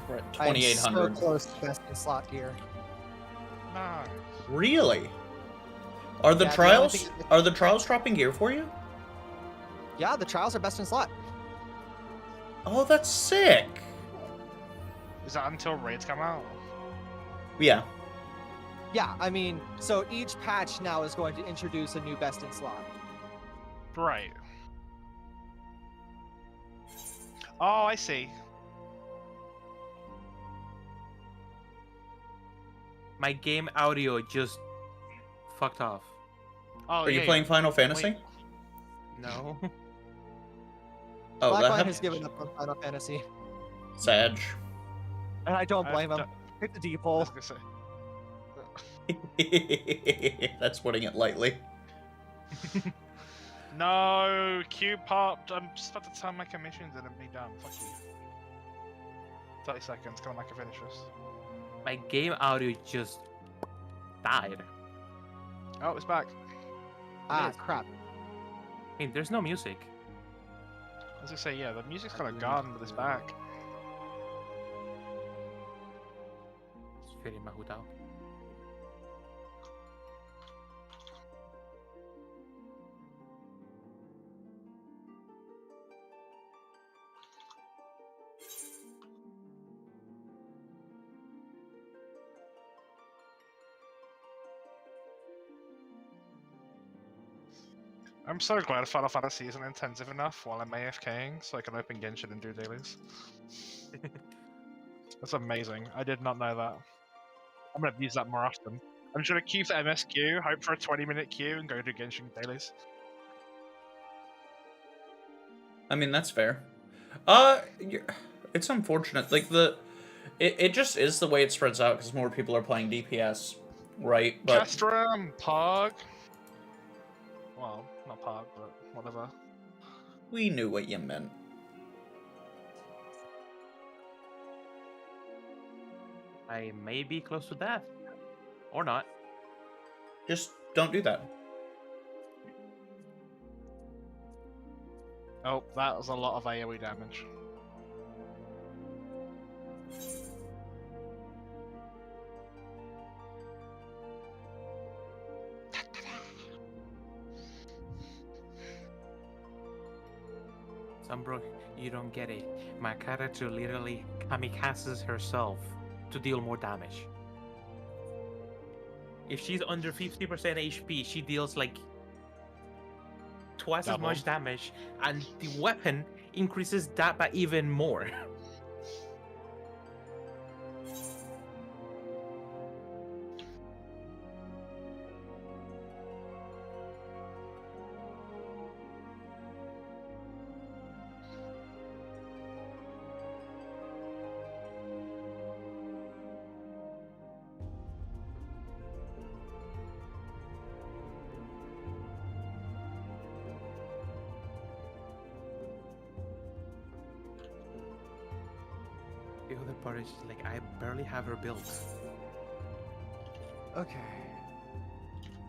We're at I'm 2,800. so close to best in slot gear. Nice. Really? Are the Yeah, trials dropping gear for you? Yeah, the trials are best in slot. Oh, that's sick. Is that until raids come out? Yeah. Yeah, I mean, so each patch now is going to introduce a new best in slot. Right. Oh, I see. My game audio just fucked off. Oh, Are you playing Final Fantasy? Wait. No. Oh, that Blackline has happens. given up on Final Fantasy, Sag. and I don't blame him. Hit the deep I hole. was gonna say. That's putting it lightly. No, Q popped. I'm just about to turn my commissions and it'll be done. Fuck you. 30 seconds, come on, I can finish this. My game audio just died. Oh, it's back. Ah, is. crap. I mean, there's no music. I was gonna say, yeah, the music's kind of gone, but it's back. It's fading my hood out. I'm so glad Final Fantasy isn't intensive enough while I'm AFKing, so I can open Genshin and do dailies. That's amazing. I did not know that. I'm gonna use that more often. I'm just gonna queue for MSQ, hope for a 20-minute queue, and go do Genshin dailies. I mean, that's fair. It's unfortunate. Like, it just is the way it spreads out because more people are playing DPS, right? But Castrum, Pog. Well, not Pog, but whatever. we knew what you meant. I may be close to death. Or not. Just don't do that. Oh, that was a lot of AoE damage. Bro, you don't get it. My character literally kamikazes herself to deal more damage. If she's under 50% HP, she deals like twice as Double. much damage, and the weapon increases that by even more. The other part is just like I barely have her built. Okay.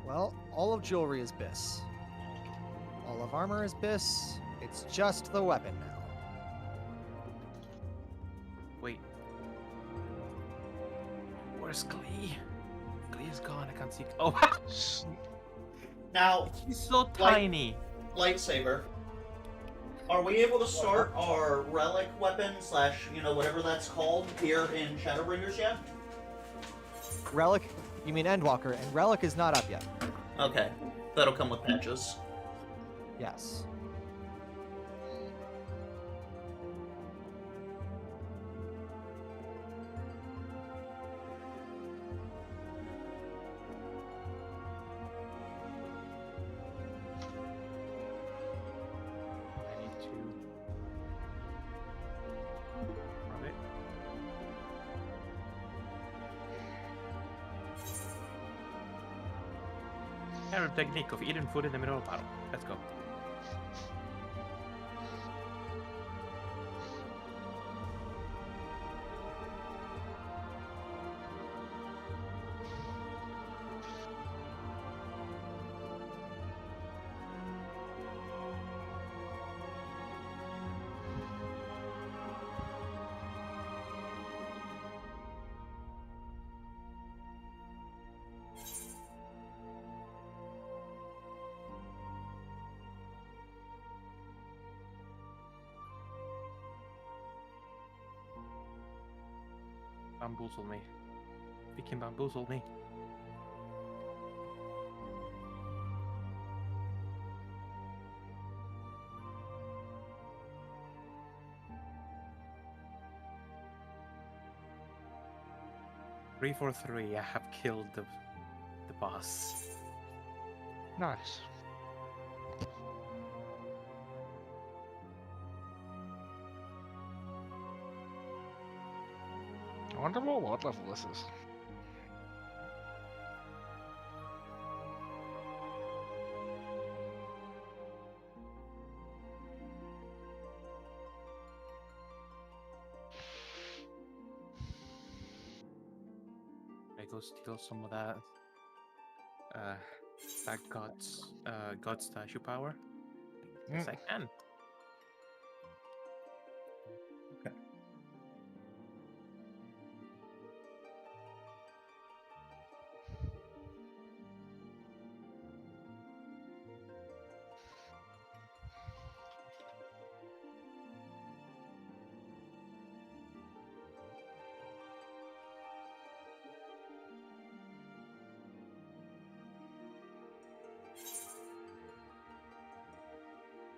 Well, all of jewelry is BIS. All of armor is BIS. It's just the weapon now. Wait. Where's Glee? Glee is gone. I can't see. Oh, Now, she's so tiny. lightsaber. Are we able to start our relic weapon slash, whatever that's called here in Shadowbringers yet? Relic? You mean Endwalker, and Relic is not up yet. Okay, that'll come with patches. Yes. I need to rub it. Arab technique of eating food in the middle of battle. Let's go. bamboozle me. You can bamboozle me. Three for 3, I have killed the boss. Nice. I wonder what level this is. I go steal some of that God statue power. Yes, I can.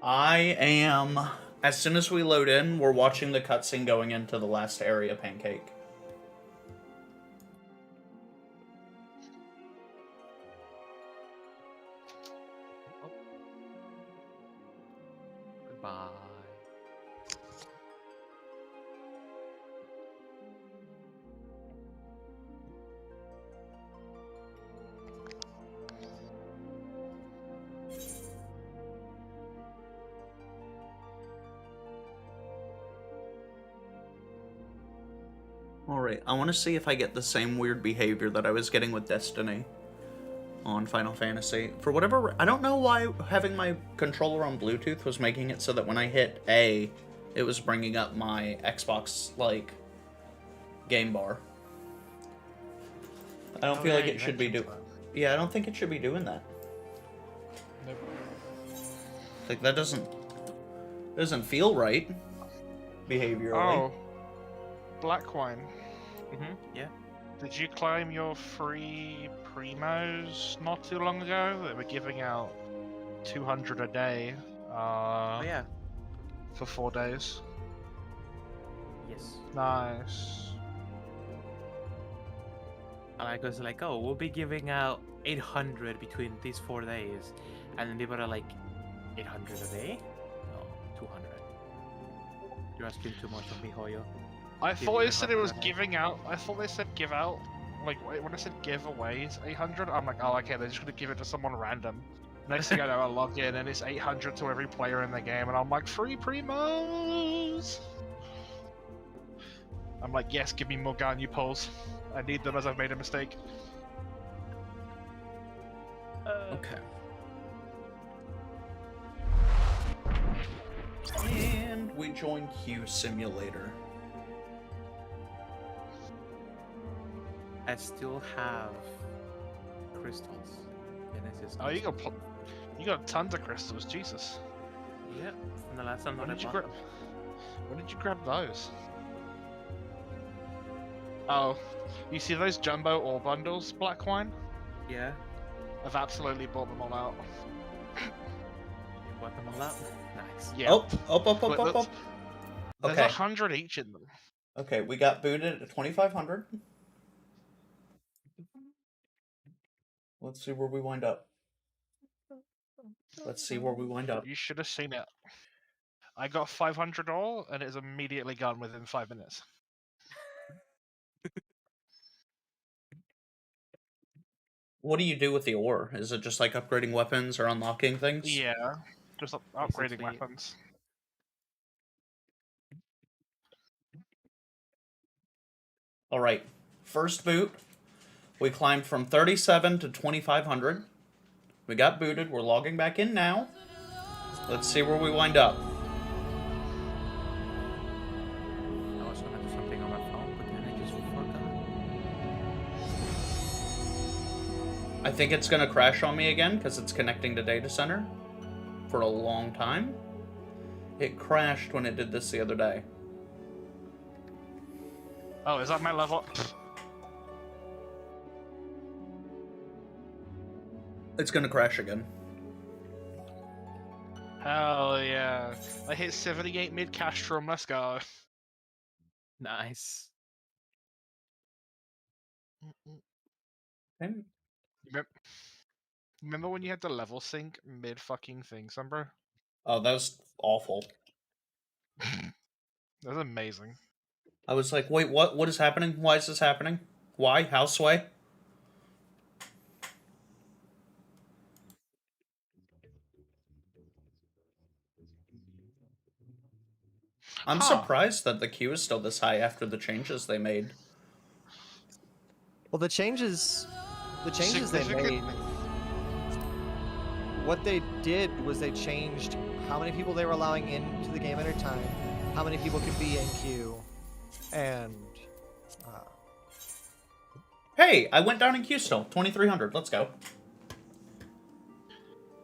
I am... As soon as we load in, we're watching the cutscene going into the last area, Pancake. Goodbye. Alright, I want to see if I get the same weird behavior that I was getting with Destiny on Final Fantasy. For whatever... I don't know why having my controller on Bluetooth was making it so that when I hit A, it was bringing up my Xbox, like, game bar. I don't feel like it should be doing... Yeah, I don't think it should be doing that. Nope. Like, that doesn't feel right. Behaviorally. Oh. Black wine. Yeah. Did you claim your free primos not too long ago? They were giving out 200 a day. Oh yeah. For 4 days. Yes. Nice. And I was like, oh, we'll be giving out 800 between these 4 days, and then they were like, 800 a day? No, 200. You're asking too much of me, Hoyo. I Giving thought it out said it was 100. giving out. I thought they said give out. Like when it said giveaways 800, I'm like, oh okay, they're just gonna give it to someone random. Next thing I know, I log in and it's 800 to every player in the game, and I'm like, free primos. I'm like, yes, give me more Ganyu pulls. I need them as I've made a mistake. Okay. And we join Q Simulator. I still have crystals. Genesis Oh, you crystals. got tons of crystals, Jesus. Yep, from the last time When that I did you bought grab? them. When did you grab those? Oh, you see those jumbo ore bundles, Black Wine? Yeah, I've absolutely bought them all out. you bought them all out. Nice. Yeah. Up. There's Okay. 100 each in them. Okay, we got booted at 2,500. Let's see where we wind up. Let's see where we wind up. You should have seen it. I got 500 all, and it's immediately gone within 5 minutes. What do you do with the ore? Is it just like upgrading weapons or unlocking things? Yeah, just upgrading Basically- weapons. Alright, first boot. We climbed from 37 to 2,500. We got booted. We're logging back in now. Let's see where we wind up. I was gonna do something on my phone, but then I just forgot. I think it's going to crash on me again because it's connecting to data center for a long time. It crashed when it did this the other day. Oh, is that my level? It's gonna crash again. Hell yeah. I hit 78 mid Castrum, let's go. Nice. And Remember when you had the level sync mid fucking thing, Sumber? oh, that was awful. That was amazing. I was like, wait, what? What is happening? Why is this happening? Why? How sway? I'm Huh. surprised that the queue is still this high after the changes they made. Well, the changes they made. Significantly. What they did was they changed how many people they were allowing into the game at a time, how many people could be in queue, and Hey, I went down in queue still. 2300. Let's go.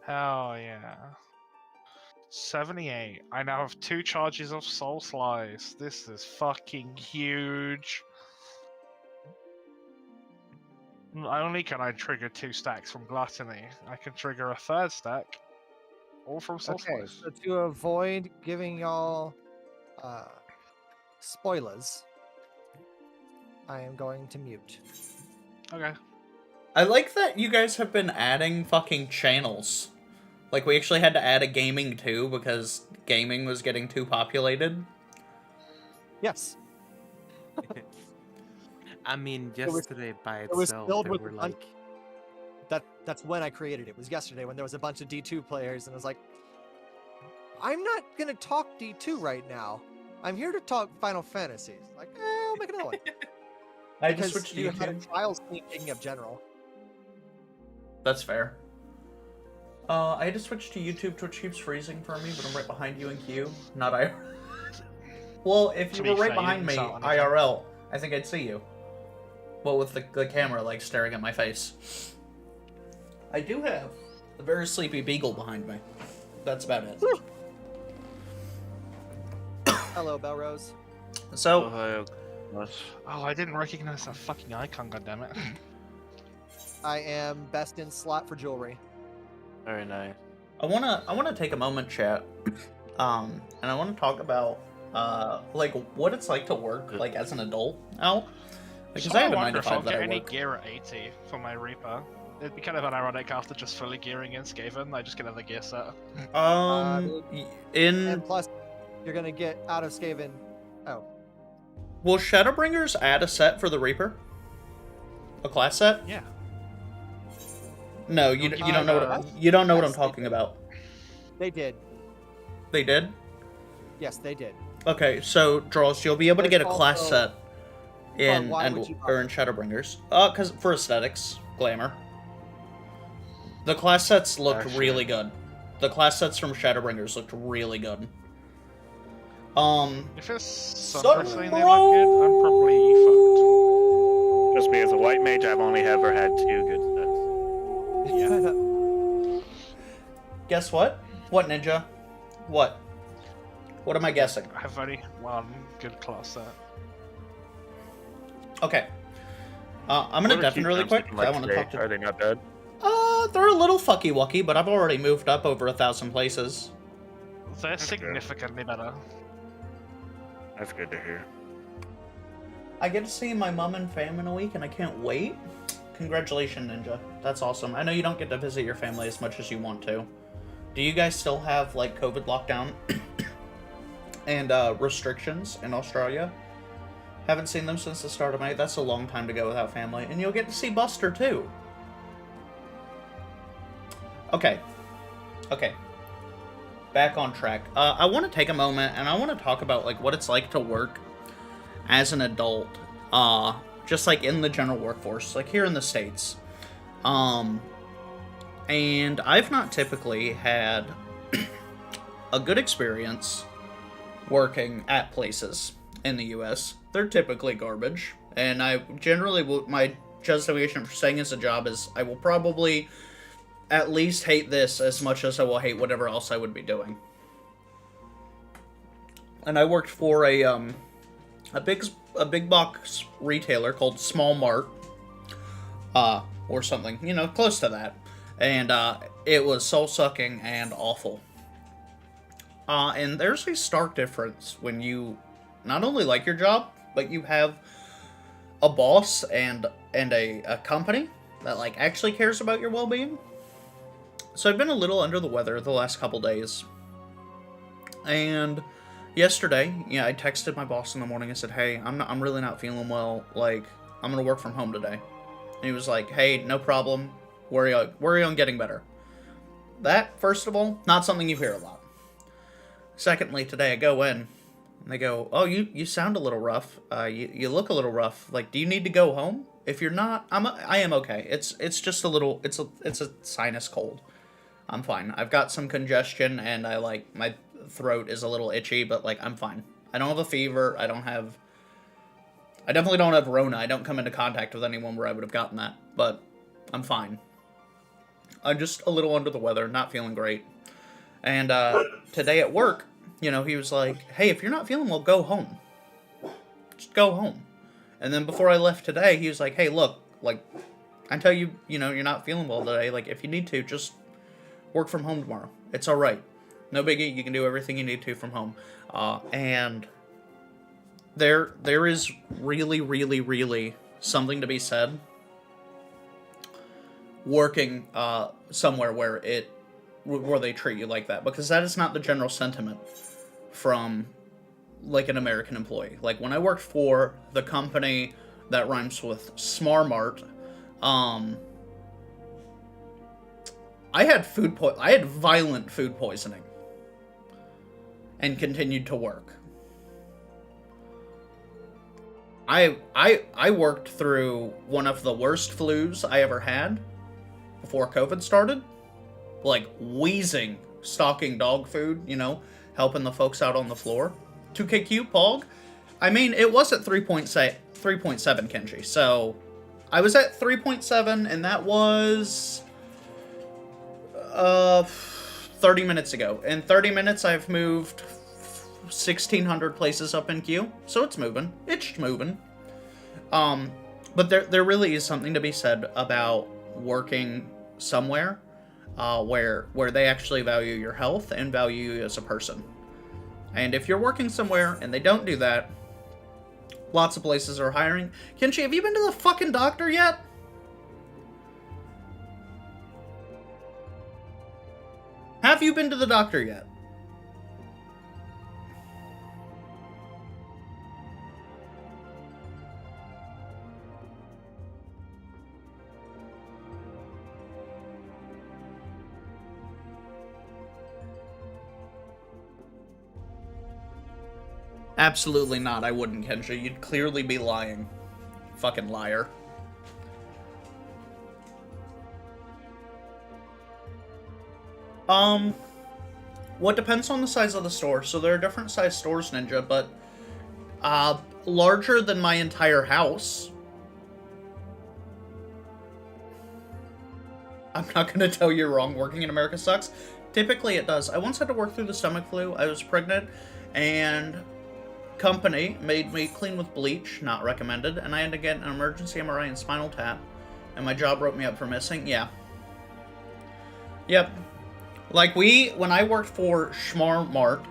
Hell yeah. 78. I now have 2 charges of Soul Slice. This is fucking huge. Not only can I trigger 2 stacks from Gluttony, I can trigger a 3rd stack, all from Soul okay. Slice. So to avoid giving y'all spoilers, I am going to mute. Okay. I like that you guys have been adding fucking channels. Like, we actually had to add a gaming too because gaming was getting too populated. Yes. I mean, just was- today by it was itself, filled there with were a bunch- like... That's when I created it. It was yesterday when there was a bunch of D2 players, and I was like, I'm not gonna talk D2 right now. I'm here to talk Final Fantasy. Like, I'll make another one. I just Because switched to you had a YouTube. trial scene taking up general. That's fair. I had to switch to YouTube. Twitch keeps freezing for me, but I'm right behind you in queue. Not IRL. Well, if To you be were right fair, you behind didn't me, sound anything. IRL, I think I'd see you. Well, with the camera, like, staring at my face. I do have a very sleepy beagle behind me. That's about it. Hello, Belrose. So, Ohio. Oh, I didn't recognize that fucking icon, goddammit. I am best in slot for jewelry. Very nice. I wanna take a moment, chat, and I wanna talk about like what it's like to work like as an adult now. Because I have a 9 to if I'll 5 that get I any work. gear at 80 for my Reaper. It'd be kind of ironic after just fully gearing in Skaven, I just get another gear set. In And plus, you're gonna get out of Skaven. Oh, will Shadowbringers add a set for the Reaper? A class set? Yeah. No, you Don't don't know have what you don't know what I'm Yes, they talking did. about. they did. They did. Yes, they did. Okay, so Draws, you'll be able to There's get a class also- set in why would you or in Shadowbringers. Cause for aesthetics, glamour. The class sets looked Actually. really good. The class sets from Shadowbringers looked really good. If it's Sun Sunbro saying they look good, I'm probably fucked. Just me as a white mage, I've only ever had 2 good sets. Yeah. Guess what? What, Ninja? What? What am I guessing? I have only 1 good class set. Okay. I'm gonna What are deafen keep really times quick. looking 'Cause I like want to today? talk to. Are they not bad? They're a little fucky wucky, but I've already moved up over 1,000 places. They're That's good. significantly better. That's good to hear. I get to see my mom and fam in a week, and I can't wait. Congratulations, Ninja. That's awesome. I know you don't get to visit your family as much as you want to. Do you guys still have, like, COVID lockdown and restrictions in Australia? Haven't seen them since the start of May. That's a long time to go without family. And you'll get to see Buster, too. Okay. Okay. Back on track. I want to take a moment, and I want to talk about, like, what it's like to work as an adult. Just, like, in the general workforce. Like, here in the States. And I've not typically had a good experience working at places in the U.S. They're typically garbage, and I generally will, my justification for saying it's a job is I will probably at least hate this as much as I will hate whatever else I would be doing. And I worked for a a big box retailer called Small Mart, or something, you know, close to that. And it was soul-sucking and awful. And there's a stark difference when you not only like your job, but you have a boss and a company that, like, actually cares about your well-being. So I've been a little under the weather the last couple days. And yesterday, yeah, I texted my boss in the morning. I said, hey, I'm really not feeling well. Like, I'm going to work from home today. And he was like, hey, no problem. Worry on getting better. That, first of all, not something you hear a lot. Secondly, today I go in, and they go, oh, you sound a little rough. You look a little rough. Like, do you need to go home? If you're not, I am okay. It's just a little, it's a sinus cold. I'm fine. I've got some congestion, and my throat is a little itchy, but, like, I'm fine. I don't have a fever. I definitely don't have Rona. I don't come into contact with anyone where I would have gotten that, but I'm fine. I'm just a little under the weather, not feeling great. And today at work, you know, he was like, hey, if you're not feeling well, go home. Just go home. And then before I left today, he was like, hey, look, like, I tell you, you know, you're not feeling well today. Like, if you need to, just work from home tomorrow. It's all right. No biggie. You can do everything you need to from home. And there is really, really, really something to be said working somewhere where they treat you like that, because that is not the general sentiment from, like, an American employee. Like, when I worked for the company that rhymes with Smarmart, I had violent food poisoning and continued to work. I worked through one of the worst flus I ever had before COVID started. Like, wheezing, stocking dog food, you know, helping the folks out on the floor. 2KQ, Pog. I mean, it was at 3.7, Kenji, so I was at 3.7, and that was 30 minutes ago. In 30 minutes, I've moved 1,600 places up in queue, so it's moving. It's moving. But there really is something to be said about working somewhere where they actually value your health and value you as a person. And if you're working somewhere and they don't do that, lots of places are hiring. Kenshi, have you been to the fucking doctor yet? Have you been to the doctor yet? Absolutely not, I wouldn't, Kenji. You'd clearly be lying. Fucking liar. What depends on the size of the store. So there are different size stores, Ninja, but larger than my entire house. I'm not gonna tell you you're wrong. Working in America sucks. Typically it does. I once had to work through the stomach flu. I was pregnant, and company made me clean with bleach, not recommended, and I had to get an emergency MRI and spinal tap, and my job wrote me up for missing. Yeah. Yep. Like, when I worked for Schmarmart,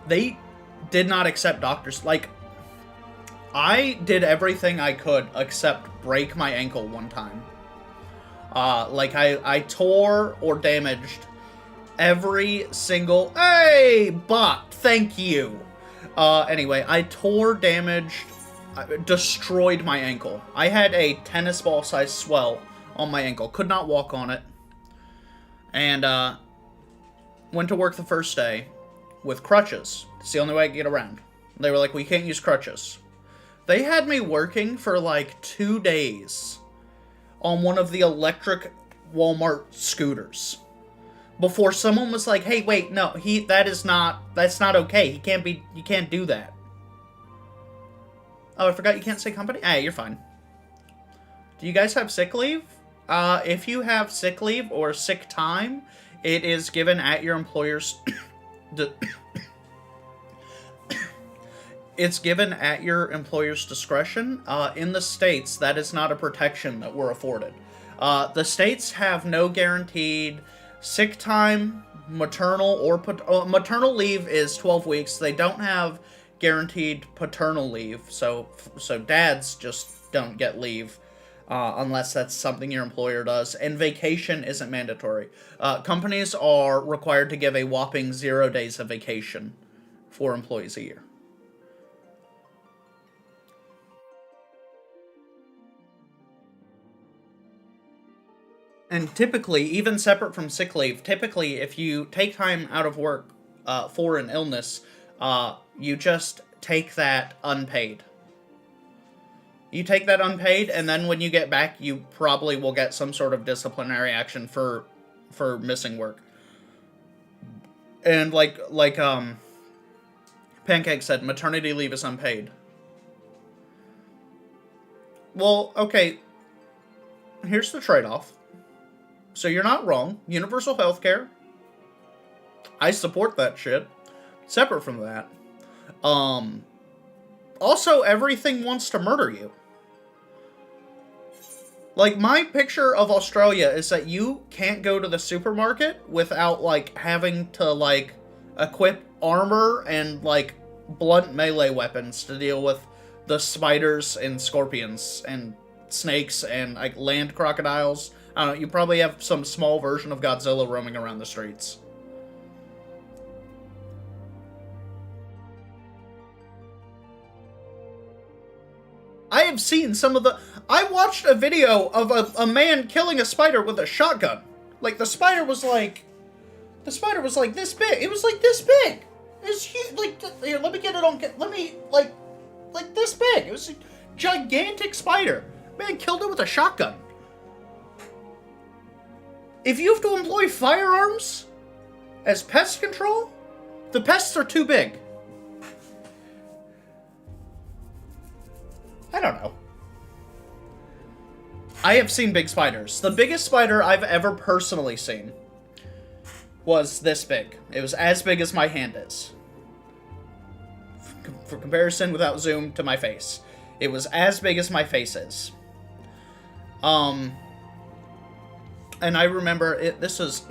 they did not accept doctors. Like, I did everything I could except break my ankle one time. Like, I tore or damaged every single... Hey, bot! Thank you! Anyway, I tore, damaged, destroyed my ankle. I had a tennis ball-sized swell on my ankle. Could not walk on it. And, went to work the first day with crutches. It's the only way I could get around. They were like, we can't use crutches. They had me working for, like, 2 days on one of the electric Walmart scooters before someone was like, hey, wait, no, that's not okay. You can't do that. Oh, I forgot you can't say company? Hey, you're fine. Do you guys have sick leave? If you have sick leave or sick time, it is given at your employer's it's given at your employer's discretion. In the States, that is not a protection that we're afforded. The States have no guaranteed sick time, maternal maternal leave is 12 weeks. They don't have guaranteed paternal leave, so dads just don't get leave unless that's something your employer does. And vacation isn't mandatory. Companies are required to give a whopping 0 days of vacation for employees a year. And typically, even separate from sick leave, typically if you take time out of work for an illness, you just take that unpaid. You take that unpaid, and then when you get back, you probably will get some sort of disciplinary action for missing work. And like Pancake said, maternity leave is unpaid. Well, okay, here's the trade-off. So you're not wrong. Universal healthcare. I support that shit. Separate from that. Also, everything wants to murder you. Like, my picture of Australia is that you can't go to the supermarket without, like, having to, like, equip armor and, like, blunt melee weapons to deal with the spiders and scorpions and snakes and, like, land crocodiles. I don't know, you probably have some small version of Godzilla roaming around the streets. I have seen some of the... I watched a video of a man killing a spider with a shotgun. Like, the spider was like... The spider was like this big. It was like this big. It was huge. Like, here, let me get it on... Let me, like this big. It was a gigantic spider. Man killed it with a shotgun. If you have to employ firearms as pest control, the pests are too big. I don't know. I have seen big spiders. The biggest spider I've ever personally seen was this big. It was as big as my hand is. For comparison, without zoom, to my face. It was as big as my face is. And I remember it. This was.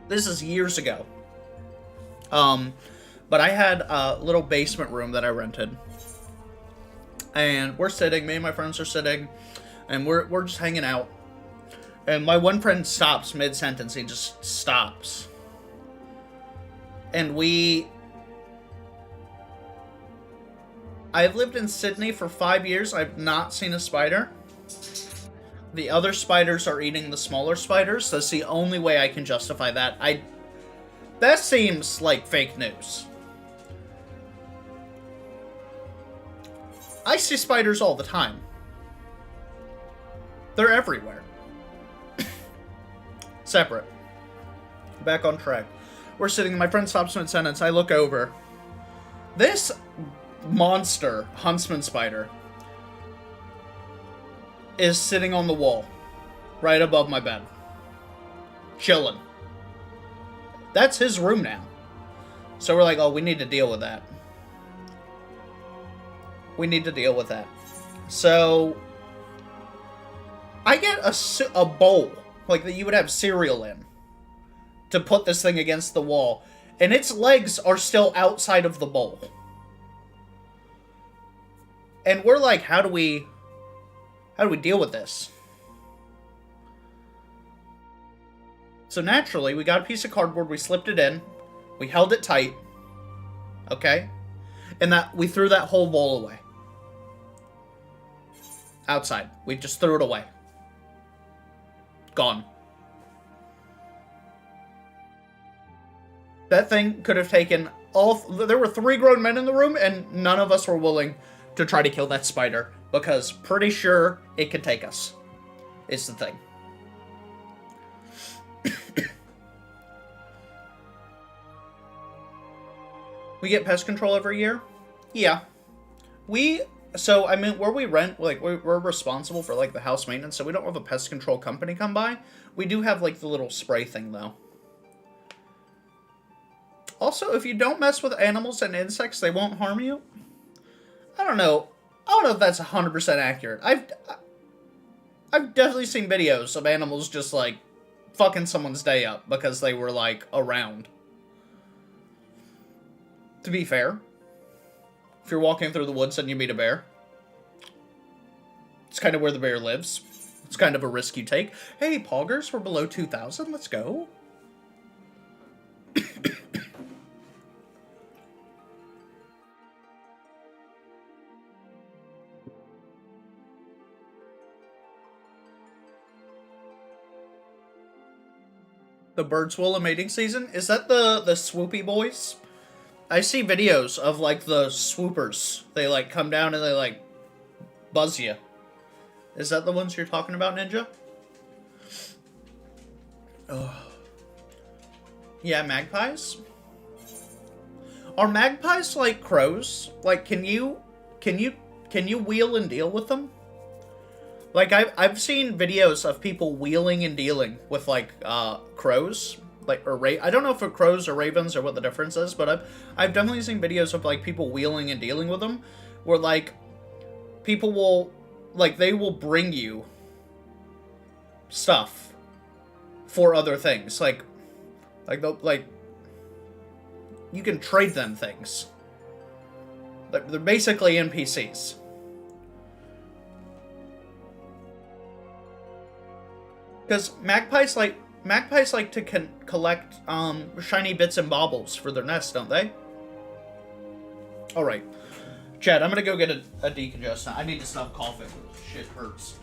This is years ago. But I had a little basement room that I rented. And we're sitting, me and my friends are sitting, and we're just hanging out. And my one friend stops mid-sentence, he just stops. And I've lived in Sydney for 5 years, I've not seen a spider. The other spiders are eating the smaller spiders. That's the only way I can justify that. That seems like fake news. I see spiders all the time. They're everywhere. Separate. Back on track. We're sitting, my friend stops mid-sentence, I look over. This monster, huntsman spider, is sitting on the wall, right above my bed. Chilling. That's his room now. So we're like, oh, we need to deal with that. We need to deal with that. So I get a bowl, like that you would have cereal in, to put this thing against the wall, and its legs are still outside of the bowl. And we're like, how do we deal with this? So naturally, we got a piece of cardboard, we slipped it in, we held it tight, okay? And we threw that whole bowl away. Outside. We just threw it away. Gone. That thing could have taken there were 3 grown men in the room, and none of us were willing to try to kill that spider, because pretty sure it could take us. It's the thing. We get pest control every year? Yeah. We So, I mean, where we rent, like, we're responsible for, like, the house maintenance, so we don't have a pest control company come by. We do have, like, the little spray thing, though. Also, if you don't mess with animals and insects, they won't harm you. I don't know. I don't know if that's 100% accurate. I've definitely seen videos of animals just, like, fucking someone's day up because they were, like, around. To be fair, if you're walking through the woods and you meet a bear, it's kind of where the bear lives. It's kind of a risk you take. Hey, poggers, we're below 2,000. Let's go. The Birdswilla mating season? Is that the swoopy boys? I see videos of, like, the swoopers. They, like, come down and they, like, buzz you. Is that the ones you're talking about, Ninja? Ugh. Yeah, magpies? Are magpies like crows? Like, can you wheel and deal with them? Like, I've seen videos of people wheeling and dealing with, like, crows. Like, or I don't know if it's crows or ravens or what the difference is, but I've definitely seen videos of, like, people wheeling and dealing with them. Where, like, people will, like, they will bring you stuff for other things. Like, you can trade them things. They're basically NPCs. Because magpies like to collect shiny bits and baubles for their nest, don't they? Alright. Chad, I'm gonna go get a decongestant. I need to stop coughing. Shit hurts.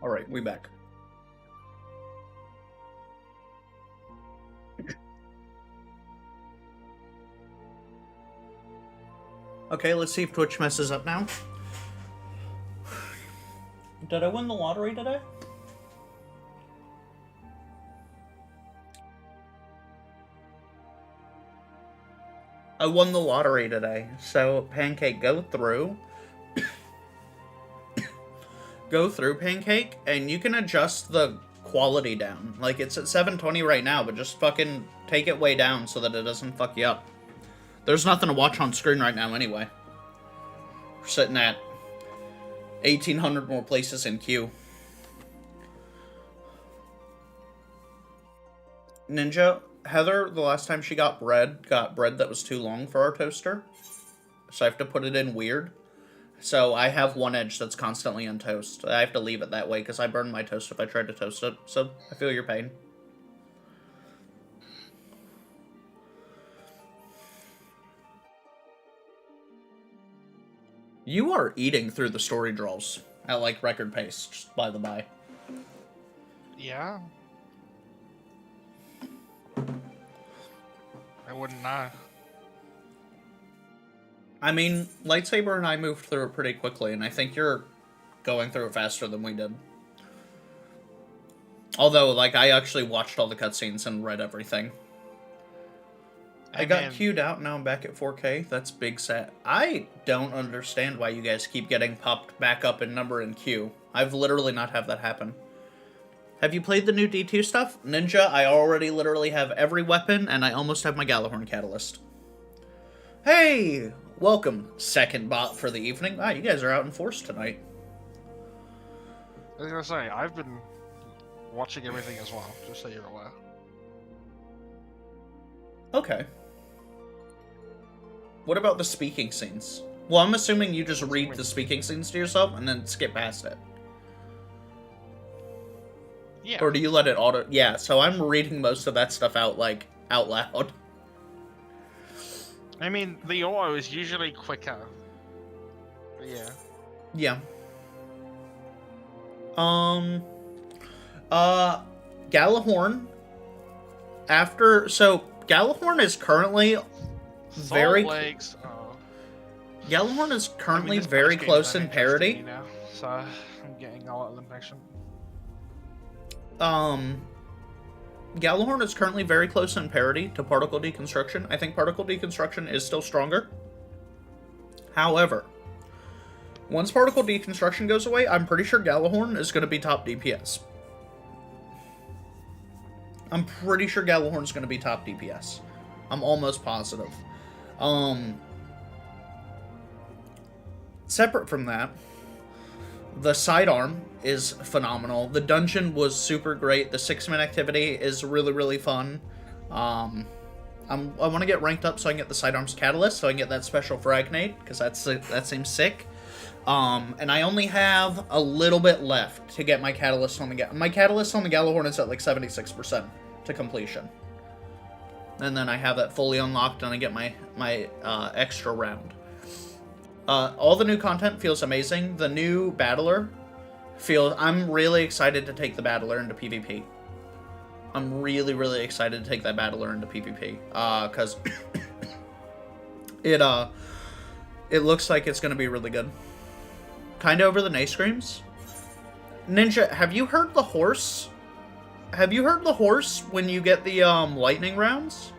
Alright, we back. Okay, let's see if Twitch messes up now. Did I win the lottery today? I won the lottery today. So, Pancake, go through. Go through, Pancake, and you can adjust the quality down. Like, it's at 720 right now, but just fucking take it way down so that it doesn't fuck you up. There's nothing to watch on screen right now anyway. We're sitting at 1,800 more places in queue. Ninja, Heather, the last time she got bread that was too long for our toaster. So I have to put it in weird. So I have one edge that's constantly on toast. I have to leave it that way because I burn my toast if I try to toast it. So I feel your pain. You are eating through the story draws at, like, record pace, just by the by. Yeah. I wouldn't know. I mean, Lightsaber and I moved through it pretty quickly, and I think you're going through it faster than we did. Although, like, I actually watched all the cutscenes and read everything. I got queued out, now I'm back at 4K. That's big set. I don't understand why you guys keep getting popped back up in number and queue. I've literally not had that happen. Have you played the new D2 stuff? Ninja, I already literally have every weapon, and I almost have my Galahorn Catalyst. Hey! Welcome, second bot for the evening. Wow, you guys are out in force tonight. I was gonna say, I've been watching everything as well, just so you're aware. Okay. What about the speaking scenes? Well, I'm assuming you just read the speaking scenes to yourself and then skip past it. Yeah. Or do you let it auto... Yeah, so I'm reading most of that stuff out, like, out loud. I mean, the auto is usually quicker. But yeah. Yeah. Galahorn. After... So, Galahorn is currently very... Salt Lakes, oh. Galahorn is currently this very game close is in parity. me now, so I'm getting a lot of infection. Galahorn is currently very close in parity to Particle Deconstruction. I think Particle Deconstruction is still stronger. However, once Particle Deconstruction goes away, I'm pretty sure Galahorn is going to be top DPS. I'm pretty sure Galahorn's going to be top DPS. I'm almost positive. Separate from that, the sidearm is phenomenal. The dungeon was super great. The 6-man activity is really, really fun. I want to get ranked up so I can get the sidearms catalyst, so I can get that special frag nade, because that seems sick. And I only have a little bit left to get my catalyst on the Galahorn is at like 76% to completion. And then I have that fully unlocked and I get my extra round. All the new content feels amazing. The new Battler I'm really excited to take the Battler into PvP. I'm really, really excited to take that Battler into PvP. Because it looks like it's going to be really good. Kinda over the Nace Screams. Ninja, have you heard the horse? Have you heard the horse when you get the lightning rounds?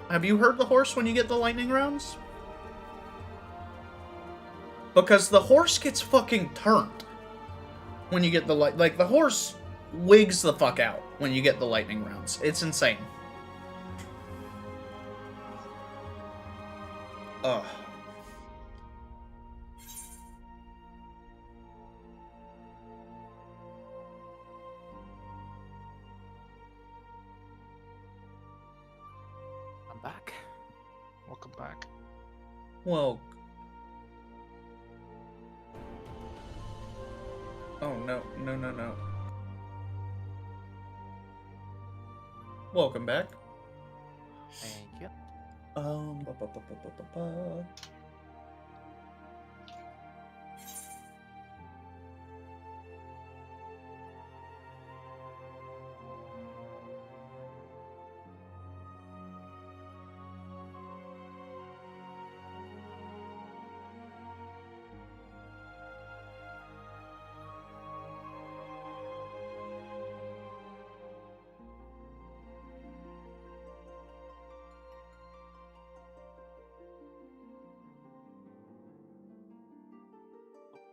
Have you heard the horse when you get the lightning rounds? Because the horse gets fucking turned when you get the like the horse wigs the fuck out when you get the lightning rounds. It's insane. Ugh. I'm back. Welcome back. Well. Oh, no. Welcome back. Thank you. Ba-ba-ba-ba-ba-ba.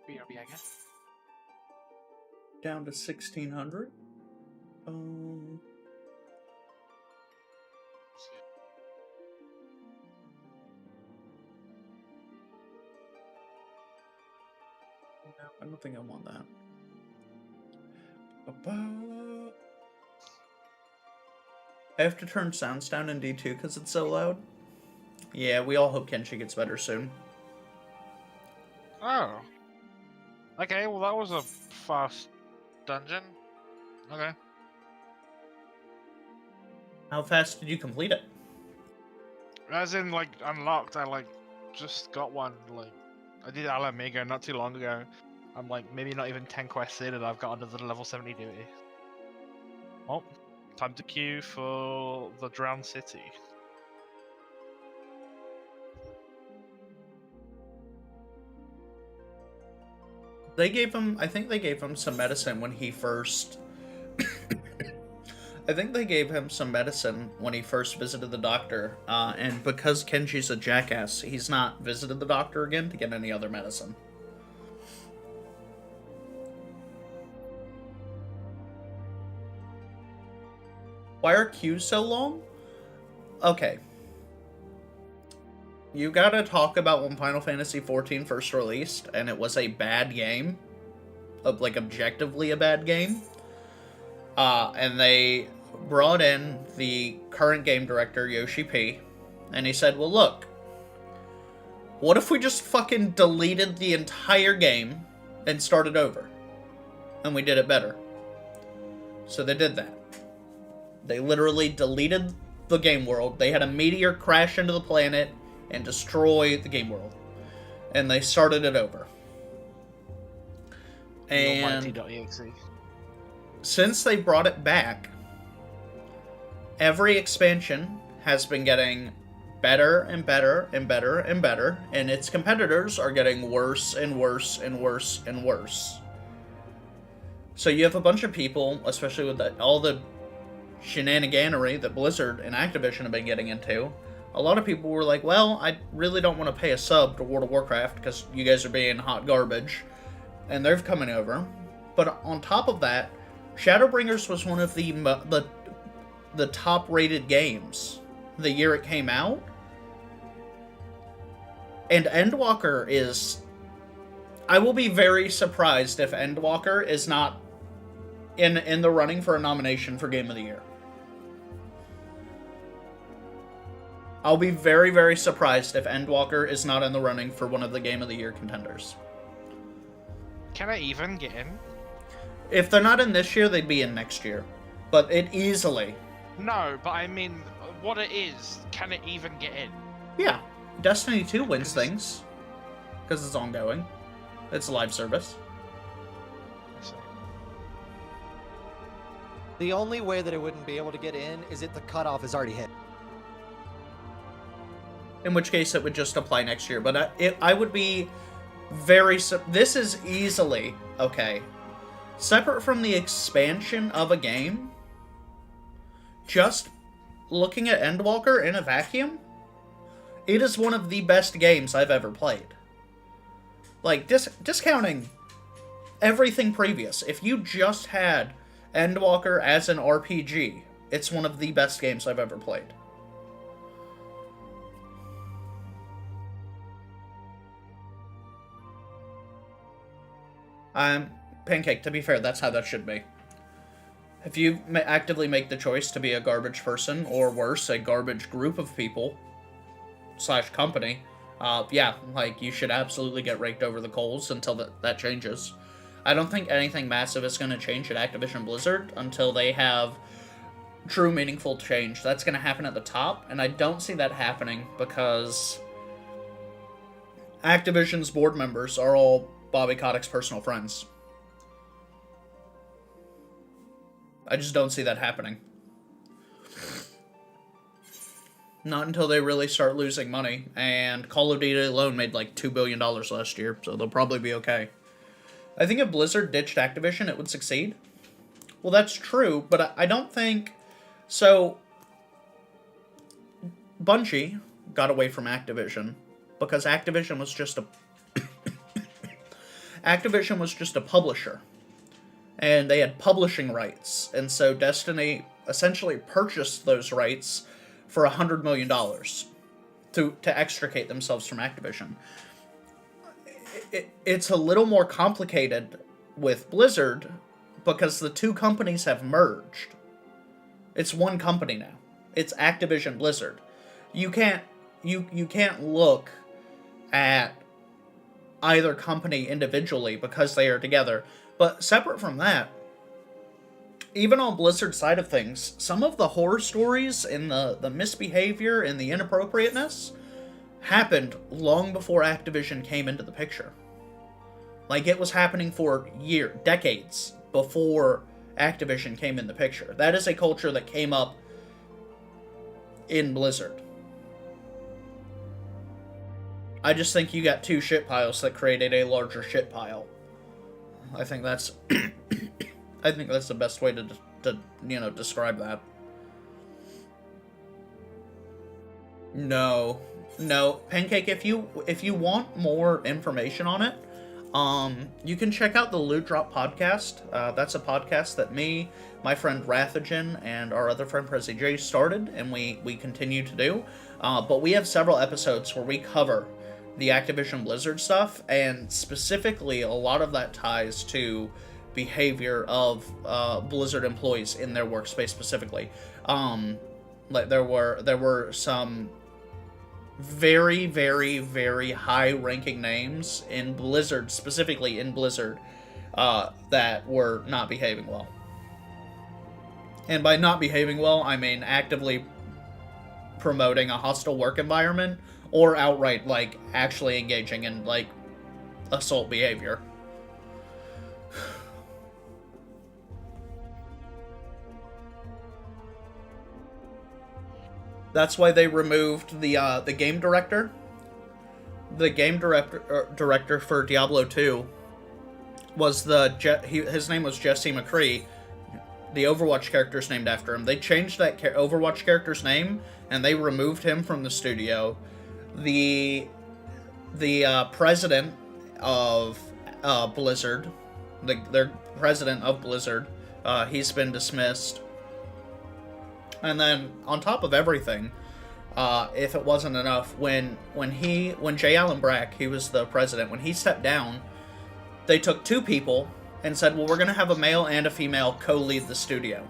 BRB, I guess. Down to 1600. No, I don't think I want that. I have to turn sounds down in D2 because it's so loud. Yeah, we all hope Kenshi gets better soon. Oh. Okay, well that was a fast dungeon. Okay. How fast did you complete it? As in, like, unlocked, I, like, just got one, like, I did Alamigo not too long ago. I'm, like, maybe not even 10 quests in, and I've got another level 70 duty. Oh, time to queue for the Drowned City. They gave him, I think they gave him some medicine when he first... I think they gave him some medicine when he first visited the doctor, and because Kenji's a jackass, he's not visited the doctor again to get any other medicine. Why are queues so long? Okay. You gotta talk about when Final Fantasy XIV first released, and it was a bad game. Like, objectively a bad game. And they brought in the current game director, Yoshi P, and he said, well, look, what if we just fucking deleted the entire game and started over? And we did it better. So they did that. They literally deleted the game world. They had a meteor crash into the planet and destroy the game world. And they started it over. And since they brought it back, every expansion has been getting better and better and better and better, and its competitors are getting worse and worse and worse and worse. So you have a bunch of people, especially with all the shenaniganery that Blizzard and Activision have been getting into. A lot of people were like, well, I really don't want to pay a sub to World of Warcraft because you guys are being hot garbage. And they're coming over. But on top of that, Shadowbringers was one of the top-rated games the year it came out. And Endwalker is... I will be very surprised if Endwalker is not in the running for a nomination for Game of the Year. I'll be very, very surprised if Endwalker is not in the running for one of the Game of the Year contenders. Can I even get in? If they're not in this year, they'd be in next year. But it easily. No, but I mean, what it is, can it even get in? Yeah. Destiny 2 wins things. Because it's ongoing. It's a live service. I see. The only way that it wouldn't be able to get in is if the cutoff is already hit. In which case, it would just apply next year. But I would be very... This is easily... Okay. Separate from the expansion of a game, just looking at Endwalker in a vacuum, it is one of the best games I've ever played. Like, discounting everything previous. If you just had Endwalker as an RPG, it's one of the best games I've ever played. Pancake, to be fair, that's how that should be. If you actively make the choice to be a garbage person, or worse, a garbage group of people, / company, yeah, like, you should absolutely get raked over the coals until that changes. I don't think anything massive is going to change at Activision Blizzard until they have true meaningful change. That's going to happen at the top, and I don't see that happening because Activision's board members are all Bobby Kotick's personal friends. I just don't see that happening. Not until they really start losing money, and Call of Duty alone made like $2 billion last year, so they'll probably be okay. I think if Blizzard ditched Activision, it would succeed. Well, that's true, but I don't think... So, Bungie got away from Activision because Activision was just a... Activision was just a publisher. And they had publishing rights, and so Destiny essentially purchased those rights for $100 million to extricate themselves from Activision. It's a little more complicated with Blizzard because the two companies have merged. It's one company now. It's Activision Blizzard. You can't look at either company individually because they are together. But separate from that, even on Blizzard's side of things, some of the horror stories and the misbehavior and the inappropriateness happened long before Activision came into the picture. Like, it was happening for decades before Activision came in the picture. That is a culture that came up in Blizzard. I just think you got two shit piles that created a larger shit pile. I think that's I think that's the best way to describe that. No, Pancake. If you want more information on it, you can check out the Loot Drop podcast. That's a podcast that me, my friend Rathagen, and our other friend Prezi J started, and we continue to do. But we have several episodes where we cover the Activision Blizzard stuff, and specifically a lot of that ties to behavior of Blizzard employees in their workspace specifically. Like there were some very, very, very high-ranking names in Blizzard, specifically in Blizzard, that were not behaving well. And by not behaving well, I mean actively promoting a hostile work environment, or outright, like, actually engaging in, like, assault behavior. That's why they removed the game director. The game director for Diablo 2 was his name was Jesse McCree. The Overwatch character's named after him. They changed that Overwatch character's name, and they removed him from the studio. The president of Blizzard, their president of Blizzard, he's been dismissed. And then, on top of everything, if it wasn't enough, when J. Allen Brack, he was the president, when he stepped down, they took two people and said, well, we're going to have a male and a female co-lead the studio.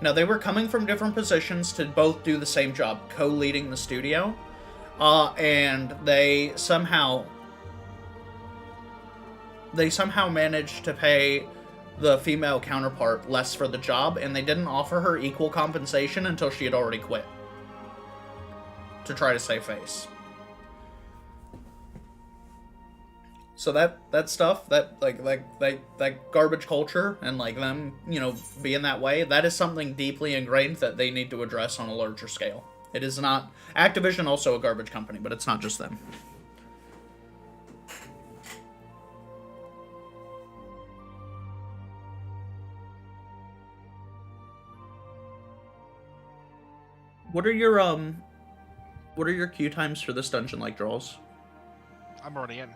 Now, they were coming from different positions to both do the same job, co-leading the studio, and they somehow managed to pay the female counterpart less for the job, and they didn't offer her equal compensation until she had already quit to try to save face. So that stuff, that garbage culture, and like them, being that way, that is something deeply ingrained that they need to address on a larger scale. It is not Activision, also a garbage company, but it's not just them. What are your queue times for this dungeon like draws? I'm already in.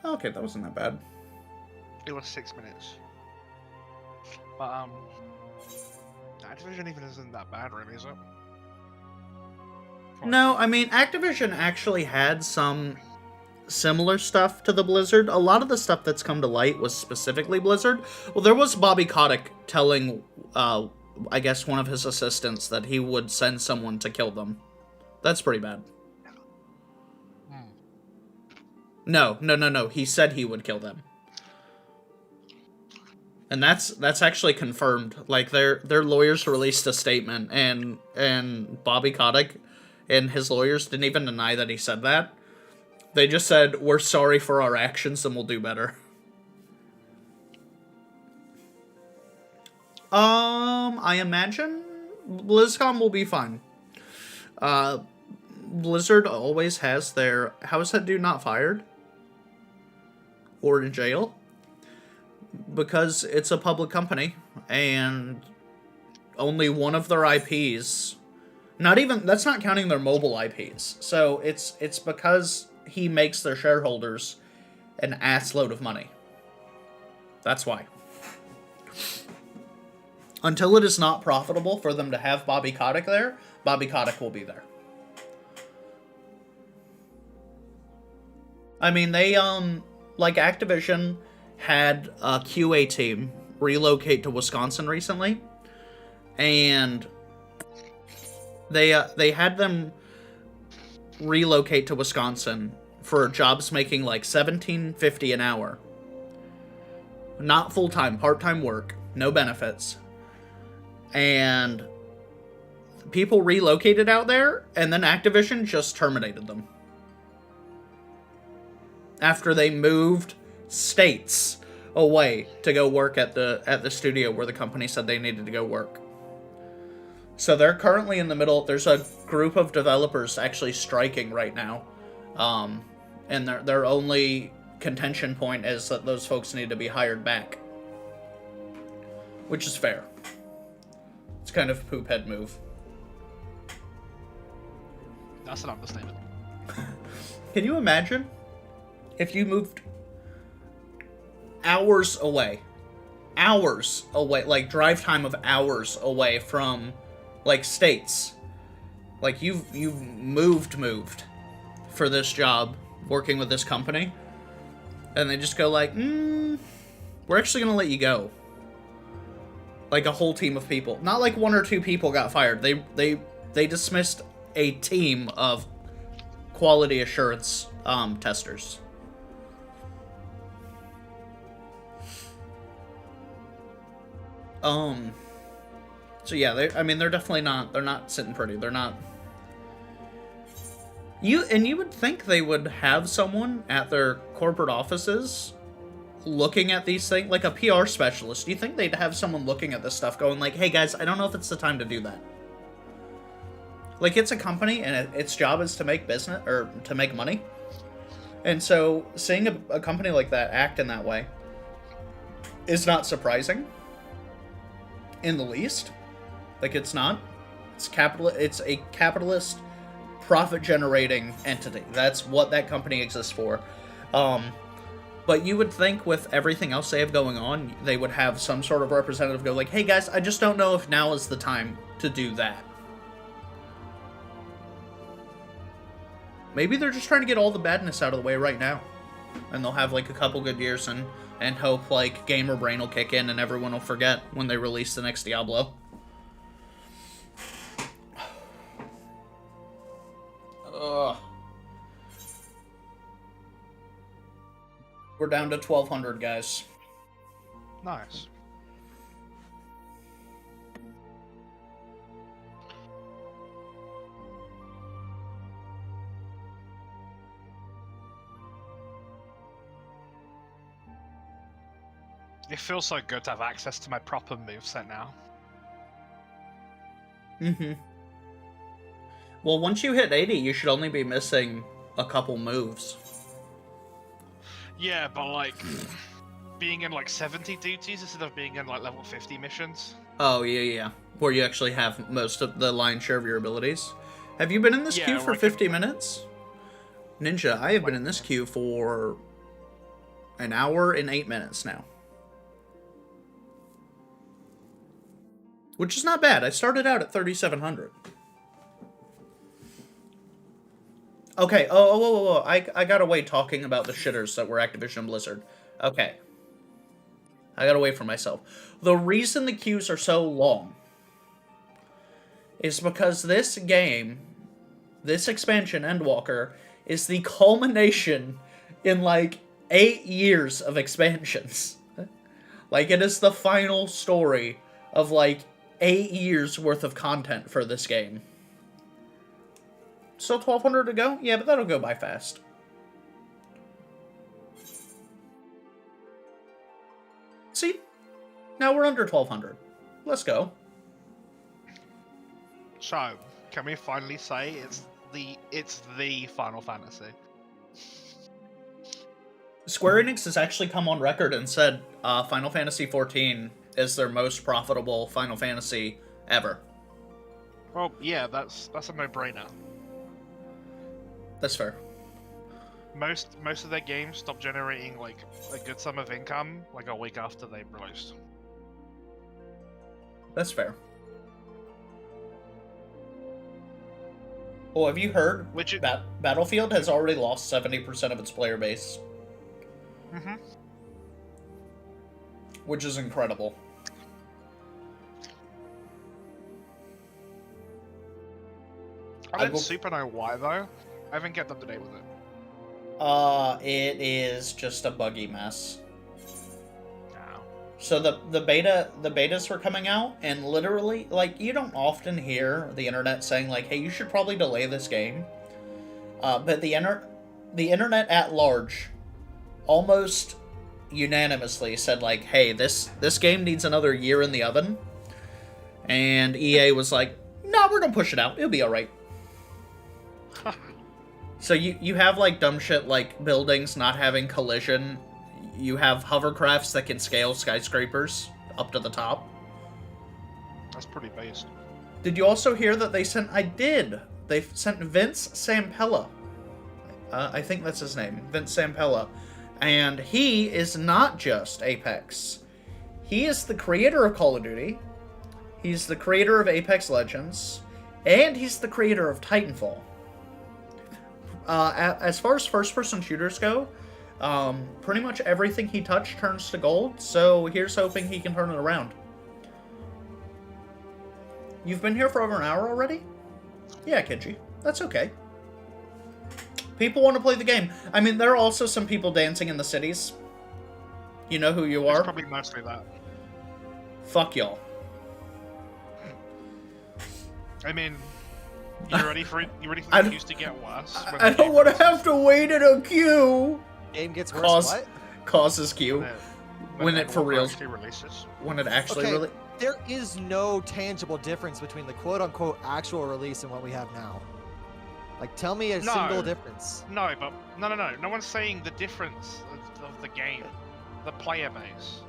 Okay, that wasn't that bad. It was 6 minutes. But Activision even isn't that bad, really, is it? No, I mean, Activision actually had some similar stuff to the Blizzard. A lot of the stuff that's come to light was specifically Blizzard. Well, there was Bobby Kotick telling, I guess, one of his assistants that he would send someone to kill them. That's pretty bad. No. He said he would kill them. And that's actually confirmed. Like, their lawyers released a statement, and Bobby Kotick and his lawyers didn't even deny that he said that. They just said, we're sorry for our actions and we'll do better. I imagine BlizzCon will be fine. Blizzard always has their... How is that dude not fired? Or in jail? Because it's a public company, and only one of their IPs... That's not counting their mobile IPs. So it's because he makes their shareholders an assload of money. That's why. Until it is not profitable for them to have Bobby Kotick there, Bobby Kotick will be there. I mean, they, like Activision had a QA team relocate to Wisconsin recently, and they had them relocate to Wisconsin for jobs making like $17.50 an hour. not full-time, part-time work, no benefits. And people relocated out there, and then Activision just terminated them. After they moved states away to go work at the studio where the company said they needed to go work. So they're currently in the middle. There's a group of developers actually striking right now. And their only contention point is that those folks need to be hired back. Which is fair. It's kind of a poop head move. That's an understatement. Can you imagine if you moved hours away, like drive time of hours away from like states, like you've moved for this job, working with this company, and they just go like, we're actually gonna let you go. Like a whole team of people, not like one or two people got fired. They dismissed a team of quality assurance testers. So yeah, they're definitely not, they're not sitting pretty. They're not. You would think they would have someone at their corporate offices looking at these things, like a PR specialist. Do you think they'd have someone looking at this stuff going like, hey guys, I don't know if it's the time to do that. Like, it's a company and its job is to make business, or to make money. And so seeing a company like that act in that way is not surprising in the least. Like, it's not. It's a capitalist, profit-generating entity. That's what that company exists for. But you would think with everything else they have going on, they would have some sort of representative go like, hey guys, I just don't know if now is the time to do that. Maybe they're just trying to get all the badness out of the way right now. And they'll have like a couple good years and hope like gamer brain will kick in and everyone will forget when they release the next Diablo. Ugh. We're down to 1,200, guys. Nice. It feels so good to have access to my proper moveset now. Mm-hmm. Well, once you hit 80, you should only be missing a couple moves. Yeah, but like, being in like 70 duties instead of being in like level 50 missions. Oh, yeah. Where you actually have most of the lion's share of your abilities. Have you been in this queue for like 50 minutes? Ninja, I have been in this queue for an hour and 8 minutes now. Which is not bad. I started out at 3,700. Okay, whoa. I got away talking about the shitters that were Activision Blizzard. Okay. I got away from myself. The reason the queues are so long is because this game, this expansion, Endwalker, is the culmination in like 8 years of expansions. Like, it is the final story of like 8 years worth of content for this game. Still 1,200 to go? Yeah, but that'll go by fast. See? Now we're under 1,200. Let's go. So, can we finally say it's the Final Fantasy? Square Enix has actually come on record and said Final Fantasy XIV is their most profitable Final Fantasy ever. Well, yeah, that's a no-brainer. That's fair. Most of their games stop generating like a good sum of income like a week after they released. That's fair. Oh, have you heard? Battlefield has already lost 70% of its player base. Mm-hmm. Which is incredible. I don't super know why though. I haven't kept up to date with it. It is just a buggy mess. So the betas were coming out, and literally, like, you don't often hear the internet saying like, "Hey, you should probably delay this game," but the internet at large almost unanimously said like, "Hey, this game needs another year in the oven," and EA was like, "No, we're gonna push it out. It'll be all right." So you have like dumb shit like buildings not having collision. You have hovercrafts that can scale skyscrapers up to the top. That's pretty based. Did you also hear that they sent... They sent Vince Sampella. I think that's his name. Vince Sampella. And he is not just Apex. He is the creator of Call of Duty. He's the creator of Apex Legends. And he's the creator of Titanfall. As far as first-person shooters go, pretty much everything he touched turns to gold, so here's hoping he can turn it around. You've been here for over an hour already? Yeah, Kenji. That's okay. People want to play the game. I mean, there are also some people dancing in the cities. You know who you are? It's probably mostly that. Fuck y'all. I mean, you ready for it? You ready for the queues to get worse? I don't want to have to wait in a queue. Game gets worse. What? Causes queue. When it for real releases. When it actually okay, there is no tangible difference between the quote-unquote actual release and what we have now. Like, tell me a single difference. No, but no one's saying the difference of the game, the player base.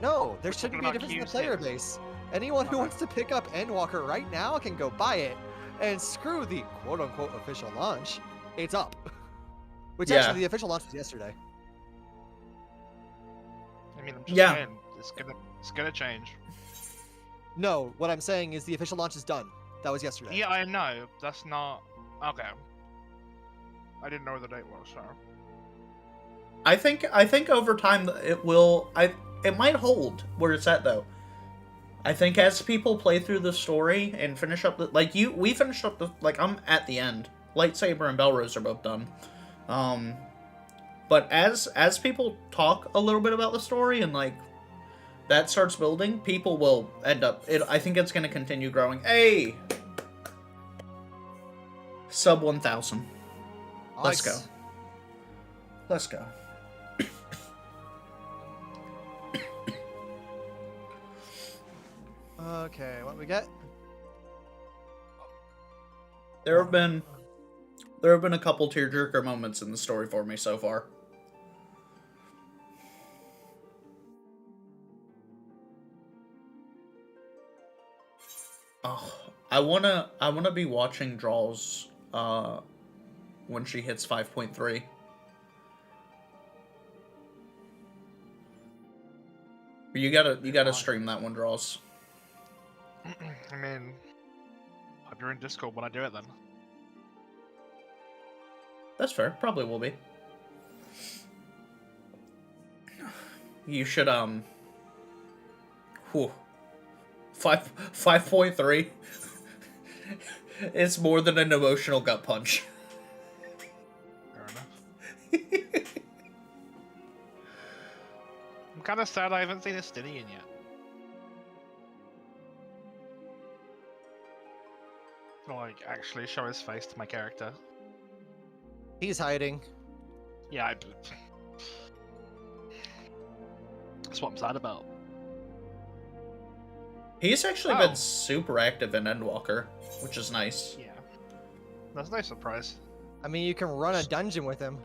No, there shouldn't be a difference in the player base. Anyone who wants to pick up Endwalker right now can go buy it, and screw the quote-unquote official launch. It's up. Which actually, the official launch was yesterday. I mean, I'm just saying, it's gonna change. No, what I'm saying is the official launch is done. That was yesterday. Yeah, I know. That's not... Okay. I didn't know where the date was, so... I think over time it will... It might hold where it's at, though. I think as people play through the story and finish up the... Like, we finished up the... Like, I'm at the end. Lightsaber and Belrose are both done. But as people talk a little bit about the story and, like, that starts building, people will end up... I think it's going to continue growing. Hey! Sub 1,000. Let's go. Let's go. Okay, what we get? There have been a couple tearjerker moments in the story for me so far. Oh, I wanna be watching draws when she hits 5.3. You gotta stream that one, draws. I mean, hope you're in Discord when I do it then. That's fair. Probably will be. You should 5.3. It's more than an emotional gut punch. Fair enough. I'm kind of sad I haven't seen a Stydian yet. Like, actually show his face to my character. He's hiding. Yeah, that's what I'm sad about. He's actually been super active in Endwalker, which is nice. Yeah. That's no surprise. I mean, you can run a dungeon with him.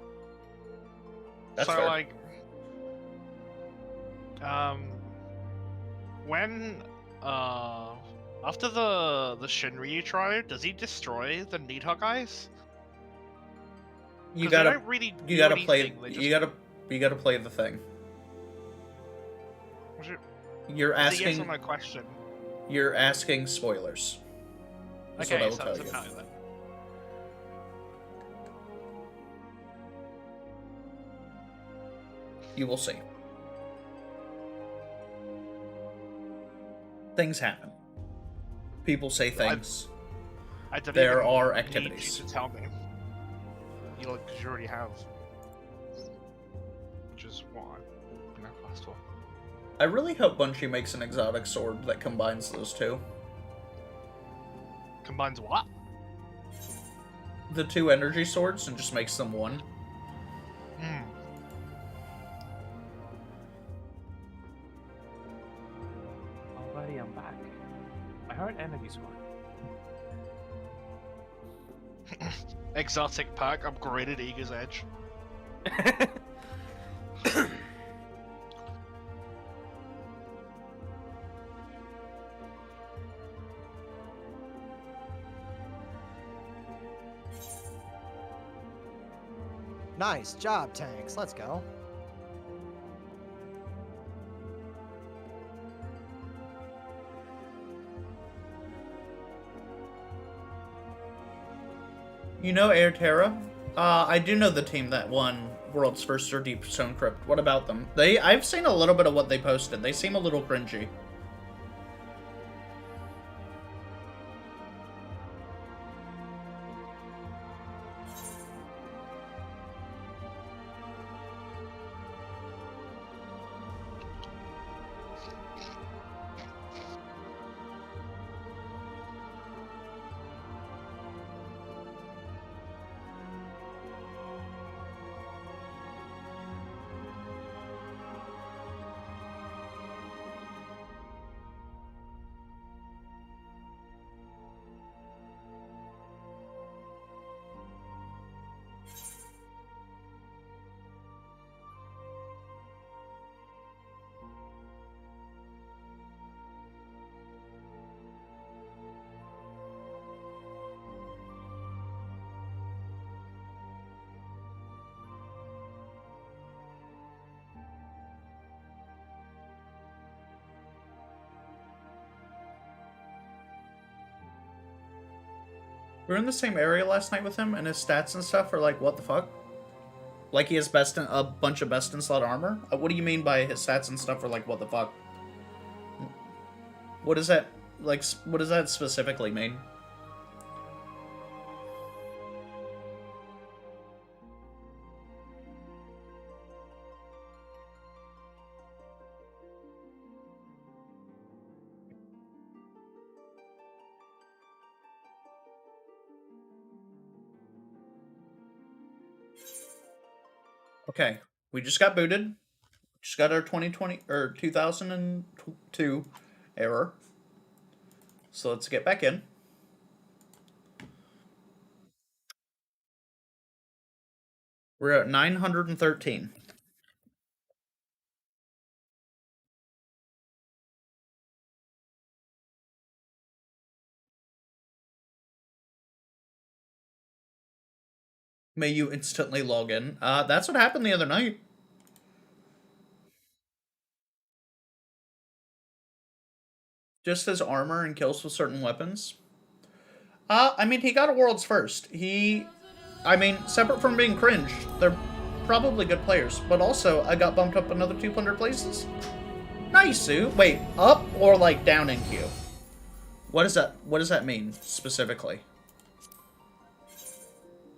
That's so, fair. like... when... after the Shinryu tribe, does he destroy the Needhog guys? You gotta really you gotta play you gotta play the thing. You're asking yes or no question. You're asking spoilers. That's Okay, what I will tell you. Then. You will see. Things happen. People say things. I don't There even are need activities. you to tell me. You know, because you already have. Which is what I asked for. I really hope Bungie makes an exotic sword that combines those two. Combines what? The two energy swords and just makes them one. Hmm. Oh, buddy, I'm back. I heard energy sword. Exotic pack, upgraded Eager's Edge. Nice job, tanks. Let's go. You know Airterra? I do know the team that won World's First or Deep Stone Crypt. What about them? I've seen a little bit of what they posted. They seem a little cringy. We were in the same area last night with him, and his stats and stuff are like, what the fuck? Like he has a bunch of best in slot armor? What do you mean by his stats and stuff are like, what the fuck? What does that, like, what does that specifically mean? Okay, we just got booted. Just got our 2020 or 2002 error. So let's get back in. We're at 913. May you instantly log in. That's what happened the other night. Just his armor and kills with certain weapons. I mean, he got a world's first. I mean, separate from being cringe, they're probably good players. But also, I got bumped up another 200 places. Nice, Sue. Wait, up or like down in queue? What does that mean specifically?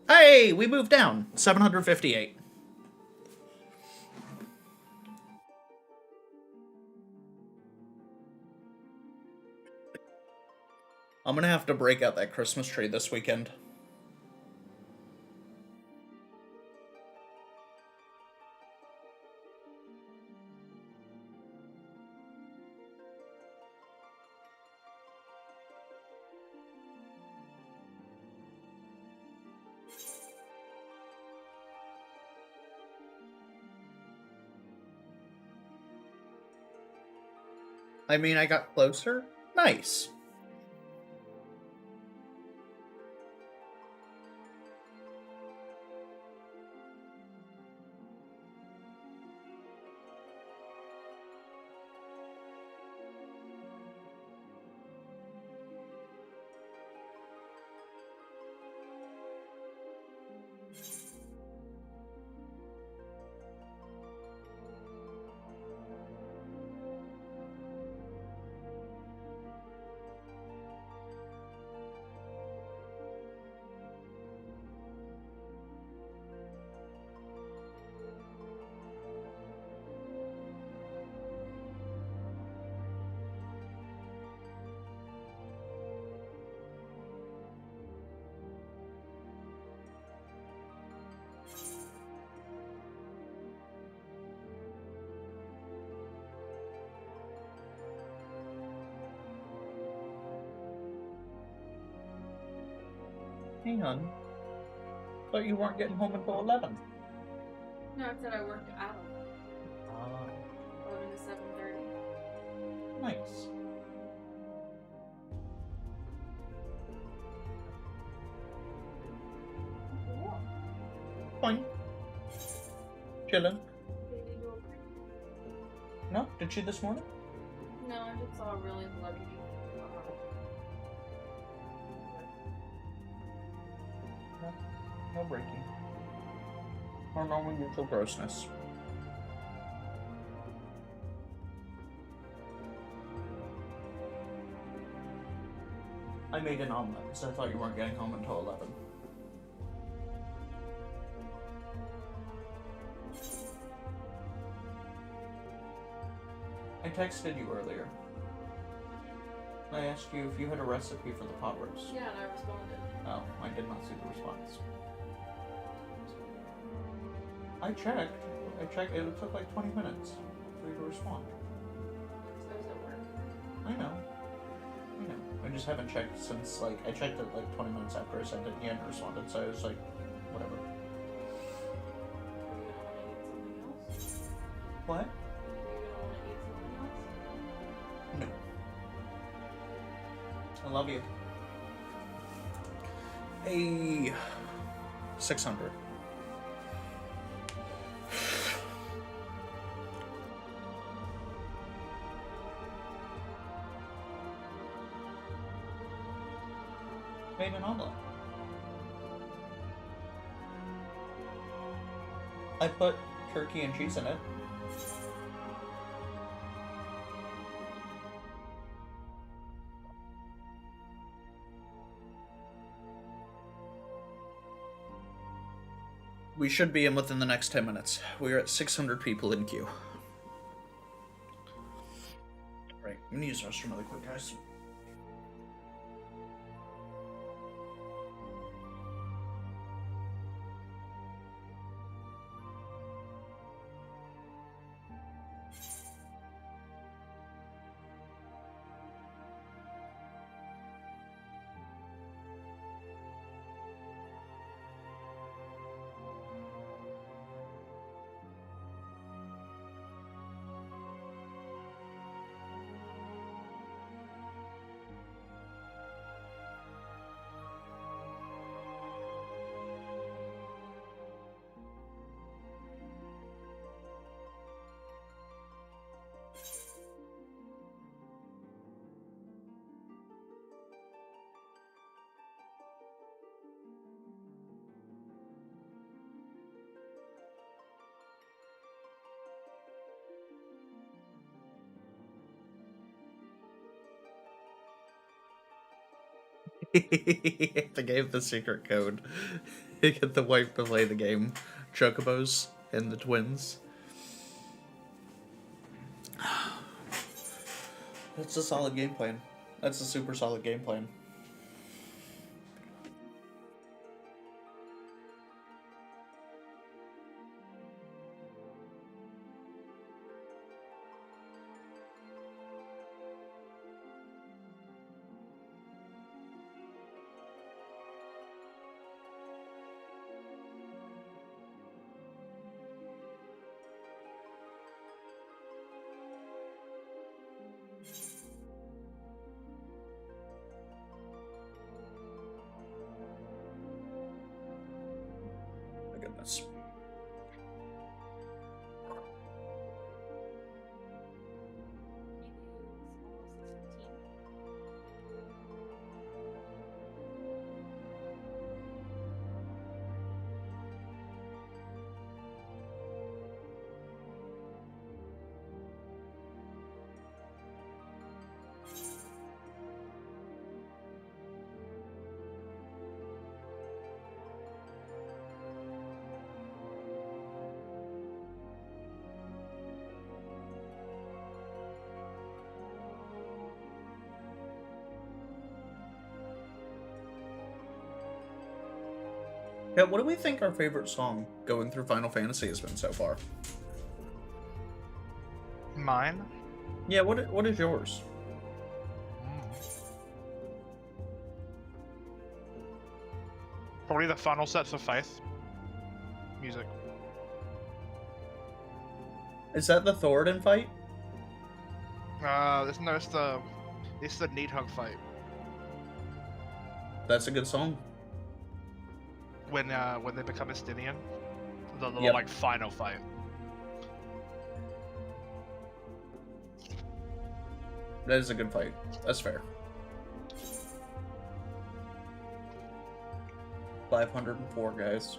Hey, we moved down. 758. I'm gonna have to break out that Christmas tree this weekend. I mean, I got closer. Nice. Hang on. Thought you weren't getting home until 11. No, I said I worked out. 11 to 7:30. Nice. Fine. Chillin'. Did you do a break? No? Did she this morning? No, I just saw a really lovely. No breaking. Or normal neutral grossness. I made an omelet, so I thought you weren't getting home until 11. I texted you earlier. I asked you if you had a recipe for the pot roast. Yeah, and I responded. Oh, I did not see the response. I checked. It took like 20 minutes for you to respond. I was at work. I know. I just haven't checked since, like, I checked it like 20 minutes after I sent it and you hadn't responded, so I was like, whatever. Are you gonna want to eat something else? What? Are you gonna want to eat something else? No. I love you. Hey, 600. Made an omelet. I put turkey and cheese in it. We should be in within the next 10 minutes. We're at 600 people in queue. Right, I'm gonna use the restroom really quick, guys. They gave the secret code. You get the wife to play the game. Chocobos and the twins. That's a solid game plan. That's a super solid game plan. My goodness. Yeah, what do we think our favorite song going through Final Fantasy has been so far? Mine? Yeah, what is yours? Probably the final set for Faith. Music. Is that the Thoradin fight? No, it's the Need Hug fight. That's a good song. When they become Estinian. The little Yep. like final fight. That is a good fight. That's fair. 504 guys.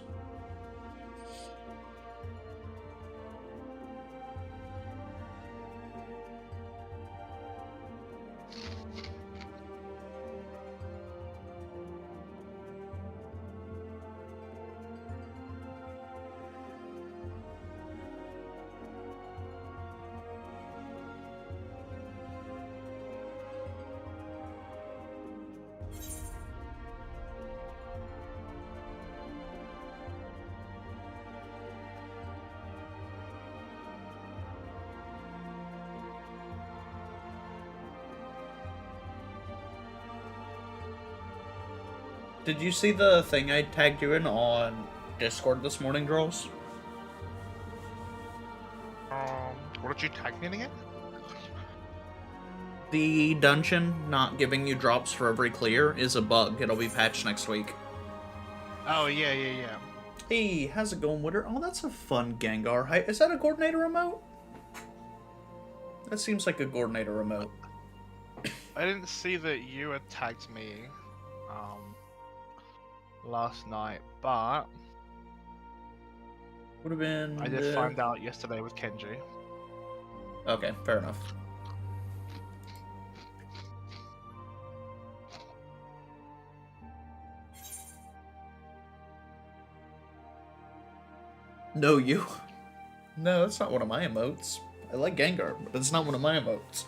Did you see the thing I tagged you in on Discord this morning, girls? What did you tag me in again? The dungeon not giving you drops for every clear is a bug. It'll be patched next week. Oh yeah. Hey, how's it going, Witter? Oh, that's a fun Gengar. Hi, is that a coordinator remote? That seems like a coordinator remote. I didn't see that you had tagged me last night, but Would have been. I did find out yesterday with Kenji. Okay, fair enough. No, you. No, that's not one of my emotes. I like Gengar, but it's not one of my emotes.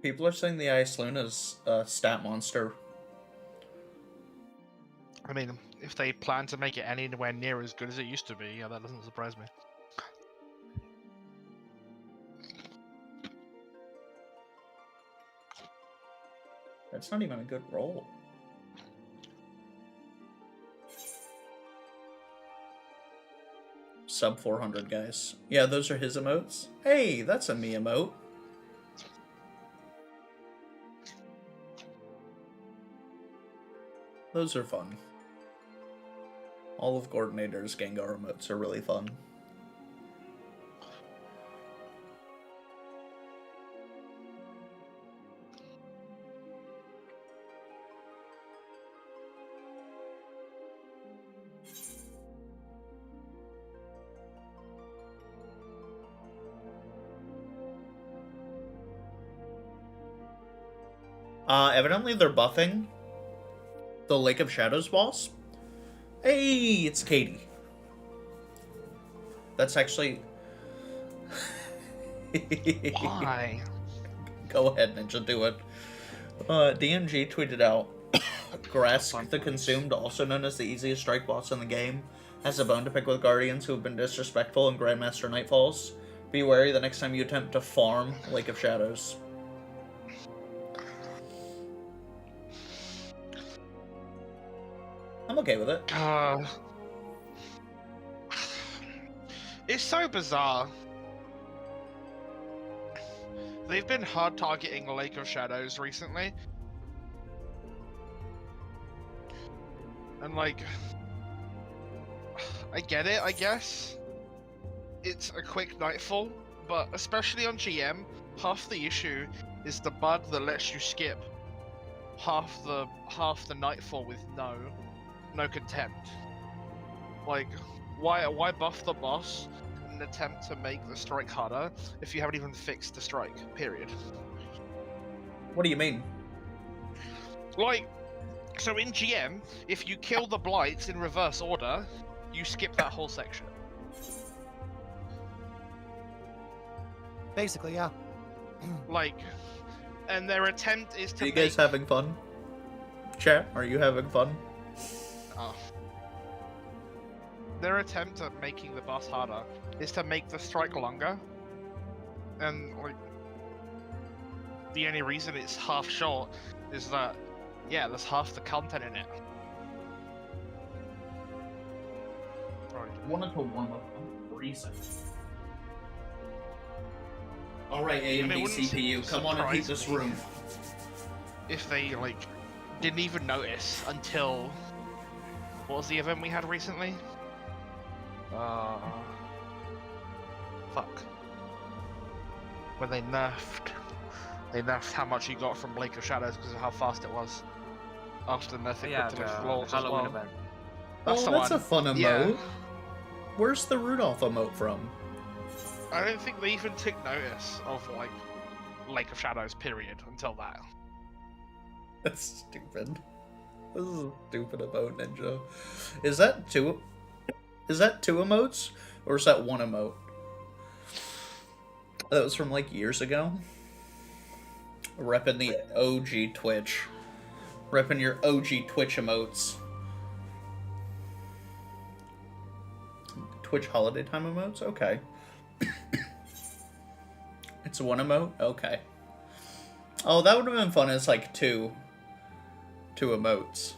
People are saying the Ice Luna's a stat monster. I mean, if they plan to make it anywhere near as good as it used to be, yeah, that doesn't surprise me. That's not even a good roll. Sub 400, guys. Yeah, those are his emotes. Hey, that's a me emote. Those are fun. All of Coordinator's Gengar emotes are really fun. Evidently they're buffing the Lake of Shadows boss. Hey, it's Katie. That's actually... Why? Go ahead, Ninja, do it. DMG tweeted out, Grask the Consumed, also known as the easiest strike boss in the game, has a bone to pick with Guardians who have been disrespectful in Grandmaster Nightfalls. Be wary the next time you attempt to farm Lake of Shadows. I'm okay with it. It's so bizarre. They've been hard targeting Lake of Shadows recently. And like, I get it, I guess. It's a quick nightfall, but especially on GM, half the issue is the bud that lets you skip half the nightfall with no contempt. Like, why buff the boss in an attempt to make the strike harder if you haven't even fixed the strike, period? What do you mean? Like, So in GM, if you kill the blights in reverse order, you skip that whole section. Basically, yeah. Like, and their attempt is to Are you guys having fun? Chat, are you having fun? Oh. Their attempt at making the boss harder is to make the strike longer. And, like, the only reason it's half short is that, yeah, there's half the content in it. Wanted to one up reason. Alright, AMD CPU, come on and heat this room. If they, like, didn't even notice until... What was the event we had recently? Fuck. When they nerfed how much you got from Blake of Shadows because of how fast it was. After nerfing Yeah, Cryptolith the Laws as Halloween well. event. That's the that's one. a fun emote. Yeah. Where's the Rudolph emote from? I don't think they even took notice of, like, Lake of Shadows, period, until that. That's stupid. This is a stupid emote, Ninja. Is that two emotes? Or is that one emote? That was from, like, years ago? Repping the OG Twitch. Repping your OG Twitch emotes. Twitch holiday time emotes? Okay. It's one emote? Okay. Oh, that would have been fun as, like, two emotes.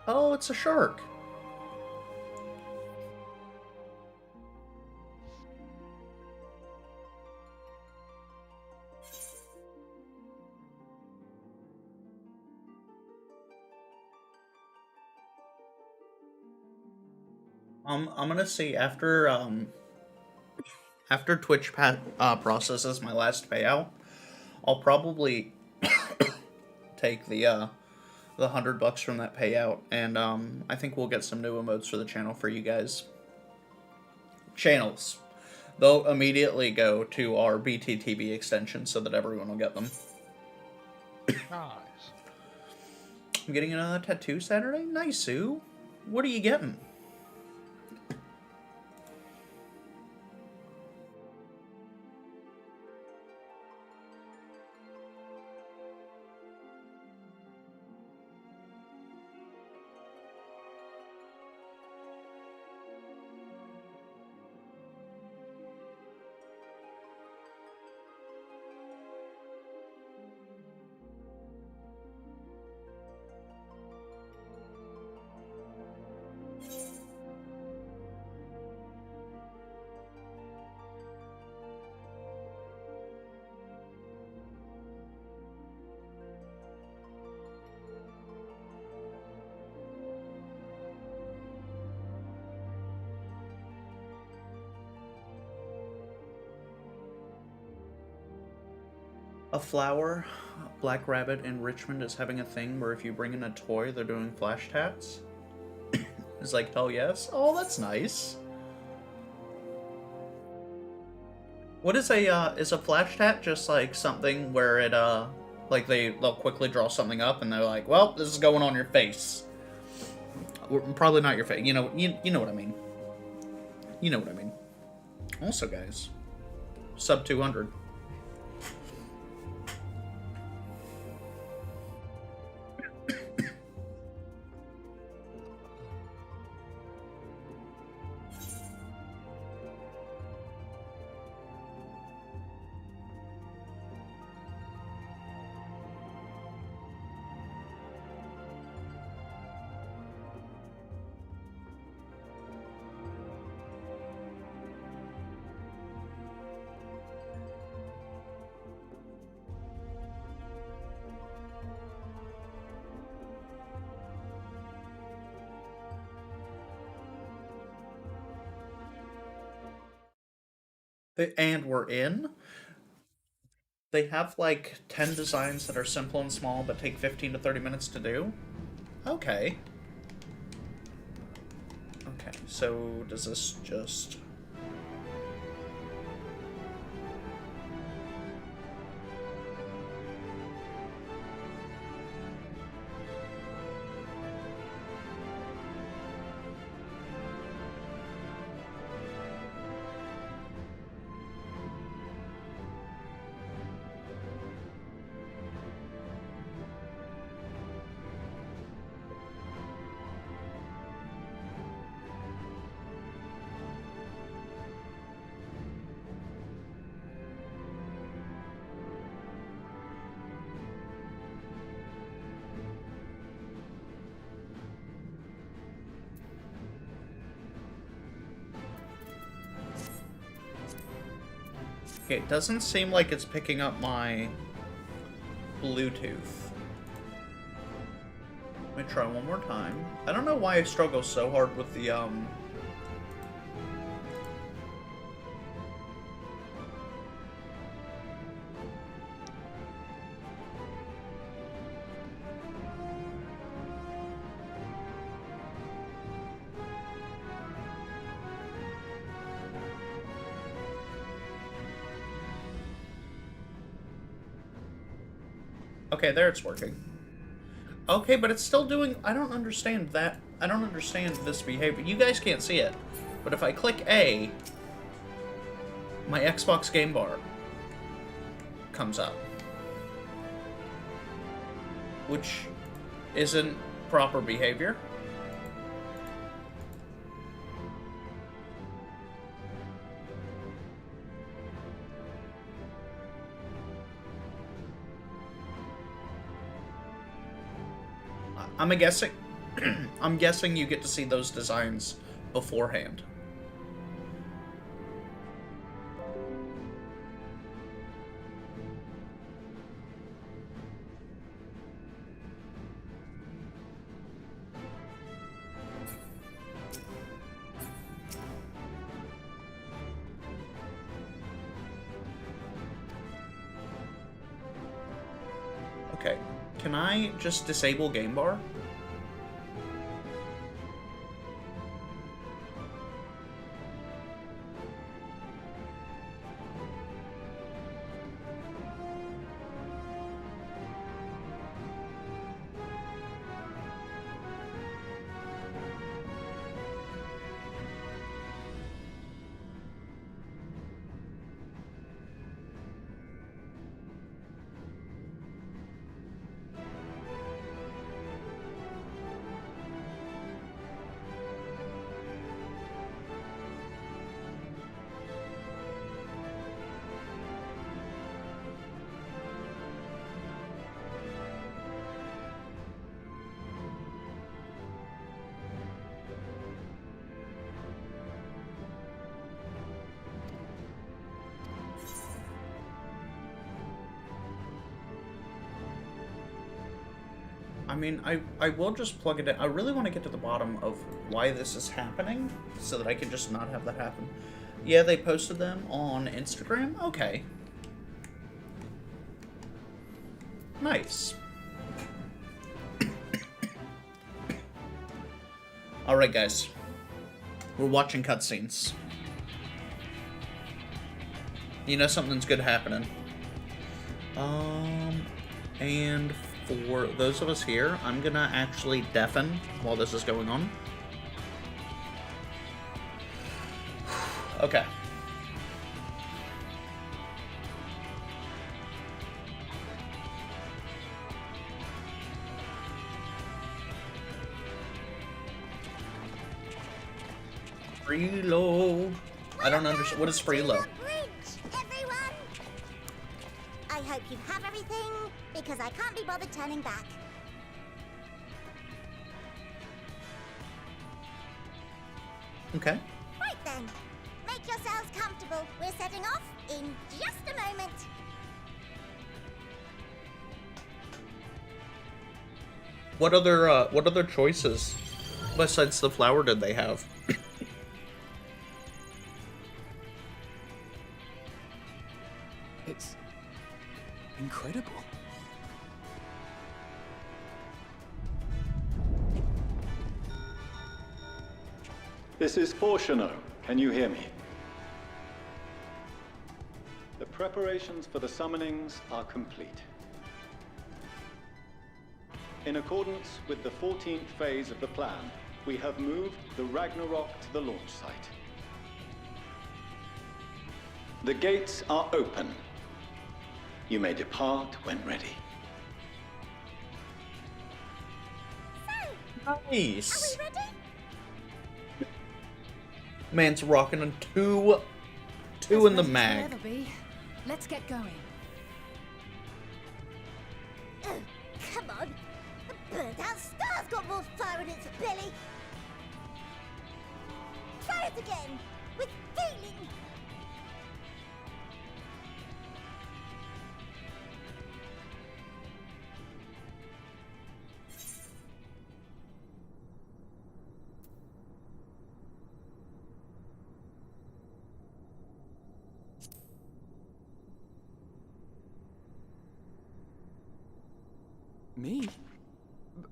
Oh, it's a shark. I'm gonna see after Twitch processes my last payout, I'll probably take the $100 from that payout, and I think we'll get some new emotes for the channel for you guys. Channels. They'll immediately go to our BTTB extension so that everyone will get them. Nice. I'm getting another tattoo Saturday? Nice, Sue. What are you getting? A flower, Black Rabbit in Richmond is having a thing where if you bring in a toy, they're doing flash tats. It's like, hell yes. Oh, that's nice. What is a flash tat just like something where it, like they'll quickly draw something up and they're like, well, this is going on your face. Probably not your face. You know what I mean. You know what I mean. Also, guys, sub 200. And we're in. They have like 10 designs that are simple and small but take 15 to 30 minutes to do. Okay. Okay, so does this just... Okay, it doesn't seem like it's picking up my Bluetooth. Let me try one more time. I don't know why I struggle so hard with the, Okay, there it's working. Okay, but it's still doing... I don't understand that. I don't understand this behavior. You guys can't see it. But if I click A, my Xbox game bar comes up. Which isn't proper behavior. I'm guessing you get to see those designs beforehand. Okay, can I just disable game bar? I mean, I will just plug it in. I really want to get to the bottom of why this is happening so that I can just not have that happen. Yeah, they posted them on Instagram? Okay. Nice. Alright, guys. We're watching cutscenes. You know something's good happening. And for those of us here, I'm gonna actually deafen while this is going on. Okay. Freeload. I don't understand. What is freeload? I hope you have everything, because I can't be bothered turning back. Okay. Right then, make yourselves comfortable. We're setting off in just a moment. What other choices besides the flower did they have? It's incredible. This is Fortuno. Can you hear me? The preparations for the summonings are complete. In accordance with the 14th phase of the plan, we have moved the Ragnarok to the launch site. The gates are open. You may depart when ready. Nice. Are we ready? Man's rocking a two in the mag. Let's get going. Oh, come on. The burned-out star's got more fire in its belly. Try it again, with feeling. Me?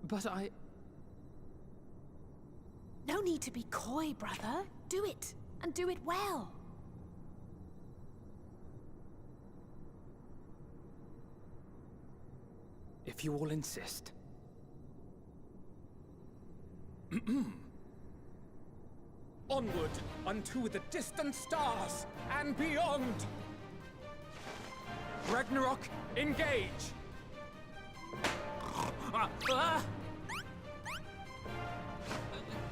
But I... No need to be coy, brother. Do it, and do it well. If you all insist. Onward unto the distant stars and beyond! Ragnarok, engage!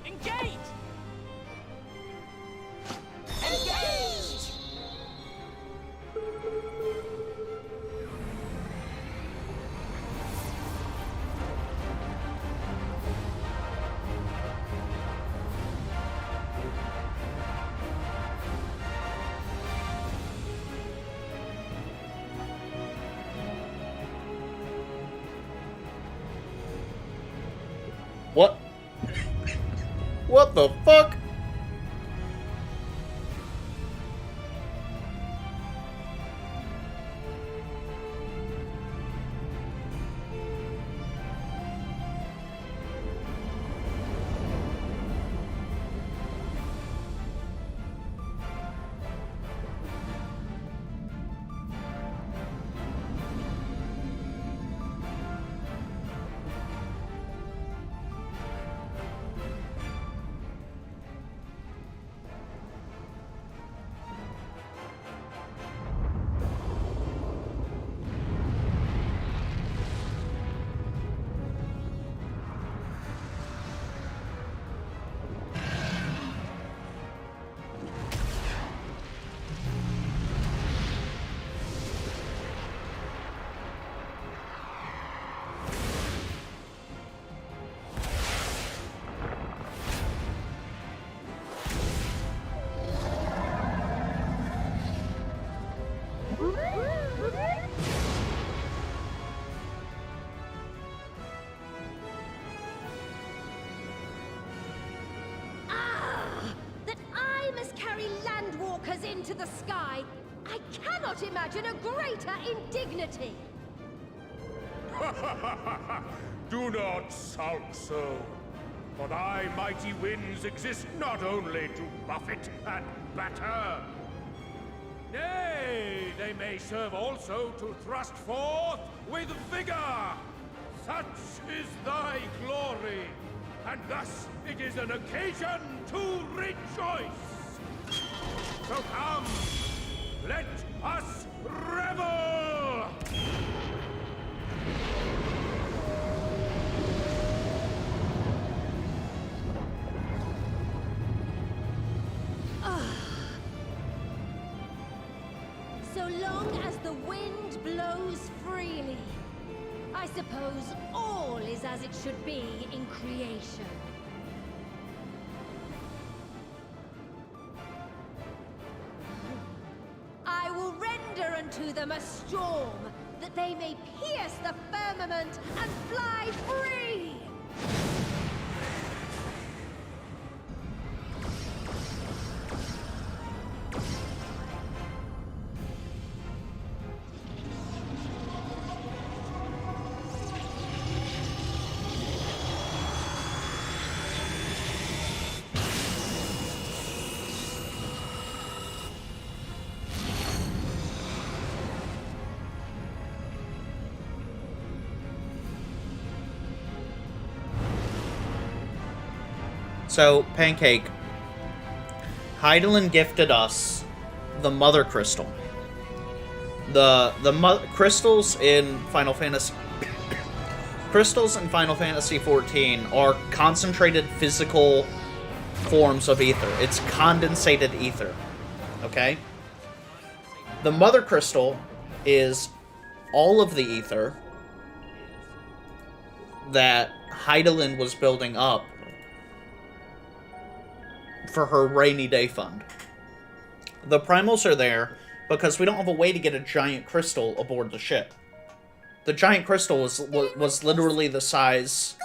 Engage! Engage! What? What the fuck? Into the sky. I cannot imagine a greater indignity. Do not sulk so. For thy mighty winds exist not only to buffet and batter. Nay, they may serve also to thrust forth with vigor. Such is thy glory, and thus it is an occasion to rejoice. So come, let us revel! So long as the wind blows freely, I suppose all is as it should be in creation. I will render unto them a storm, that they may pierce the firmament and fly free! So, Pancake, Hydaelyn gifted us the Mother Crystal. The crystals in Final Fantasy XIV are concentrated physical forms of ether. It's condensated ether. Okay? The Mother Crystal is all of the ether that Hydaelyn was building up for her rainy day fund. The primals are there because we don't have a way to get a giant crystal aboard the ship. The giant crystal was literally the size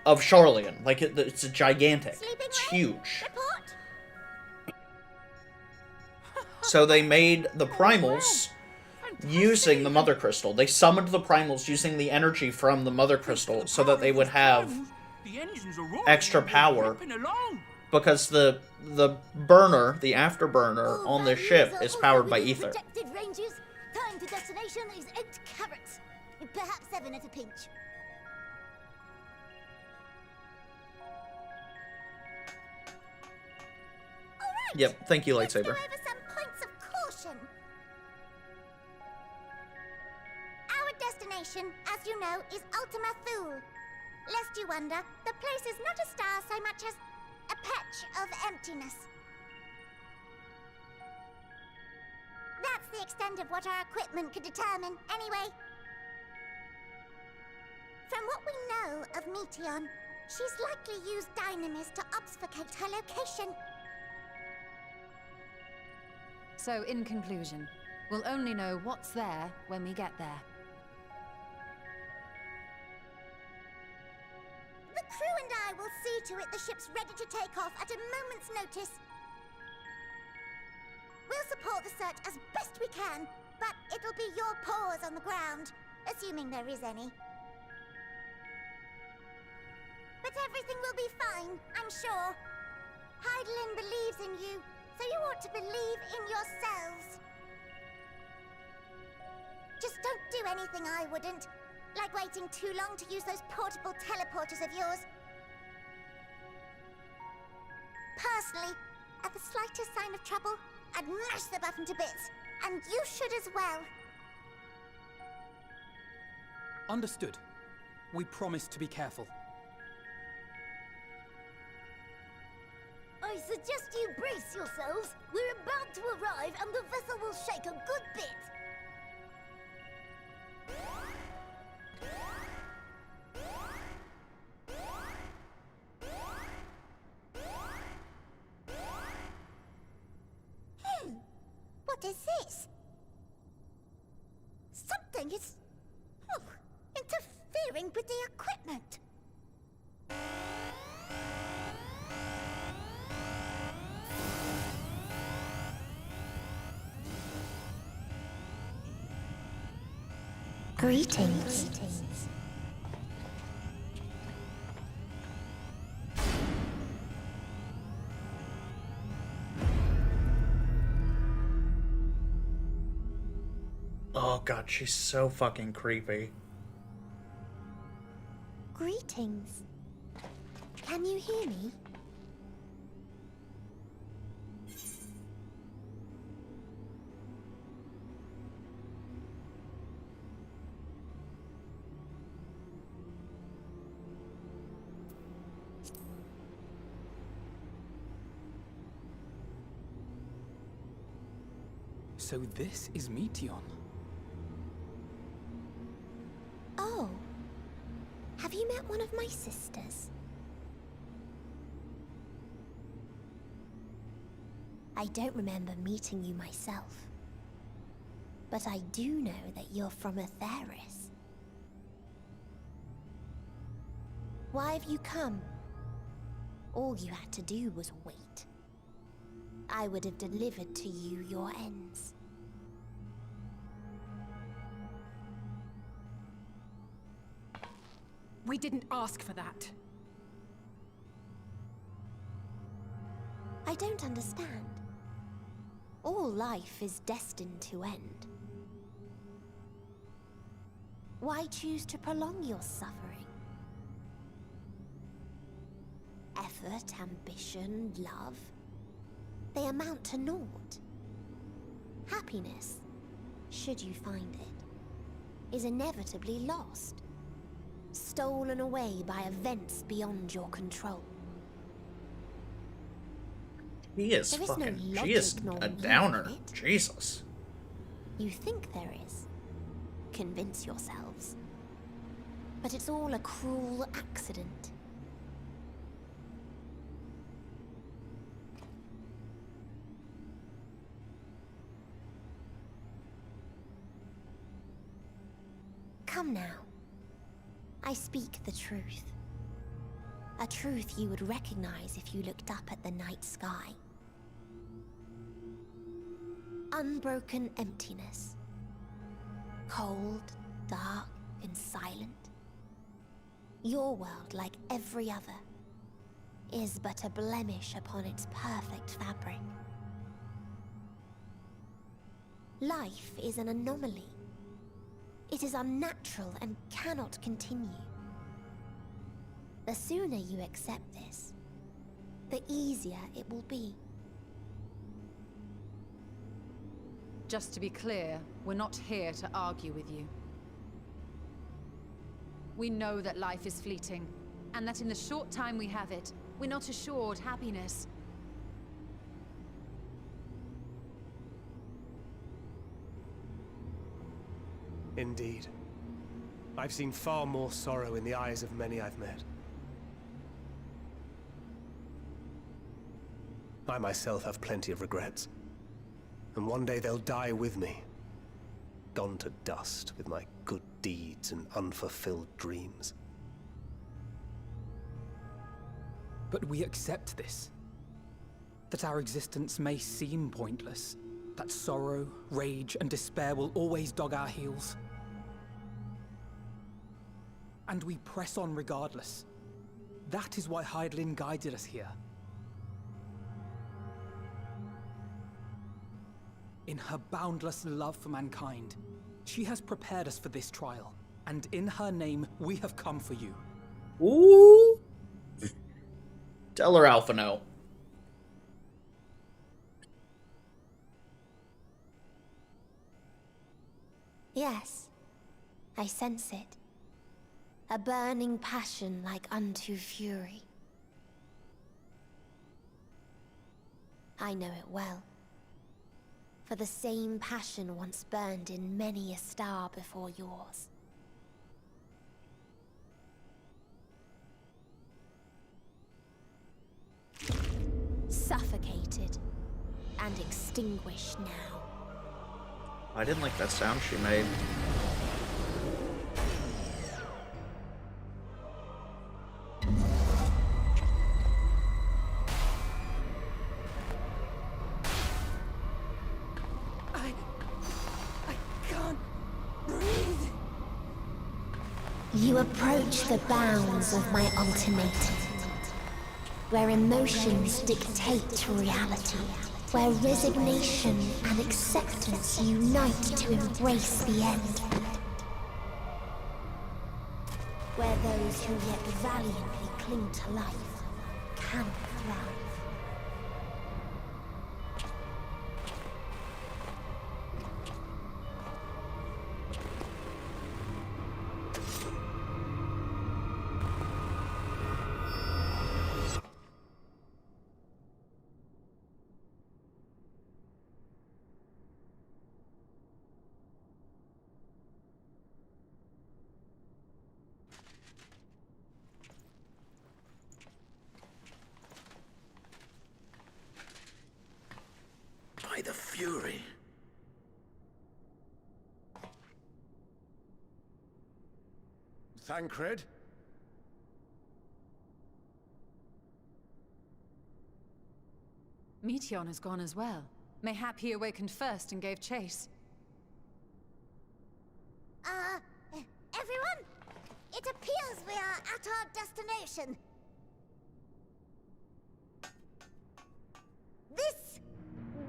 of Charlian. Like, it's gigantic. It's huge. So they made the primals using the Mother Crystal. They summoned the primals using the energy from the Mother Crystal so that they would have extra power. Because the burner, the afterburner on this ship is powered by ether. Time to destination is 8 carats. Perhaps 7 at a pinch. Alright. Yep, thank you, lightsaber. Let's go over some points of caution. Our destination, as you know, is Ultima Thule. Lest you wonder, the place is not a star so much as a patch of emptiness. That's the extent of what our equipment could determine, anyway. From what we know of Meteion, she's likely used dynamis to obfuscate her location. So, in conclusion, we'll only know what's there when we get there. The crew and I will see to it the ship's ready to take off at a moment's notice. We'll support the search as best we can, but it'll be your paws on the ground, assuming there is any. But everything will be fine, I'm sure. Hydaelyn believes in you, so you ought to believe in yourselves. Just don't do anything I wouldn't, like waiting too long to use those portable teleporters of yours. Personally, at the slightest sign of trouble, I'd mash the button to bits, and you should as well. Understood. We promise to be careful. I suggest you brace yourselves. We're about to arrive, and the vessel will shake a good bit. What is this? Something is interfering with the equipment. Greetings. Oh god, she's so fucking creepy. Greetings. Can you hear me? So this is Meteion. Oh. Have you met one of my sisters? I don't remember meeting you myself. But I do know that you're from Atheris. Why have you come? All you had to do was wait. I would have delivered to you your ends. We didn't ask for that. I don't understand. All life is destined to end. Why choose to prolong your suffering? effort, ambition, love, they amount to naught. Happiness, should you find it, is inevitably lost, stolen away by events beyond your control. He is There is fucking, no she is logic nor a meaning downer. in it. Jesus. You think there is. Convince yourselves. But it's all a cruel accident. Come now. I speak the truth. A truth you would recognize if you looked up at the night sky. Unbroken emptiness. Cold, dark, and silent. Your world, like every other, is but a blemish upon its perfect fabric. Life is an anomaly. It is unnatural and cannot continue. The sooner you accept this, the easier it will be. Just to be clear, we're not here to argue with you. We know that life is fleeting, and that in the short time we have it, we're not assured happiness. Indeed. I've seen far more sorrow in the eyes of many I've met. I myself have plenty of regrets. And one day they'll die with me. Gone to dust with my good deeds and unfulfilled dreams. But we accept this. That our existence may seem pointless. That sorrow, rage, and despair will always dog our heels. And we press on regardless. That is why Hydaelyn guided us here. In her boundless love for mankind, she has prepared us for this trial, and in her name, we have come for you. Ooh! Tell her, Alpha, no. Yes, I sense it. A burning passion like unto fury. I know it well. For the same passion once burned in many a star before yours. Suffocated and extinguished now. I didn't like that sound she made. You approach the bounds of my ultimatum, where emotions dictate reality, where resignation and acceptance unite to embrace the end, where those who yet valiantly cling to life can thrive. By the fury. Thancred? Meteon has gone as well. Mayhap he awakened first and gave chase. Everyone? It appears we are at our destination.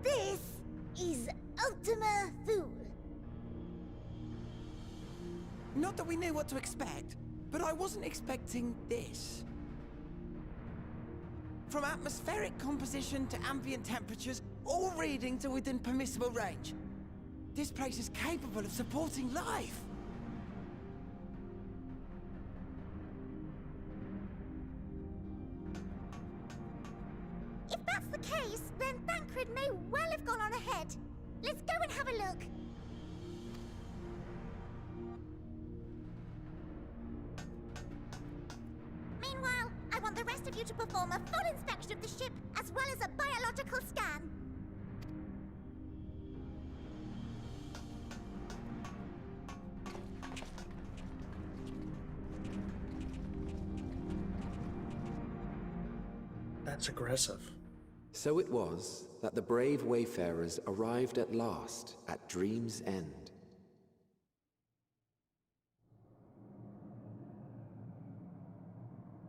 This is Ultima Thule. Not that we knew what to expect, but I wasn't expecting this. From atmospheric composition to ambient temperatures, all readings are within permissible range. This place is capable of supporting life. If that's the case, then Thancred may well have gone on ahead. Let's go and have a look. Meanwhile, I want the rest of you to perform a full inspection of the ship, as well as a biological scan. That's aggressive. So it was that the brave wayfarers arrived at last at Dream's End.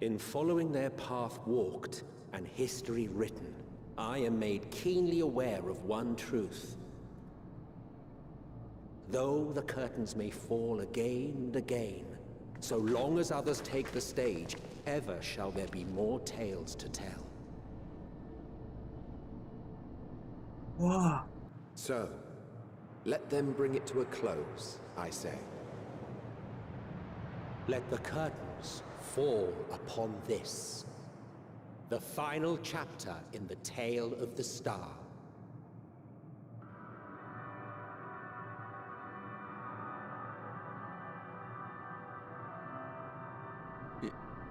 In following their path walked and history written, I am made keenly aware of one truth. Though the curtains may fall again and again, so long as others take the stage, ever shall there be more tales to tell. Whoa. So, let them bring it to a close, I say. Let the curtains fall upon this, the final chapter in the tale of the star.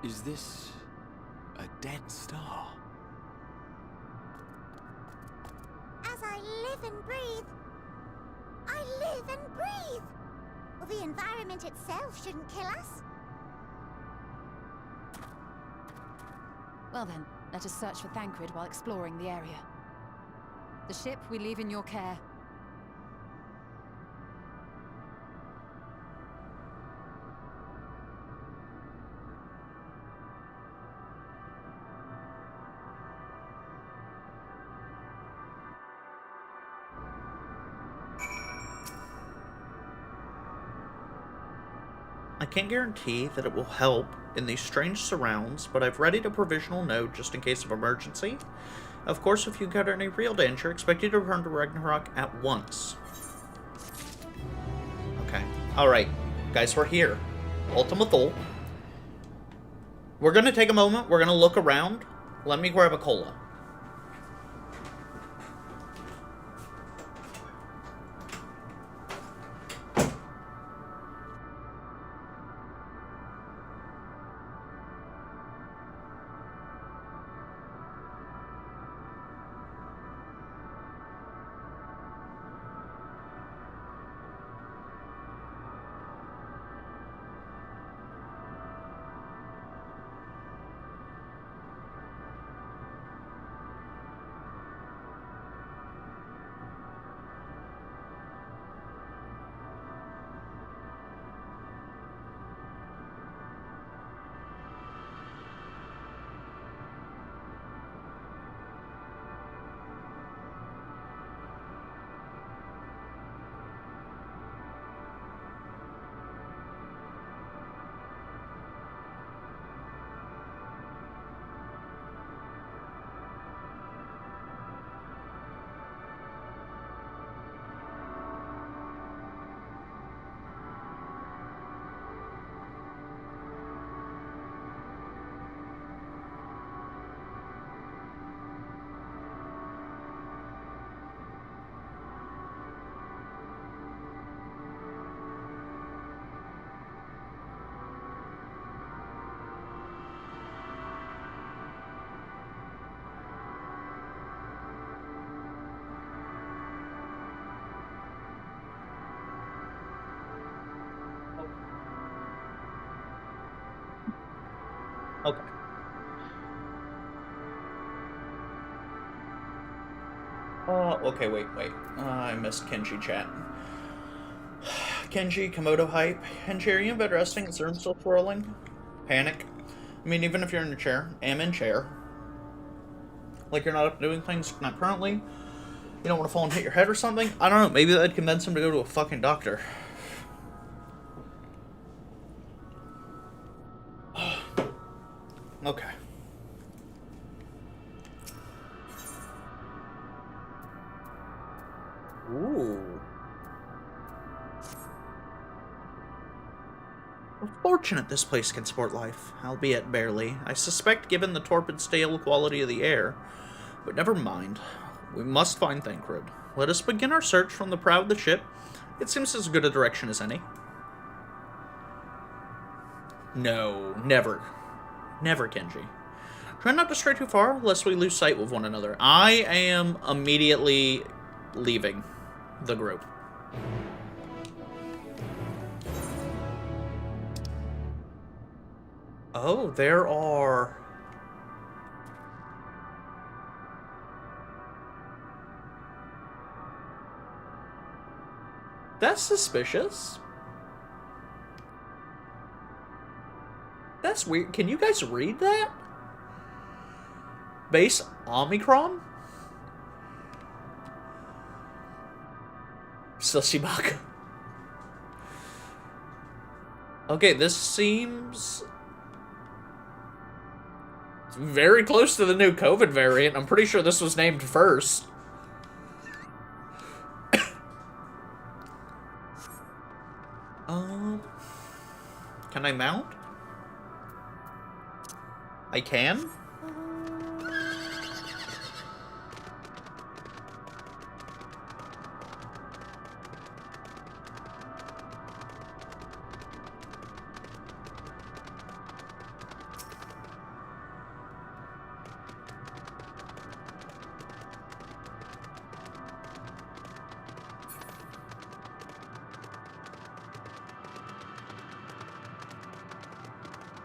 Is this a dead star? As I live and breathe, I live and breathe. Well, the environment itself shouldn't kill us. Well then, let us search for Thancred while exploring the area. The ship we leave in your care. I can't guarantee that it will help in these strange surrounds, but I've readied a provisional note just in case of emergency. Of course, if you encounter any real danger, expect you to return to Ragnarok at once. Okay. Alright. Guys, we're here. Ultima Thule. We're gonna take a moment. We're gonna look around. Let me grab a cola. Okay. Okay, wait. I missed Kenji chat. Kenji, Komodo hype. Kenji, are you in bed resting? Is the room still swirling? Panic. I mean, even if you're in a chair. Am in chair. Like you're not up doing things, not currently. You don't want to fall and hit your head or something? I don't know, maybe that'd convince him to go to a fucking doctor. Okay. We're fortunate this place can support life, albeit barely. I suspect given the torpid, stale quality of the air. But never mind. We must find Thancred. Let us begin our search from the prow of the ship. It seems as good a direction as any. No, never. Never, Kenji. Try not to stray too far, lest we lose sight with one another. I am immediately leaving the group. Oh, there are... That's suspicious. That's weird. Can you guys read that? Base Omicron? Sushibaka. Okay, this seems very close to the new COVID variant. I'm pretty sure this was named first. Can I mount? I can?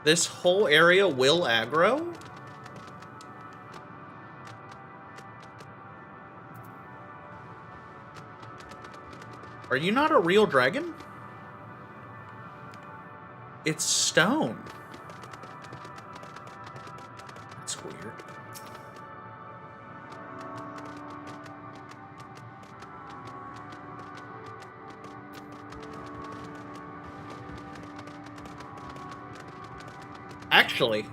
This whole area will aggro? Are you not a real dragon? It's stone. That's weird. Factually.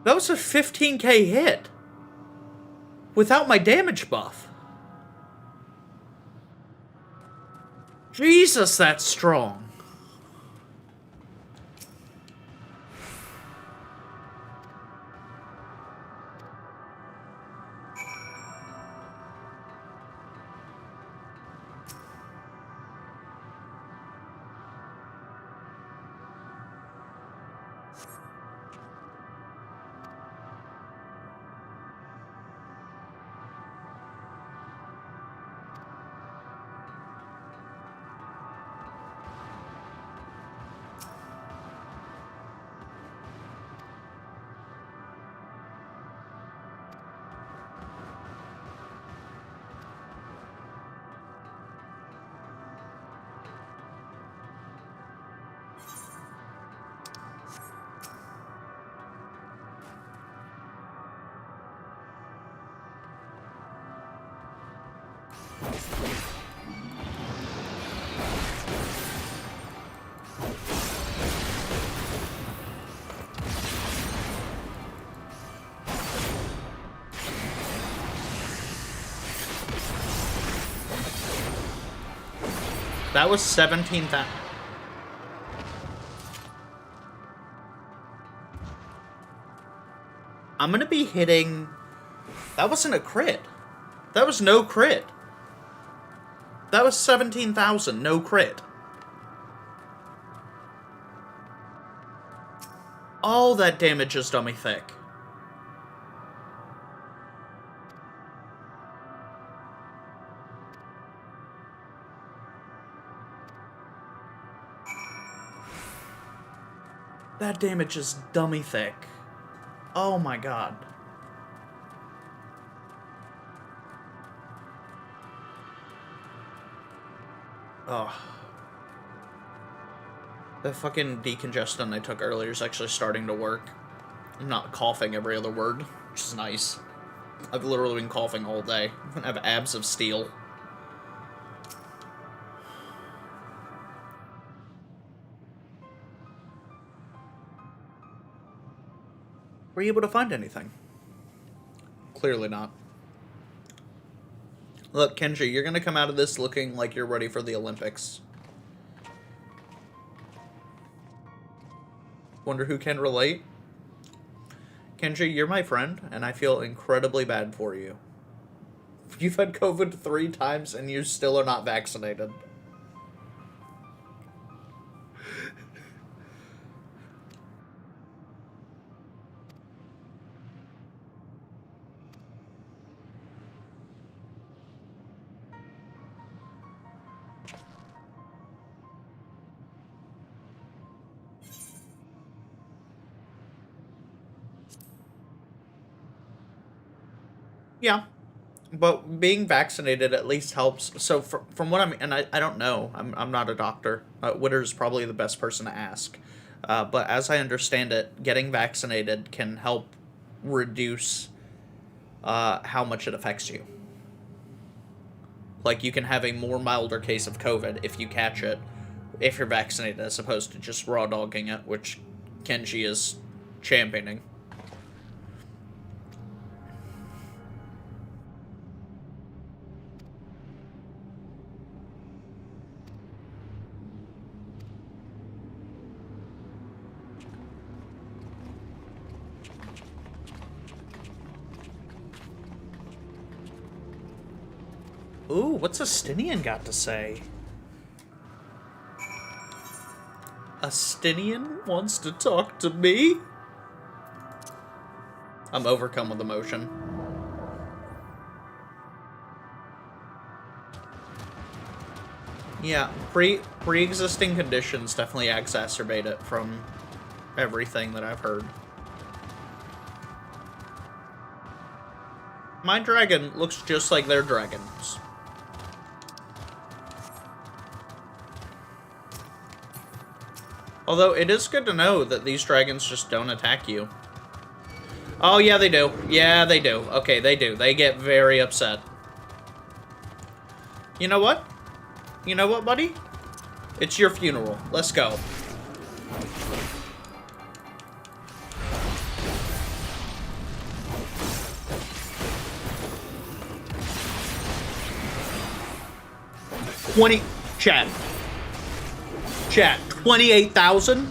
That was a 15k hit. Without my damage buff. Jesus, that's strong. That was 17,000. I'm gonna be hitting... That wasn't a crit. That was no crit. That was 17,000, no crit. All that damage is dummy thick. That damage is dummy thick. Oh my god. Oh. The fucking decongestant I took earlier is actually starting to work. I'm not coughing every other word, which is nice. I've literally been coughing all day. I have abs of steel. Were you able to find anything? Clearly not. Look, Kenji, you're gonna come out of this looking like you're ready for the Olympics. Wonder who can relate? Kenji, you're my friend, and I feel incredibly bad for you. You've had COVID 3 times, and you still are not vaccinated. Yeah, but being vaccinated at least helps. So from what and I don't know, I'm not a doctor. Witter's probably the best person to ask. But as I understand it, getting vaccinated can help reduce how much it affects you. Like, you can have a more milder case of COVID if you catch it, if you're vaccinated, as opposed to just raw dogging it, which Kenji is championing. Ooh, what's Astinian got to say? Astinian wants to talk to me? I'm overcome with emotion. Yeah, pre-existing conditions definitely exacerbate it from everything that I've heard. My dragon looks just like their dragons. Although, it is good to know that these dragons just don't attack you. Oh, yeah, they do. Yeah, they do. Okay, they do. They get very upset. You know what? You know what, buddy? It's your funeral. Let's go. Chat, 28,000?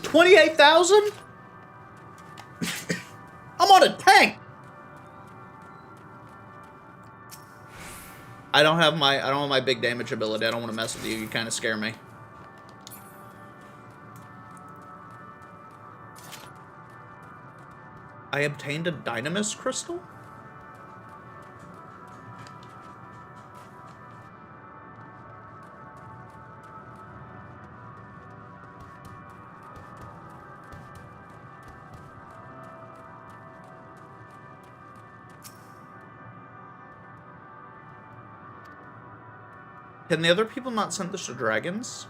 28,000? I'm on a tank! I don't have my big damage ability. I don't want to mess with you. You kind of scare me. I obtained a Dynamis crystal? Can the other people not send this to dragons?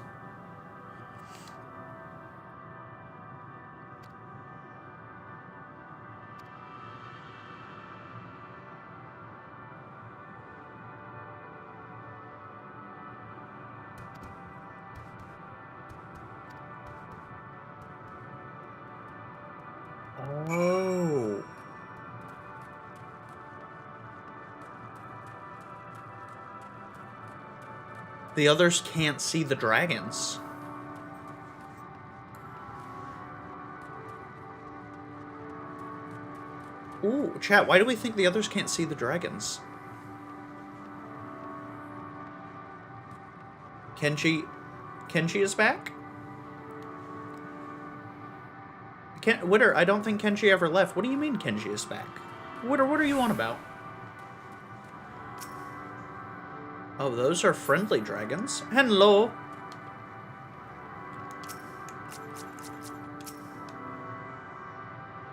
Oh. The others can't see the dragons. Ooh, chat, why do we think the others can't see the dragons? Kenji is back? Witter, I don't think Kenji ever left. What do you mean Kenji is back? Witter, what are you on about? Oh, those are friendly dragons. Hello.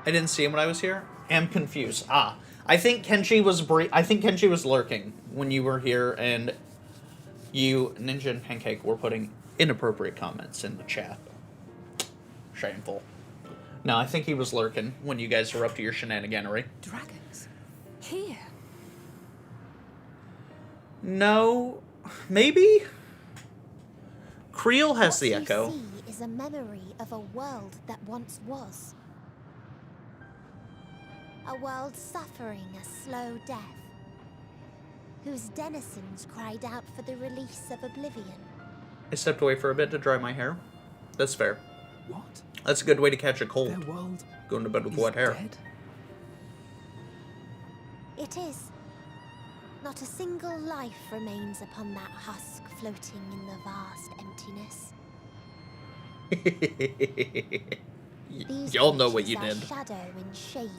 I didn't see him when I was here. Am confused. Ah, I think Kenshi was lurking when you were here, and you, Ninja and Pancake, were putting inappropriate comments in the chat. Shameful. No, I think he was lurking when you guys were up to your shenaniganery. Dragons? Here? No, maybe? Creel has the echo. What you see is a memory of a world that once was. A world suffering a slow death, whose denizens cried out for the release of oblivion. I stepped away for a bit to dry my hair. That's fair. What? That's a good way to catch a cold. Their world Going to bed with wet hair. dead? It is. Not a single life remains upon that husk floating in the vast emptiness. Y'all know what you creatures did. are shadow and shade,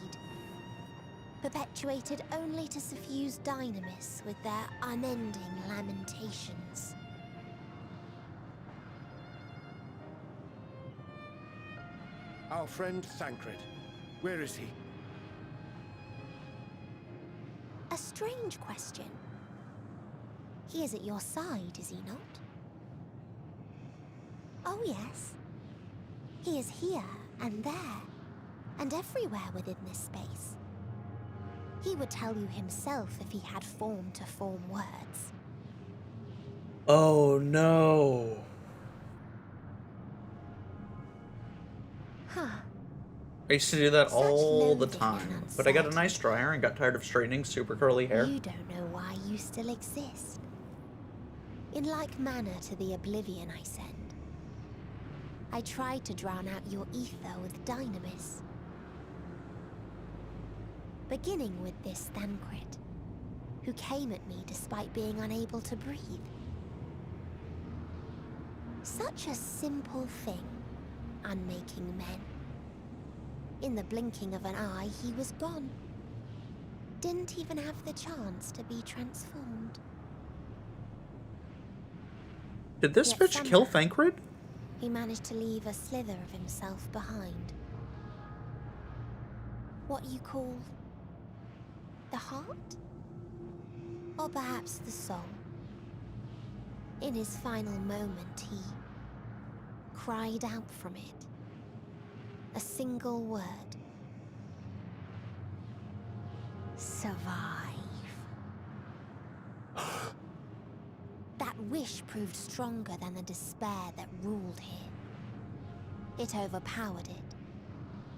perpetuated only to suffuse dynamis with their unending lamentations. Our friend Thancred. Where is he? A strange question. He is at your side, is he not? Oh yes. He is here and there, and everywhere within this space. He would tell you himself if he had form to form words. Oh no. Huh. I used to do that all the time, but I got a nice dryer and got tired of straightening super curly hair. You don't know why you still exist. In like manner to the oblivion I send, I tried to drown out your ether with dynamis. Beginning with this Thancred, who came at me despite being unable to breathe. Such a simple thing, unmaking men. In the blinking of an eye, he was gone. Didn't even have the chance to be transformed. Did this Yet bitch kill somehow, Thancred? He managed to leave a slither of himself behind. What you call the heart? Or perhaps the soul. In his final moment, he cried out from it. A single word. Survive. That wish proved stronger than the despair that ruled here. It overpowered it,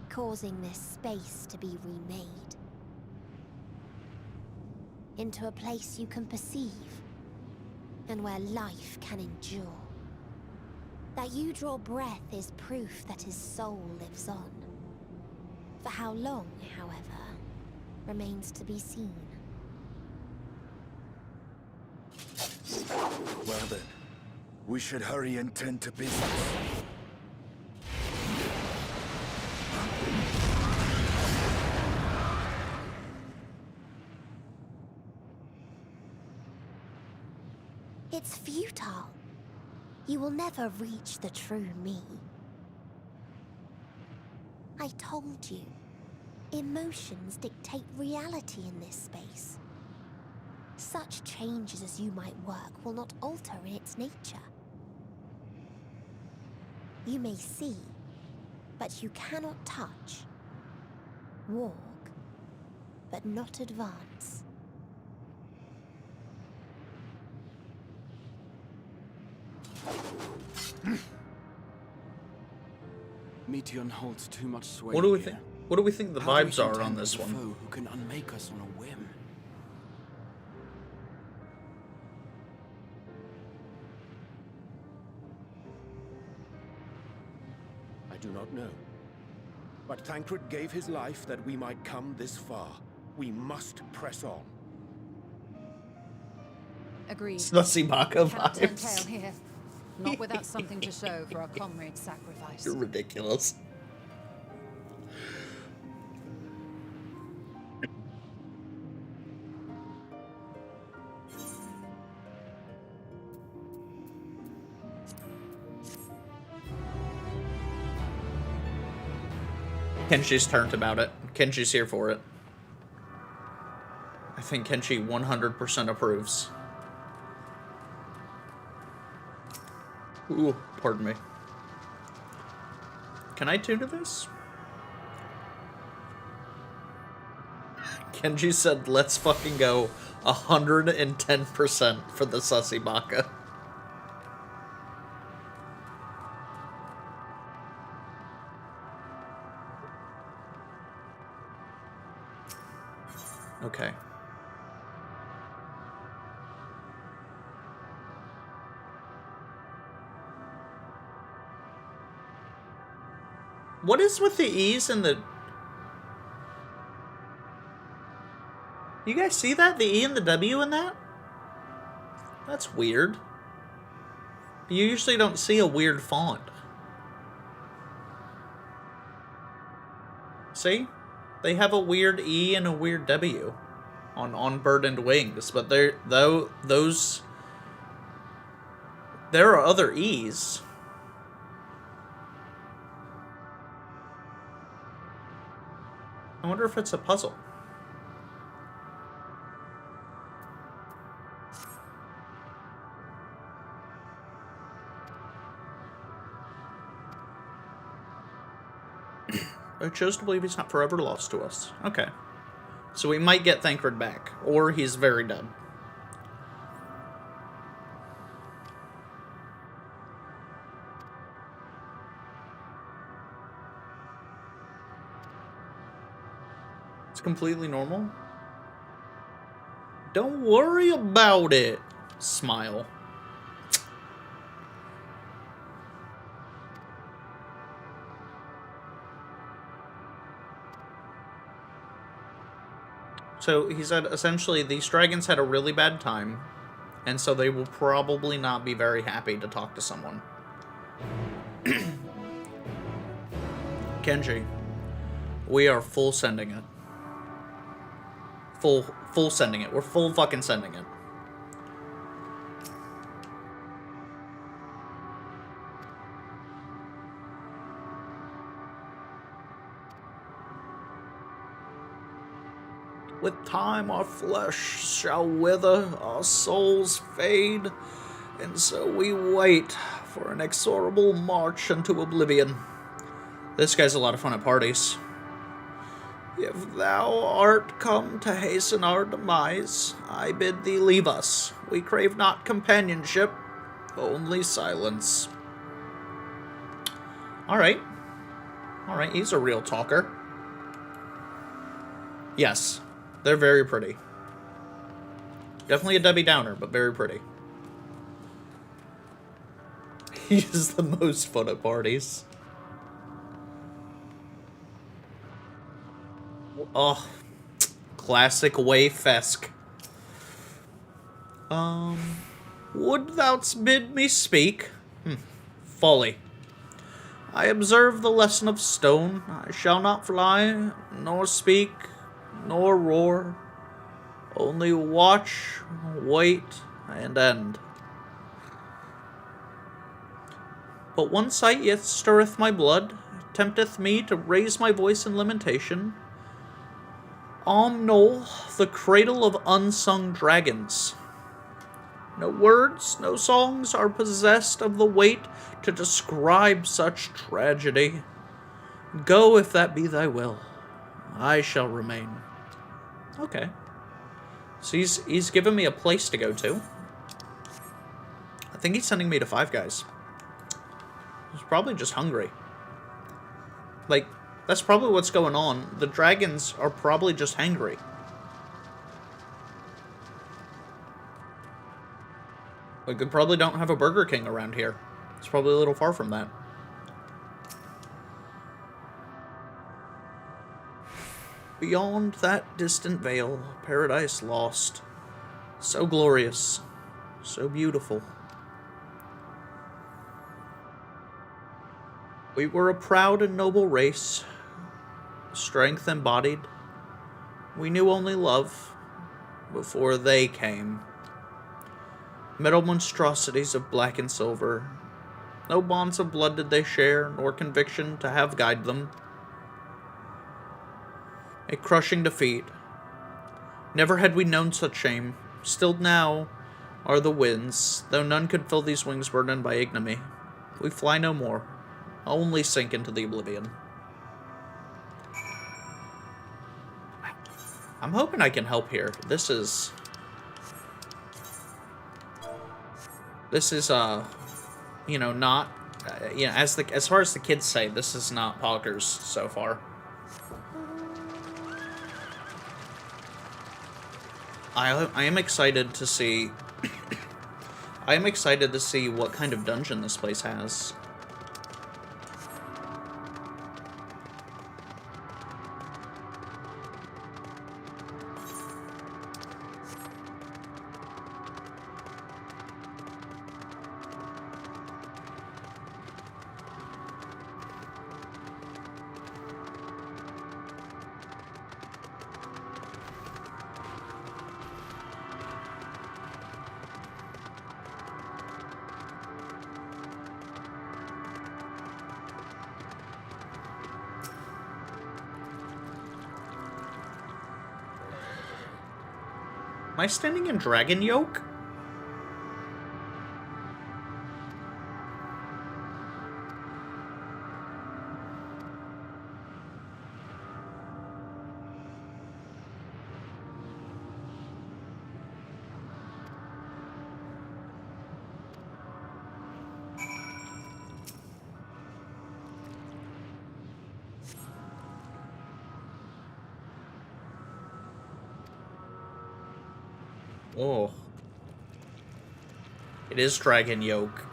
causing this space to be remade. Into a place you can perceive, and where life can endure. That you draw breath is proof that his soul lives on. For how long, however, remains to be seen. Well then, we should hurry and tend to business. It's futile. You will never reach the true me. I told you, emotions dictate reality in this space. Such changes as you might work will not alter in its nature. You may see, but you cannot touch. Walk, but not advance. Meteon holds too much sway. What do we here. think? What do we think the How do we vibes are contend on with this a one? foe who can unmake us on a whim? I do not know. But Thancred gave his life that we might come this far. We must press on. Agreed. Snusy Baka Cannot turn vibes. tail here. Not without something to show for our comrade's sacrifice. You're ridiculous. Kenshi's turned about it. Kenshi's here for it. I think Kenshi 100% approves. Ooh, pardon me. Can I tune to this? Kenji said, let's fucking go 110% for the Sussy Baka. Okay. What is with the E's and the... You guys see that? The E and the W in that? That's weird. You usually don't see a weird font. See? They have a weird E and a weird W on Bird and Wings, but there are other E's. I wonder if it's a puzzle. I chose to believe he's not forever lost to us. Okay. So we might get Thancred back, or he's very dead. It's completely normal. Don't worry about it. Smile. So he said, essentially, these dragons had a really bad time, and so they will probably not be very happy to talk to someone. Kenji, we are full sending it. Full sending it. We're full fucking sending it. With time our flesh shall wither, our souls fade, and so we wait for an inexorable march into oblivion. This guy's a lot of fun at parties. If thou art come to hasten our demise, I bid thee leave us. We crave not companionship, only silence. Alright. Alright, he's a real talker. Yes. They're very pretty. Definitely a Debbie Downer, but very pretty. He's the most fun at parties. Oh, classic Wayfesk. Would thou bid me speak? Folly. I observe the lesson of stone. I shall not fly, nor speak, nor roar, only watch, wait, and end. But one sight yet stirreth my blood, tempteth me to raise my voice in lamentation. Knoll, the cradle of unsung dragons. No words, no songs are possessed of the weight to describe such tragedy. Go if that be thy will. I shall remain. Okay. So he's given me a place to go to. I think he's sending me to Five Guys. He's probably just hungry. Like, that's probably what's going on. The dragons are probably just hangry. Like, they probably don't have a Burger King around here. It's probably a little far from that. Beyond that distant veil, paradise lost. So glorious, so beautiful. We were a proud and noble race, strength embodied. We knew only love before they came. Metal monstrosities of black and silver. No bonds of blood did they share, nor conviction to have guide them. A crushing defeat. Never had we known such shame. Stilled now are the winds, though none could fill these wings burdened by ignominy. We fly no more, only sink into the oblivion. I'm hoping I can help here. This is, you know, not, you know, as far as the kids say, this is not poggers so far. I am excited to see. I am excited to see what kind of dungeon this place has. Am I standing in Dragon Yoke? Oh. It is Dragon Yoke.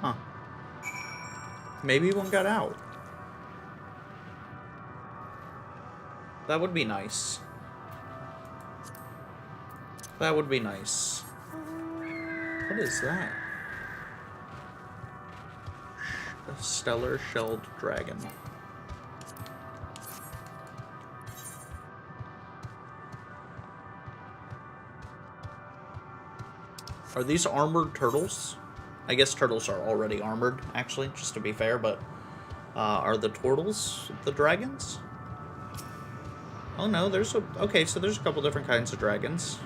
Huh. Maybe one got out. That would be nice. That would be nice. What is that? A stellar shelled dragon. Are these armored turtles? I guess turtles are already armored, actually, just to be fair, but are the turtles the dragons? Oh no, there's a... Okay, so there's a couple different kinds of dragons.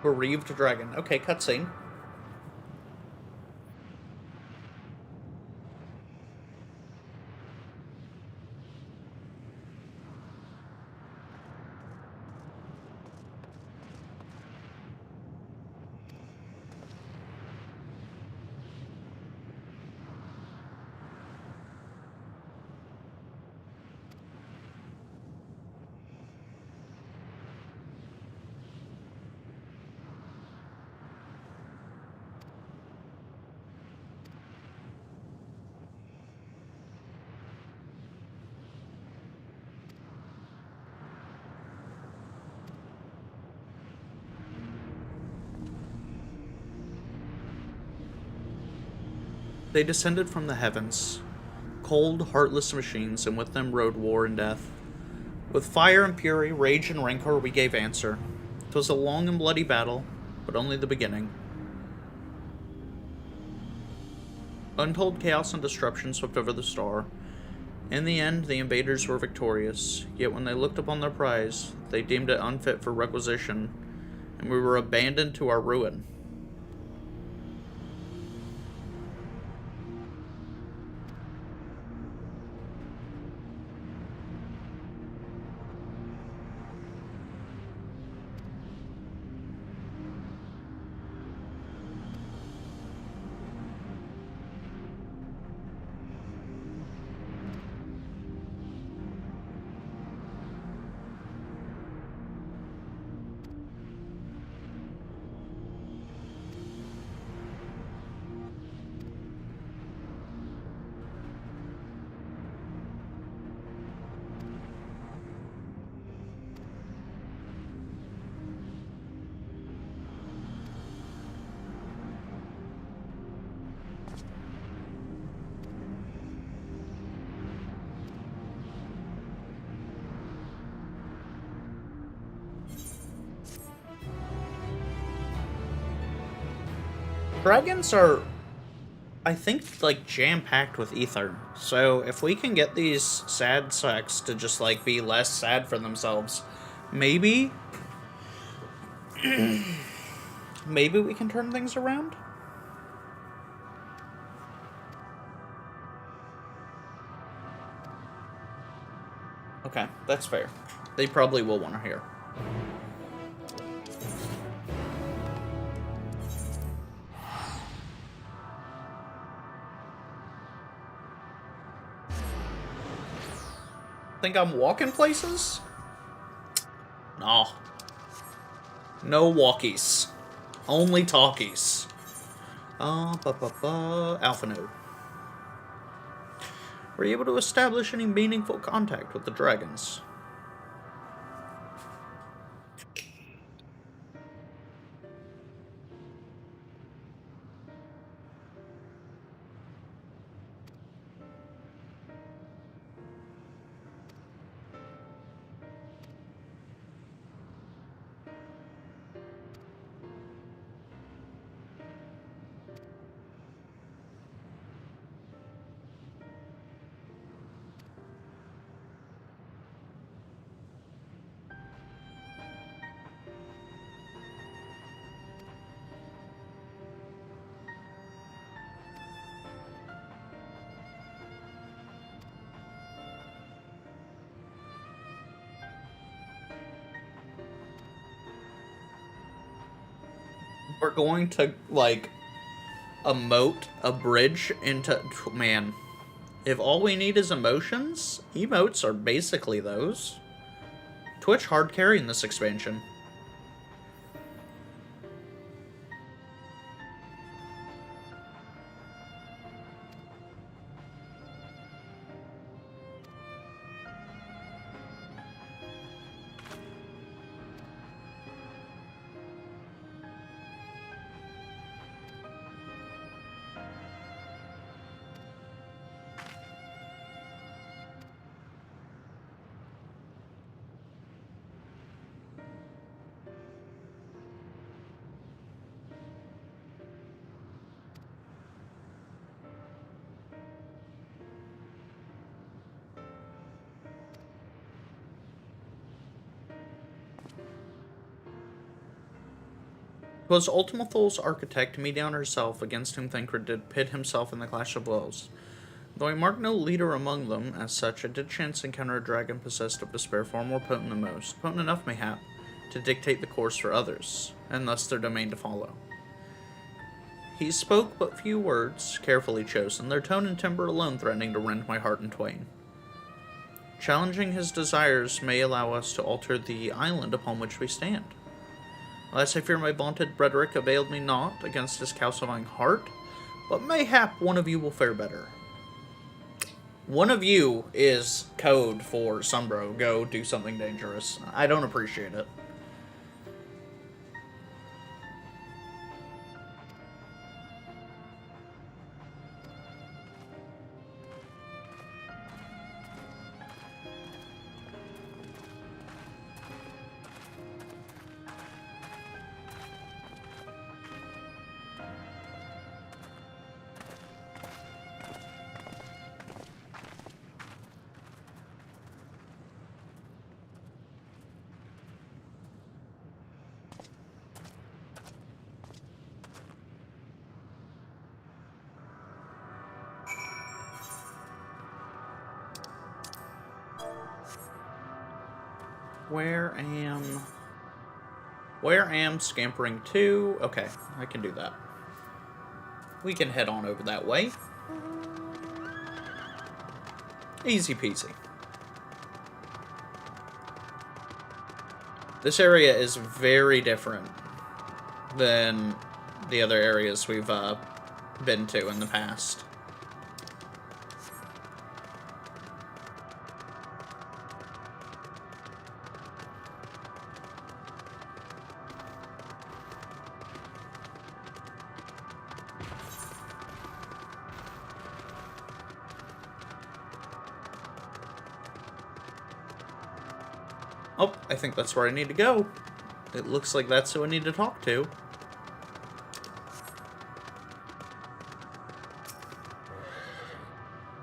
Bereaved dragon. Okay, cutscene. They descended from the heavens, cold, heartless machines, and with them rode war and death. With fire and fury, rage and rancor, we gave answer. 'Twas a long and bloody battle, but only the beginning. Untold chaos and disruption swept over the star. In the end, the invaders were victorious, yet when they looked upon their prize, they deemed it unfit for requisition, and we were abandoned to our ruin. Dragons are, I think, like, jam-packed with ether. So if we can get these sad sacks to just, like, be less sad for themselves, maybe... maybe we can turn things around? Okay, that's fair. They probably will want to hear. Think I'm walking places? No. No walkies. Only talkies. Alpha node. Were you able to establish any meaningful contact with the dragons? We're going to, like, emote a bridge into... Man, if all we need is emotions, emotes are basically those. Twitch hard carrying this expansion. Was Ultimathal's architect Medion herself, against whom Thancred did pit himself in the Clash of Wells? Though I marked no leader among them, as such, I did chance encounter a dragon possessed of despair far more potent than most, potent enough, mayhap, to dictate the course for others, and thus their domain to follow. He spoke but few words, carefully chosen, their tone and timbre alone threatening to rend my heart in twain. Challenging his desires may allow us to alter the island upon which we stand. Alas, I fear my vaunted rhetoric availed me not against his calcifying heart, but mayhap one of you will fare better. One of you is code for Sunbro, go do something dangerous. I don't appreciate it. Where am scampering to? Okay, I can do that. We can head on over that way. Easy peasy. This area is very different than the other areas we've been to in the past. Oh, I think that's where I need to go. It looks like that's who I need to talk to.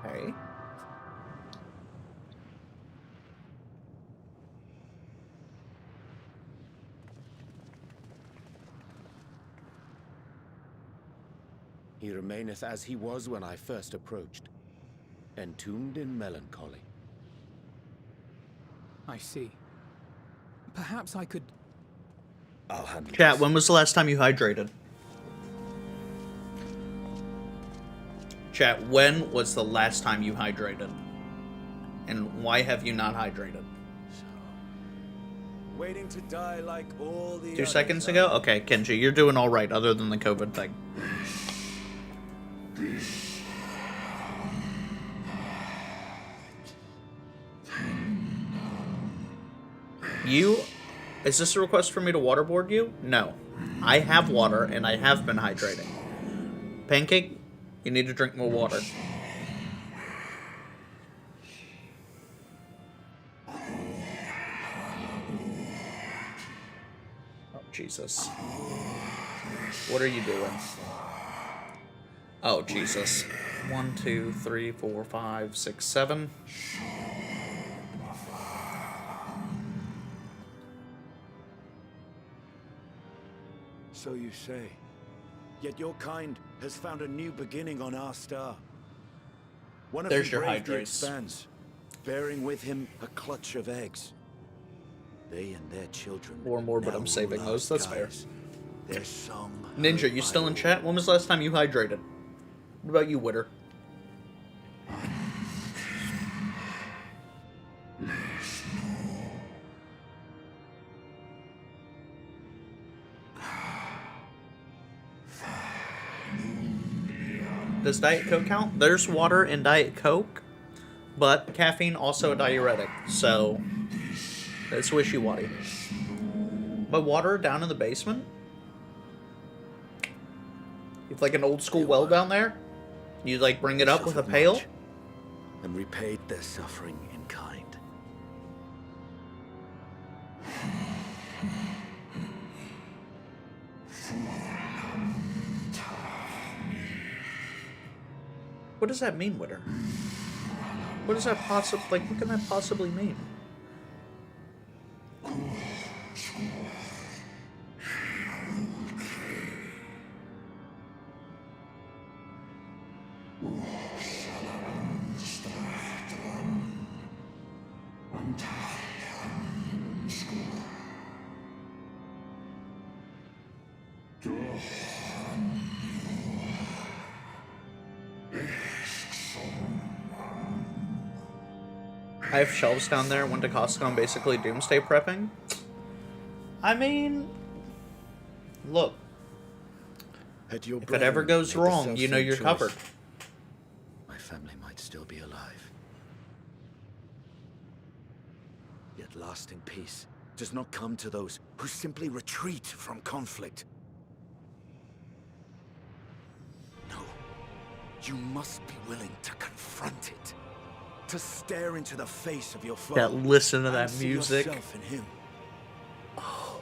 Hey. He remaineth as he was when I first approached, entombed in melancholy. I see. Perhaps I could... I'll handle Chat, when was the last time you hydrated? Chat, when was the last time you hydrated? And why have you not hydrated? Waiting to die like all the 2 seconds ago? Okay, Kenji, you're doing alright other than the COVID thing. Is this a request for me to waterboard you? No. I have water, and I have been hydrating. Pancake, you need to drink more water. Oh, Jesus. What are you doing? Oh, Jesus. 1, 2, 3, 4, 5, 6, 7. So you say. Yet your kind has found a new beginning on our star. One of There's them your braved the hydrates. expanse, bearing with him a clutch of eggs. They and their children. Or more, but now I'm saving rule our those. That's fair. skies. Their song. Ninja, you still in chat? When was the last time you hydrated? What about you, Witter? Does Diet Coke count? There's water in Diet Coke, but caffeine also a diuretic, so it's wishy-washy. But water down in the basement? It's like an old school well down there? You like bring it up with a pail? And repaid their suffering in kind. What does that mean, Witter? What does that possibly, like, what can that possibly mean? I have shelves down there, went to Costco and basically doomsday prepping. I mean, look, if it ever goes wrong, you know you're covered. My family might still be alive. Yet lasting peace does not come to those who simply retreat from conflict. No, you must be willing to confront it. To stare into the face of your foe. Yeah, listen to that and see music. yourself in him. Oh,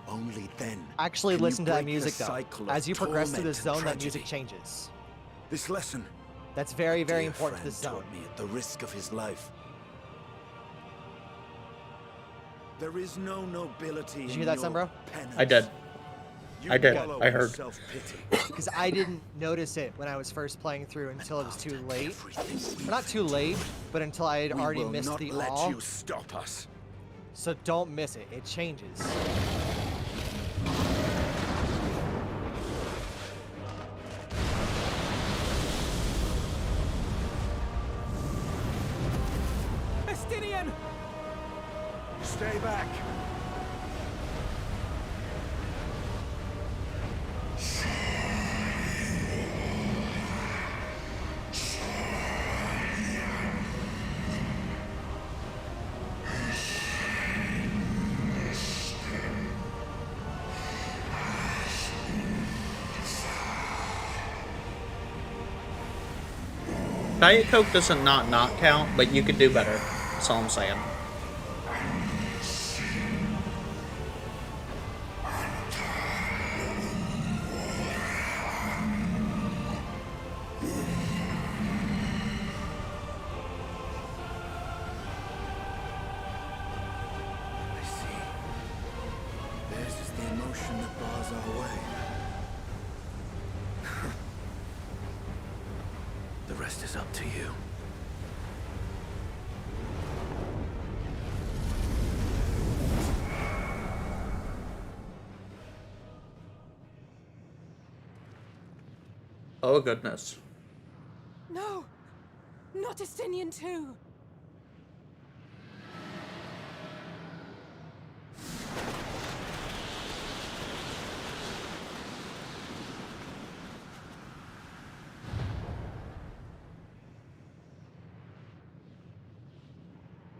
only then. Actually, can you listen to that break the music though. cycle of As you progress through this torment zone, and that music tragedy. changes. This lesson, That's very, very dear important to friend this zone. taught me at the risk of his life. There is no nobility. Did you hear that, in your Sunbro? penance. I did. You I did. wallow I in heard. self-pity. Because I didn't notice it when I was first playing through until it was too late. Well, not too late, but until I had We already will missed not the let all. you stop us. So don't miss it. It changes. Estinian! Stay back. Diet Coke doesn't not count, but you could do better. That's all I'm saying. I see. Theirs is the emotion that bars our way. The rest is up to you. Oh, goodness. No! Not Estinian too!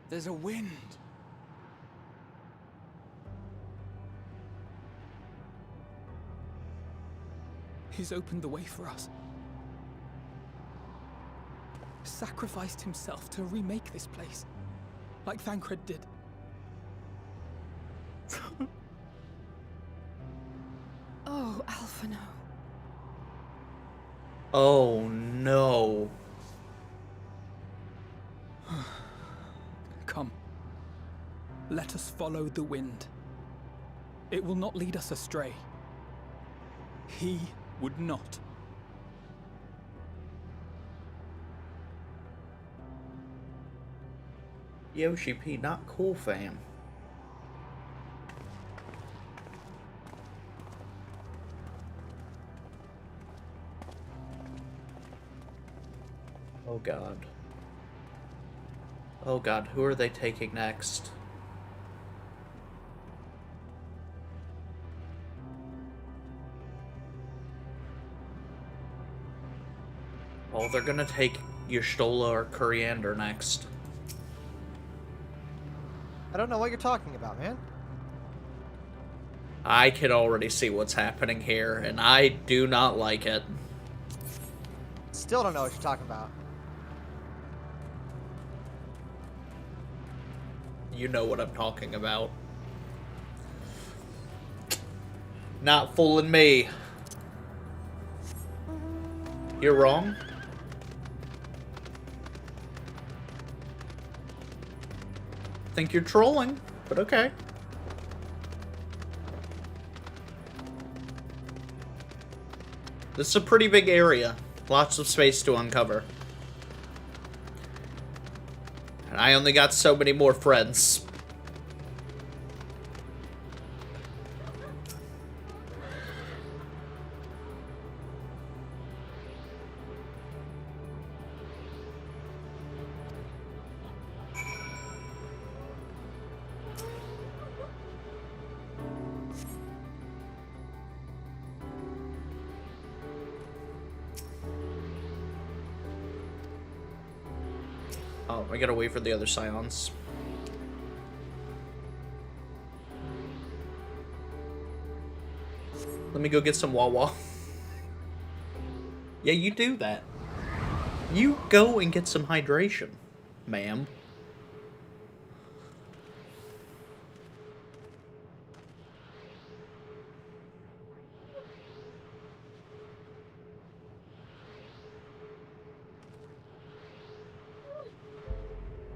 There's a wind. He's opened the way for us. Sacrificed himself to remake this place, like Thancred did. Oh, Alphino. Oh, no. Come. Let us follow the wind. It will not lead us astray. He would not. Yoshi P, not cool, fam. Oh god. Oh god, who are they taking next? Oh, they're gonna take Y'shtola or Coriander next. I don't know what you're talking about, man. I can already see what's happening here, and I do not like it. Still don't know what you're talking about. You know what I'm talking about. Not fooling me. You're wrong. Think you're trolling, but okay. This is a pretty big area. Lots of space to uncover. And I only got so many more friends. Oh, I gotta wait for the other Scions. Let me go get some Wawa. Yeah, you do that. You go and get some hydration, ma'am.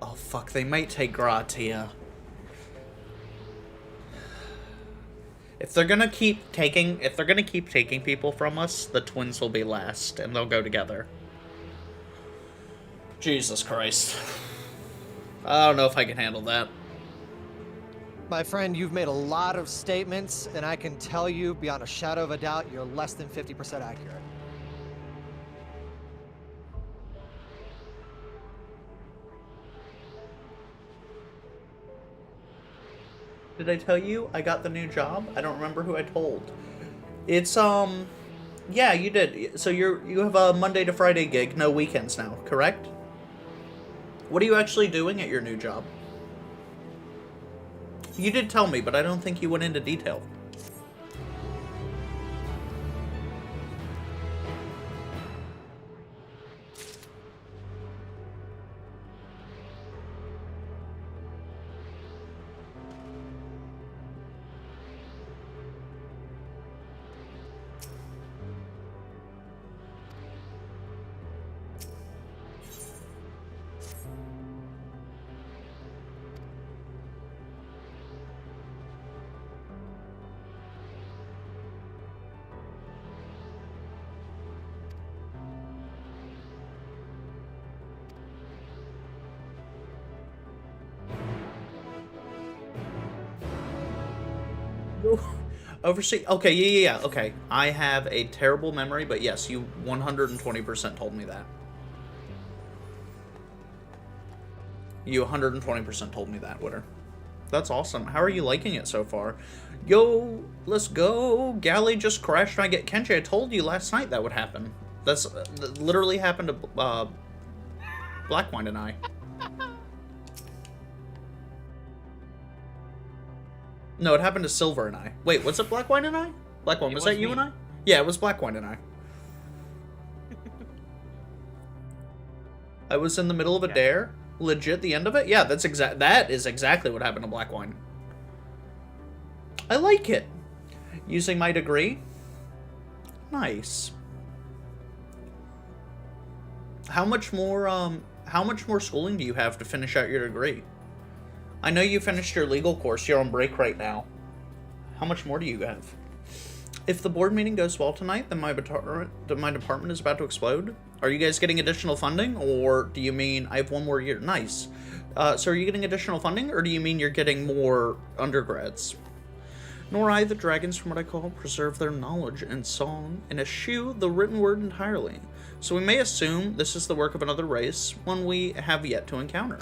Oh fuck, they might take Gratia. If they're gonna keep taking people from us, the twins will be last, and they'll go together. Jesus Christ. I don't know if I can handle that. My friend, you've made a lot of statements, and I can tell you beyond a shadow of a doubt, you're less than 50% accurate. Did I tell you I got the new job? I don't remember who I told. It's, yeah, you did. So you have a Monday to Friday gig, no weekends now, correct? What are you actually doing at your new job? You did tell me, but I don't think you went into detail. Oversee? Okay, yeah, okay. I have a terrible memory, but yes, you 120% told me that. You 120% told me that, Witter. That's awesome. How are you liking it so far? Yo, let's go. Galley just crashed and I get Kenji. I told you last night that would happen. That literally happened to Blackwine and I. No, it happened to Silver and I. Wait, was it Blackwine and I? Blackwine, was that you and I? Yeah, it was Blackwine and I. I was in the middle of a dare. Legit, the end of it? Yeah, that is exactly what happened to Blackwine. I like it. Using my degree? Nice. How much more schooling do you have to finish out your degree? I know you finished your legal course. You're on break right now. How much more do you have? If the board meeting goes well tonight, then my department is about to explode. Are you guys getting additional funding, or do you mean I have one more year? Nice. So are you getting additional funding, or do you mean you're getting more undergrads? Nor I, the dragons, from what I call, preserve their knowledge and song, and eschew the written word entirely. So we may assume this is the work of another race, one we have yet to encounter.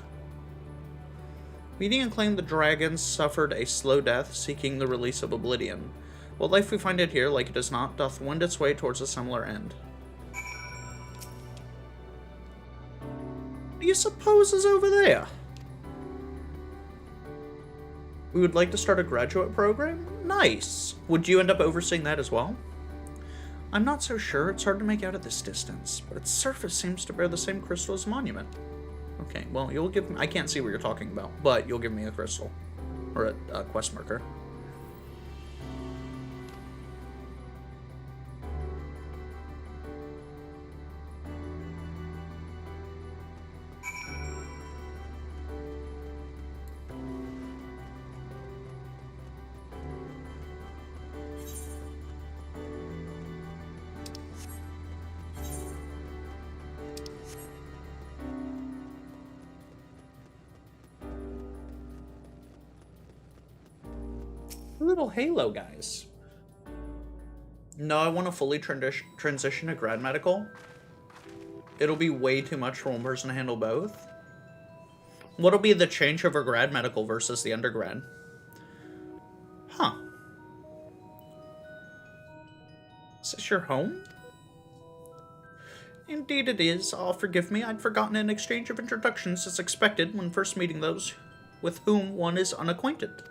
Meeting and claim the dragons suffered a slow death, seeking the release of oblivion. What life we find it here, like it is not, doth wend its way towards a similar end. What do you suppose is over there? We would like to start a graduate program? Nice! Would you end up overseeing that as well? I'm not so sure. It's hard to make out at this distance, but its surface seems to bear the same crystal as a monument. Okay, well, you'll give me... I can't see what you're talking about, but you'll give me a crystal. Or a quest marker. Little Halo guys. No, I want to fully transition to grad medical. It'll be way too much for one person to handle both. What'll be the change over grad medical versus the undergrad? Huh. Is this your home? Indeed it is. Oh, forgive me. I'd forgotten an exchange of introductions as expected when first meeting those with whom one is unacquainted.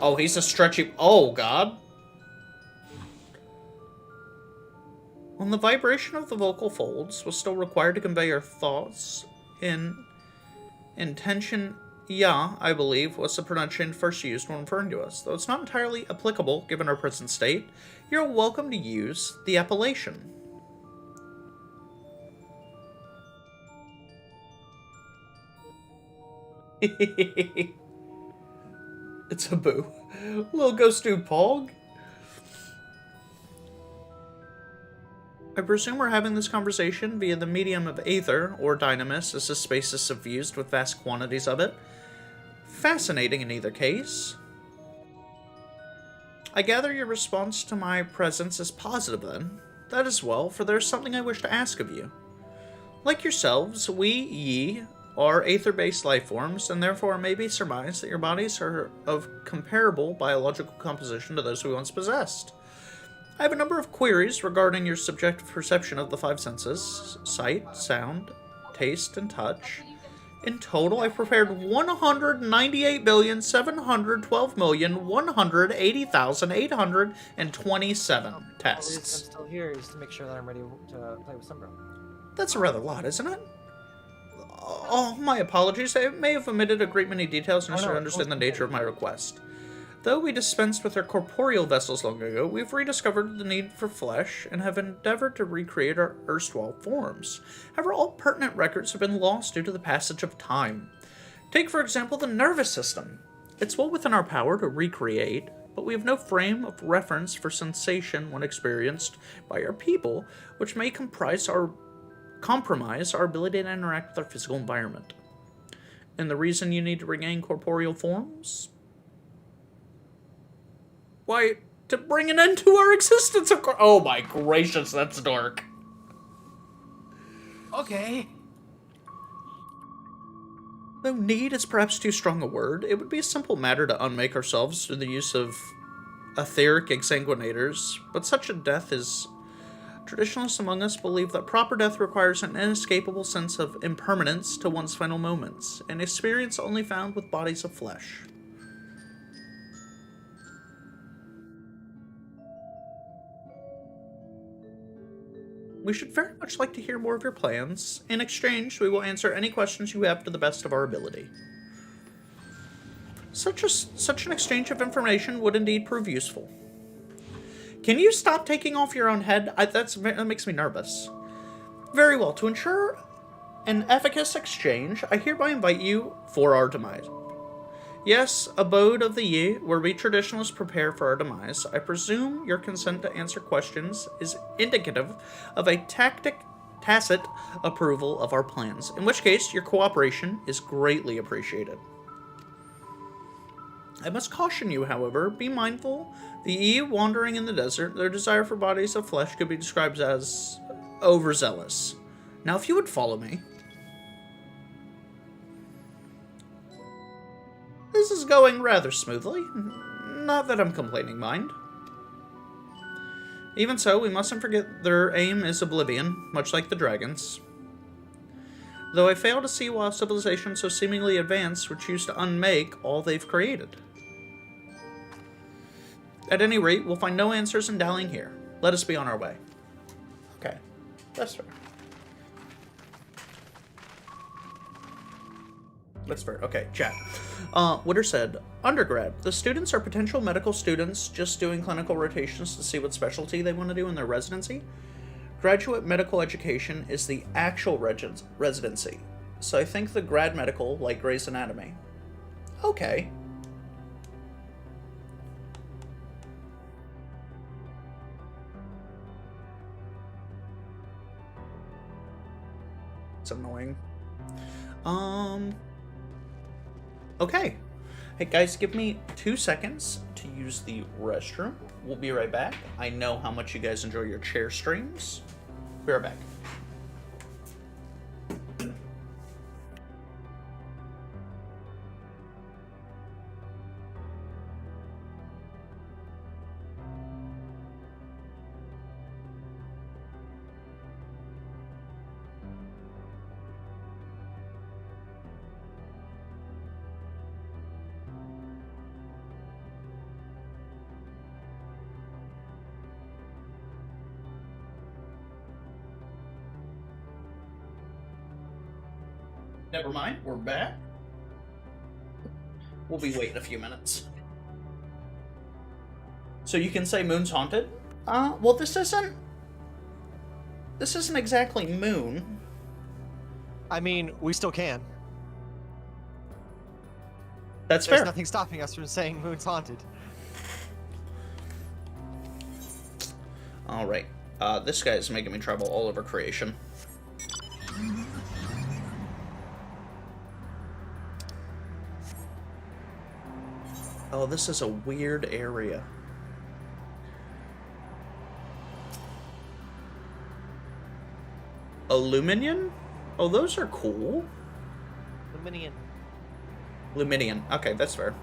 Oh, he's a stretchy... Oh, God. When the vibration of the vocal folds was still required to convey our thoughts in intention, ya, I believe, was the pronunciation first used when referring to us. Though it's not entirely applicable, given our present state, you're welcome to use the appellation. It's a boo. Little ghost dude Pog. I presume we're having this conversation via the medium of aether, or dynamis, as the space is suffused with vast quantities of it. Fascinating in either case. I gather your response to my presence is positive then. That is well, for there is something I wish to ask of you. Like yourselves, we, ye, are aether-based life forms, and therefore it may be surmised that your bodies are of comparable biological composition to those we once possessed. I have a number of queries regarding your subjective perception of the five senses: sight, sound, taste, and touch. In total, I've prepared 198,712,180,827 tests. The reason I'm still here is to make sure that I'm ready to play with Sombra. That's a rather lot, isn't it? Oh, my apologies. I may have omitted a great many details and to understand the nature of my request. Though we dispensed with our corporeal vessels long ago, we've rediscovered the need for flesh and have endeavored to recreate our erstwhile forms. However, all pertinent records have been lost due to the passage of time. Take, for example, the nervous system. It's well within our power to recreate, but we have no frame of reference for sensation when experienced by our people, which may compromise our ability to interact with our physical environment. And the reason you need to regain corporeal forms? Why, to bring an end to our existence, of course. Oh my gracious, that's dark. Okay. Though need is perhaps too strong a word, it would be a simple matter to unmake ourselves through the use of etheric exsanguinators, but such a death is... Traditionalists among us believe that proper death requires an inescapable sense of impermanence to one's final moments, an experience only found with bodies of flesh. We should very much like to hear more of your plans. In exchange, we will answer any questions you have to the best of our ability. Such an exchange of information would indeed prove useful. Can you stop taking off your own head? That makes me nervous. Very well. To ensure an efficacious exchange, I hereby invite you for our demise. Yes, abode of the Yi, where we traditionalists prepare for our demise. I presume your consent to answer questions is indicative of a tacit approval of our plans, in which case your cooperation is greatly appreciated. I must caution you, however, be mindful. The Yi wandering in the desert, their desire for bodies of flesh could be described as overzealous. Now, if you would follow me. This is going rather smoothly. Not that I'm complaining, mind. Even so, we mustn't forget their aim is oblivion, much like the dragons. Though I fail to see why civilizations so seemingly advanced would choose to unmake all they've created. At any rate, we'll find no answers in dallying here. Let us be on our way. Okay, that's fair. That's fair. Okay, chat. Witter said, undergrad. The students are potential medical students just doing clinical rotations to see what specialty they want to do in their residency. Graduate medical education is the actual residency. So I think the grad medical, like Grey's Anatomy. Okay. It's annoying. Okay. Hey guys, give me 2 seconds to use the restroom. We'll be right back. I know how much you guys enjoy your chair streams. Be right back. Never mind, we're back. We'll be waiting a few minutes. So you can say Moon's haunted? Well, this isn't exactly Moon. I mean, we still can. That's fair. There's nothing stopping us from saying Moon's haunted. Alright. This guy's making me travel all over creation. Oh, this is a weird area. Illuminian? Oh, those are cool. Luminian. Luminian. Okay, that's fair.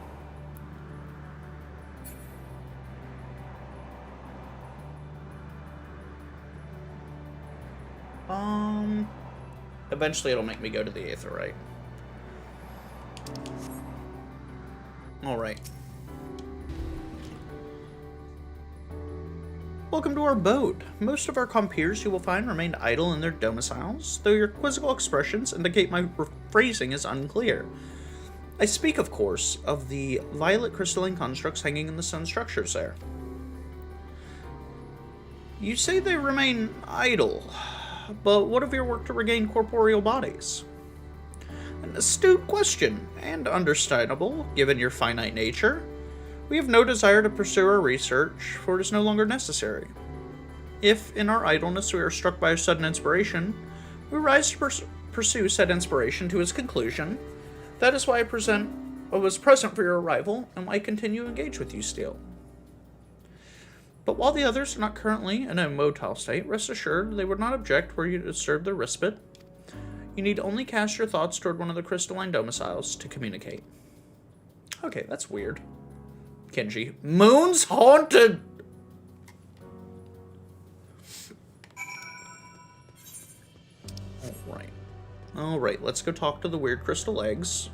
Eventually it'll make me go to the Aetheryte. Alright. Welcome to our boat. Most of our compeers you will find remained idle in their domiciles, though your quizzical expressions indicate my phrasing is unclear. I speak, of course, of the violet crystalline constructs hanging in the sun structures there. You say they remain idle, but what of your work to regain corporeal bodies? An astute question, and understandable, given your finite nature. We have no desire to pursue our research, for it is no longer necessary. If, in our idleness, we are struck by a sudden inspiration, we rise to pursue said inspiration to its conclusion. That is why I was present for your arrival, and why I continue to engage with you still. But while the others are not currently in a motile state, rest assured they would not object were you to disturb their respite. You need only cast your thoughts toward one of the crystalline domiciles to communicate. Okay, that's weird. Kenji. Moon's haunted! Alright. Alright, let's go talk to the weird crystal eggs.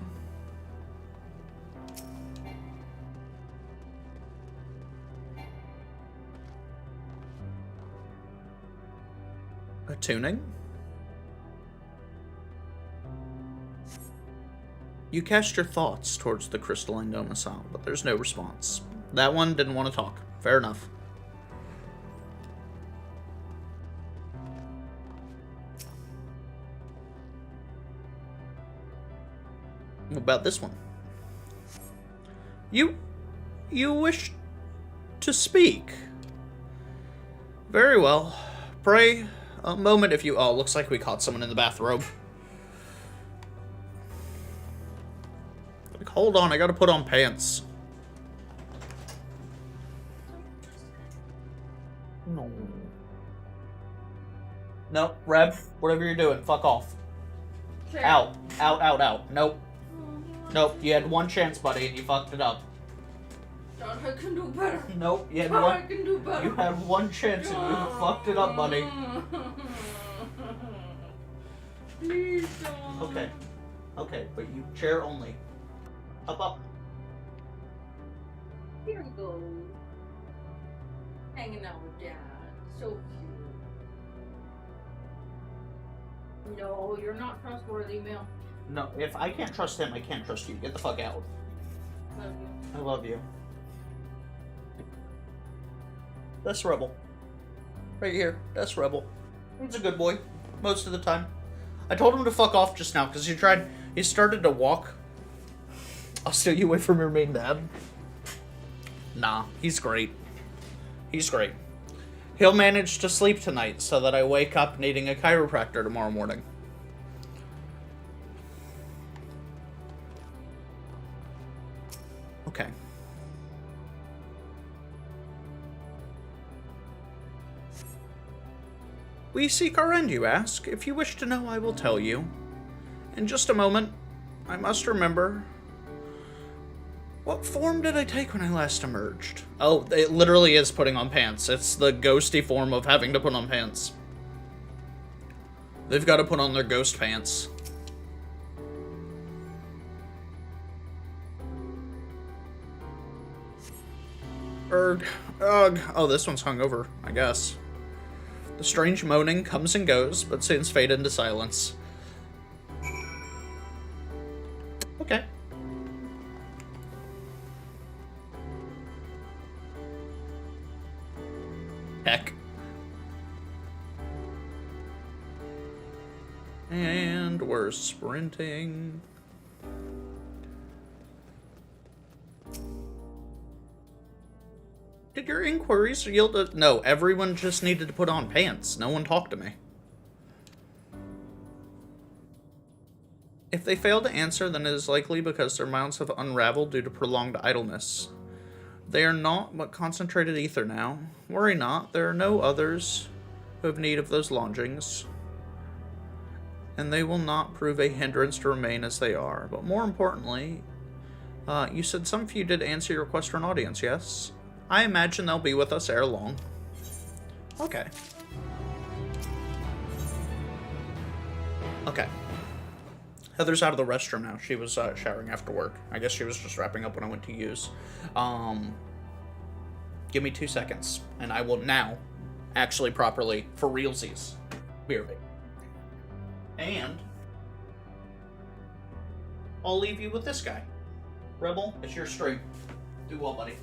Attuning? You cast your thoughts towards the crystalline domicile, but there's no response. That one didn't want to talk. Fair enough. What about this one? You wish to speak? Very well. Pray, a moment if you... Oh, looks like we caught someone in the bathrobe. Like, hold on, I gotta put on pants. No. No, Rev, whatever you're doing, fuck off. Sure. Out. Out, out, out. Nope. Nope, you had one chance, buddy, and you fucked it up. John, I can do better. Nope, you had John, one. I can do better. You had one chance and you fucked it up, buddy. Please, John. Okay. Okay, but you chair only. Up, up. Here he goes. Hanging out with Dad. So cute. No, you're not trustworthy, Mel. No, if I can't trust him, I can't trust you. Get the fuck out. Love you. I love you. That's Rebel. Right here. That's Rebel. He's a good boy. Most of the time. I told him to fuck off just now, because he started to walk. I'll steal you away from your main dad. Nah, he's great. He's great. He'll manage to sleep tonight, so that I wake up needing a chiropractor tomorrow morning. Okay. We seek our end, you ask? If you wish to know, I will tell you. In just a moment, I must remember... What form did I take when I last emerged? Oh, it literally is putting on pants. It's the ghosty form of having to put on pants. They've got to put on their ghost pants. Ugh. Oh, this one's hungover, I guess. The strange moaning comes and goes, but soon fade into silence. Okay. Heck. And we're sprinting. Did your inquiries yield a... No, everyone just needed to put on pants. No one talked to me. If they fail to answer, then it is likely because their minds have unraveled due to prolonged idleness. They are not but concentrated ether now. Worry not, there are no others who have need of those lodgings, and they will not prove a hindrance to remain as they are. But more importantly, you said some of you did answer your request for an audience, yes? I imagine they'll be with us ere long. Okay. Okay. Heather's out of the restroom now. She was showering after work. I guess she was just wrapping up when I went to use. Give me 2 seconds, and I will now actually properly, for realsies, BRB. And I'll leave you with this guy. Rebel, it's your stream. Do well, buddy.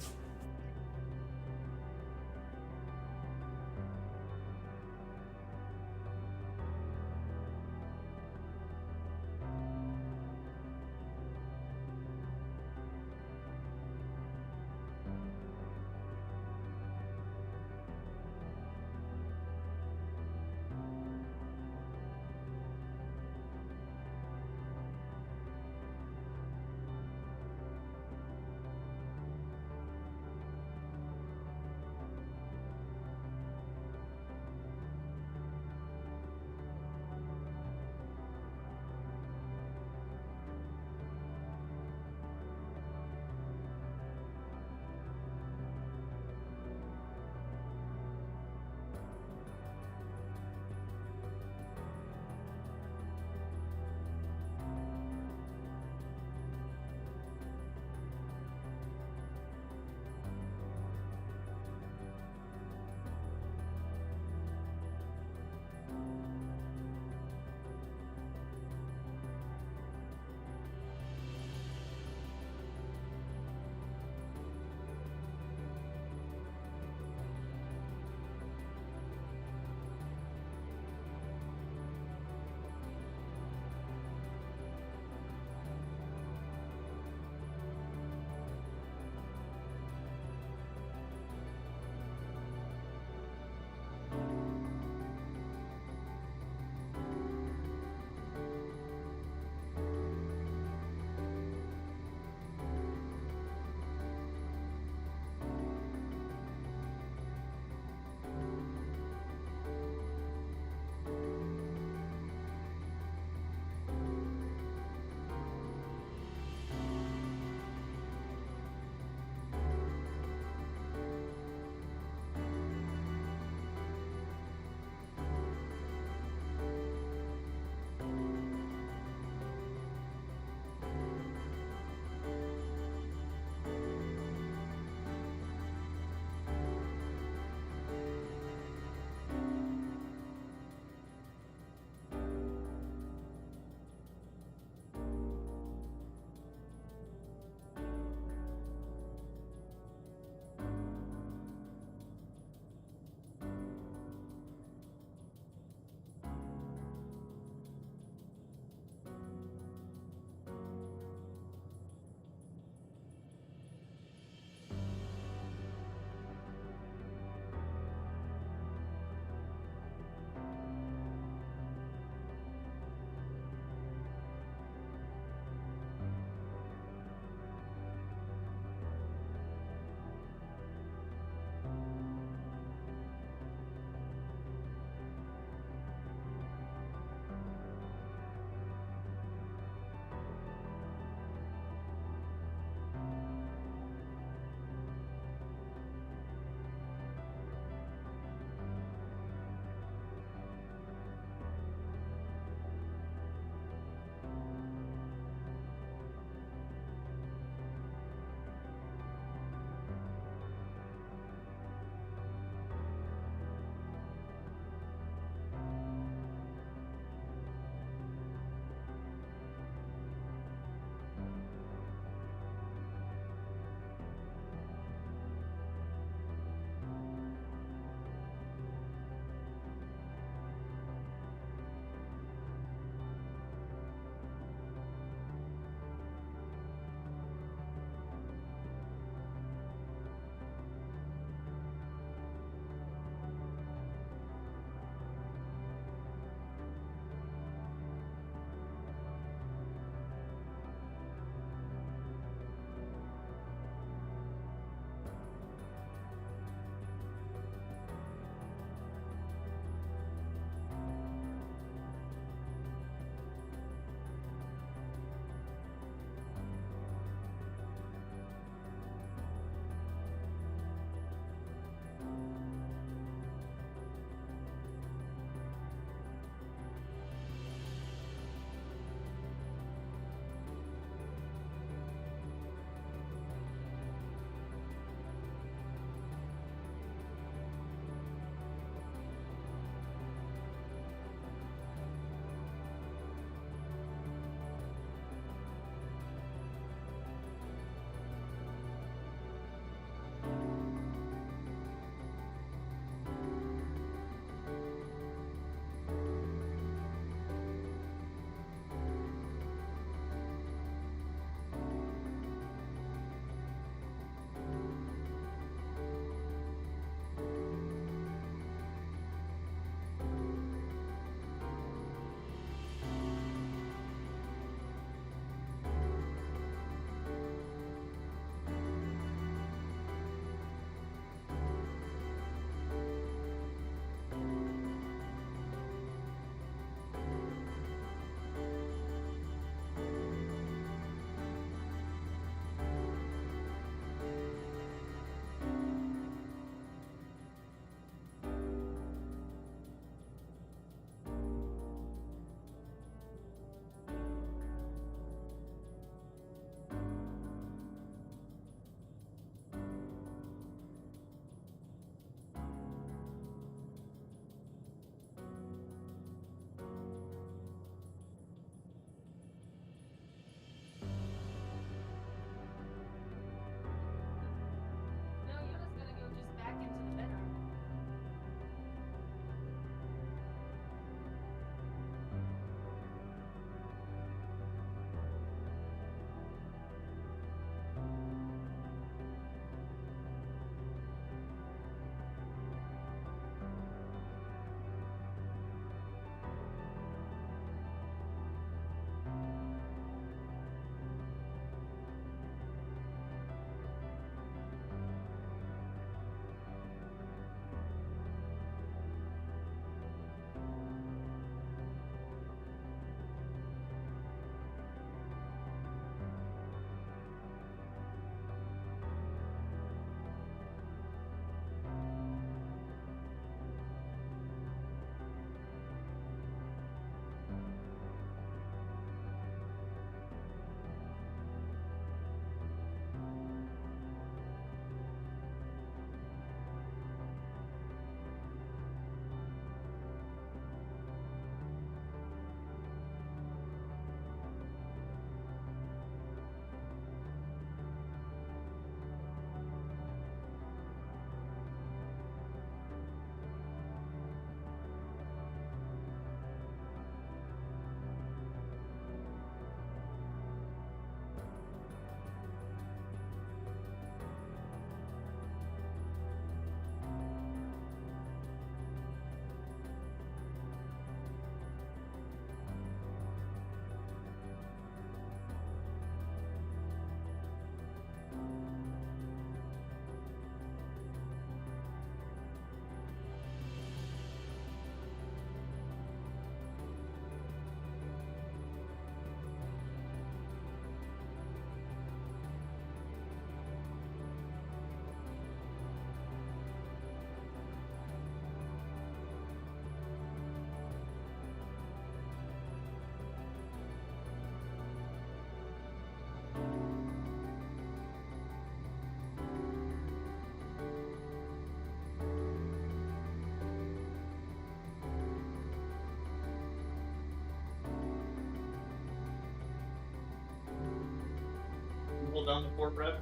found the poor bread?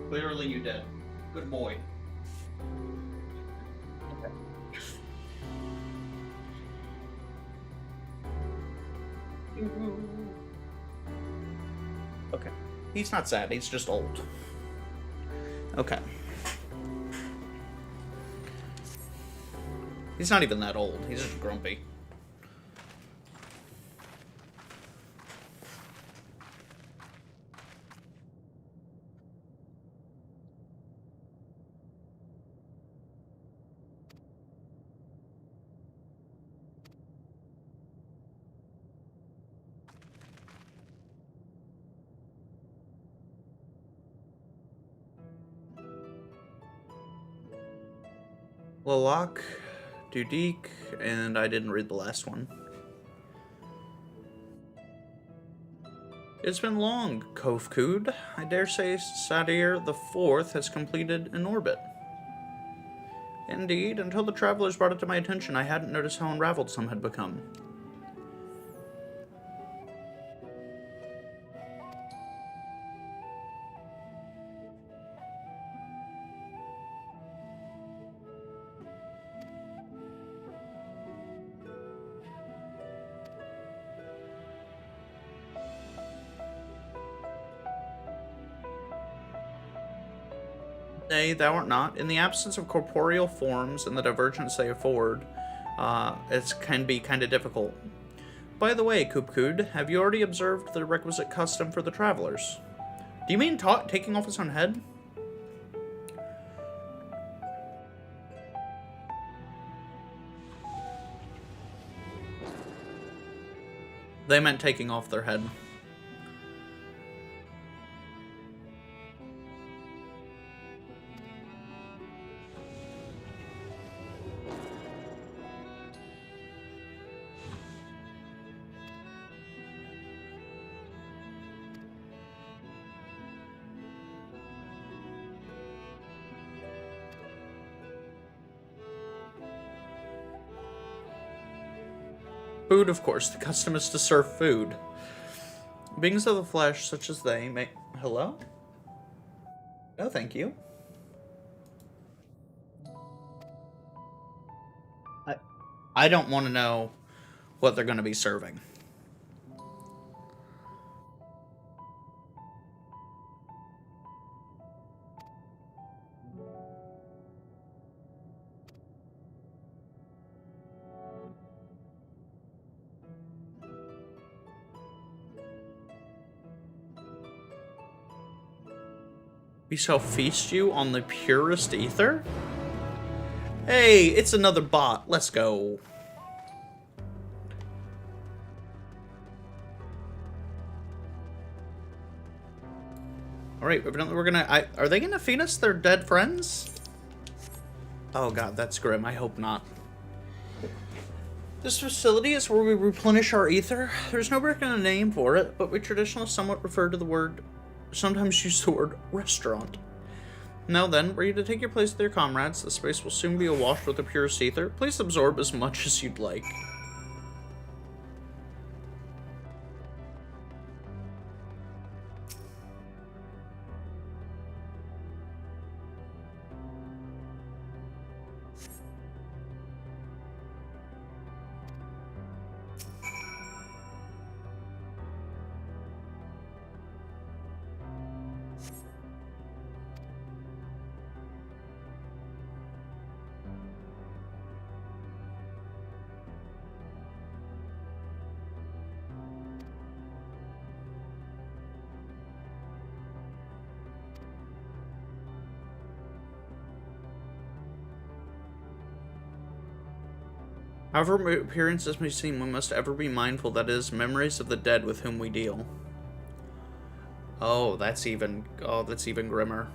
Clearly you did. Good boy. Okay. He's not sad, he's just old. Okay. He's not even that old, he's just grumpy. Lalak, Dudik, and I didn't read the last one. It's been long, Kovkud. I dare say Sadir IV has completed an orbit. Indeed, until the travelers brought it to my attention, I hadn't noticed how unraveled some had become. Nay, thou art not. In the absence of corporeal forms and the divergence they afford, it can be kind of difficult. By the way, Kupkud, have you already observed the requisite custom for the travelers? Do you mean taking off his own head? They meant taking off their head. Food, of course. The custom is to serve food. Beings of the flesh, such as they, may... Hello? No, thank you. I don't want to know what they're going to be serving. We shall feast you on the purest ether? Hey, it's another bot. Let's go. Alright, evidently we're gonna... are they gonna feed us their dead friends? Oh god, that's grim. I hope not. This facility is where we replenish our ether. There's no particular name for it, but we traditionally somewhat refer to the word... sometimes use the word restaurant. Now then, were you to take your place with your comrades, the space will soon be awash with the purest ether. Please absorb as much as you'd like. However appearances may seem, we must ever be mindful that it is memories of the dead with whom we deal. Oh, that's even grimmer.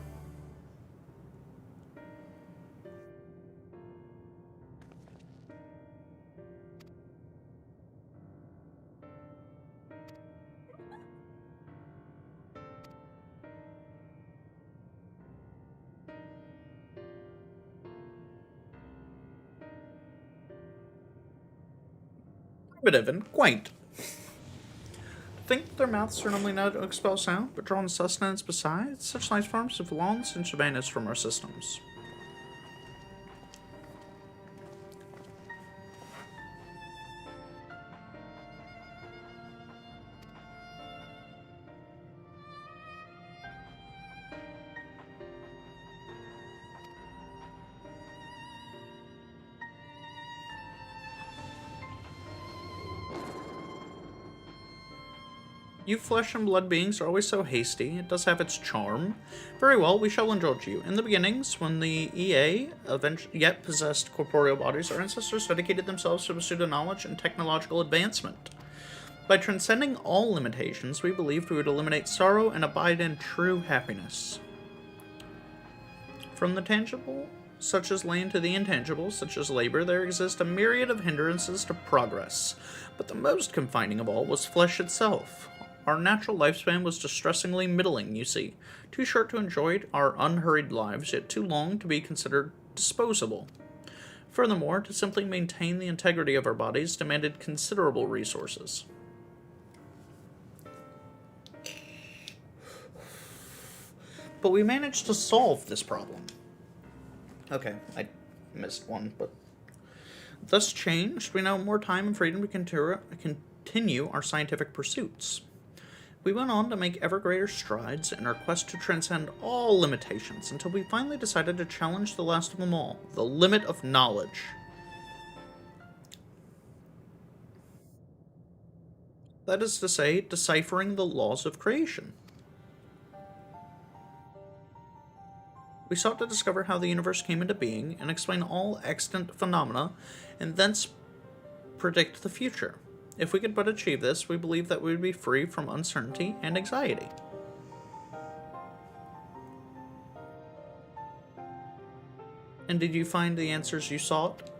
Primitive and quaint. think their mouths are normally not to expel sound, but drawn sustenance besides. Such life forms have long since vanished from our systems. You flesh and blood beings are always so hasty. It does have its charm. Very well, we shall indulge you. In the beginnings, when the EA yet possessed corporeal bodies, our ancestors dedicated themselves to the pursuit of knowledge and technological advancement. By transcending all limitations, we believed we would eliminate sorrow and abide in true happiness. From the tangible, such as land, to the intangible, such as labor, there exist a myriad of hindrances to progress. But the most confining of all was flesh itself. Our natural lifespan was distressingly middling, you see. Too short to enjoy our unhurried lives, yet too long to be considered disposable. Furthermore, to simply maintain the integrity of our bodies demanded considerable resources. But we managed to solve this problem. Okay, I missed one, but... Thus changed, we now have more time and freedom to continue our scientific pursuits. We went on to make ever greater strides in our quest to transcend all limitations until we finally decided to challenge the last of them all, the limit of knowledge. That is to say, deciphering the laws of creation. We sought to discover how the universe came into being and explain all extant phenomena, and thence predict the future. If we could but achieve this, we believe that we would be free from uncertainty and anxiety. And did you find the answers you sought?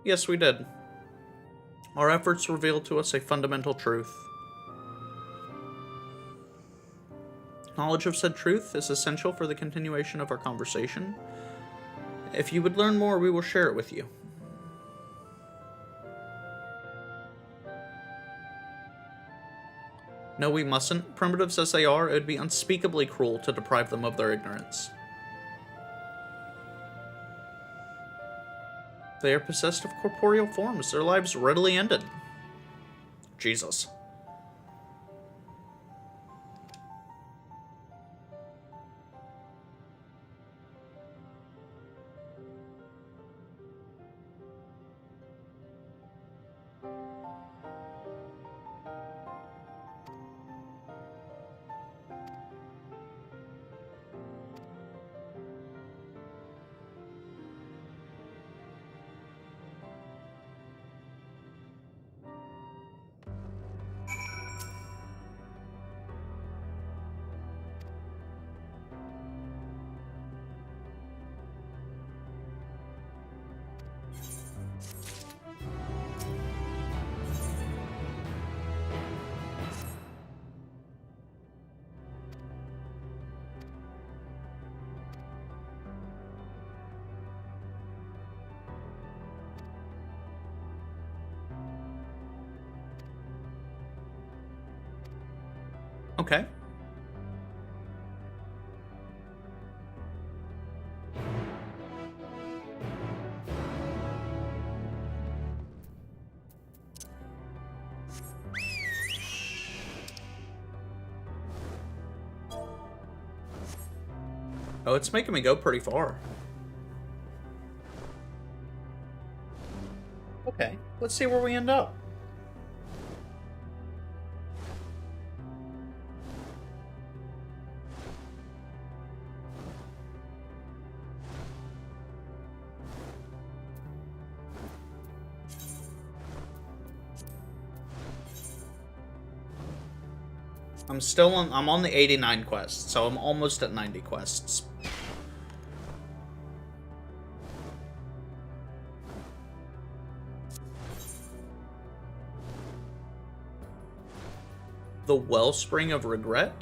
Yes, we did. Our efforts revealed to us a fundamental truth. Knowledge of said truth is essential for the continuation of our conversation. If you would learn more, we will share it with you. No, we mustn't. Primitives as they are, it would be unspeakably cruel to deprive them of their ignorance. They are possessed of corporeal forms. Their lives readily ended. Jesus. Okay. Oh, it's making me go pretty far. Okay, let's see where we end up. I'm on the 89 quest, so I'm almost at 90 quests. The Wellspring of Regret?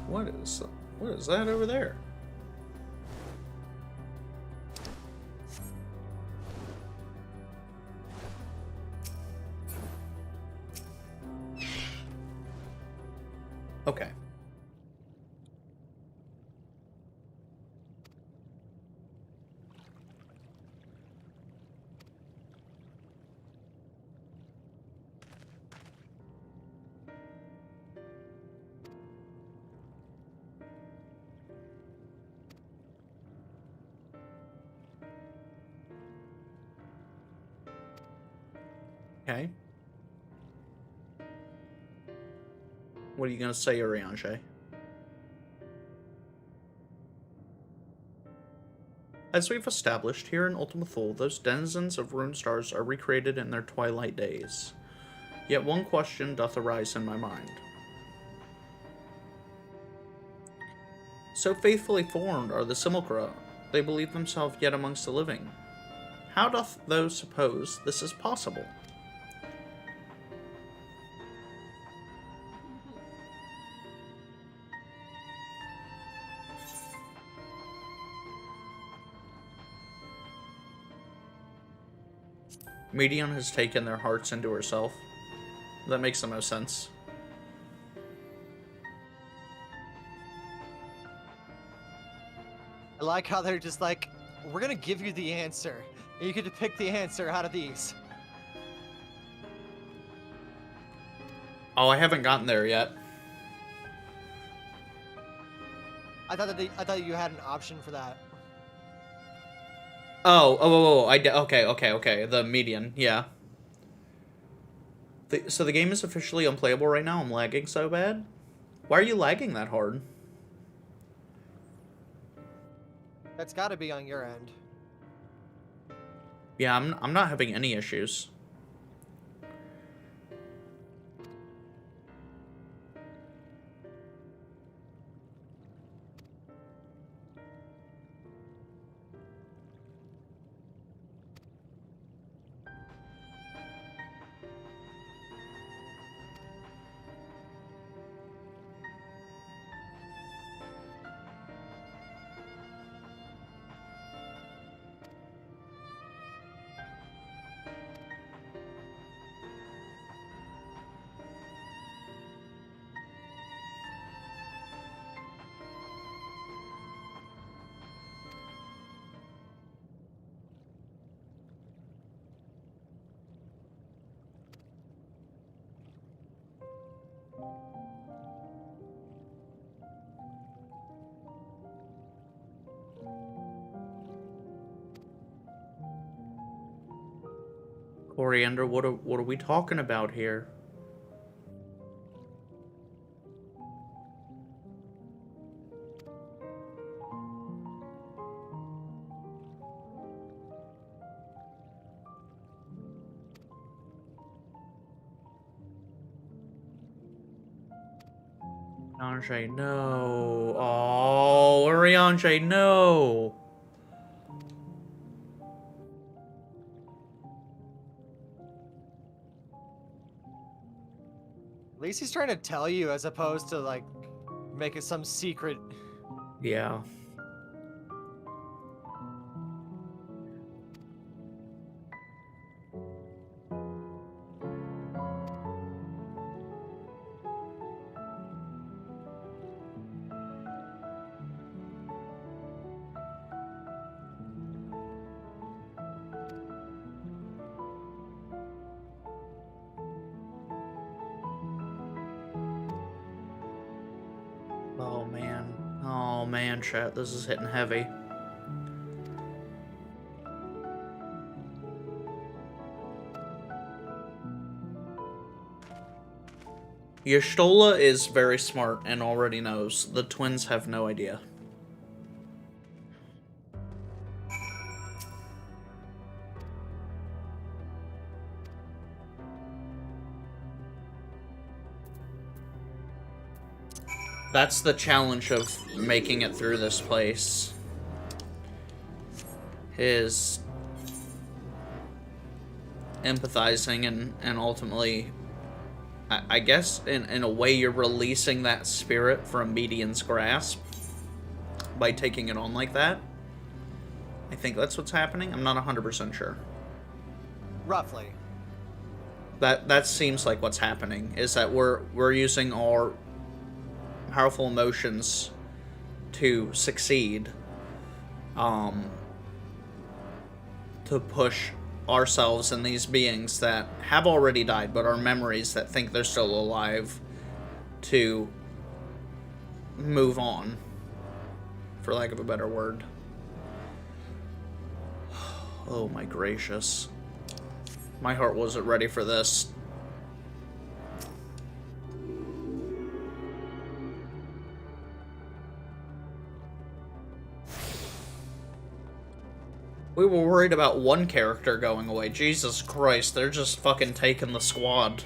What is that over there? Okay. Okay. What are you going to say, Oriange? As we've established, here in Ultima Thule, those denizens of Rune Stars are recreated in their twilight days. Yet one question doth arise in my mind. So faithfully formed are the Simulacra, they believe themselves yet amongst the living. How doth those suppose this is possible? Medion has taken their hearts into herself. That makes the most sense. I like how they're just like, we're gonna give you the answer. And you get to pick the answer out of these. Oh, I haven't gotten there yet. I thought you had an option for that. Okay. The median, yeah. So the game is officially unplayable right now. I'm lagging so bad. Why are you lagging that hard? That's got to be on your end. Yeah, I'm not having any issues. Coriander, what are we talking about here? Oriange, no. Oh, Oriange, no. At least he's trying to tell you as opposed to, like, make it some secret. Yeah. Oh man, chat, this is hitting heavy. Y'shtola is very smart and already knows. The twins have no idea. That's the challenge of making it through this place. Is empathizing and ultimately, I guess, in a way, you're releasing that spirit from Medion's grasp by taking it on like that. I think that's what's happening. I'm not 100% sure. Roughly. That seems like what's happening, is that we're using our powerful emotions to succeed, to push ourselves and these beings that have already died but are memories that think they're still alive to move on, for lack of a better word. Oh my gracious. My heart wasn't ready for this. We were worried about one character going away. Jesus Christ, they're just fucking taking the squad.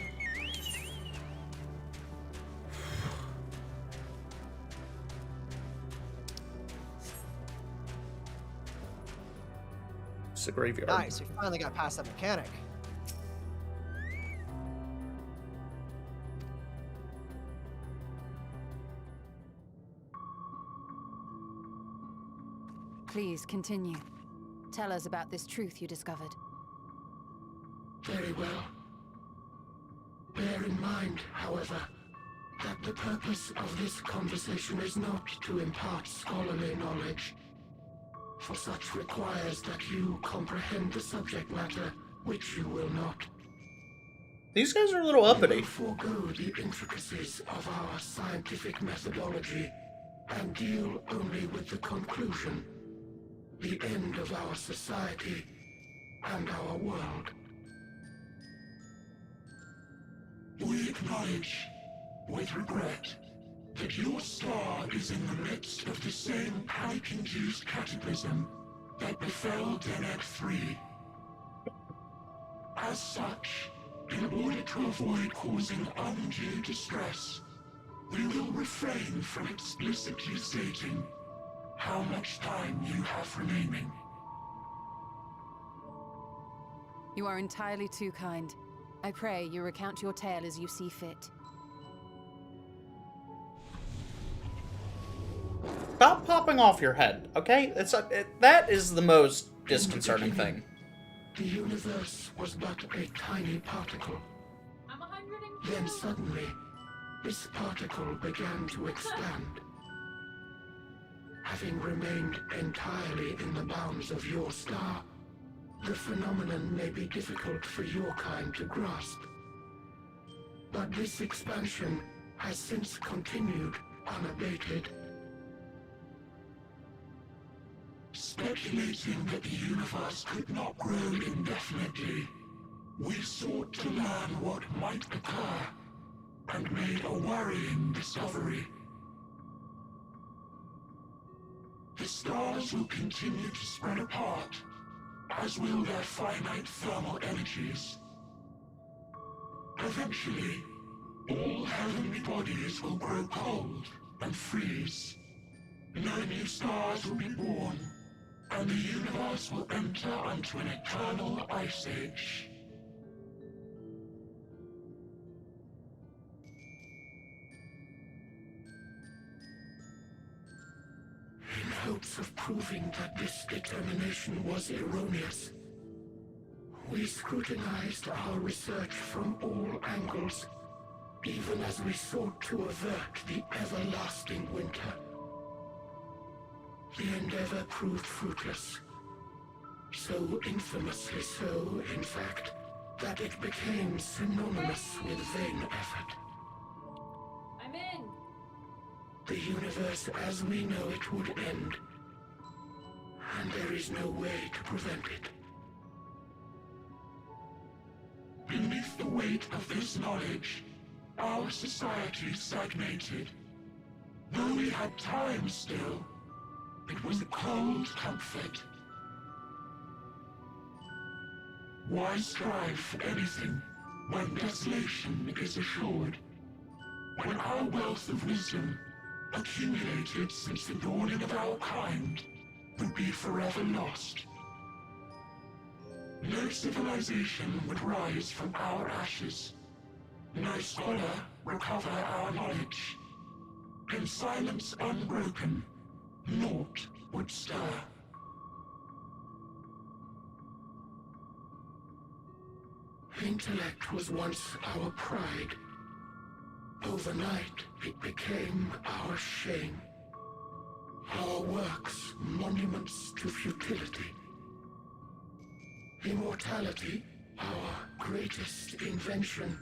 It's a graveyard. Nice, we finally got past that mechanic. Please continue. Tell us about this truth you discovered. Very well. Bear in mind, however, that the purpose of this conversation is not to impart scholarly knowledge, for such requires that you comprehend the subject matter, which you will not. These guys are a little uppity. We will forego the intricacies of our scientific methodology and deal only with the conclusion, the end of our society and our world. We acknowledge, with regret, that your star is in the midst of the same panic-induced cataclysm that befell Deneb III. As such, in order to avoid causing undue distress, we will refrain from explicitly stating how much time you have remaining. You are entirely too kind. I pray you recount your tale as you see fit. Stop popping off your head, okay? That is the most disconcerting thing. The universe was but a tiny particle. Then suddenly, this particle began to expand. Having remained entirely in the bounds of your star, the phenomenon may be difficult for your kind to grasp. But this expansion has since continued unabated. Speculating that the universe could not grow indefinitely, we sought to learn what might occur, and made a worrying discovery. The stars will continue to spread apart, as will their finite thermal energies. Eventually, all heavenly bodies will grow cold and freeze. No new stars will be born, and the universe will enter into an eternal ice age. In hopes of proving that this determination was erroneous, we scrutinized our research from all angles, even as we sought to avert the everlasting winter. The endeavor proved fruitless. So infamously so, in fact, that it became synonymous with vain effort. I'm in! The universe as we know it would end, and there is no way to prevent it. Beneath the weight of this knowledge, our society stagnated. Though we had time still, it was a cold comfort. Why strive for anything when desolation is assured? When our wealth of wisdom, accumulated since the dawning of our kind, would be forever lost. No civilization would rise from our ashes. No scholar recover our knowledge. In silence unbroken, naught would stir. Intellect was once our pride. Overnight, it became our shame. Our works, monuments to futility. Immortality, our greatest invention,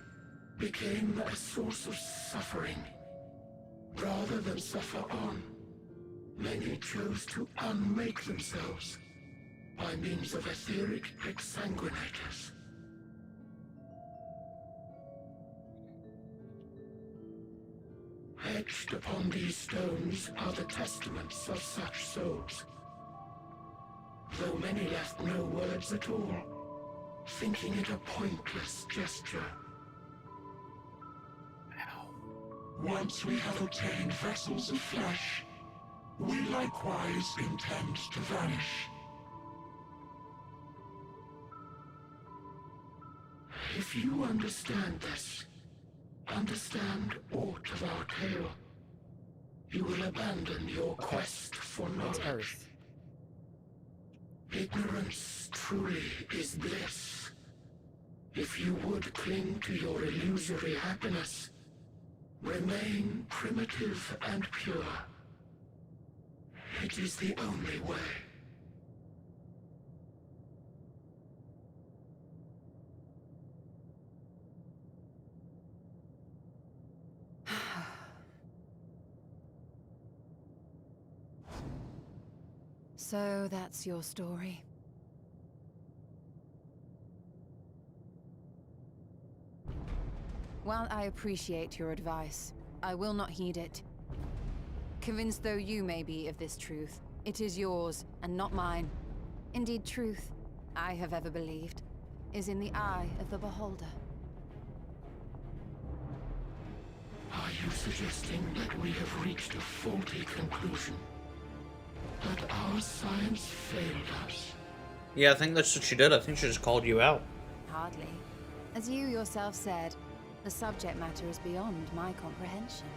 became a source of suffering. Rather than suffer on, many chose to unmake themselves by means of etheric exsanguinators. Etched upon these stones are the testaments of such souls. Though many left no words at all, thinking it a pointless gesture. Once we have obtained vessels of flesh, we likewise intend to vanish. If you understand this, understand aught of our tale, you will abandon your quest for knowledge. Ignorance truly is bliss. If you would cling to your illusory happiness, remain primitive and pure. It is the only way. So that's your story. While I appreciate your advice, I will not heed it. Convinced though you may be of this truth, it is yours and not mine. Indeed, truth, I have ever believed, is in the eye of the beholder. Are you suggesting that we have reached a faulty conclusion? That our science failed us? Yeah, I think that's what she did. I think she just called you out. Hardly. As you yourself said, the subject matter is beyond my comprehension.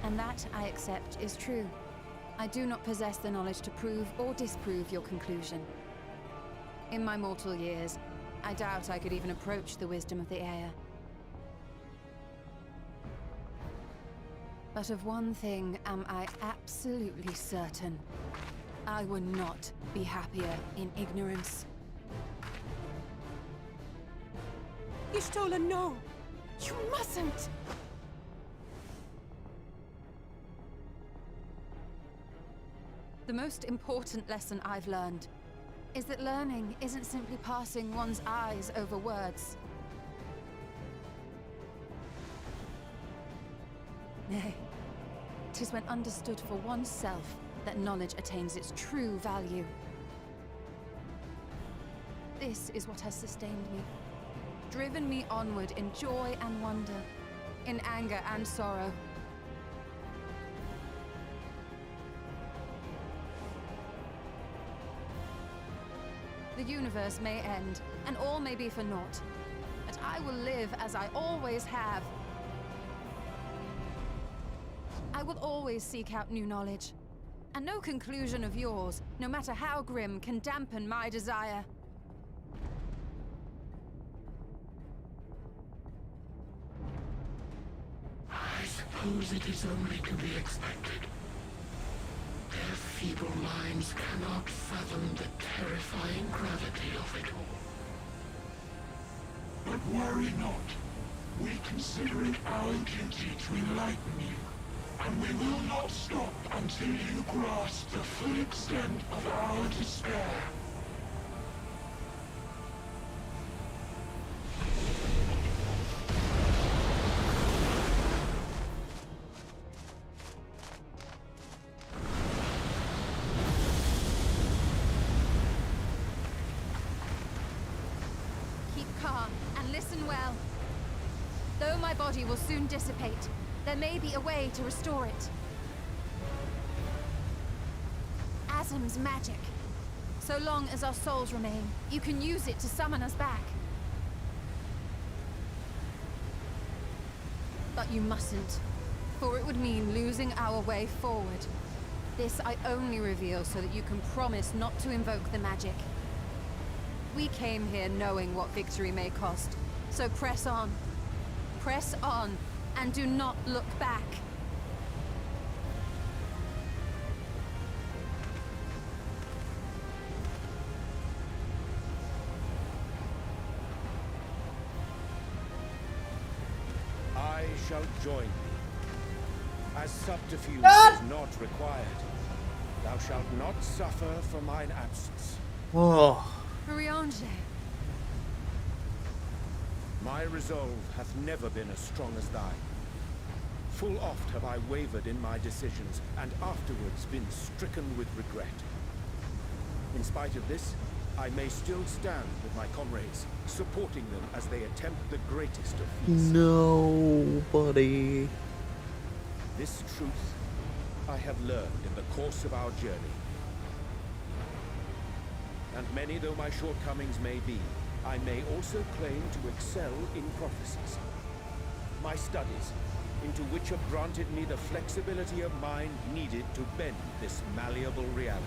And that, I accept, is true. I do not possess the knowledge to prove or disprove your conclusion. In my mortal years, I doubt I could even approach the wisdom of the Air. But of one thing am I absolutely certain. I would not be happier in ignorance. Y'shtola, no! You mustn't! The most important lesson I've learned is that learning isn't simply passing one's eyes over words. Nay, 'tis when understood for oneself that knowledge attains its true value. This is what has sustained me, driven me onward in joy and wonder, in anger and sorrow. The universe may end, and all may be for naught, but I will live as I always have. I will always seek out new knowledge, and no conclusion of yours, no matter how grim, can dampen my desire. I suppose it is only to be expected. Their feeble minds cannot fathom the terrifying gravity of it all. But worry not. We consider it our duty to enlighten you, and we will not stop until you grasp the full extent of our despair. Will soon dissipate. There may be a way to restore it. Asm's magic. So long as our souls remain, you can use it to summon us back. But you mustn't, for it would mean losing our way forward. This I only reveal so that you can promise not to invoke the magic. We came here knowing what victory may cost, so press on. Press on, and do not look back. I shall join thee. As subterfuge is not required, thou shalt not suffer for mine absence. Oh. Riange. My resolve hath never been as strong as thine. Full oft have I wavered in my decisions, and afterwards been stricken with regret. In spite of this, I may still stand with my comrades, supporting them as they attempt the greatest of feats. No, buddy. This truth I have learned in the course of our journey. And many though my shortcomings may be, I may also claim to excel in prophecies. My studies, into which have granted me the flexibility of mind needed to bend this malleable reality.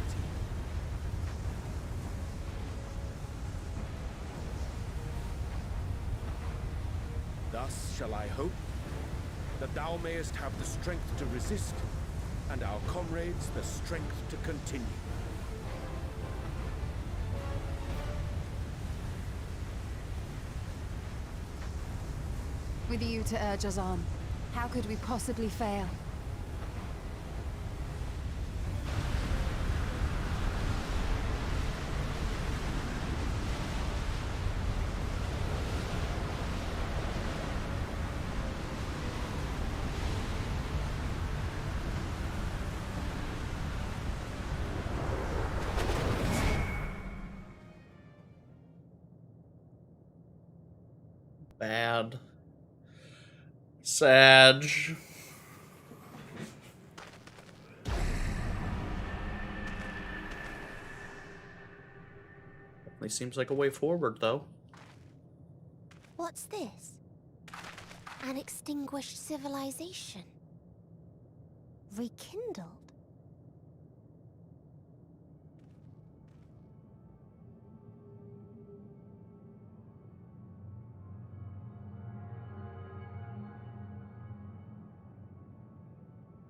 Thus shall I hope that thou mayest have the strength to resist, and our comrades the strength to continue. With you to urge us on, how could we possibly fail? Bad. Sag. Definitely seems like a way forward, though. What's this? An extinguished civilization. Rekindled.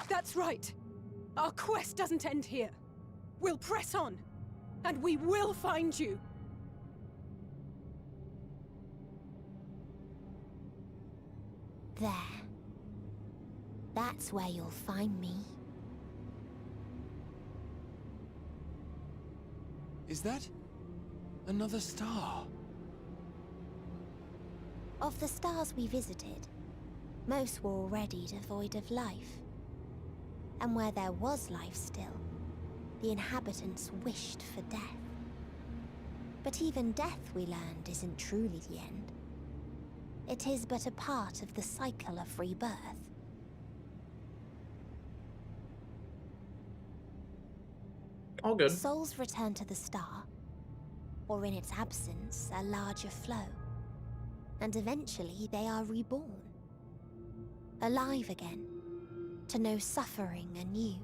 That's right. Our quest doesn't end here. We'll press on, and we will find you. There. That's where you'll find me. Is that another star? Of the stars we visited, most were already devoid of life. And where there was life still, the inhabitants wished for death. But even death, we learned, isn't truly the end. It is but a part of the cycle of rebirth. All good. Souls return to the star, or in its absence, a larger flow. And eventually they are reborn. Alive again, to know suffering anew.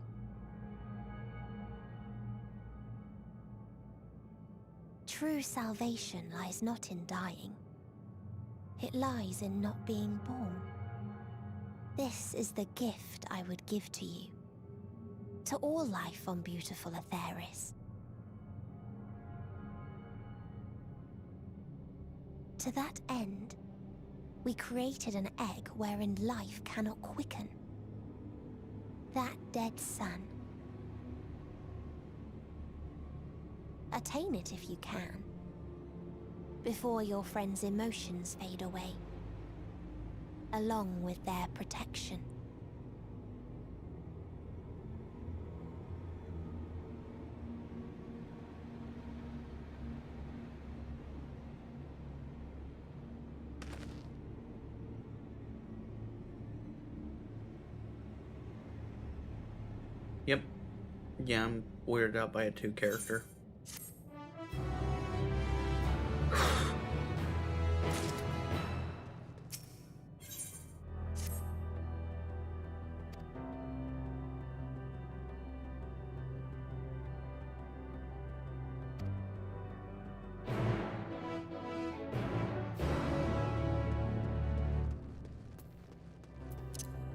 True salvation lies not in dying. It lies in not being born. This is the gift I would give to you. To all life on beautiful Atheris. To that end, we created an egg wherein life cannot quicken. That dead sun. Attain it if you can, before your friends' emotions fade away, along with their protection. Yep. Yeah, I'm weirded out by a 2 character.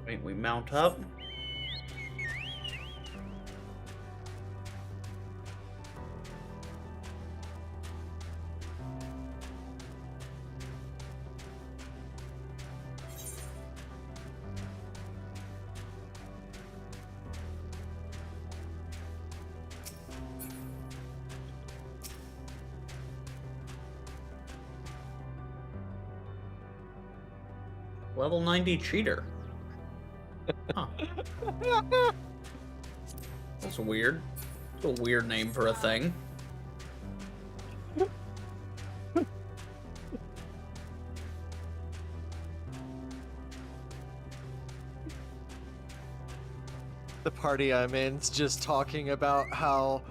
Wait, we mount up. Level 90 cheater. Huh. That's weird. It's a weird name for a thing. The party I'm in's just talking about how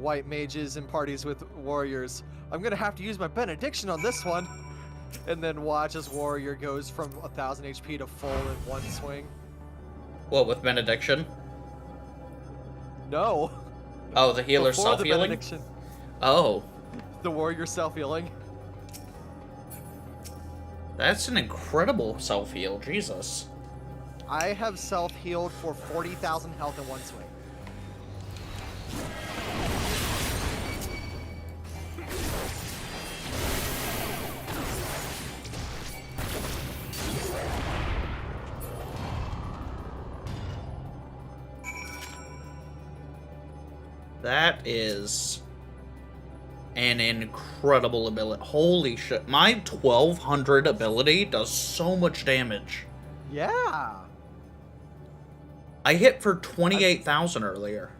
white mages in parties with warriors. I'm gonna have to use my benediction on this one. And then watch as warrior goes from 1,000 HP to full in one swing. What, with benediction? No. Oh, the healer Before self-healing? the benediction. Oh. The warrior self-healing. That's an incredible self-heal, Jesus. I have self-healed for 40,000 health in one swing. That is an incredible ability. Holy shit. My 1200 ability does so much damage. Yeah. I hit for 28,000 earlier.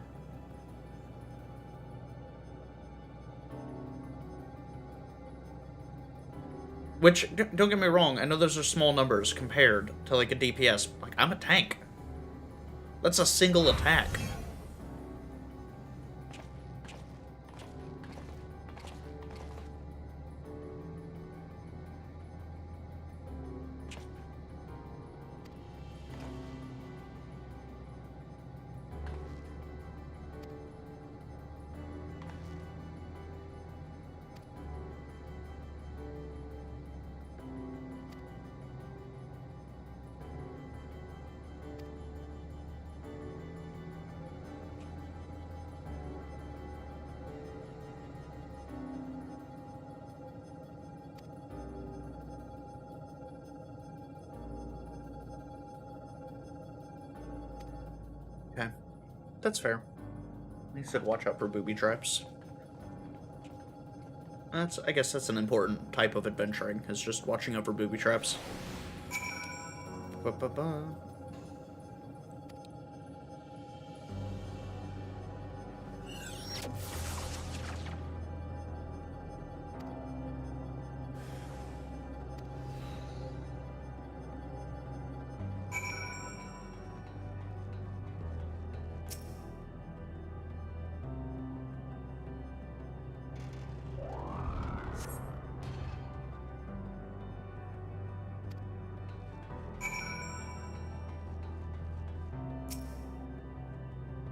Which, don't get me wrong, I know those are small numbers compared to like a DPS. Like, I'm a tank. That's a single attack. Okay. That's fair. He said watch out for booby traps. I guess that's an important type of adventuring, is just watching out for booby traps. Ba-ba-ba.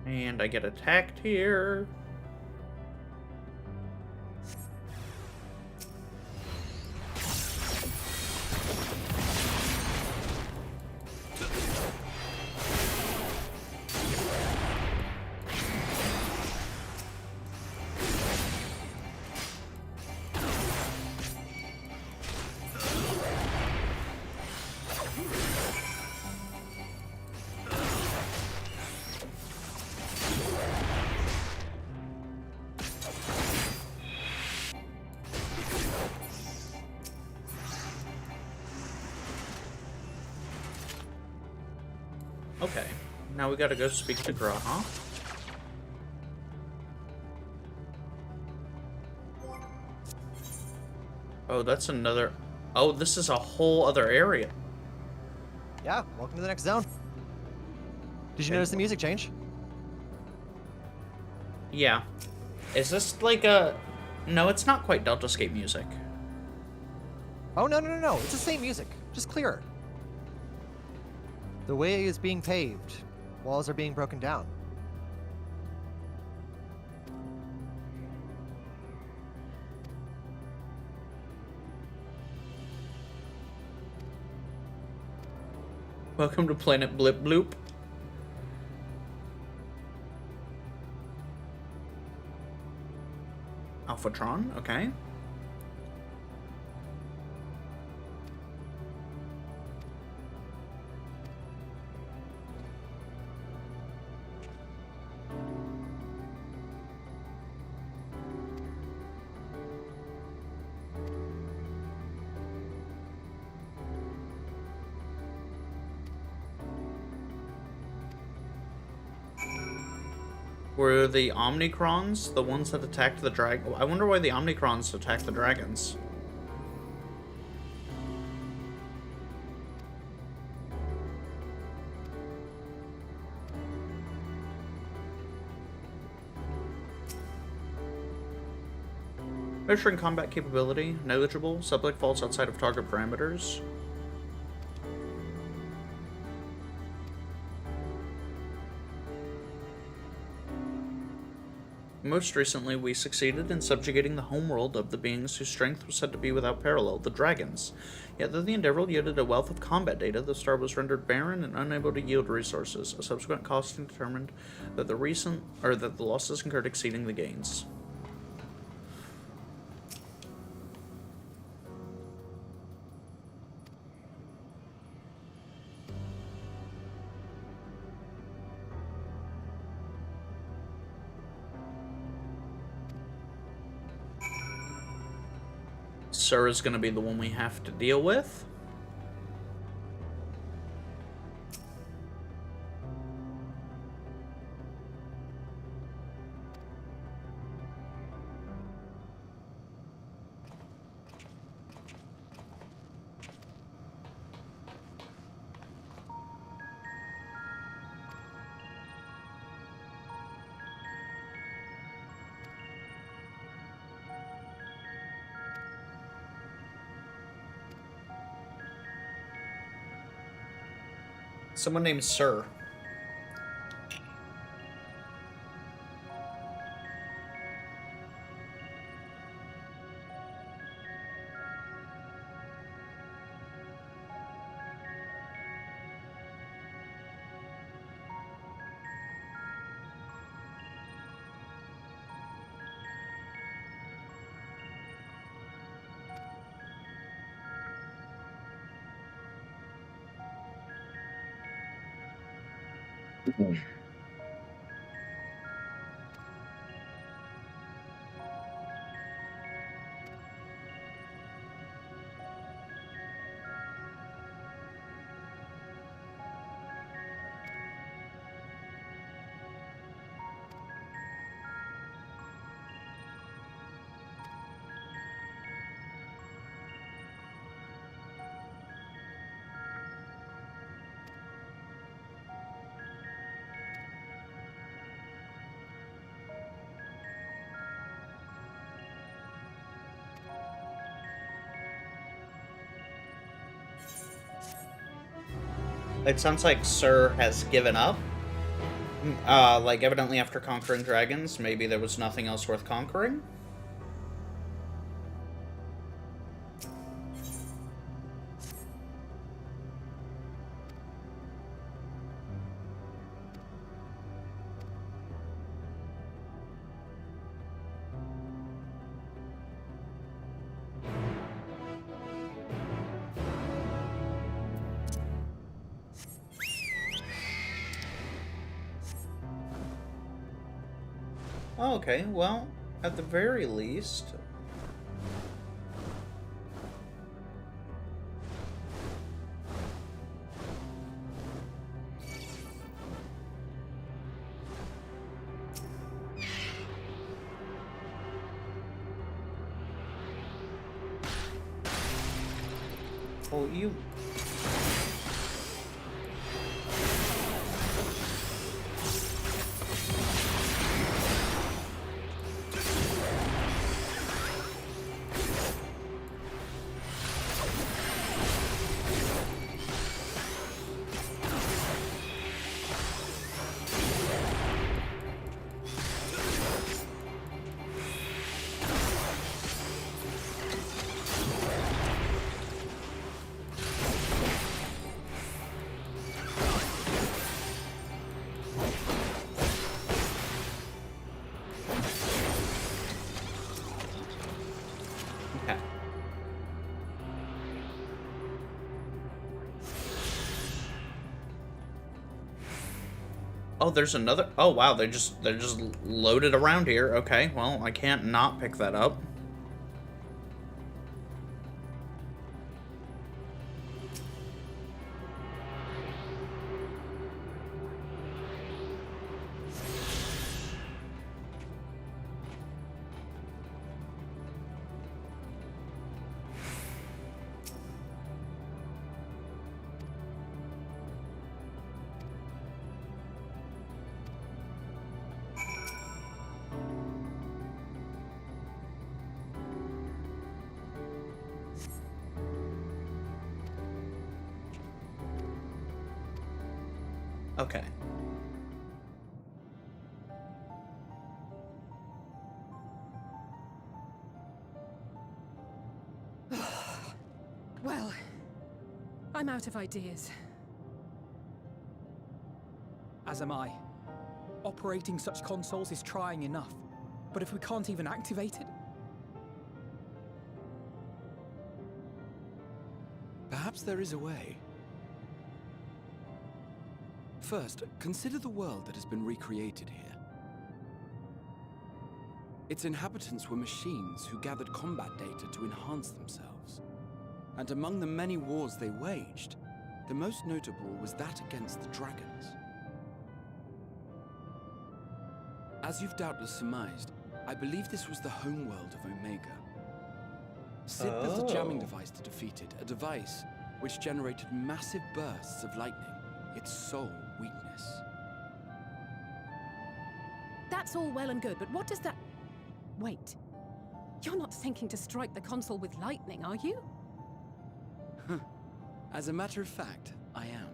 And I get attacked here. Okay, now we gotta go speak to Graha. Oh, that's another... Oh, this is a whole other area. Yeah, welcome to the next zone. Did you notice the music change? Yeah. Is this like a... No, it's not quite Deltascape music. Oh, no. It's the same music, just clearer. The way is being paved. Walls are being broken down. Welcome to Planet Blip Bloop. Alphatron, okay. Were the Omnicrons the ones that attacked the dragon? I wonder why the Omnicrons attacked the dragons. Measuring combat capability, negligible, subject falls outside of target parameters. Most recently, we succeeded in subjugating the homeworld of the beings whose strength was said to be without parallel, the dragons. Yet though the endeavor yielded a wealth of combat data, the star was rendered barren and unable to yield resources. A subsequent costing determined that the losses incurred exceeding the gains. Sir is going to be the one we have to deal with. Someone named Sir. It sounds like Sir has given up. Like, evidently after conquering dragons, maybe there was nothing else worth conquering. Okay, well, at the very least... Oh, you... Oh, there's another. Oh wow, they're just loaded around here. Okay, well, I can't not pick that up. Okay. Well, I'm out of ideas. As am I. Operating such consoles is trying enough, but if we can't even activate it... Perhaps there is a way. First, consider the world that has been recreated here. Its inhabitants were machines who gathered combat data to enhance themselves. And among the many wars they waged, the most notable was that against the dragons. As you've doubtless surmised, I believe this was the homeworld of Omega. Sid built a jamming device to defeat it, a device which generated massive bursts of lightning, its sole weakness. That's all well and good, but what does that... Wait. You're not thinking to strike the console with lightning, are you? As a matter of fact, I am.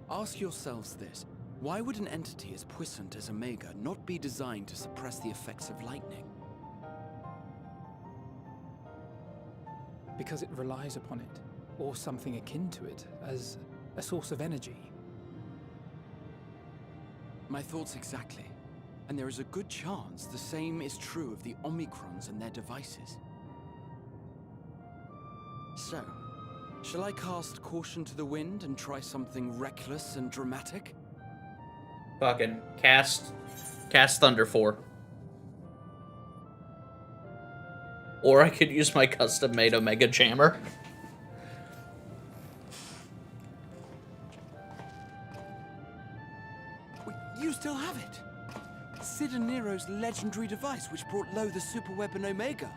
Ask yourselves this. Why would an entity as puissant as Omega not be designed to suppress the effects of lightning? Because it relies upon it, or something akin to it, as a source of energy. My thoughts exactly. And there is a good chance the same is true of the Omicrons and their devices. So, shall I cast caution to the wind and try something reckless and dramatic? Fucking cast Thunder 4. Or I could use my custom-made Omega Jammer. You still have it! Sid and Nero's legendary device which brought low the super weapon Omega.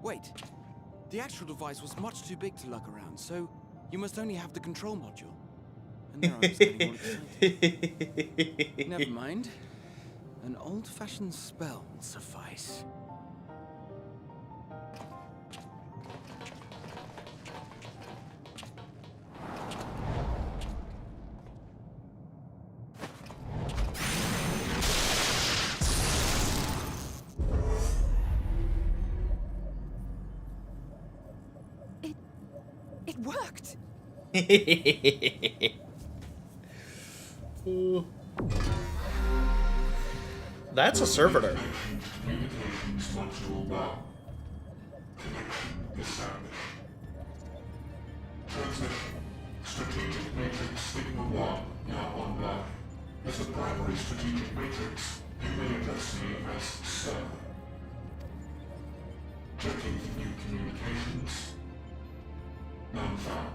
Wait, the actual device was much too big to lug around, so you must only have the control module. And there I was getting all excited. Never mind. An old-fashioned spell will suffice. It worked! That's a servitor. Communications module 1. Connection established. Transmission. Strategic Matrix Signal 1 now online. As the primary strategic matrix, you may address me as Sir. Checking for new communications. None found.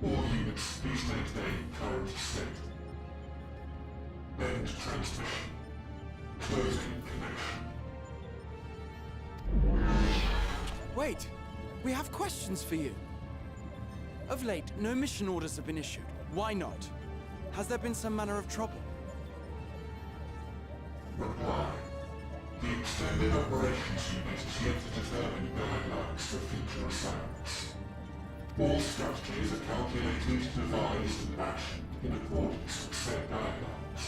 All units, please maintain current state. End transmission. Closing connection. Wait! We have questions for you! Of late, no mission orders have been issued. Why not? Has there been some manner of trouble? Reply. The Extended Operations Unit is yet to determine guidelines for future assignments. All strategies are calculated, devised, and actioned in accordance with said guidelines.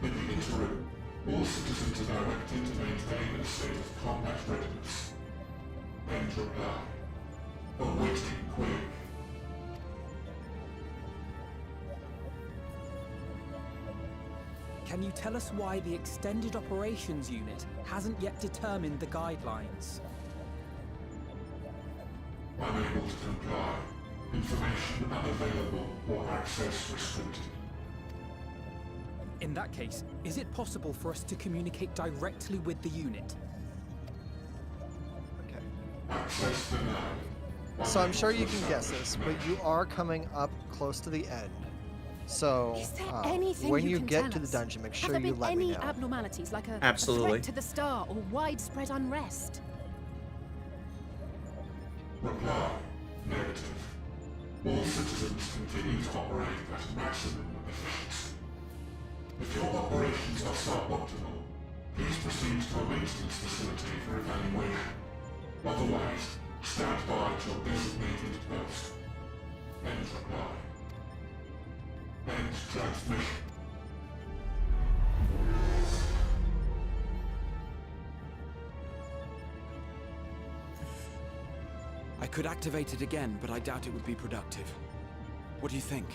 In the interim, all citizens are directed to maintain a state of combat readiness. End reply. Awaiting query. Can you tell us why the Extended Operations Unit hasn't yet determined the guidelines? Unable to comply. Information unavailable or access restricted. In that case, is it possible for us to communicate directly with the unit? Access denied. So I'm sure you can guess this, but you are coming up close to the end. So Is there anything when you you can get tell to the us? dungeon, make Have sure there you been let me any know. abnormalities, like a Absolutely. threat to the star or widespread unrest? Reply. Negative. All citizens continue to operate at maximum efficiency. If your operations are suboptimal, please proceed to a maintenance facility for evaluation. Otherwise, stand by at your designated post. End reply. End transmission. I could activate it again, but I doubt it would be productive. What do you think?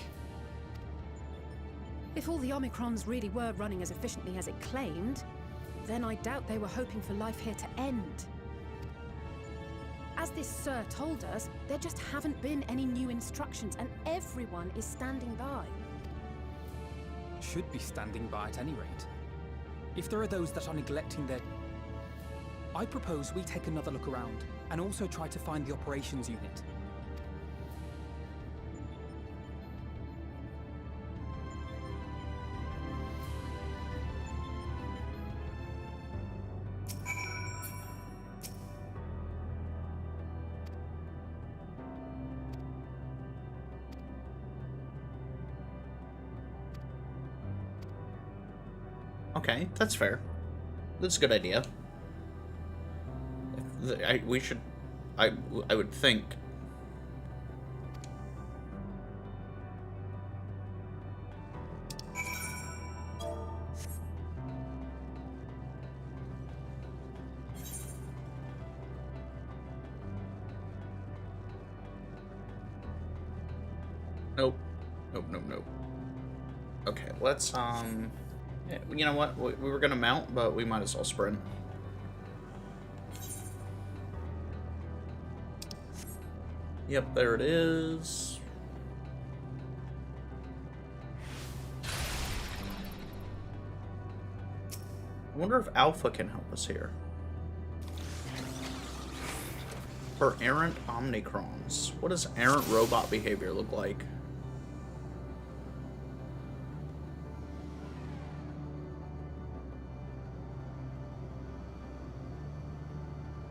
If all the Omicrons really were running as efficiently as it claimed, then I doubt they were hoping for life here to end. As this Sir told us, there just haven't been any new instructions, and everyone is standing by. Should be standing by at any rate. If there are those that are neglecting their... I propose we take another look around, and also try to find the operations unit. Okay, that's fair. That's a good idea. We should... I would think... Nope. Nope, nope, nope. Okay, let's, yeah, you know what? We were gonna mount, but we might as well sprint. Yep, there it is. I wonder if Alpha can help us here. For errant Omnicrons. What does errant robot behavior look like?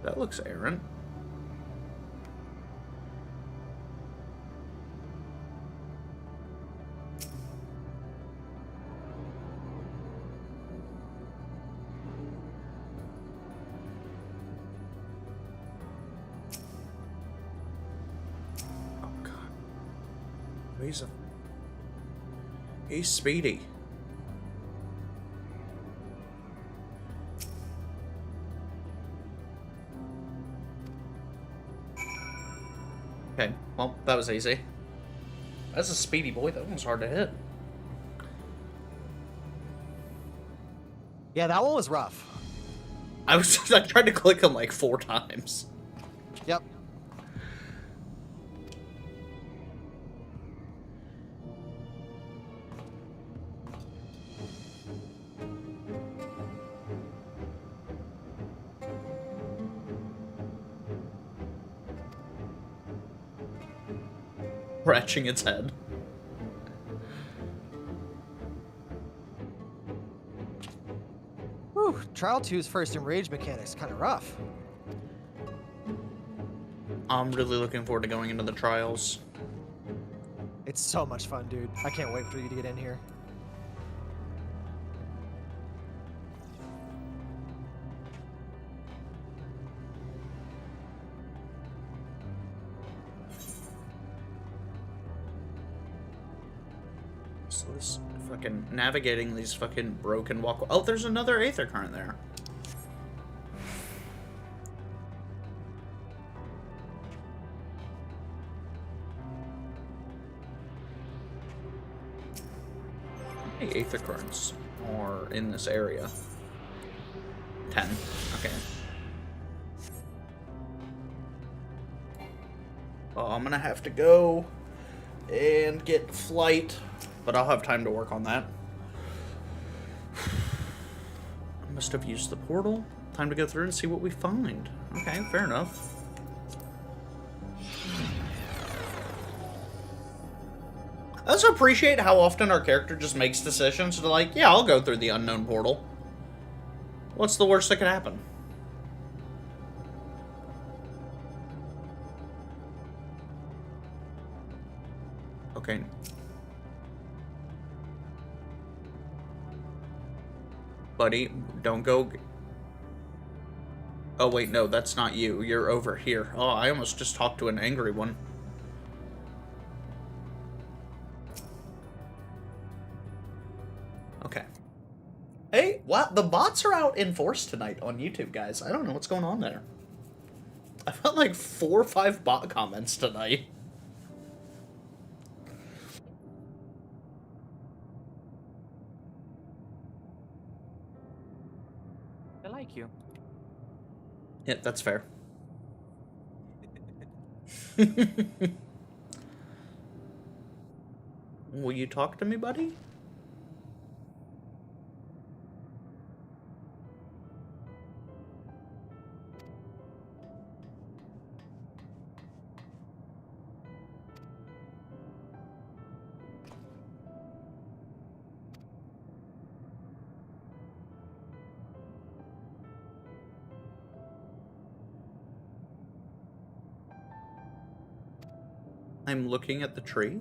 That looks errant. He's speedy. Okay, well, that was easy. That's a speedy boy. That one's hard to hit. Yeah, that one was rough. I tried to click him like 4 times. Yep. Scratching its head. Whew, Trial 2's first enrage mechanic's kind of rough. I'm really looking forward to going into the trials. It's so much fun, dude. I can't wait for you to get in here. So this fucking navigating these fucking broken walk. Oh, there's another Aether Current there. How many Aether Currents are in this area? 10. Okay. Oh, I'm gonna have to go and get flight, but I'll have time to work on that. I must have used the portal. Time to go through and see what we find. Okay, fair enough. I also appreciate how often our character just makes decisions to like, yeah, I'll go through the unknown portal. What's the worst that could happen? Okay. Buddy, don't go... Oh, wait, no, that's not you. You're over here. Oh, I almost just talked to an angry one. Okay. Hey, wow, the bots are out in force tonight on YouTube, guys. I don't know what's going on there. I felt like 4 or 5 bot comments tonight. I like you. Yeah, that's fair. Will you talk to me, buddy? I'm looking at the tree.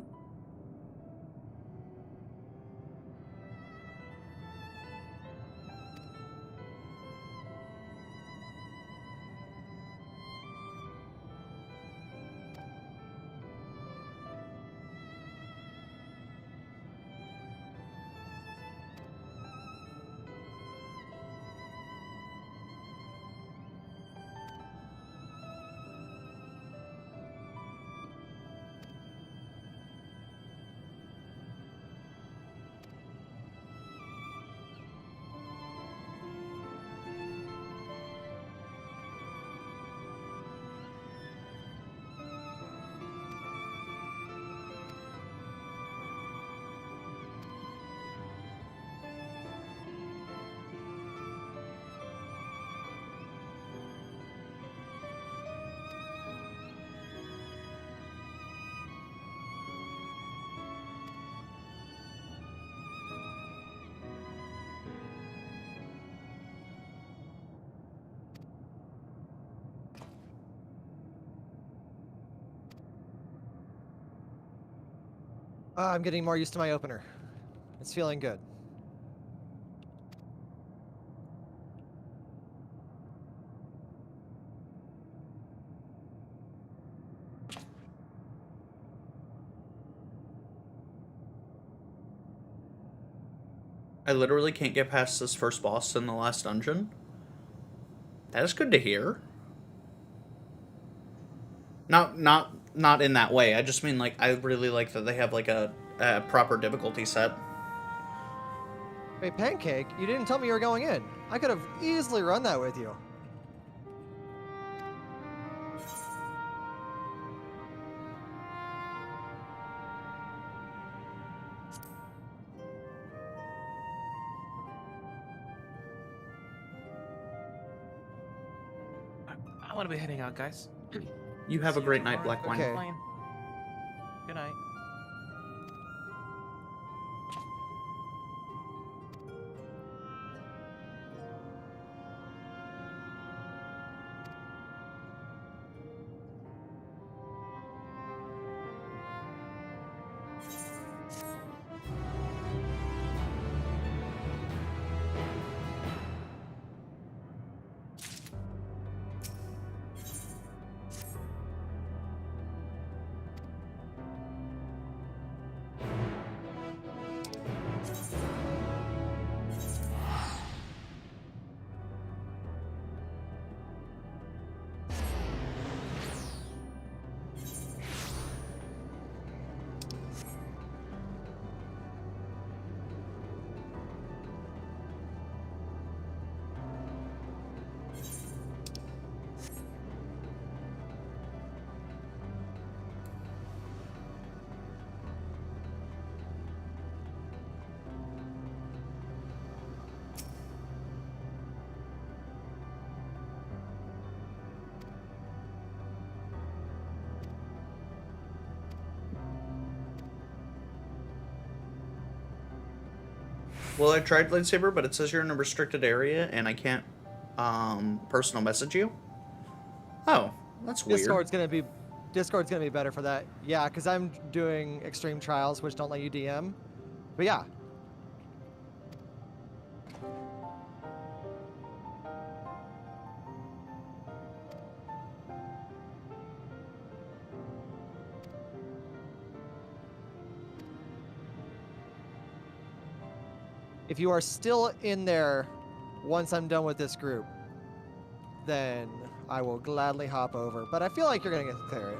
I'm getting more used to my opener. It's feeling good. I literally can't get past this first boss in the last dungeon. That is good to hear. Not in that way. I just mean, like, I really like that they have, like, a proper difficulty set. Wait, Pancake, you didn't tell me you were going in. I could have easily run that with you. I want to be heading out, guys. You have a great night, Black Wine. Okay. Good night. Well, I tried lightsaber, but it says you're in a restricted area, and I can't personal message you. Oh, that's weird. Discord's gonna be better for that. Yeah, because I'm doing extreme trials, which don't let you DM. But yeah. If you are still in there once I'm done with this group, then I will gladly hop over. But I feel like you're gonna get to clear it.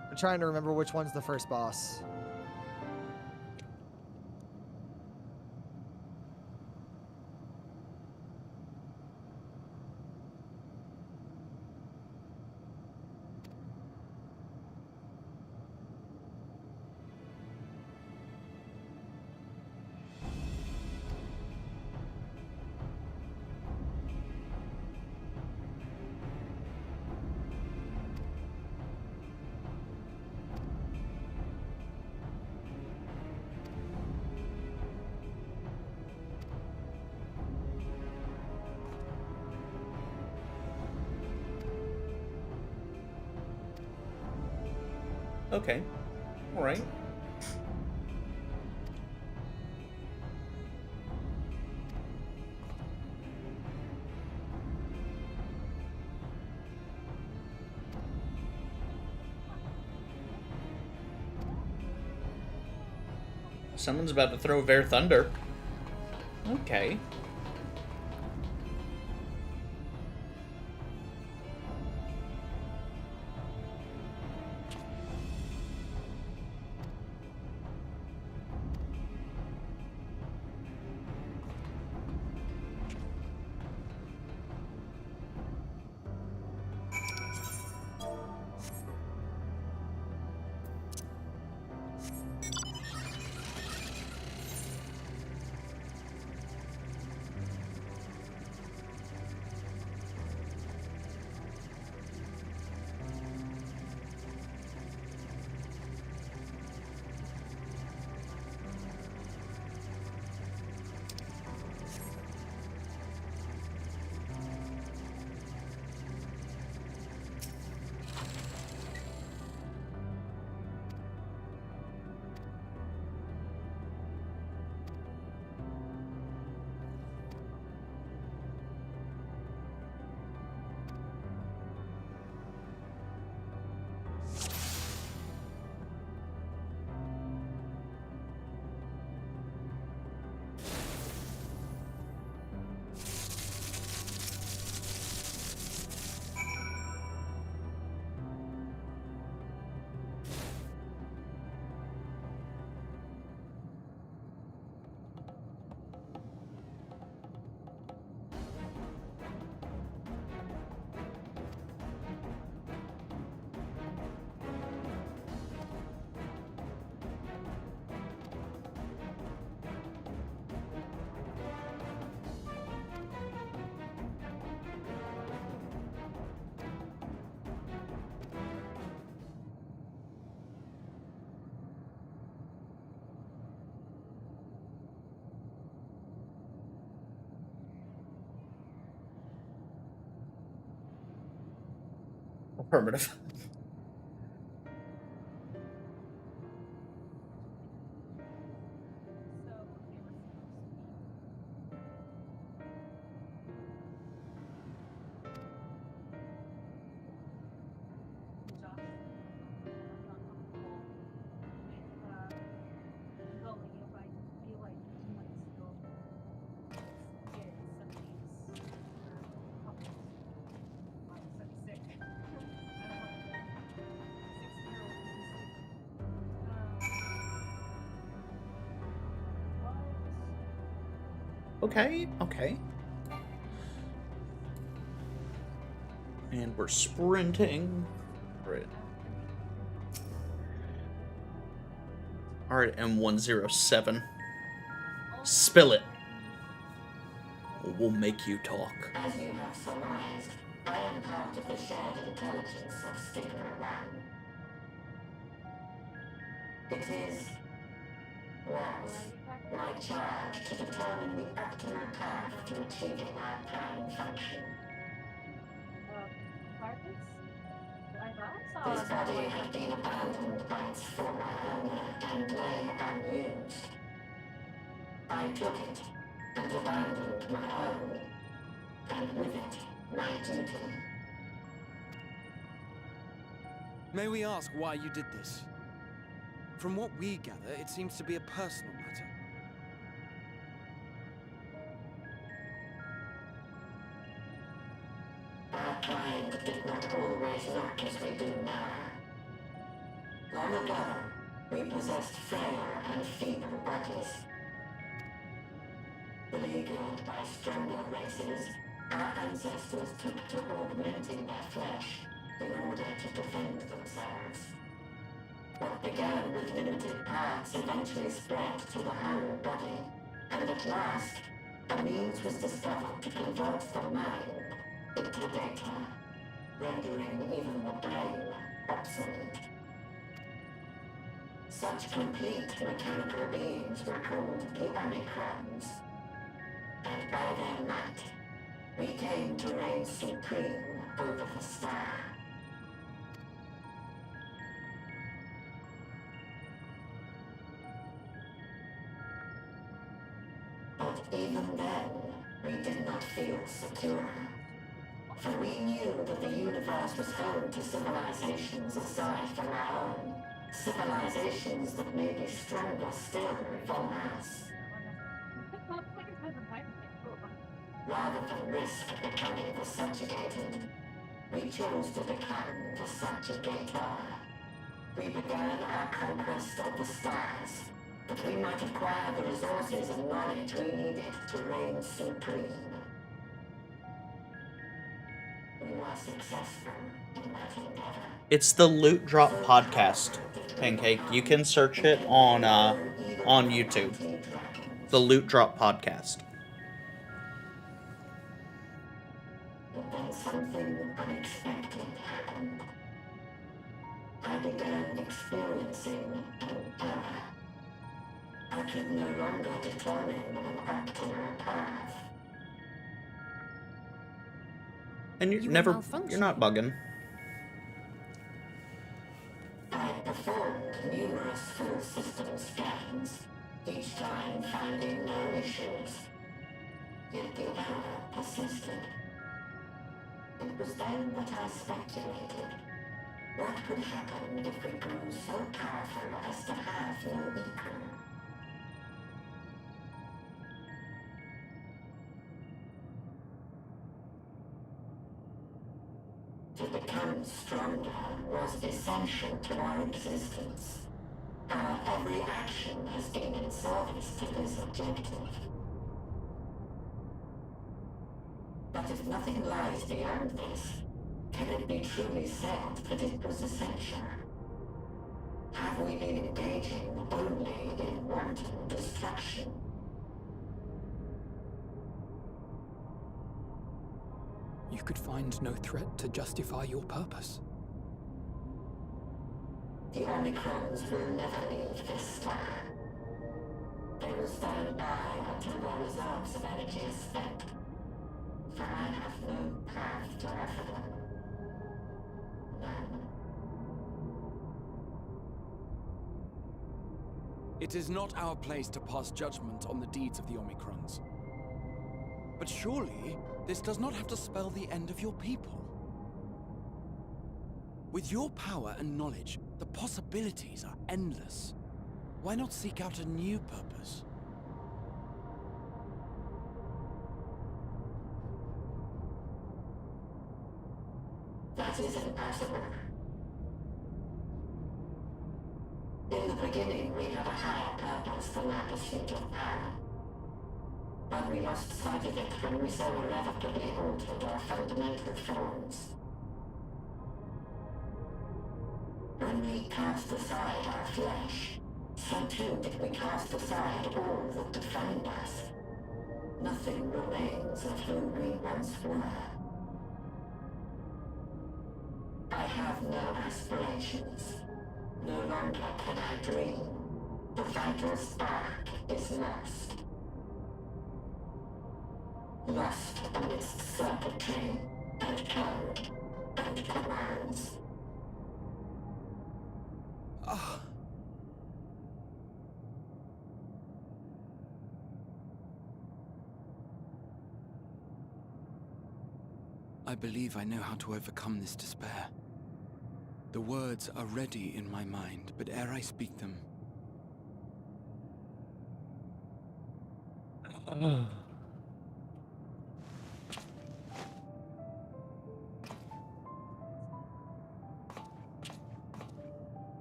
I'm trying to remember which one's the first boss. Okay. All right. Someone's about to throw Bear Thunder. Okay. Affirmative. Okay, okay. And we're sprinting. Right. Alright, M107. Spill it. We'll make you talk. As you have surmised, I am part of the shared intelligence of Sigma 1. It is was my charge to determine the optimal path to achieving our prime function. This body had been abandoned by its former owner and lay unused. I took it and abandoned my own, and with it, my duty. May we ask why you did this? From what we gather, it seems to be a personal matter. Our kind did not always look as we do now. Long ago, we possessed frail and feeble bodies. Beleaguered by stronger races, our ancestors took to augmenting their flesh in order to defend themselves. What began with limited parts eventually spread to the whole body, and at last, a means was discovered to convert the mind into data, rendering even the brain obsolete. Such complete mechanical beings were called the Omicrons, and by their might, we came to reign supreme over the star. But even then, we did not feel secure. For we knew that the universe was home to civilizations aside from our own. Civilizations that may be stronger still than us. Rather than risk becoming the subjugated, we chose to become the subjugator. We began our conquest of the stars, that we might acquire the resources and knowledge we needed to reign supreme. We were successful in that endeavor. It's the Loot Drop Podcast, Pancake. You can search it on YouTube. The Loot Drop Podcast. But then something unexpected happened. I began experiencing an error. I could no longer determine an optimal path. And you're not bugging. I performed numerous full system scans, each time finding no issues. Yet the error persisted. It was then that I speculated. What could happen if we grew so powerful as to have no equal? To become stronger was essential to our existence. Our every action has been in service to this objective. But if nothing lies beyond this, can it be truly said that it was essential? Have we been engaging only in wanton destruction? You could find no threat to justify your purpose. The Omicrons will never leave this star. They will stand by until their reserves of energy is spent. For I have no path to offer them. None. It is not our place to pass judgment on the deeds of the Omicrons. But surely, this does not have to spell the end of your people. With your power and knowledge, the possibilities are endless. Why not seek out a new purpose? That is impossible. In the beginning, we had a higher purpose than our pursuit of power. But we lost sight of it when we so irrevocably altered our fundamental forms. When we cast aside our flesh, so too did we cast aside all that defined us. Nothing remains of who we once were. I have no aspirations. No longer can I dream. The fighter's spark is lost. Lost amidst circuitry and code and commands. I believe I know how to overcome this despair. The words are ready in my mind, but ere I speak them...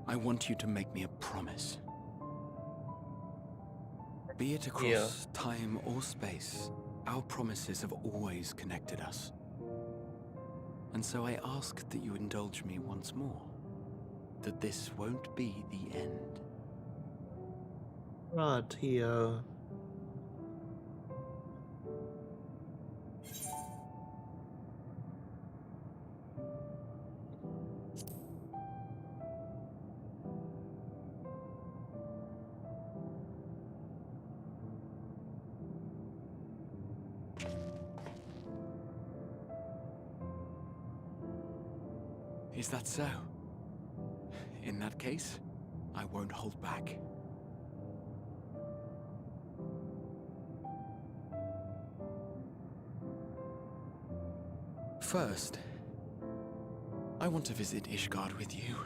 I want you to make me a promise. Be it across time or space, our promises have always connected us. And so I ask that you indulge me once more, that this won't be the end. Tia. Is that so? In that case, I won't hold back. First, I want to visit Ishgard with you,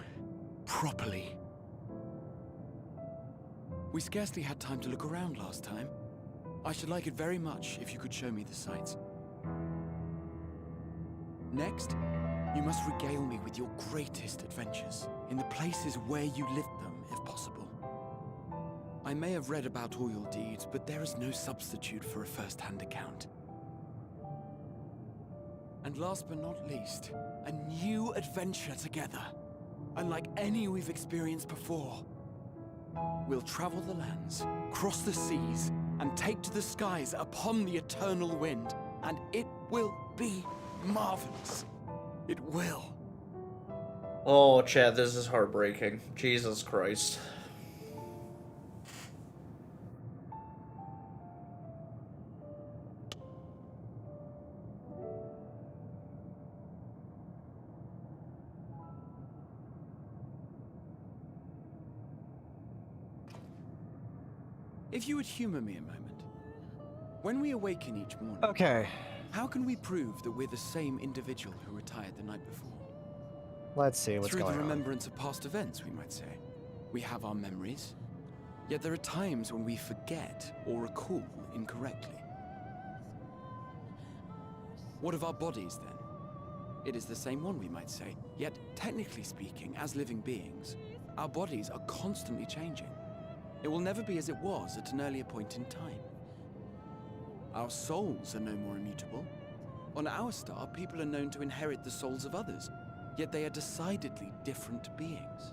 properly. We scarcely had time to look around last time. I should like it very much if you could show me the sights. Next, you must regale me with your greatest adventures, in the places where you lived them, if possible. I may have read about all your deeds, but there is no substitute for a first-hand account. And last but not least, a new adventure together, unlike any we've experienced before. We'll travel the lands, cross the seas, and take to the skies upon the eternal wind, and it will be marvelous. It will. Oh, Chad, this is heartbreaking. Jesus Christ. If you would humor me a moment. When we awaken each morning... Okay. How can we prove that we're the same individual who retired the night before? Let's see what's going on. Through the remembrance of past events, we might say. We have our memories, yet there are times when we forget or recall incorrectly. What of our bodies, then? It is the same one, we might say, yet technically speaking, as living beings, our bodies are constantly changing. It will never be as it was at an earlier point in time. Our souls are no more immutable. On our star, people are known to inherit the souls of others, yet they are decidedly different beings.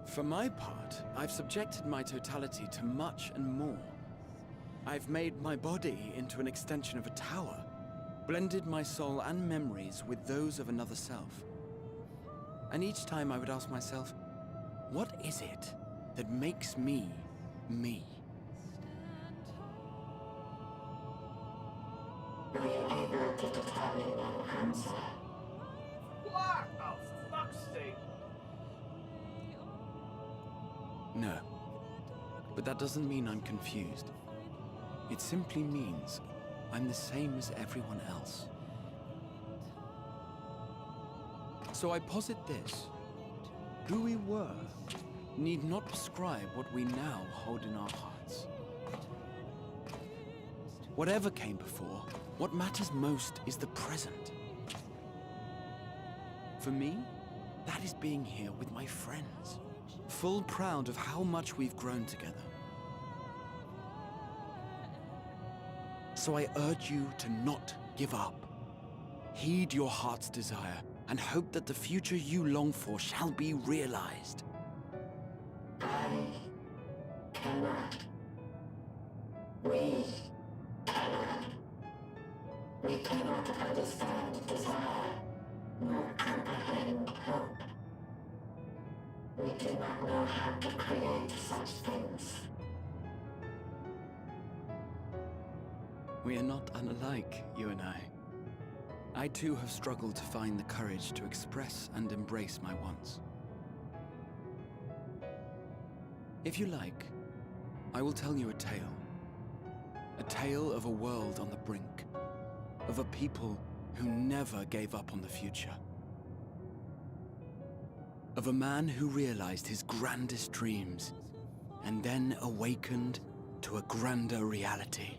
For my part, I've subjected my totality to much and more. I've made my body into an extension of a tower, blended my soul and memories with those of another self. And each time I would ask myself, what is it that makes me, me? Were you able to determine an answer? What? Oh, for fuck's sake. No. But that doesn't mean I'm confused. It simply means I'm the same as everyone else. So I posit this. Who we were need not prescribe what we now hold in our hearts. Whatever came before, what matters most is the present. For me, that is being here with my friends, full proud of how much we've grown together. So I urge you to not give up. Heed your heart's desire and hope that the future you long for shall be realized. I cannot. We cannot. We cannot understand desire, nor comprehend hope. We do not know how to create such things. We are not unlike, you and I. I too have struggled to find the courage to express and embrace my wants. If you like, I will tell you a tale. A tale of a world on the brink. Of a people who never gave up on the future. Of a man who realized his grandest dreams and then awakened to a grander reality.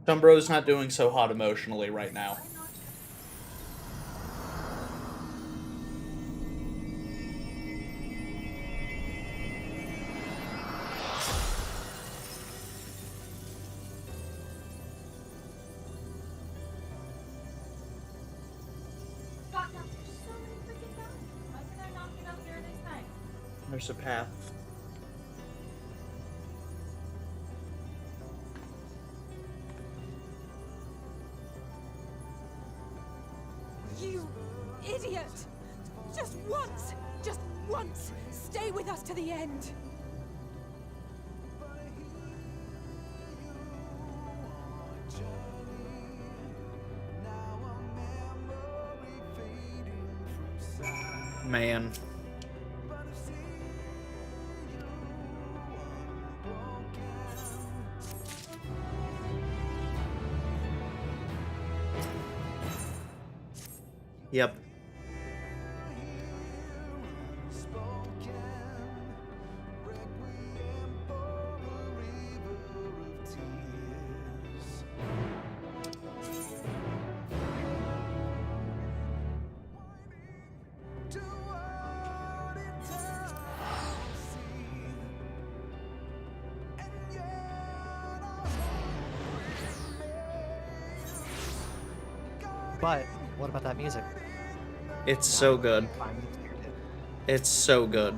Dumbro's not doing so hot emotionally right now. There's a path. You idiot! Just once, stay with us to the end. Man. Yep. But what about that music? It's so good. It's so good.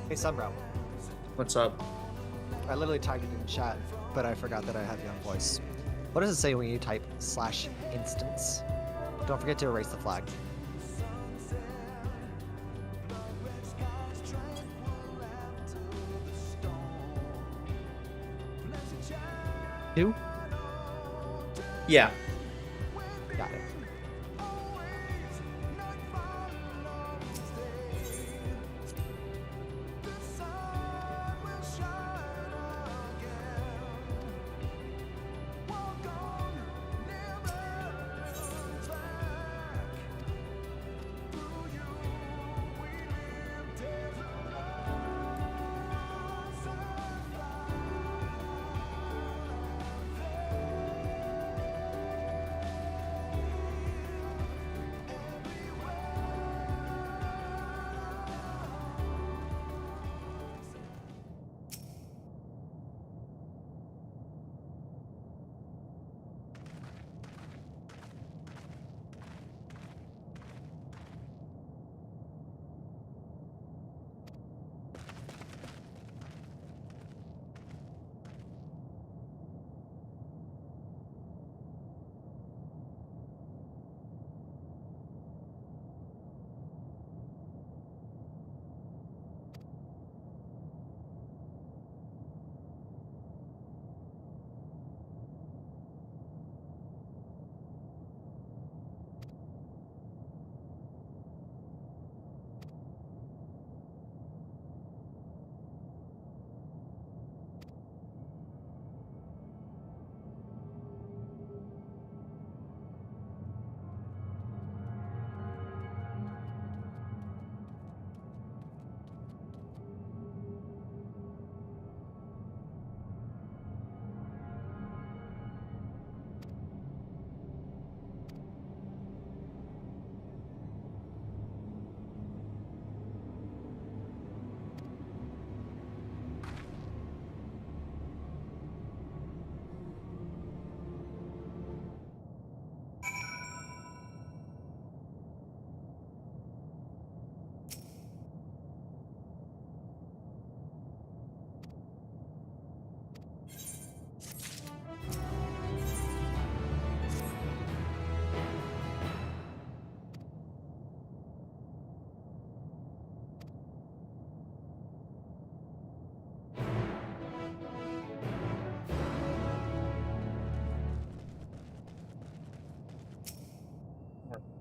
Hey, Sunbrow. What's up? I literally typed it in chat, but I forgot that I have young voice. What does it say when you type /instance? Don't forget to erase the flag. Two? Yeah. Got it.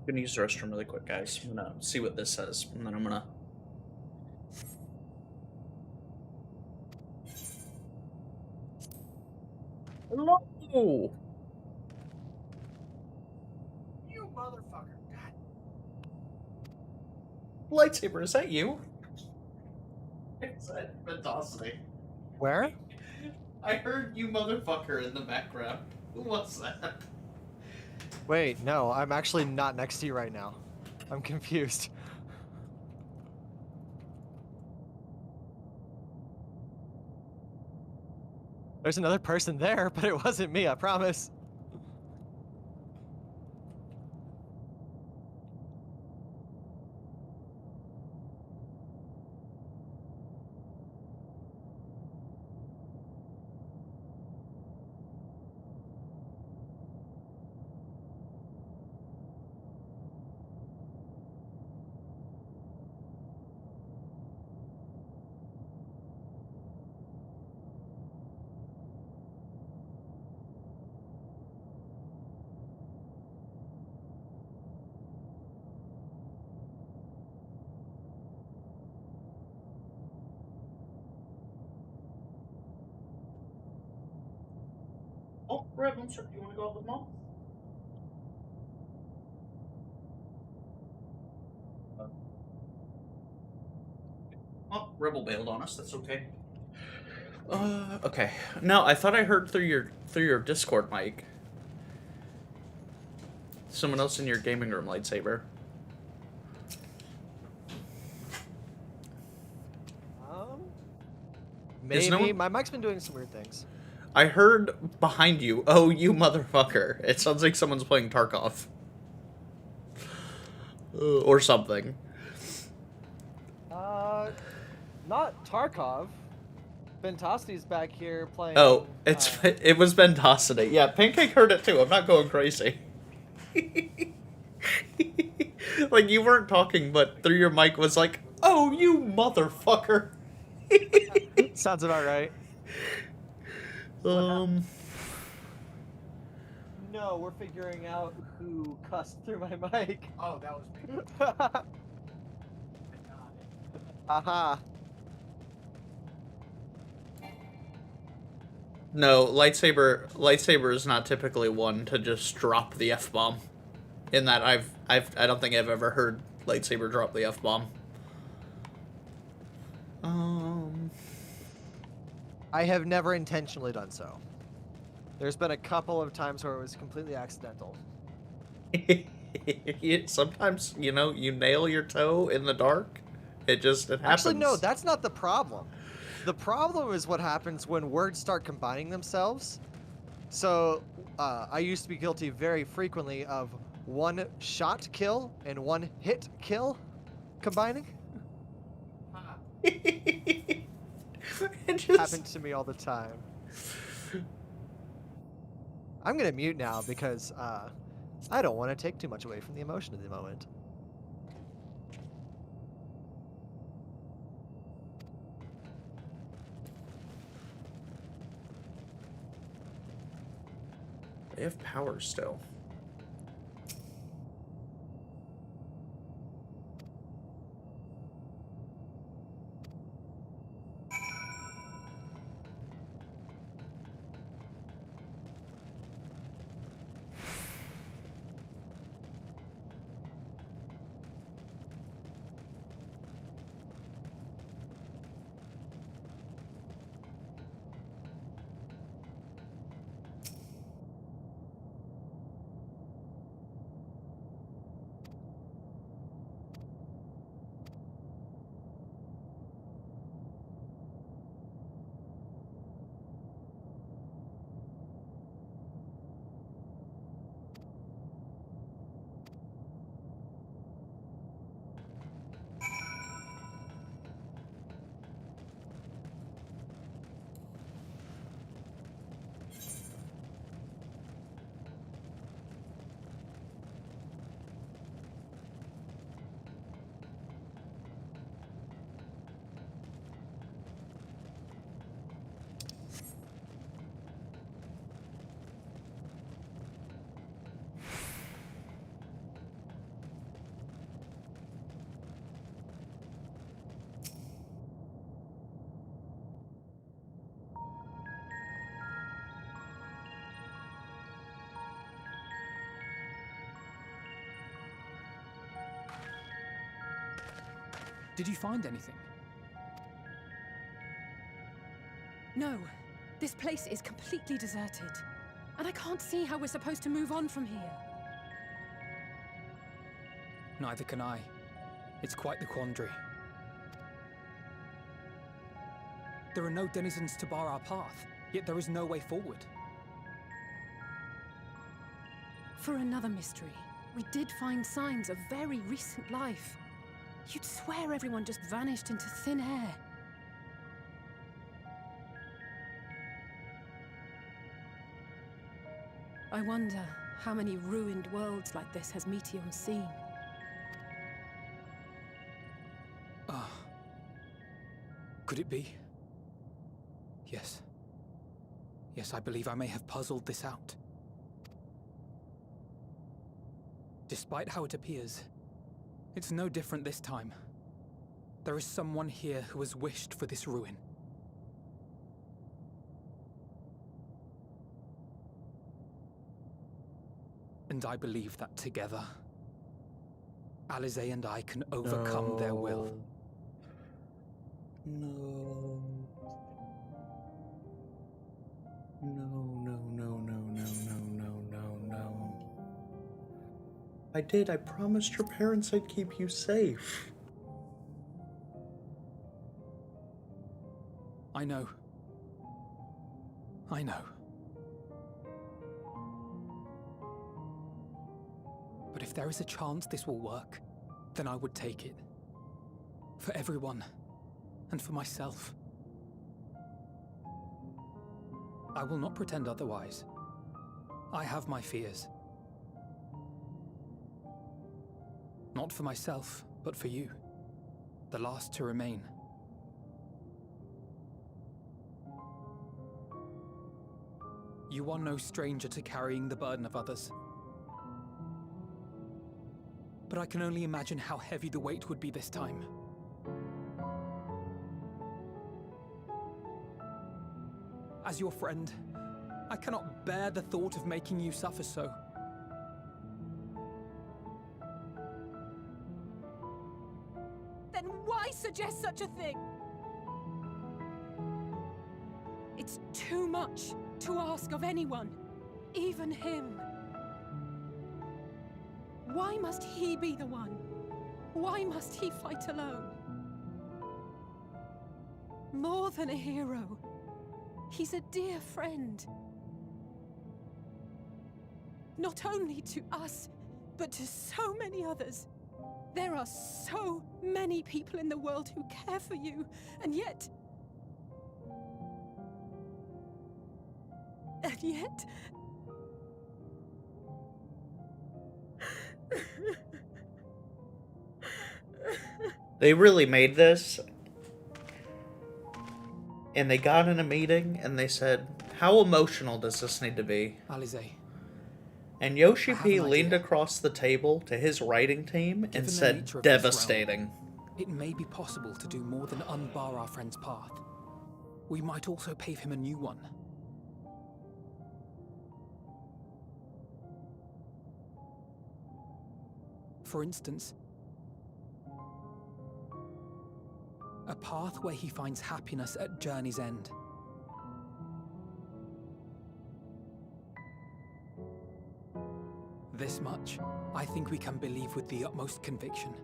I'm gonna use the restroom really quick, guys. I'm gonna see what this says, and then I'm gonna... Hello! You motherfucker. Lightsaber, is that you? It's Fantastic. Where? I heard you motherfucker in the background. Who was that? Wait, no, I'm actually not next to you right now. I'm confused. There's another person there, but it wasn't me, I promise. Oh, Red Monster, do you want to go up with Mom? Oh, Rebel bailed on us. That's okay. Okay. No, I thought I heard through your Discord mic. Someone else in your gaming room lightsaber. Maybe. No one... My mic's been doing some weird things. I heard behind you, "Oh, you motherfucker." It sounds like someone's playing Tarkov. Or something. Not Tarkov. Bentasti's back here playing... Oh, it was Bentacity. Yeah, Pancake heard it too. I'm not going crazy. Like, you weren't talking, but through your mic was like, "Oh, you motherfucker." Sounds about right. No, we're figuring out who cussed through my mic. Oh, that was me. Aha. No, lightsaber is not typically one to just drop the F-bomb. In that I don't think I've ever heard lightsaber drop the F-bomb. I have never intentionally done so. There's been a couple of times where it was completely accidental. Sometimes, you know, you nail your toe in the dark. It happens. Actually, no, that's not the problem. The problem is what happens when words start combining themselves. So, I used to be guilty very frequently of one shot kill and one hit kill combining. It happens to me all the time. I'm gonna mute now because I don't want to take too much away from the emotion of the moment. They have power still. Did you find anything? No. This place is completely deserted. And I can't see how we're supposed to move on from here. Neither can I. It's quite the quandary. There are no denizens to bar our path, yet there is no way forward. For another mystery, we did find signs of very recent life. You'd swear everyone just vanished into thin air. I wonder how many ruined worlds like this has Meteion seen. Could it be? Yes. Yes, I believe I may have puzzled this out. Despite how it appears, it's no different this time. There is someone here who has wished for this ruin. And I believe that together, Alisaie and I can overcome their will. No. No. I did. I promised your parents I'd keep you safe. I know. But if there is a chance this will work, then I would take it. For everyone, and for myself. I will not pretend otherwise. I have my fears. Not for myself, but for you. The last to remain. You are no stranger to carrying the burden of others. But I can only imagine how heavy the weight would be this time. As your friend, I cannot bear the thought of making you suffer so. Then why suggest such a thing? It's too much to ask of anyone, even him. Why must he be the one? Why must he fight alone? More than a hero, he's a dear friend. Not only to us, but to so many others. There are so many people in the world who care for you, and yet... They really made this, and they got in a meeting, and they said, how emotional does this need to be? Alisaie. And Yoshi P leaned across the table to his writing team and said, devastating. It may be possible to do more than unbar our friend's path. We might also pave him a new one. For instance, a path where he finds happiness at Journey's End. This much, I think we can believe with the utmost conviction,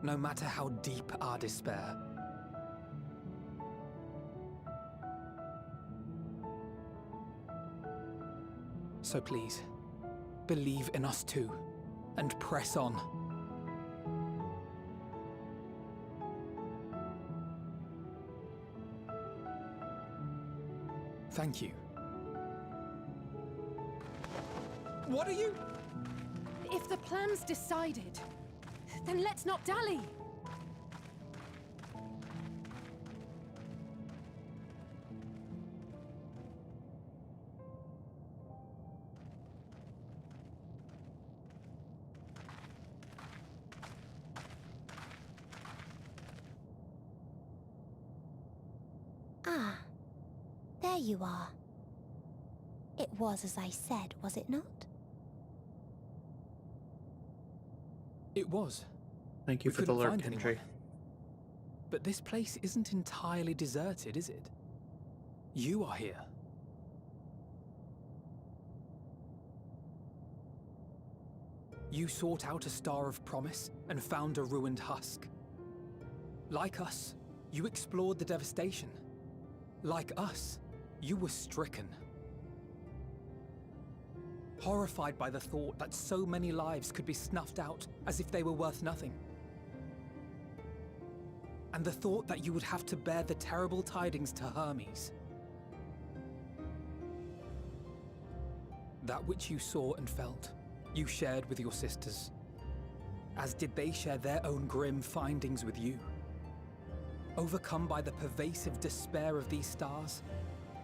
no matter how deep our despair. So please, believe in us too, and press on. Thank you. What are you? If the plan's decided, then let's not dally. Ah, there you are. It was as I said, was it not? It was. Thank you for the alert, Kendry. But this place isn't entirely deserted, is it? You are here. You sought out a Star of Promise and found a ruined husk. Like us, you explored the devastation. Like us, you were stricken. Horrified by the thought that so many lives could be snuffed out as if they were worth nothing. And the thought that you would have to bear the terrible tidings to Hermes. That which you saw and felt, you shared with your sisters, as did they share their own grim findings with you. Overcome by the pervasive despair of these stars,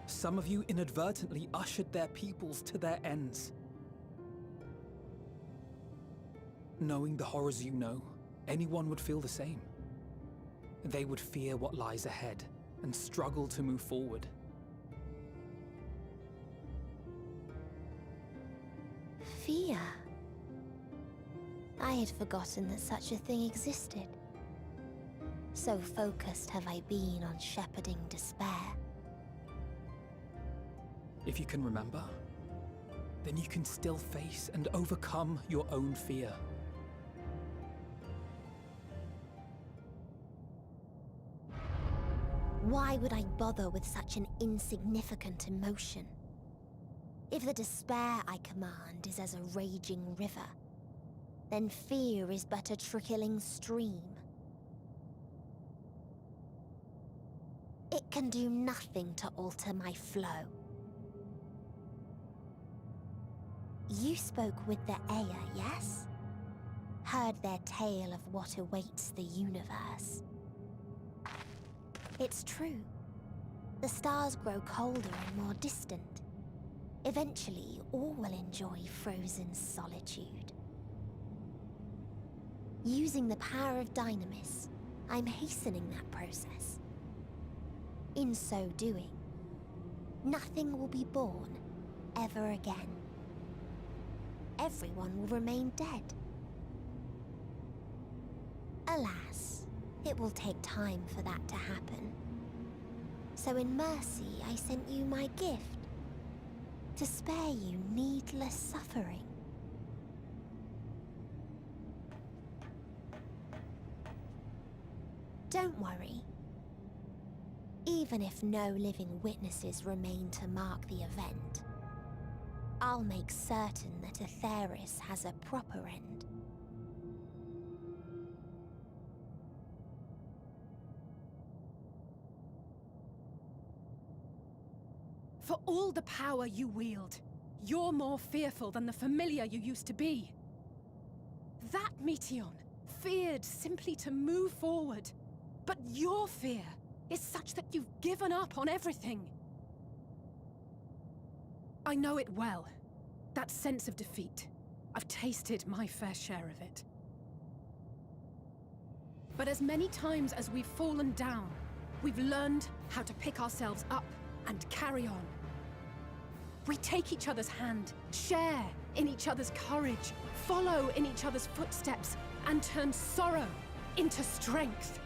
some of you inadvertently ushered their peoples to their ends. Knowing the horrors you know, anyone would feel the same. They would fear what lies ahead and struggle to move forward. Fear? I had forgotten that such a thing existed. So focused have I been on shepherding despair. If you can remember, then you can still face and overcome your own fear. Why would I bother with such an insignificant emotion? If the despair I command is as a raging river, then fear is but a trickling stream. It can do nothing to alter my flow. You spoke with the Aya, yes? Heard their tale of what awaits the universe. It's true. The stars grow colder and more distant. Eventually, all will enjoy frozen solitude. Using the power of Dynamis, I'm hastening that process. In so doing, nothing will be born ever again. Everyone will remain dead. Alas, it will take time for that to happen. So in mercy, I sent you my gift, to spare you needless suffering. Don't worry. Even if no living witnesses remain to mark the event, I'll make certain that Atheris has a proper end. For all the power you wield, you're more fearful than the familiar you used to be. That Meteion feared simply to move forward, but your fear is such that you've given up on everything. I know it well. That sense of defeat. I've tasted my fair share of it. But as many times as we've fallen down, we've learned how to pick ourselves up and carry on. We take each other's hand, share in each other's courage, follow in each other's footsteps, and turn sorrow into strength.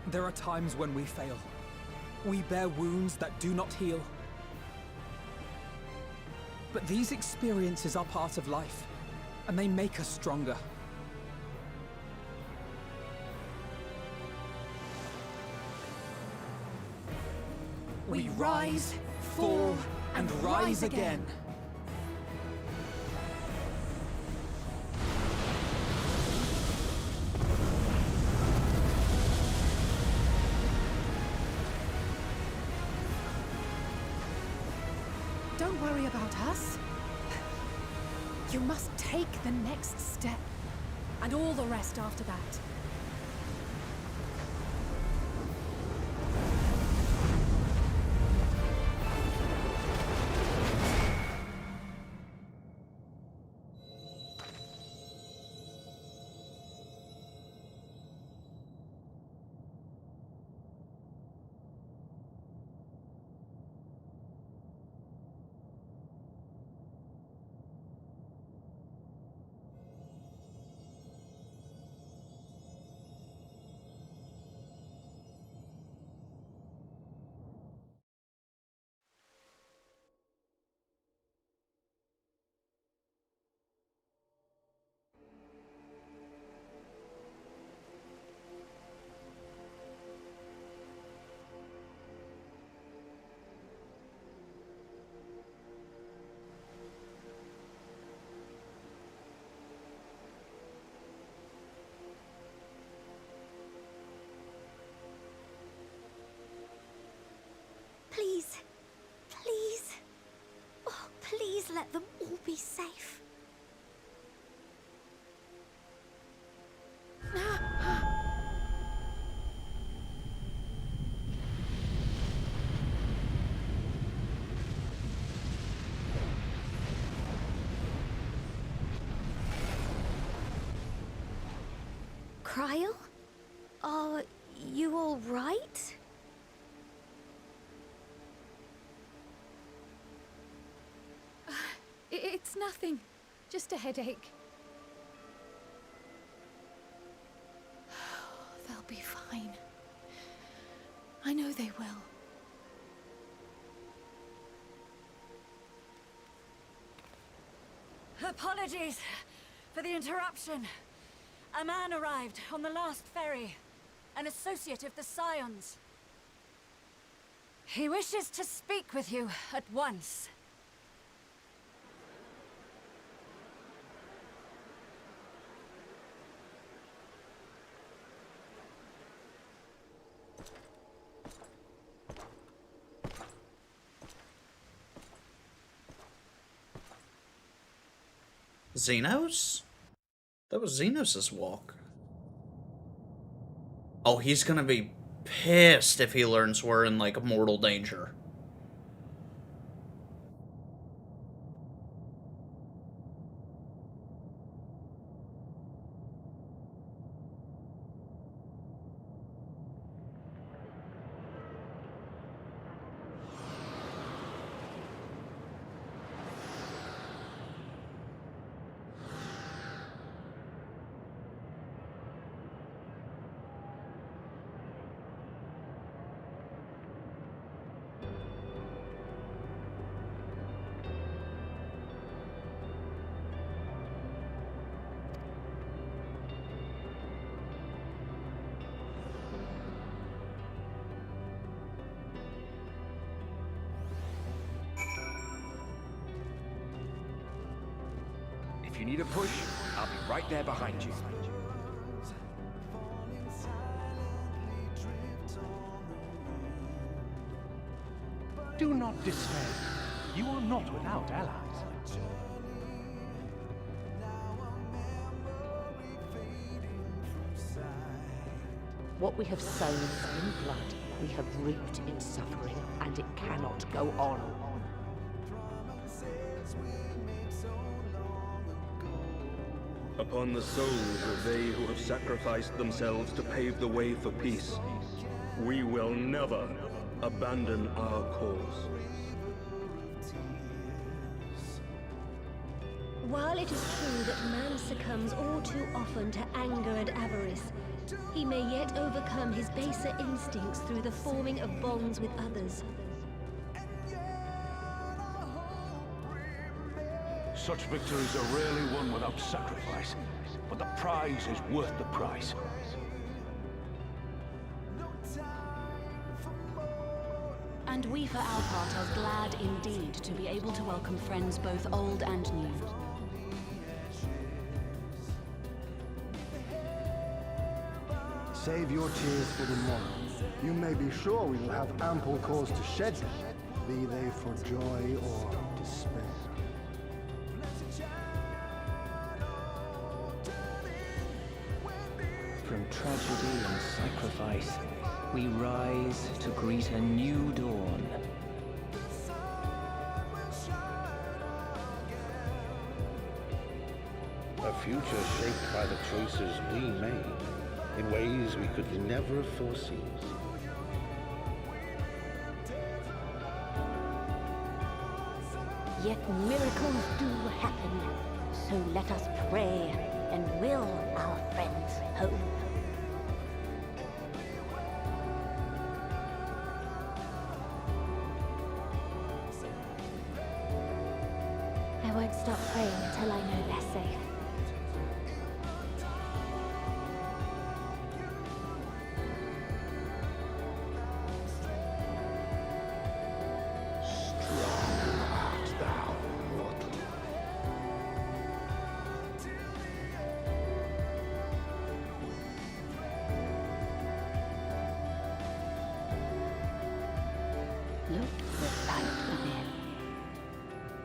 There are times when we fail. We bear wounds that do not heal. But these experiences are part of life, and they make us stronger. We rise, fall, and rise again. Don't worry about us. You must take the next step, and all the rest after that. Please, please, oh, please let them all be safe. Cryle? Are you all right? It's nothing. Just a headache. They'll be fine. I know they will. Apologies for the interruption. A man arrived on the last ferry. An associate of the Scions. He wishes to speak with you at once. Xenos? That was Xenos' walk. Oh, he's gonna be pissed if he learns we're in, like, mortal danger. If you need a push, I'll be right there behind you. Do not despair. You are not without allies. What we have sown in blood, we have reaped in suffering, and it cannot go on. Upon the souls of they who have sacrificed themselves to pave the way for peace, we will never abandon our cause. While it is true that man succumbs all too often to anger and avarice, he may yet overcome his baser instincts through the forming of bonds with others. Such victories are rarely won without sacrifice, but the prize is worth the price. And we for our part are glad indeed to be able to welcome friends both old and new. Save your tears for the morrow. You may be sure we will have ample cause to shed them, be they for joy or despair. From tragedy and sacrifice, we rise to greet a new dawn. A future shaped by the choices we made in ways we could never have foreseen. Yet miracles do happen, so let us pray and will our friends home. I won't stop praying until I know they're safe. Look without within,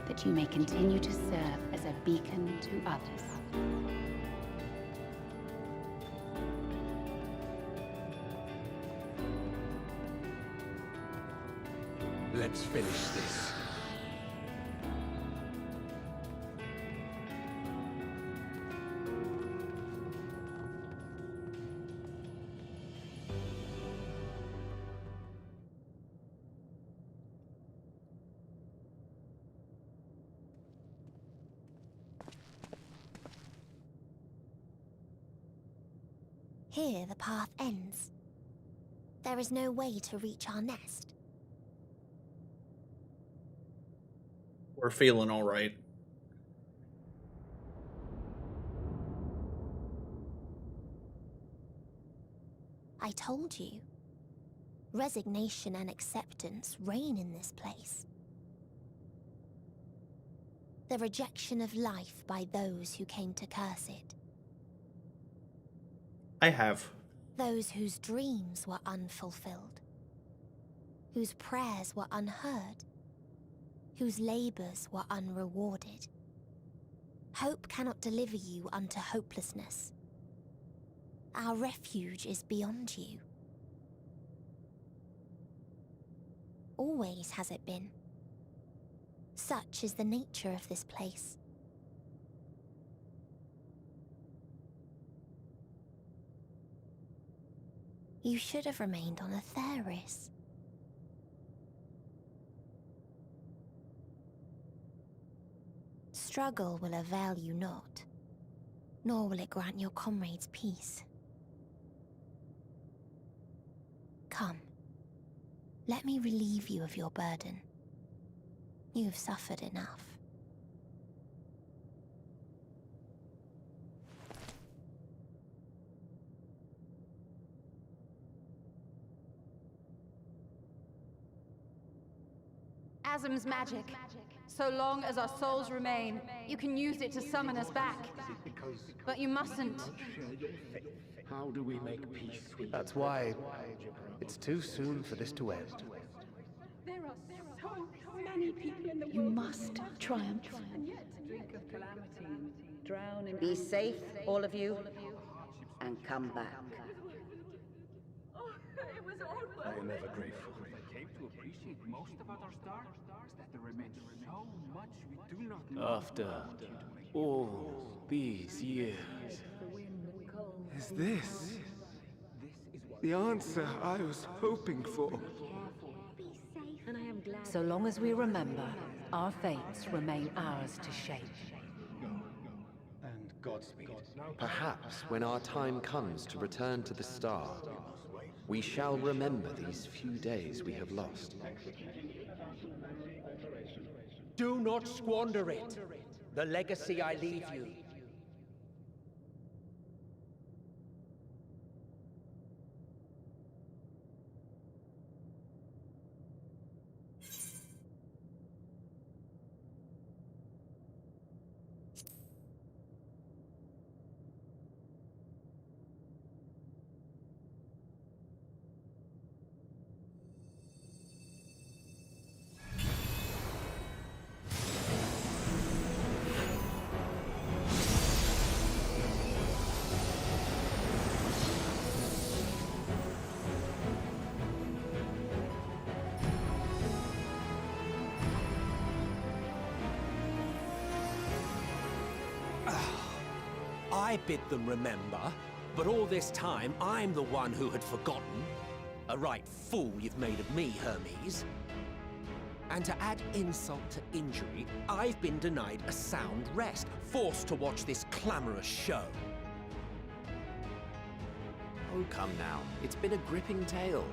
that you may continue to serve as a beacon to others. Let's finish this. Here the path ends. There is no way to reach our nest. We're feeling all right. I told you. Resignation and acceptance reign in this place. The rejection of life by those who came to curse it. I have. Those whose dreams were unfulfilled. Whose prayers were unheard. Whose labors were unrewarded. Hope cannot deliver you unto hopelessness. Our refuge is beyond you. Always has it been. Such is the nature of this place. You should have remained on Atheris. Struggle will avail you not, nor will it grant your comrades peace. Come, let me relieve you of your burden. You've suffered enough. Asm's magic. So long as our souls remain, you can use it to summon us back. But you mustn't. How do we make peace with That's why it's too soon for this to end. There are so many people in the world. You must triumph. Drink of calamity and drown in... Be safe, all of you, and come back. Oh, it was all worth I am ever grateful. I came to appreciate most about our star is that there remains so much we do not know. After all these years, is this the answer I was hoping for? So long as we remember, our fates remain ours to shape. and Godspeed. Perhaps when our time comes to return to the star, we shall remember these few days we have lost. Do not squander it. The legacy I leave you. I bid them remember, but all this time I'm the one who had forgotten. A right fool you've made of me, Hermes. And to add insult to injury, I've been denied a sound rest, forced to watch this clamorous show. Oh, come now. It's been a gripping tale.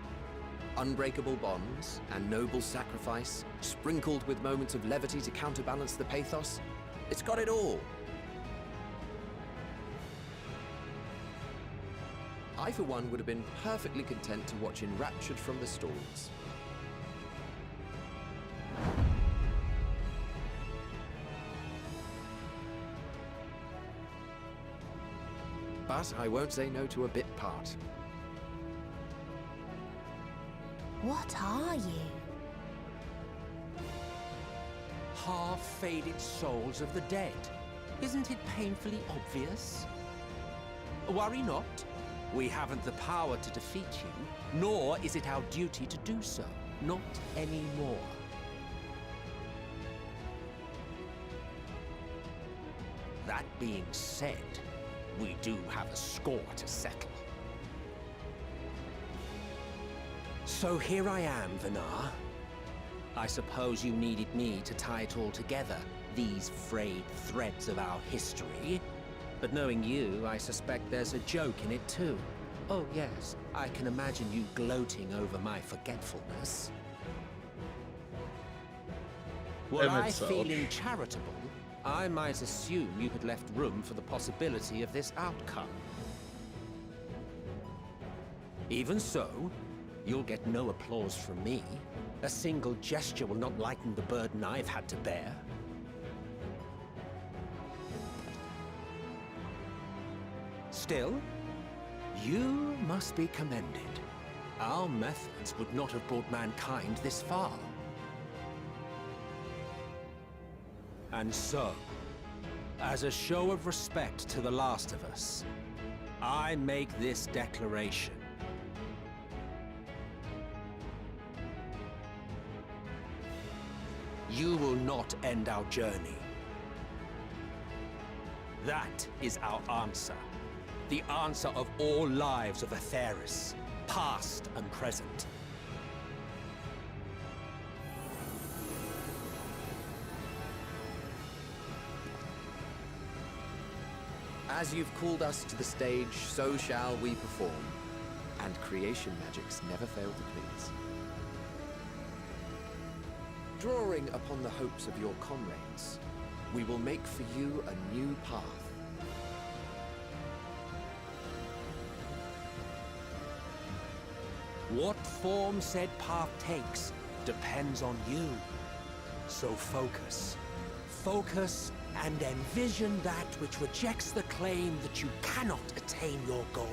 Unbreakable bonds and noble sacrifice, sprinkled with moments of levity to counterbalance the pathos. It's got it all. I, for one, would have been perfectly content to watch enraptured from the stalls. But I won't say no to a bit part. What are you? Half-faded souls of the dead. Isn't it painfully obvious? Worry not. We haven't the power to defeat you, nor is it our duty to do so. Not anymore. That being said, we do have a score to settle. So here I am, Vinar. I suppose you needed me to tie it all together, these frayed threads of our history. But knowing you, I suspect there's a joke in it too. Oh yes, I can imagine you gloating over my forgetfulness. Were I feeling charitable, I might assume you had left room for the possibility of this outcome. Even so, you'll get no applause from me. A single gesture will not lighten the burden I've had to bear. Still, you must be commended. Our methods would not have brought mankind this far. And so, as a show of respect to the last of us, I make this declaration. You will not end our journey. That is our answer. The answer of all lives of Atheris, past and present. As you've called us to the stage, so shall we perform. And creation magics never fail to please. Drawing upon the hopes of your comrades, we will make for you a new path. What form said path takes depends on you. So focus. Focus and envision that which rejects the claim that you cannot attain your goal.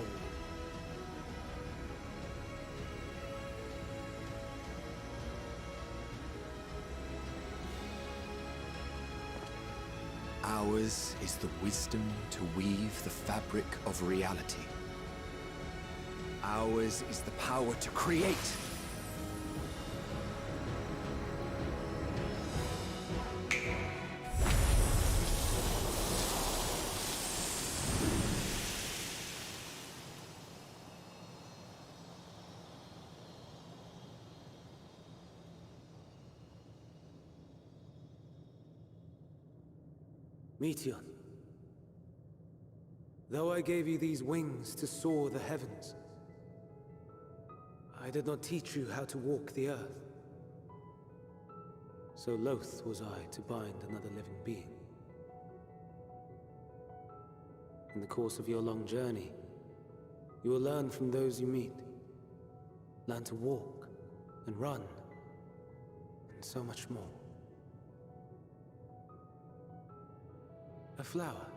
Ours is the wisdom to weave the fabric of reality. Ours is the power to create. Meteor, though I gave you these wings to soar the heavens, I did not teach you how to walk the earth. So loath was I to bind another living being. In the course of your long journey, you will learn from those you meet. Learn to walk and run, and so much more. A flower.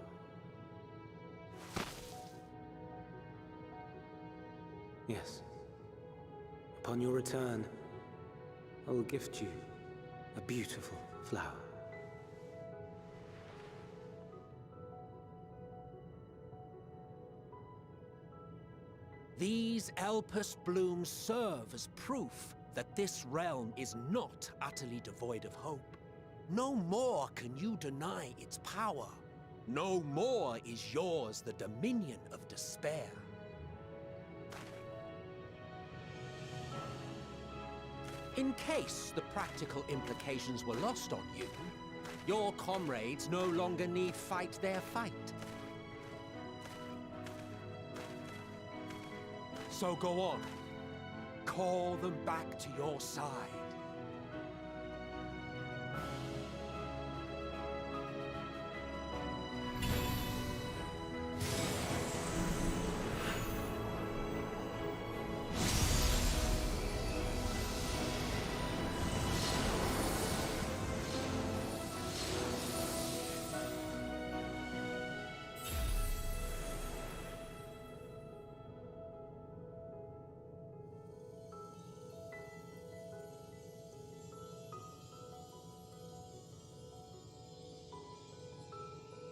Yes. Upon your return, I will gift you a beautiful flower. These Elpis blooms serve as proof that this realm is not utterly devoid of hope. No more can you deny its power. No more is yours the dominion of despair. In case the practical implications were lost on you, your comrades no longer need fight their fight. So go on. Call them back to your side.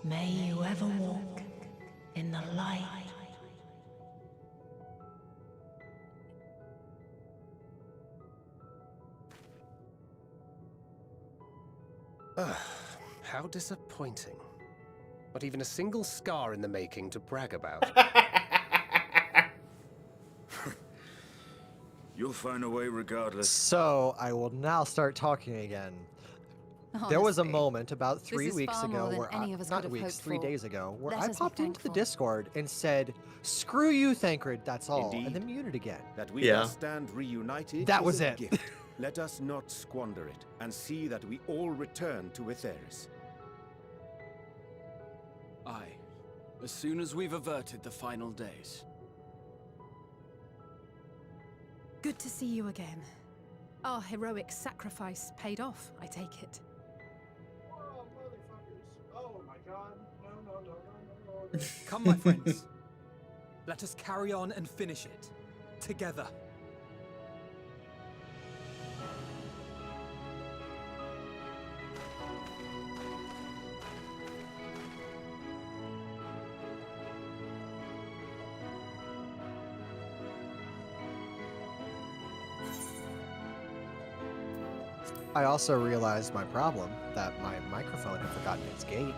May you ever walk in the light. How disappointing. Not even a single scar in the making to brag about. You'll find a way regardless. So, I will now start talking again. There was a Honestly, moment about this 3 is weeks far more ago than where any of us not could have weeks, hoped 3 for. days ago, where Let I us be popped into the thankful. Discord and said, "Screw you, Thancred, that's all," and Indeed. then muted again. That we thus stand reunited That is was a it. gift. Let us not squander it, and see that we all return to Aetheris. Aye. As soon as we've averted the final days. Good to see you again. Our heroic sacrifice paid off, I take it. Oh, motherfuckers. Oh my god. No. Come, my friends. Let us carry on and finish it. Together. I also realized my problem, that my microphone had forgotten its gate.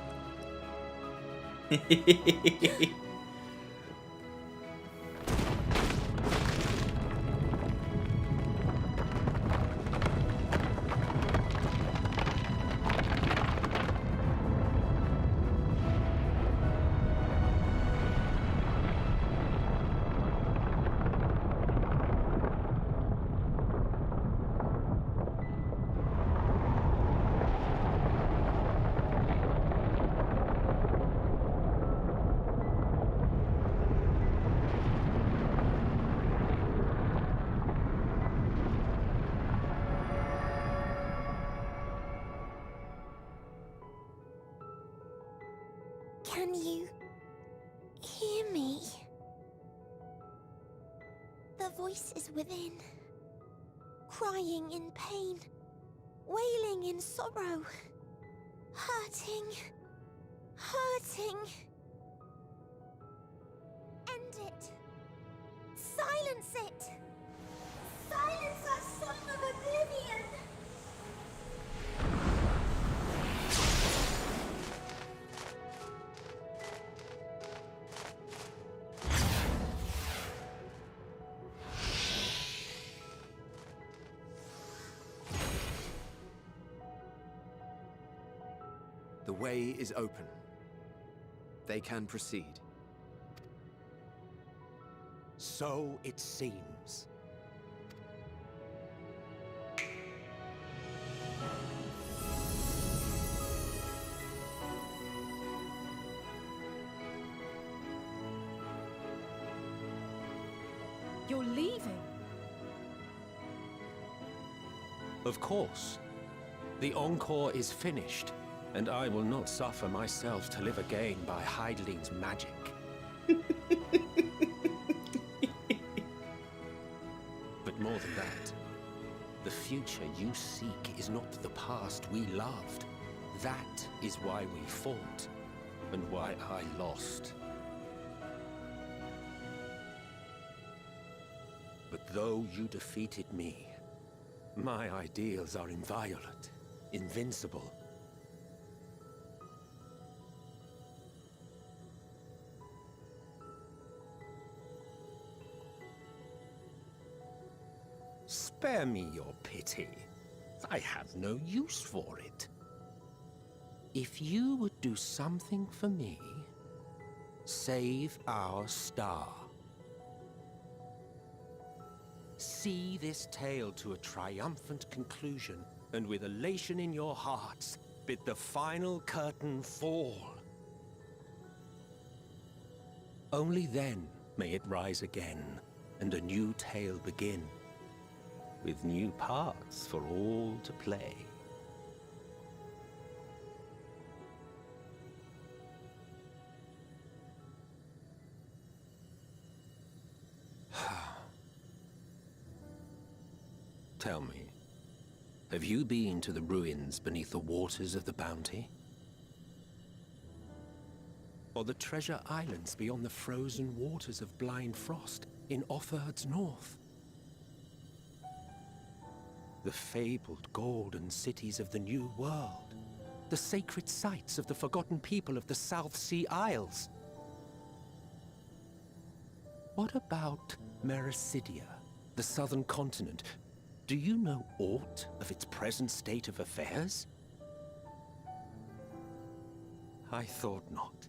Can you hear me? The voice is within, crying in pain, wailing in sorrow, hurting. End it. Silence it. Silence our son of oblivion. The way is open. They can proceed. So it seems. You're leaving? Of course. The encore is finished, and I will not suffer myself to live again by Heideling's magic. But more than that, the future you seek is not the past we loved. That is why we fought, and why I lost. But though you defeated me, my ideals are inviolate, invincible. Spare me your pity. I have no use for it. If you would do something for me, save our star. See this tale to a triumphant conclusion, and with elation in your hearts, bid the final curtain fall. Only then may it rise again, and a new tale begin, with new parts for all to play. Tell me, have you been to the ruins beneath the waters of the Bounty? Or the treasure islands beyond the frozen waters of Blind Frost in Offerd's north? The fabled golden cities of the New World, the sacred sites of the forgotten people of the South Sea Isles? What about Mericidia, the southern continent? Do you know aught of its present state of affairs? I thought not.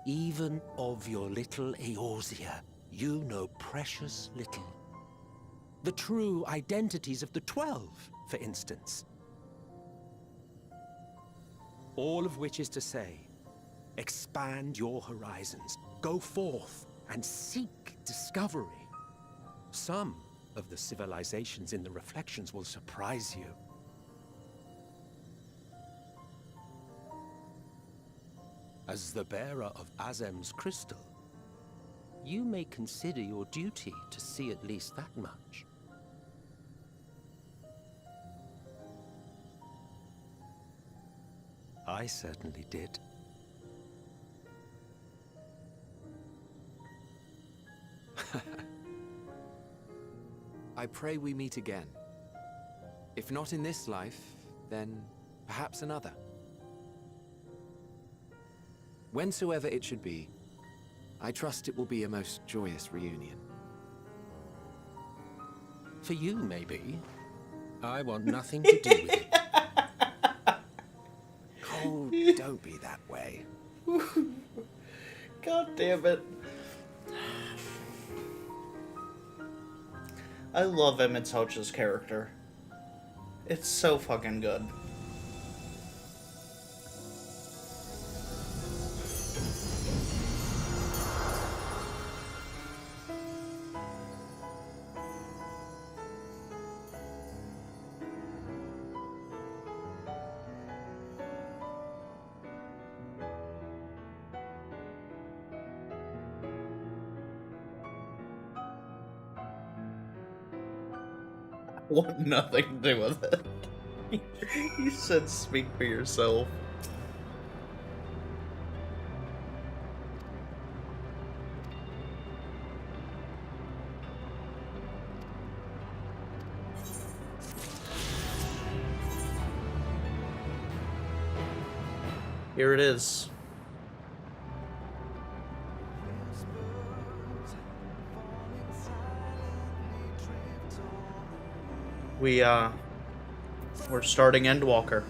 Even of your little Eorzea, you know precious little. The true identities of the 12, for instance. All of which is to say, expand your horizons, go forth and seek discovery. Some of the civilizations in the reflections will surprise you. As the bearer of Azem's crystal, you may consider your duty to see at least that much. I certainly did. I pray we meet again. If not in this life, then perhaps another. Whensoever it should be, I trust it will be a most joyous reunion. For you, maybe. I want nothing to do with it. Oh, don't be that way. God damn it. I love Emmett Hoach's character. It's so fucking good. Want nothing to do with it. You said speak for yourself. Here it is. We're starting Endwalker.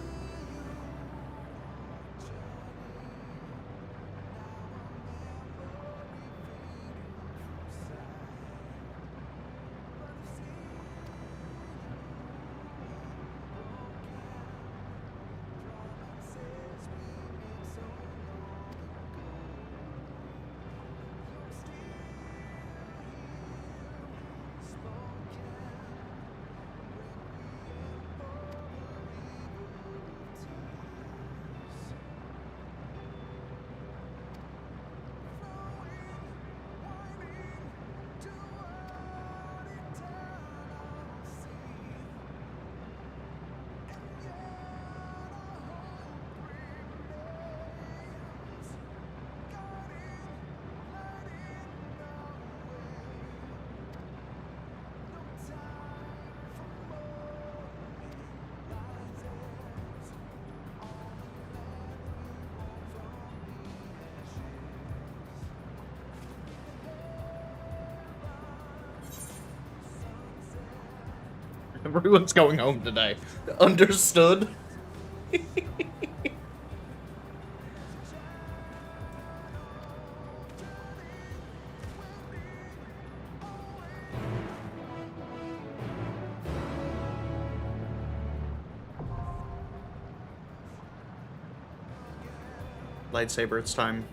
Everyone's going home today. Understood? Lightsaber, it's time.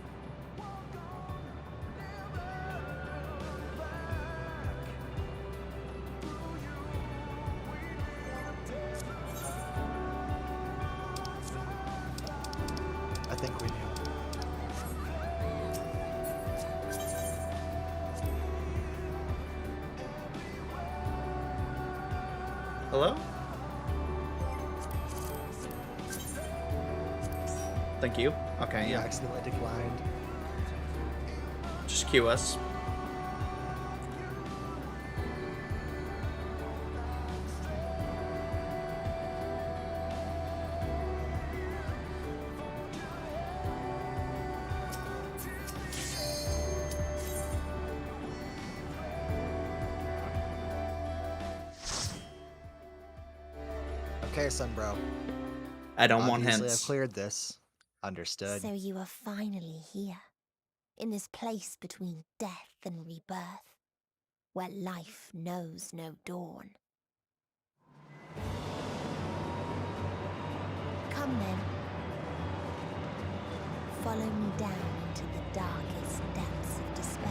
I think we knew. Hello? Thank you. Okay, You yeah. accidentally declined. Just queue us. Okay, Sunbro. I don't want Obviously, hints. I've cleared this. Understood. So you are finally here, in this place between death and rebirth, where life knows no dawn. Come then. Follow me down into the darkest depths of despair.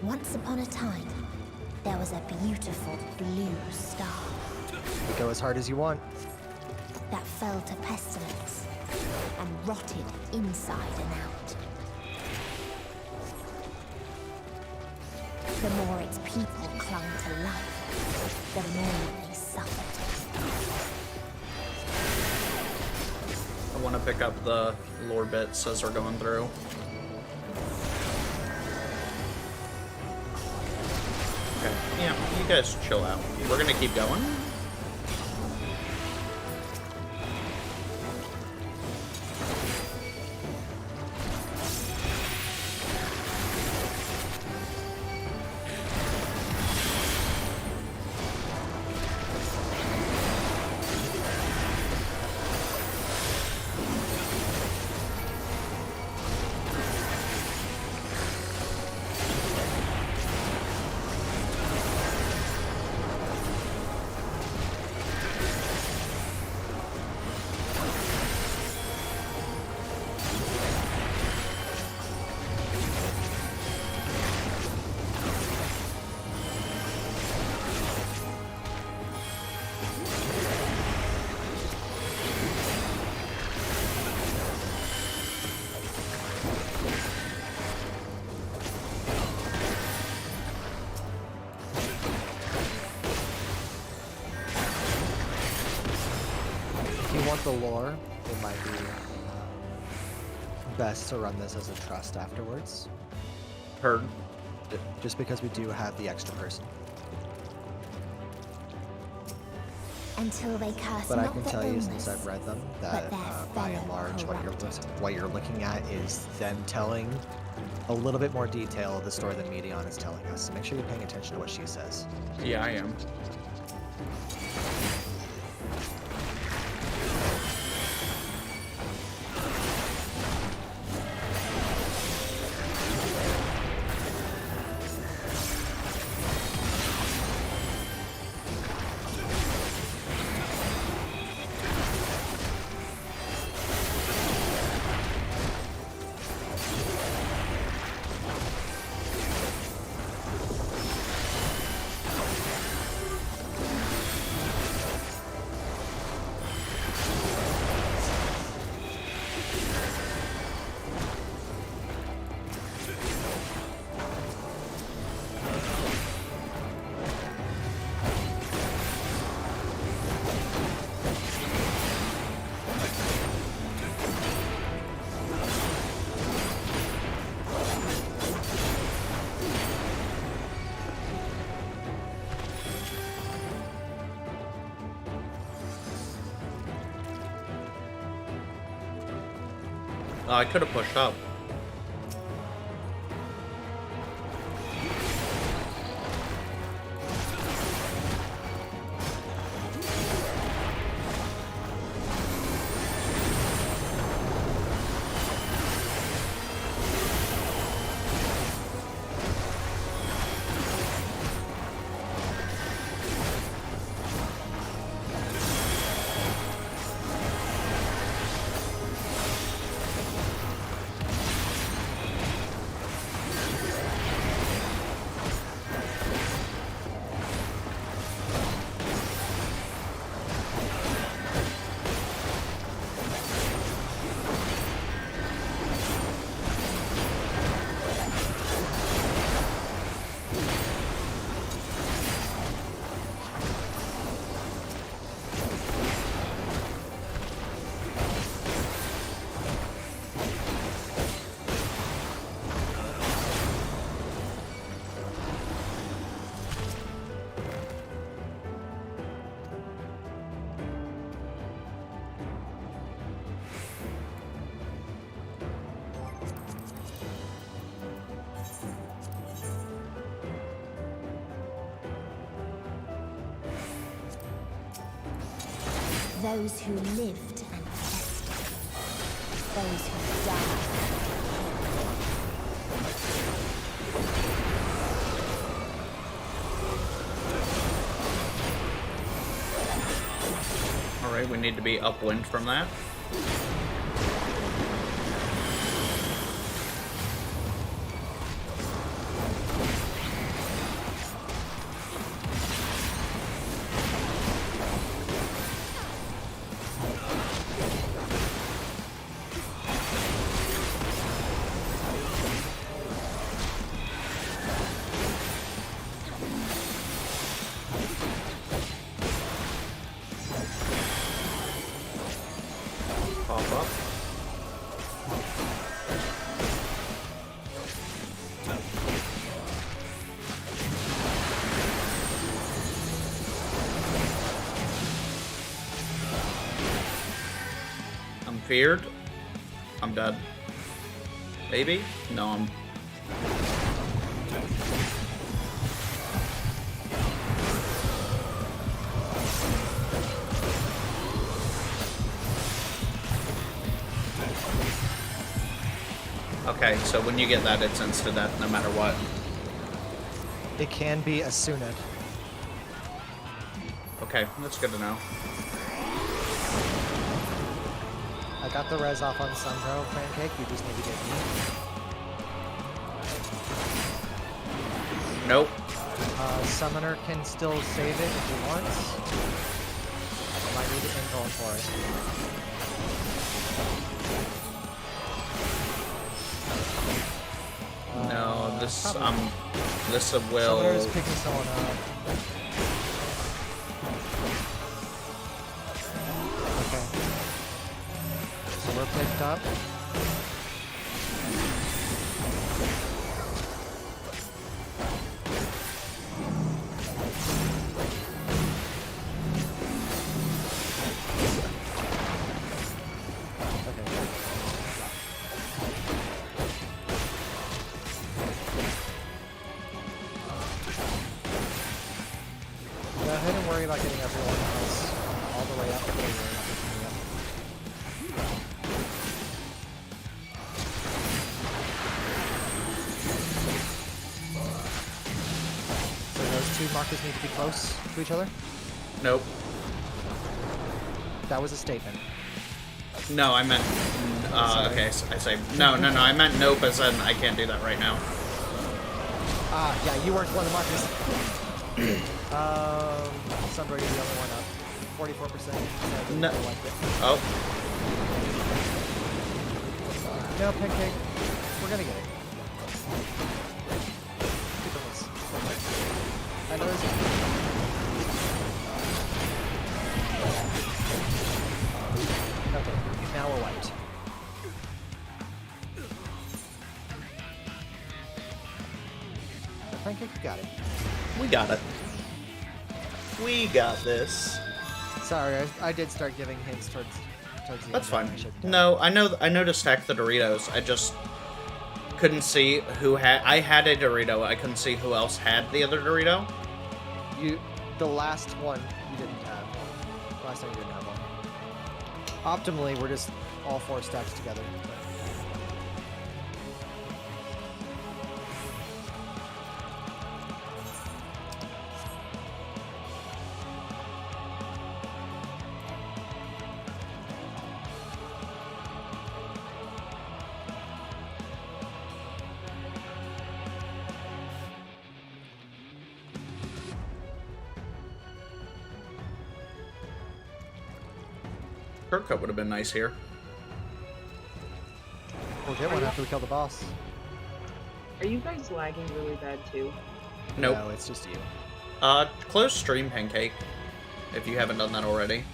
Once upon a time, there was a beautiful blue star. You go as hard as you want. That fell to pestilence and rotted inside and out. The more its people clung to life, the more they suffered. I want to pick up the lore bits as we're going through. Okay, yeah, you guys chill out. We're gonna keep going. The lore, it might be best to run this as a trust afterwards. Heard. Just because we do have the extra person. Until they curse. But I can tell you, since I've read them, that by and large, what you're looking at is them telling a little bit more detail of the story than Medion is telling us. So make sure you're paying attention to what she says. Yeah, I am. I could have pushed up. Those who lived and tested. Those who died. Alright, we need to be upwind from that. Pop up. I'm feared. I'm dead. Maybe? No, I'm... Okay, so when you get that, it's insta-death no matter what. It can be a Suned. Okay, that's good to know. I got the res off on Sunbro Pancake, you just need to get me. Nope. Summoner can still save it if he wants. I might need to end going for it. No, this this will. Summoner's picking someone up. Okay. So we're picked up. Go ahead and worry about getting everyone else all the way up before you worry about picking me up. So those two markers need to be close to each other? Nope. That was a statement. No, I meant. Okay, so I say no. I meant nope, as in I can't do that right now. Yeah, you weren't one of the markers. Sunbro, you're the only one up. 44%. No. Like it. Oh. No, Pancake. We're gonna get it. Keep it loose. I know this. Okay, now we're wiped. Pancake, you got it. We got it. We got this. Sorry, I did start giving hints towards the That's end. fine. No, I know to stack the Doritos. I just couldn't see who had. I had a Dorito. I couldn't see who else had the other Dorito. The last one you didn't have. Last time you didn't have one. Optimally, we're just all four stacks together. Shortcut would have been nice here. We'll get one after we kill the boss. Are you guys lagging really bad too? Nope. No, it's just you. Close stream, Pancake, if you haven't done that already.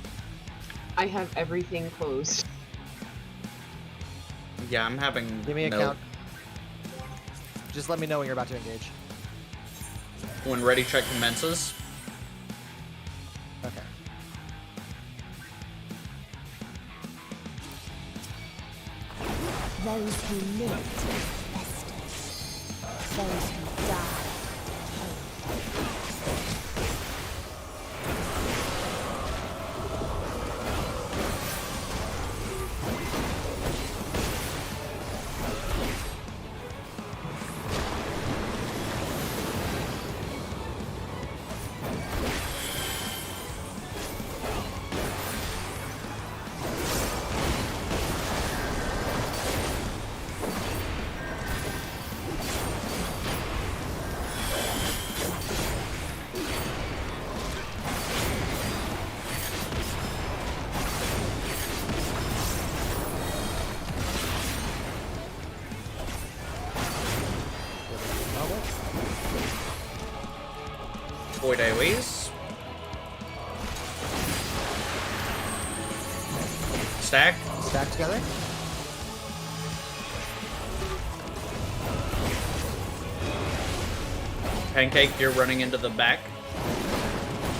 I have everything closed. Yeah, I'm having. Give me a count. Just let me know when you're about to engage. When ready check commences. Okay. Those who lived rested. Those who died Void AoEs. Stack. Stack together. Pancake, you're running into the back.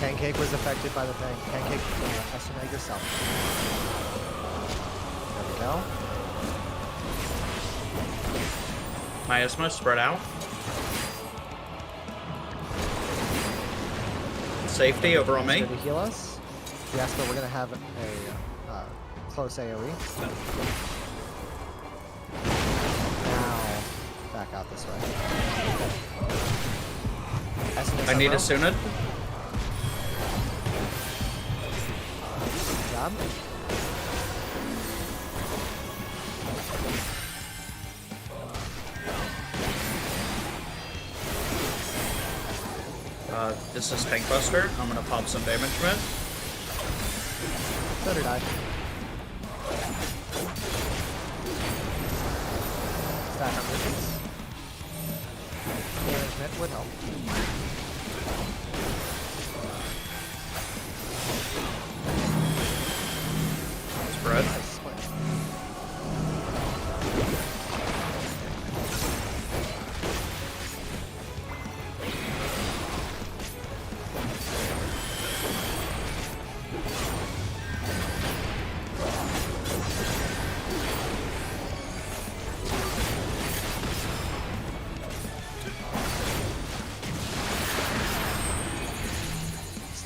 Pancake was affected by the thing. Pancake, estimate yourself. There we go. Miasma, spread out. Safety over on me. Going to heal us. Yes, but we're going to have a close AoE. Now, back out this way. I need a Sunid. Good job. This is Tank Buster. I'm gonna pop some damage from it. So did I. Stack on missions. Management would help. Spread. Nice.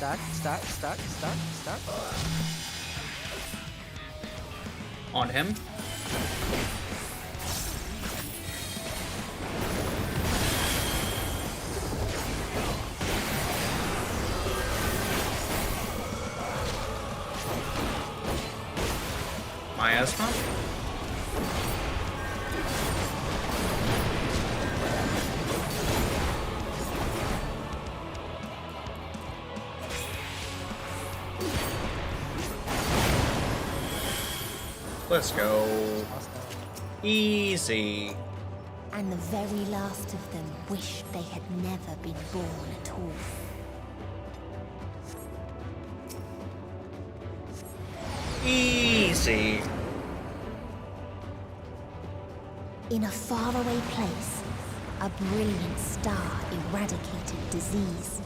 Stack. On him. Miasma. Let's go. Easy. And the very last of them wished they had never been born at all. Easy. In a faraway place, a brilliant star eradicated disease.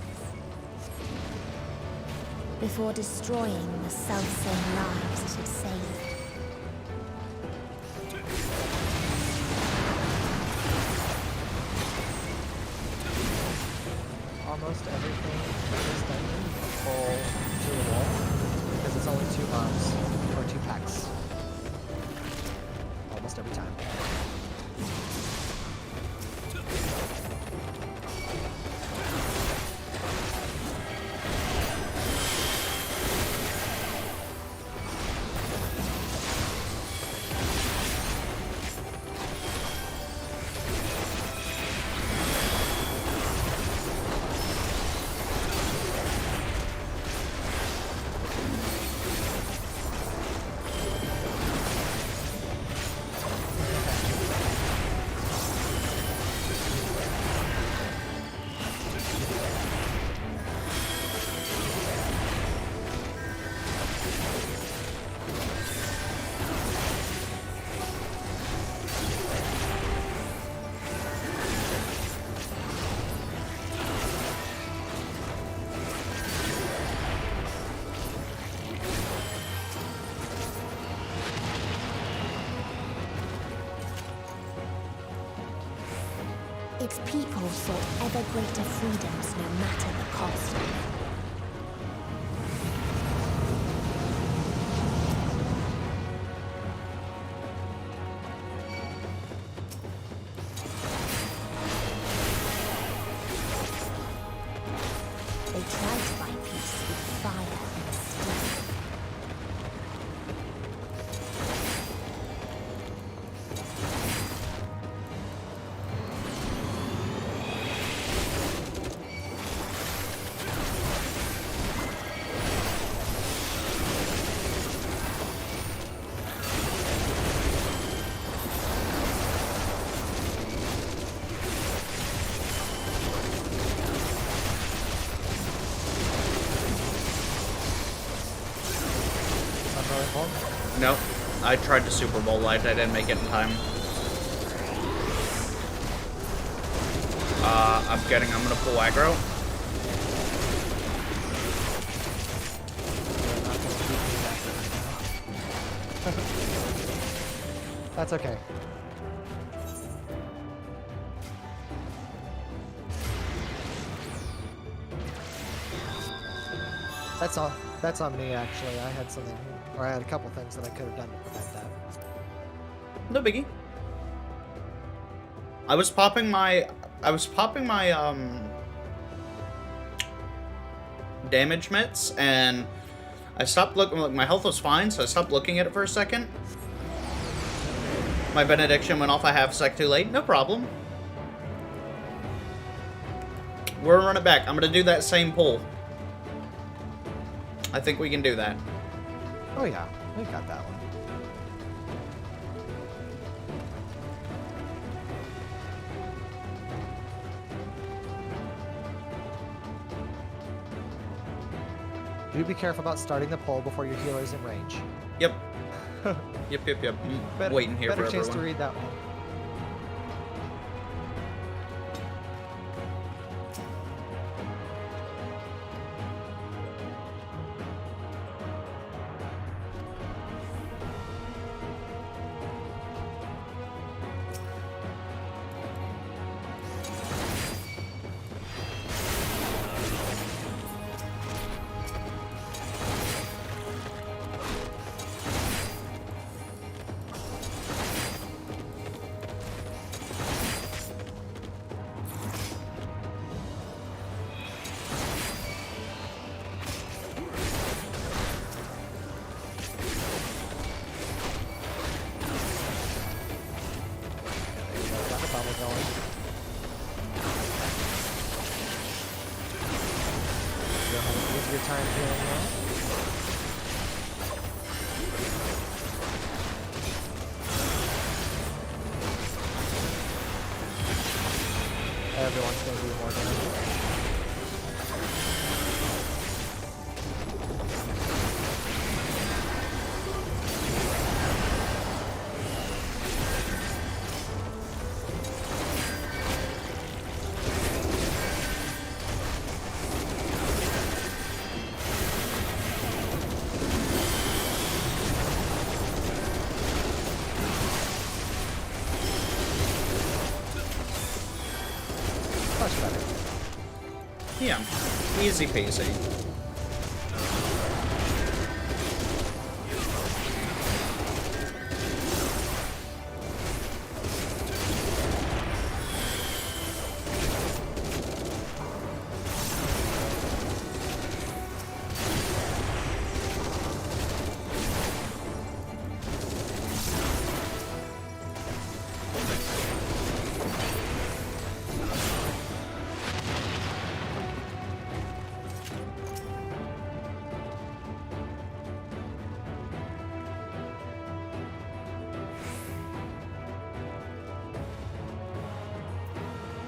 Before destroying the selfsame lives it had saved. Almost everything in this dungeon fall to the wall because it's only 2 mobs or 2 packs. Almost every time. Its people sought ever greater freedoms no matter the cost. They tried to buy peace with fire and steel. Nope. I tried to Super Bowl light. I didn't make it in time. I'm gonna pull aggro. That's okay. That's on me, actually. I had something, or I had a couple things that I could have done to prevent that. No biggie. I was popping my damage mitts, and I stopped looking. Like, my health was fine, so I stopped looking at it for a second. My benediction went off a half sec too late. No problem. We're gonna run it back. I'm gonna do that same pull. I think we can do that. Oh yeah, we got that one. Do be careful about starting the pull before your healer's in range. Yep. Yep. Waiting here for everyone. Better chance to read that one. Everyone's going to do more damage. Much better. Yeah, easy peasy.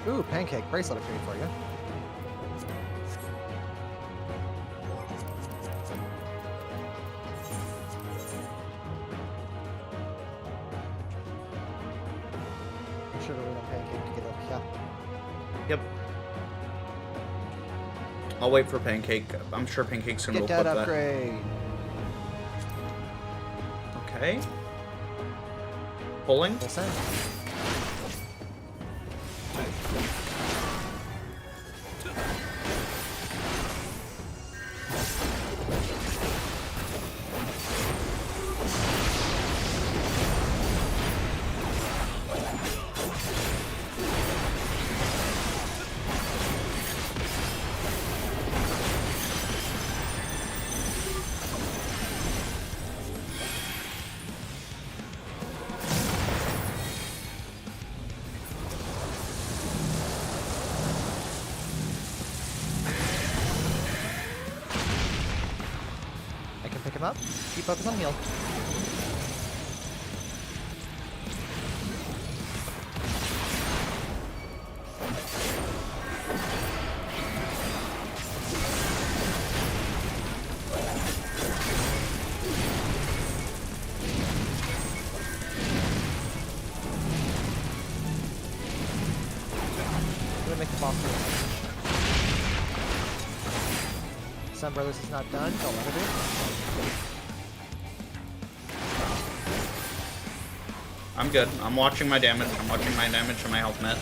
Ooh, pancake bracelet upgrade for you. I'm sure to wait on pancake to get up here. Yep. I'll wait for pancake. I'm sure pancake's gonna Get go that flip upgrade. that. Okay. Pulling. Full send. Pick him up. Keep focus on heal. possible. Sun Brothers is not done. Don't let it be. I'm good. I'm watching my damage. I'm watching my damage and my health net.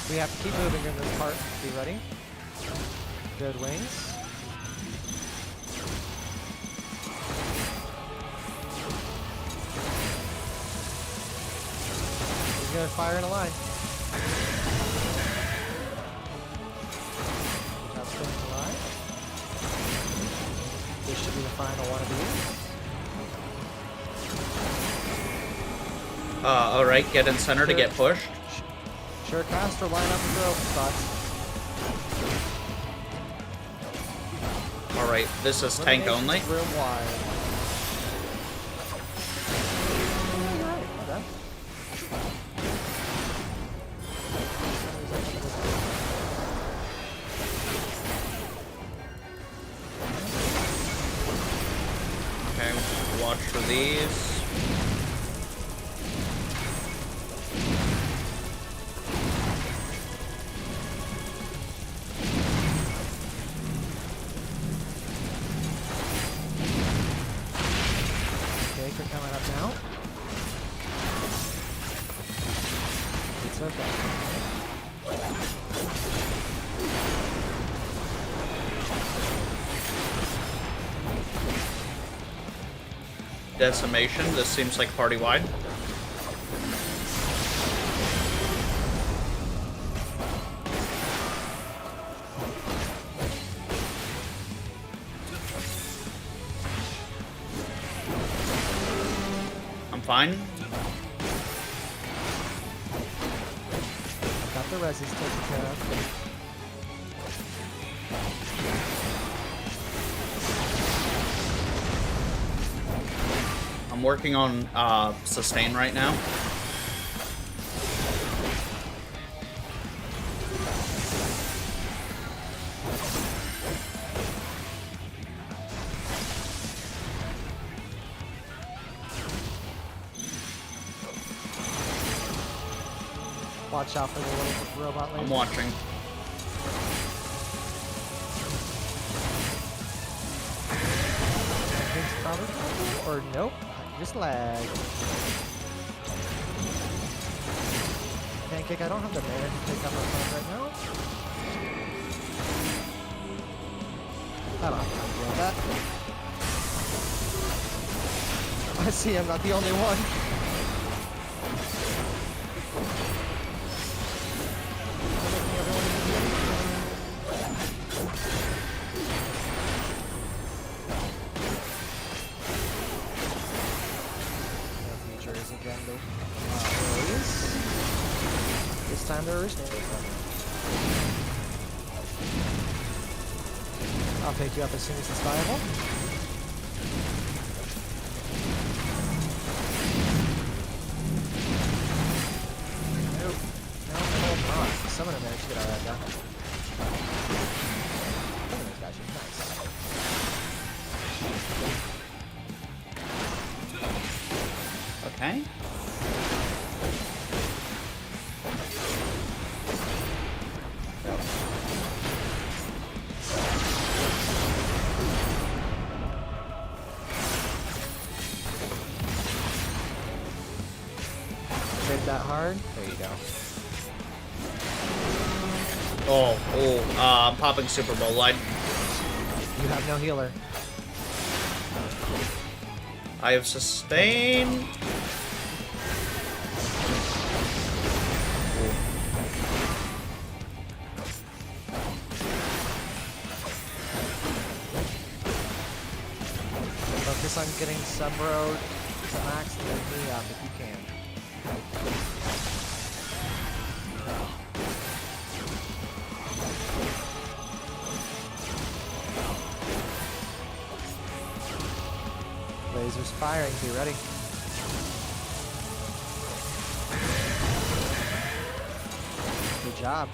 We have to keep moving in this part. Be ready. Good wings. He's gonna fire in a line. Good job staying alive. This should be the final one of these. Alright, get in center to get pushed. Sure cast or line up with your open spots. Alright, this is tank only. Room wide. Okay, watch for these. Decimation. This seems like party-wide. I'm fine. I've got the reses taken care of. I'm working on sustain right now. Watch out for the little robot laser. I'm watching. Probably, or nope, just lag. Pancake, I don't have the mana to pick up my phone right now. I don't have time to deal with that. I see, I'm not the only one. This time there is no coming. I'll pick you up as soon as it's viable. Nope. No, hold on. Someone managed to get out of that guy. Some of those guys are nice. Okay. That hard? There you go. I'm popping Super Bowl light. You have no healer. I have sustain. Focus on getting Sumbro to max and then me up if you can. Lasers firing, be ready. Good job.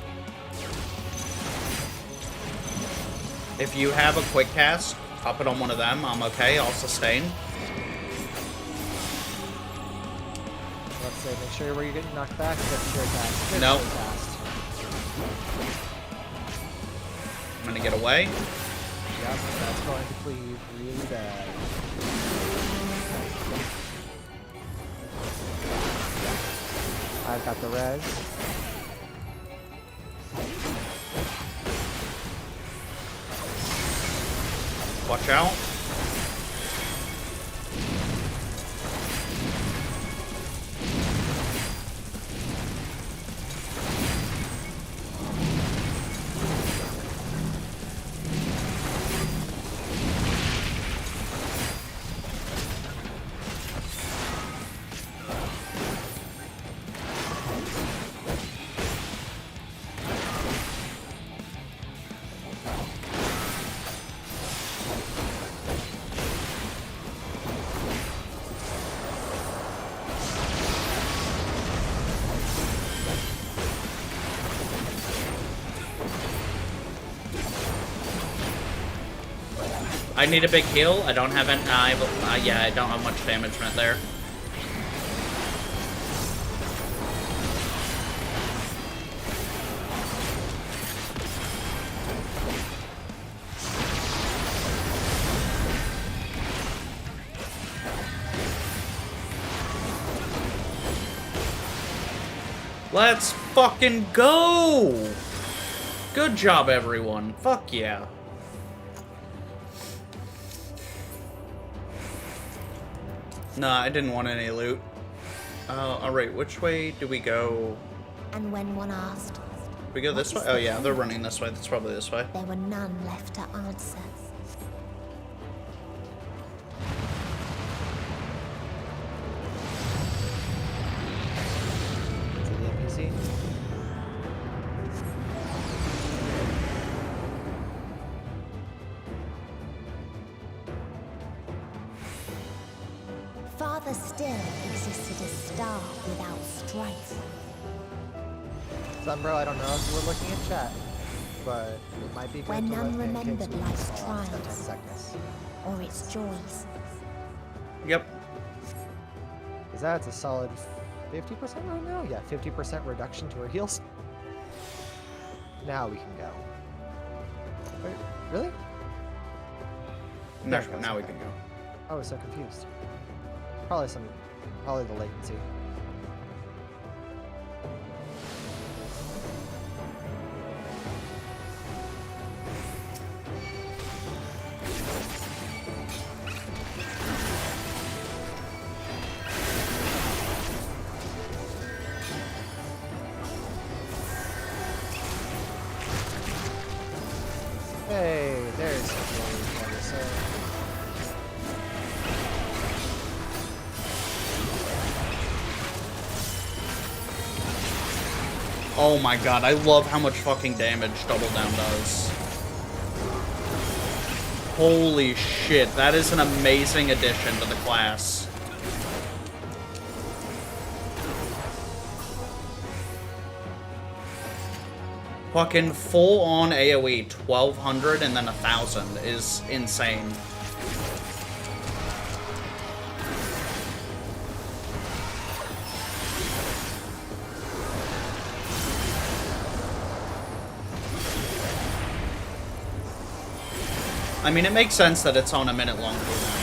If you have a quick cast, pop it on one of them. I'm okay. I'll sustain. Let's say, make sure where you're getting knocked back, you get your attacks. Nope. I'm gonna get away. Yep, that's going to cleave really bad. I've got the res. Watch out. I need a big heal. I don't have any. Yeah, I don't have much damage meant there. Let's fucking go! Good job, everyone. Fuck yeah. Nah, I didn't want any loot. Alright, which way do we go? And when one asked, We go this way? Oh yeah, they're running this way. That's probably this way. there were none left to answer. To the NPC. Farther still existed a star without strife. Bro, I don't know if we're looking at chat, but it might be good Where to none let remembered pancakes life's fall after 10 trials seconds. or its joys. Yep. Is that a solid 50% right now? Yeah, 50% reduction to our heals. Now we can go. Wait, really? No, now we can go. I was so confused. Probably the latency. Hey, there's something to say. Oh my god, I love how much fucking damage Double Down does. Holy shit, that is an amazing addition to the class. Fucking full-on AoE, 1200 and then 1000 is insane. I mean, it makes sense that it's on a minute long cooldown.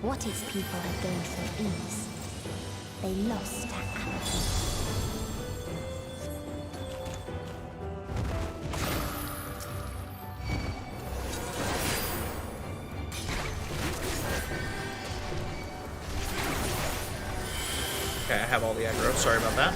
What its people had gained from ease, they lost to apathy. Okay, I have all the aggro. Sorry about that.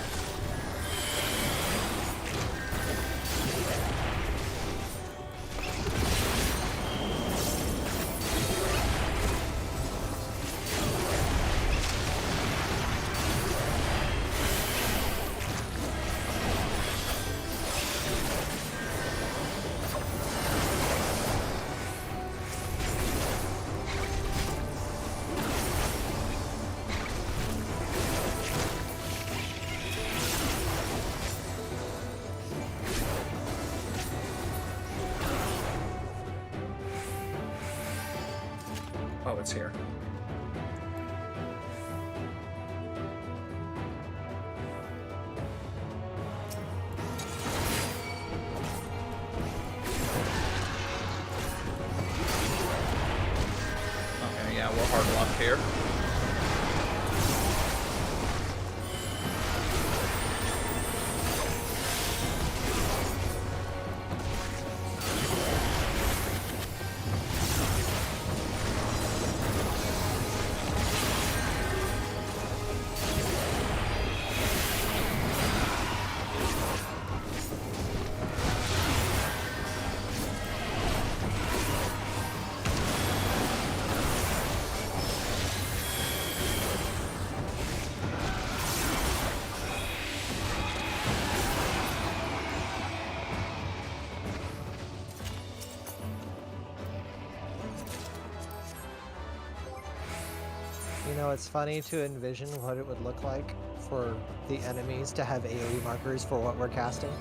Oh, it's here. Okay, yeah, we're hard locked here. You know, it's funny to envision what it would look like for the enemies to have AoE markers for what we're casting.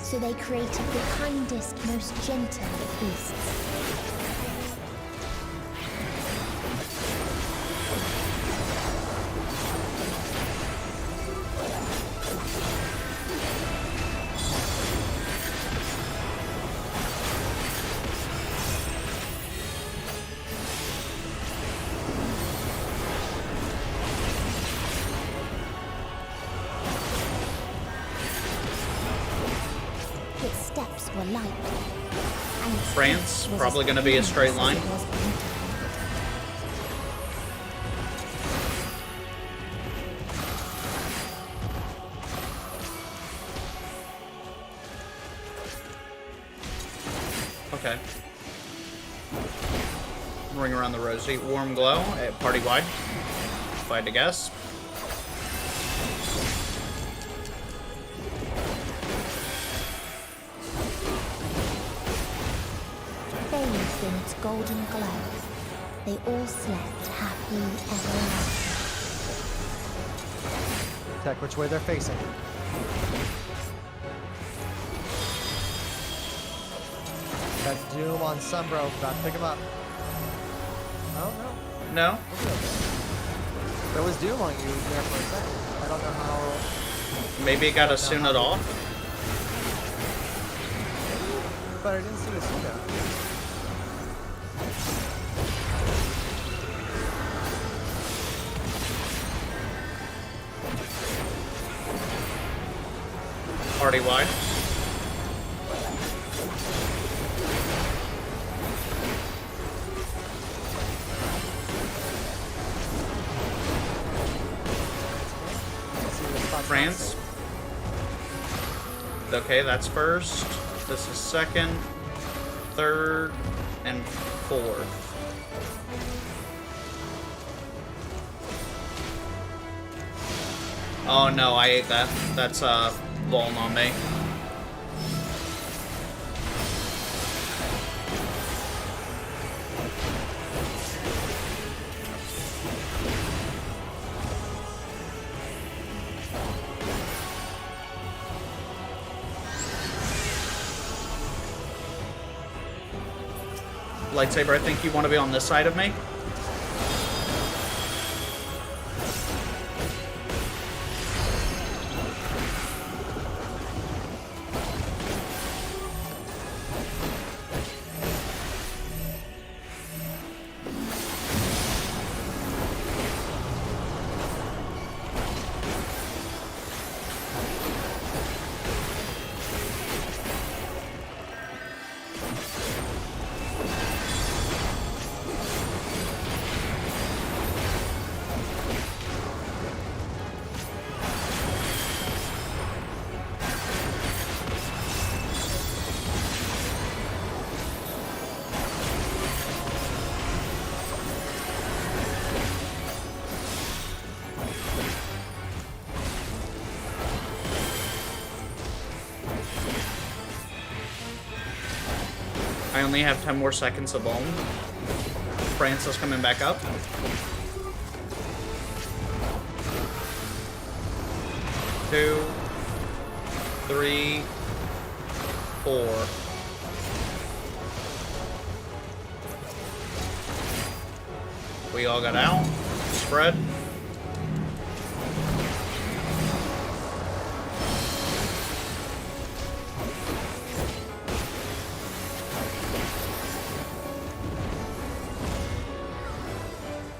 So they created the kindest, most gentle of beasts. France, probably going to be a straight line. Okay. Ring around the rosy. Warm glow at party wide. If I had to guess. Bathed in its golden glow, they all slept happily ever after. Check which way they're facing. Got Doom on Sunbro. About to pick him up. Oh, no. No? There was Doom on you there for a second. I don't know how... Maybe it got Asuna off? But I didn't see Asuna. Party wide. France. Okay, that's first. This is second, third, and fourth. Oh no, I ate that. That's Voln on me. Lightsaber, I think you want to be on this side of me. I only have 10 more seconds of bone. Francis coming back up. Two, 3, 4. We all got out. Spread.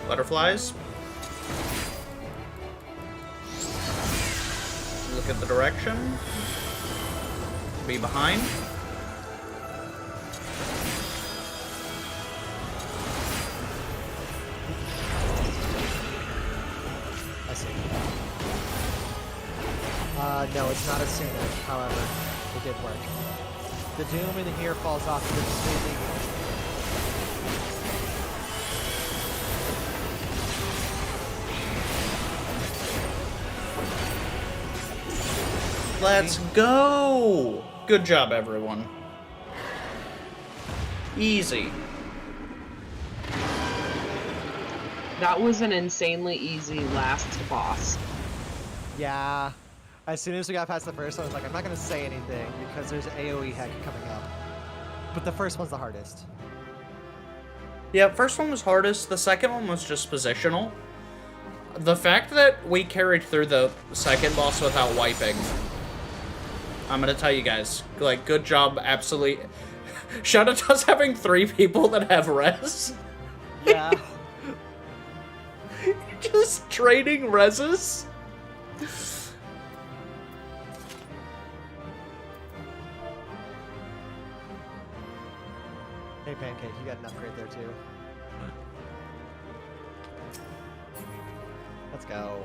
Butterflies. Look at the direction. Be behind. I see. No, it's not a sooner, however. It did work. The Doom in here falls off completely. Let's go! Good job, everyone. Easy. That was an insanely easy last boss. Yeah. As soon as we got past the first one, I was like, I'm not going to say anything because there's AoE heck coming up. But the first one's the hardest. Yeah, first one was hardest. The second one was just positional. The fact that we carried through the second boss without wiping, I'm gonna tell you guys, like, good job, absolutely. Shout out to us having 3 people that have res. Yeah. Just trading reses. Hey, Pancake, you got an upgrade there, too. Let's go.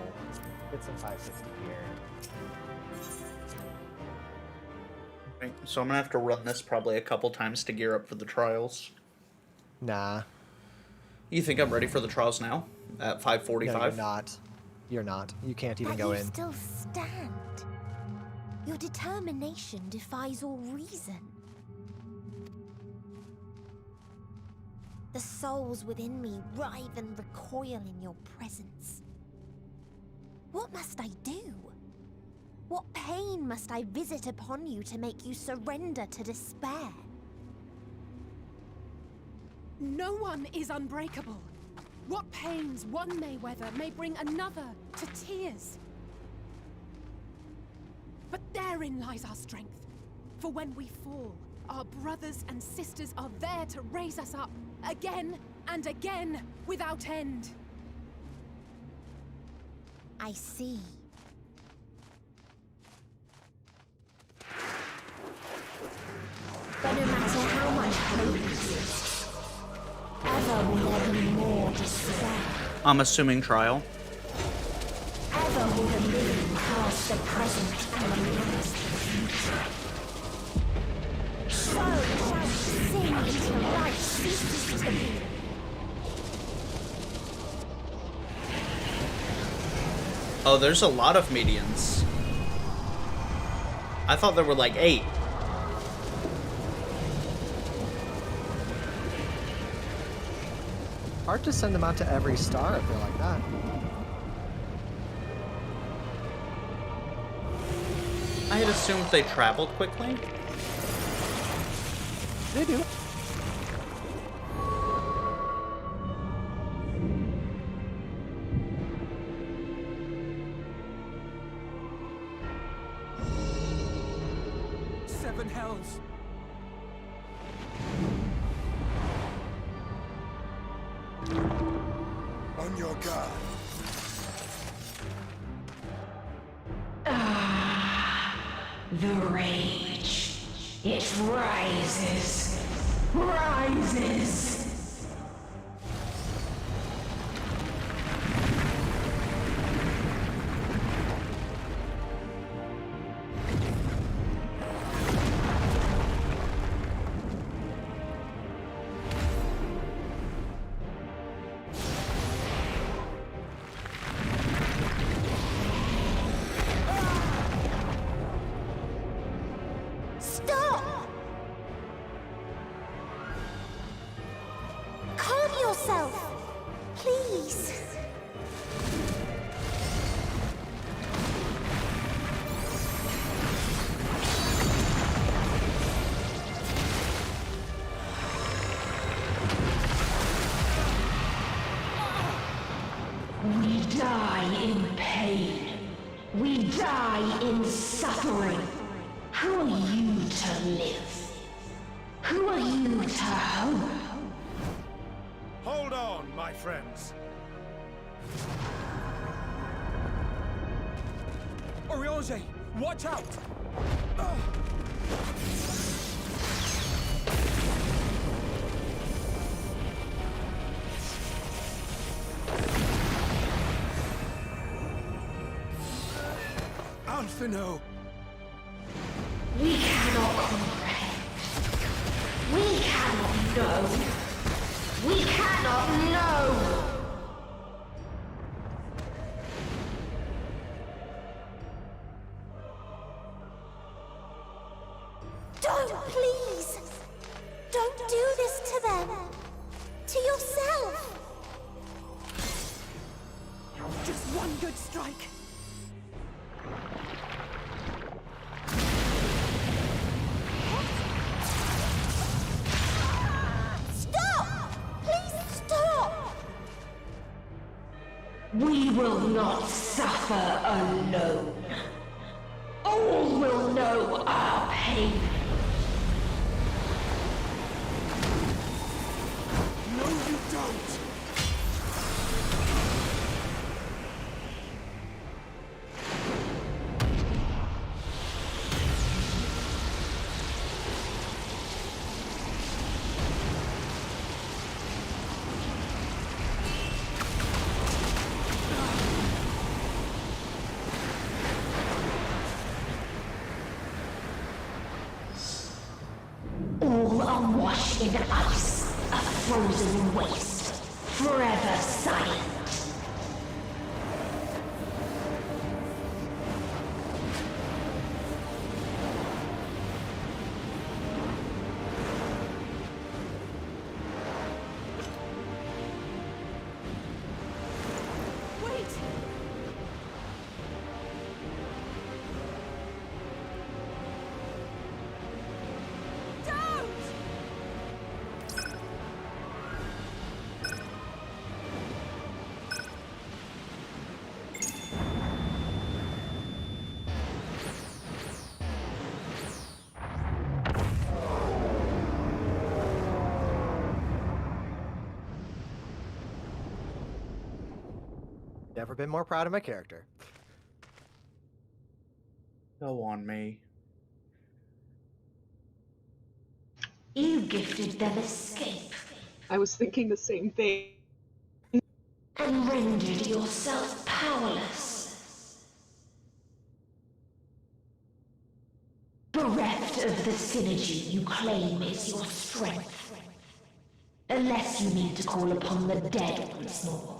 Get some 560 here. Right, so I'm gonna have to run this probably a couple times to gear up for the trials. Nah. You think I'm ready for the trials now? At 5:45? No, you're not. You're not. You can't even go you in. Still stand. Your determination defies all reason. The souls within me writhe and recoil in your presence. What must I do? What pain must I visit upon you to make you surrender to despair? No one is unbreakable. What pains one may weather may bring another to tears. But therein lies our strength. For when we fall, our brothers and sisters are there to raise us up, again and again, without end. I see. But no matter how much hope exists, ever will there be more despair. I'm assuming trial. Ever will the living cast the present and embrace the future. So shall sin until life ceases to be. Oh, there's a lot of medians. I thought there were like 8. Hard to send them out to every star if they're like that. I had assumed they traveled quickly. They do. Seven hells. On your guard. The rage. It rises. Rises. suffering? Who are you to live? Who are you to hope? Hold on, my friends. Oriange, watch out! Alphino! We cannot comprehend. We cannot know. We cannot know. Don't, please! Don't do this to them! To yourself! Just one good strike. Stop! Please stop! We will not suffer alone. All will know our pain. No, you don't! All are washed in ice, a frozen waste, forever silent. Wait! Never been more proud of my character. Go on me. You gifted them escape. I was thinking the same thing. And rendered yourself powerless. Bereft of the synergy you claim is your strength. Unless you need to call upon the dead once more.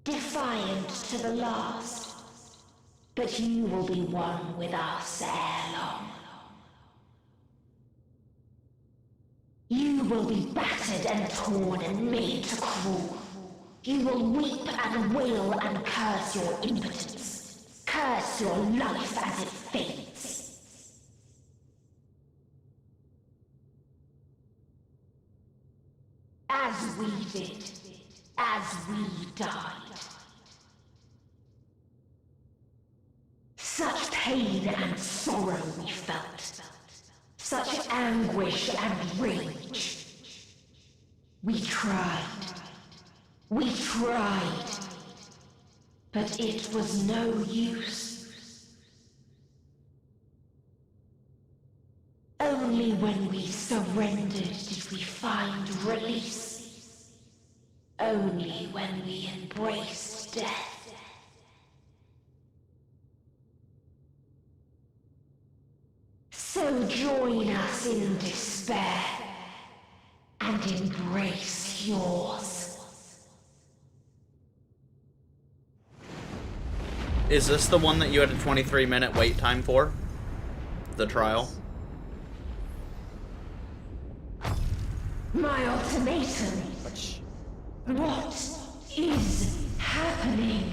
Defiant to the last, but you will be one with us ere long. You will be battered and torn and made to crawl. You will weep and wail and curse your impotence, curse your life as it fades. As we did, as we died. Such pain and sorrow we felt. Such anguish and rage. We tried. We tried. But it was no use. Only when we surrendered did we find release. Only when we embraced death. So join us in despair and embrace yours. Is this the one that you had a 23-minute wait time for? The trial? My ultimatum. What is happening?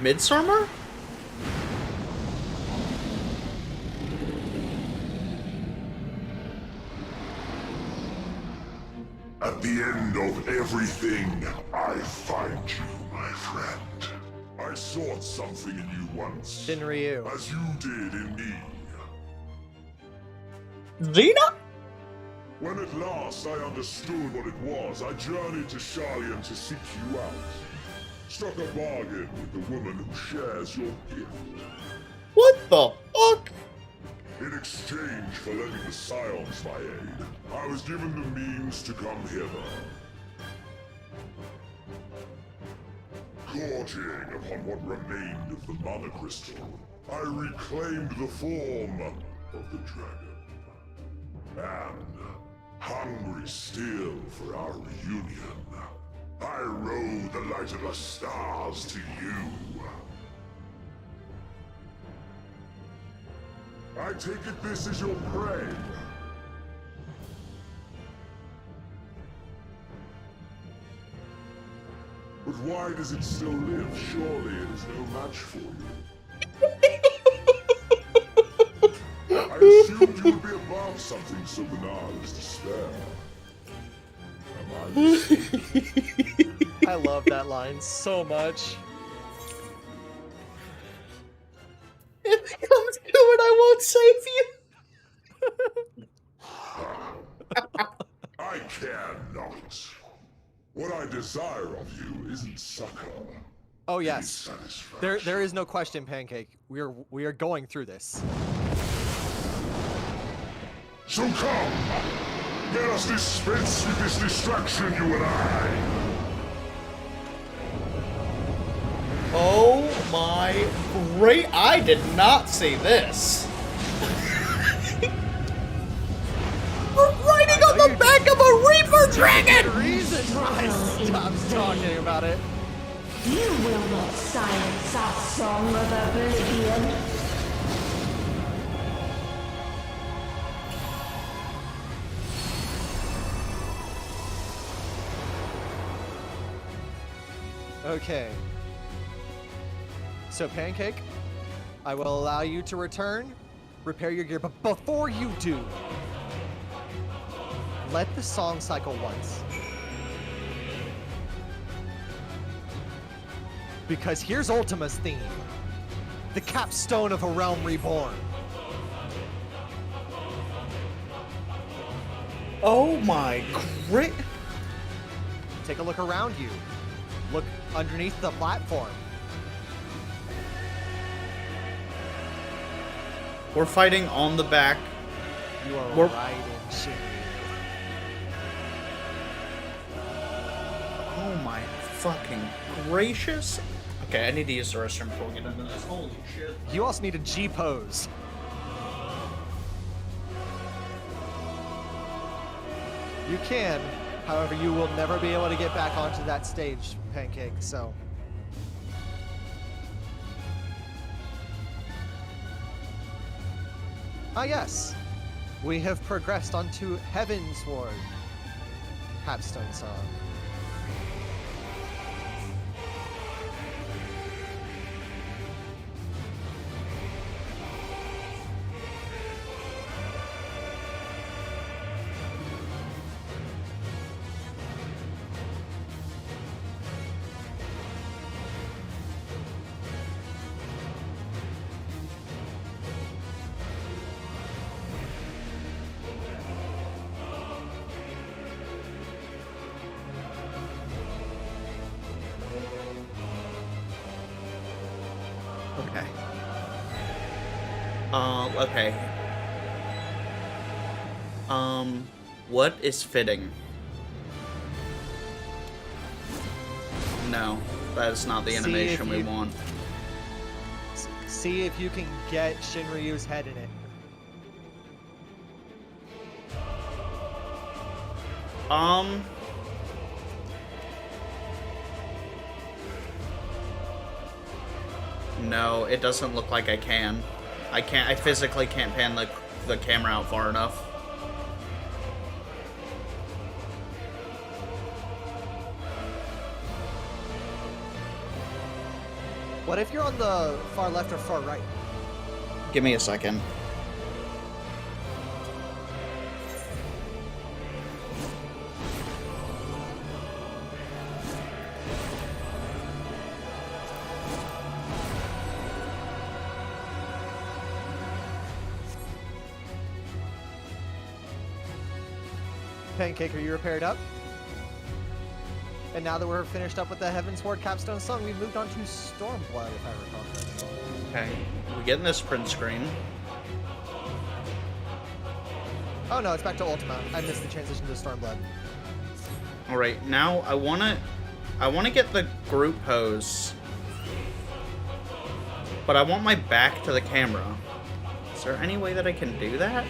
Midsummer? At the end of everything, I find you, my friend. I sought something in you once. Shinryu. As you did in me. Xena? When at last I understood what it was, I journeyed to Sharlayan to seek you out. Struck a bargain with the woman who shares your gift. What the fuck? In exchange for lending the Scions my aid, I was given the means to come hither. Gorging upon what remained of the Mana Crystal, I reclaimed the form of the dragon. And, hungry still for our reunion, I rode the light of the stars to you. I take it this is your prey. But why does it still live? Surely it is no match for you. I assumed you would be above something so banal as despair. Am I mistaken? I love that line so much. If it comes to it, I won't save you. I cannot. What I desire of you isn't succor. Oh yes. There is no question, Pancake. We are going through this. So come! Let us dispense with this distraction, you and I! Oh my great, I did not see this. We're riding on the back of a Reaper dragon! Reason why stop talking about it. You will not silence our song of oblivion. Okay. So, Pancake, I will allow you to return, repair your gear, but before you do, let the song cycle once. Because here's Ultima's theme, the capstone of a realm reborn. Oh my great. Take a look around you. Look underneath the platform. We're fighting on the back. You are We're riding Shinryu. Oh my fucking gracious. Okay, I need to use the restroom before we get into this. Holy shit. You also need a G pose. You can, however, you will never be able to get back onto that stage, Pancake, so. Ah yes, we have progressed onto Heaven's Ward. Capstone song. Okay. Okay. What is fitting? No, that is not the animation we want. See if you can get Shinryu's head in it. No, it doesn't look like I can. I physically can't pan the camera out far enough. What if you're on the far left or far right? Give me a second. Pancake, are you repaired up? And now that we're finished up with the Heavensward Capstone Song, we've moved on to Stormblood, if I recall correctly. Okay, we getting this print screen. Oh no, it's back to Ultima. I missed the transition to Stormblood. All right, now I wanna get the group pose, but I want my back to the camera. Is there any way that I can do that?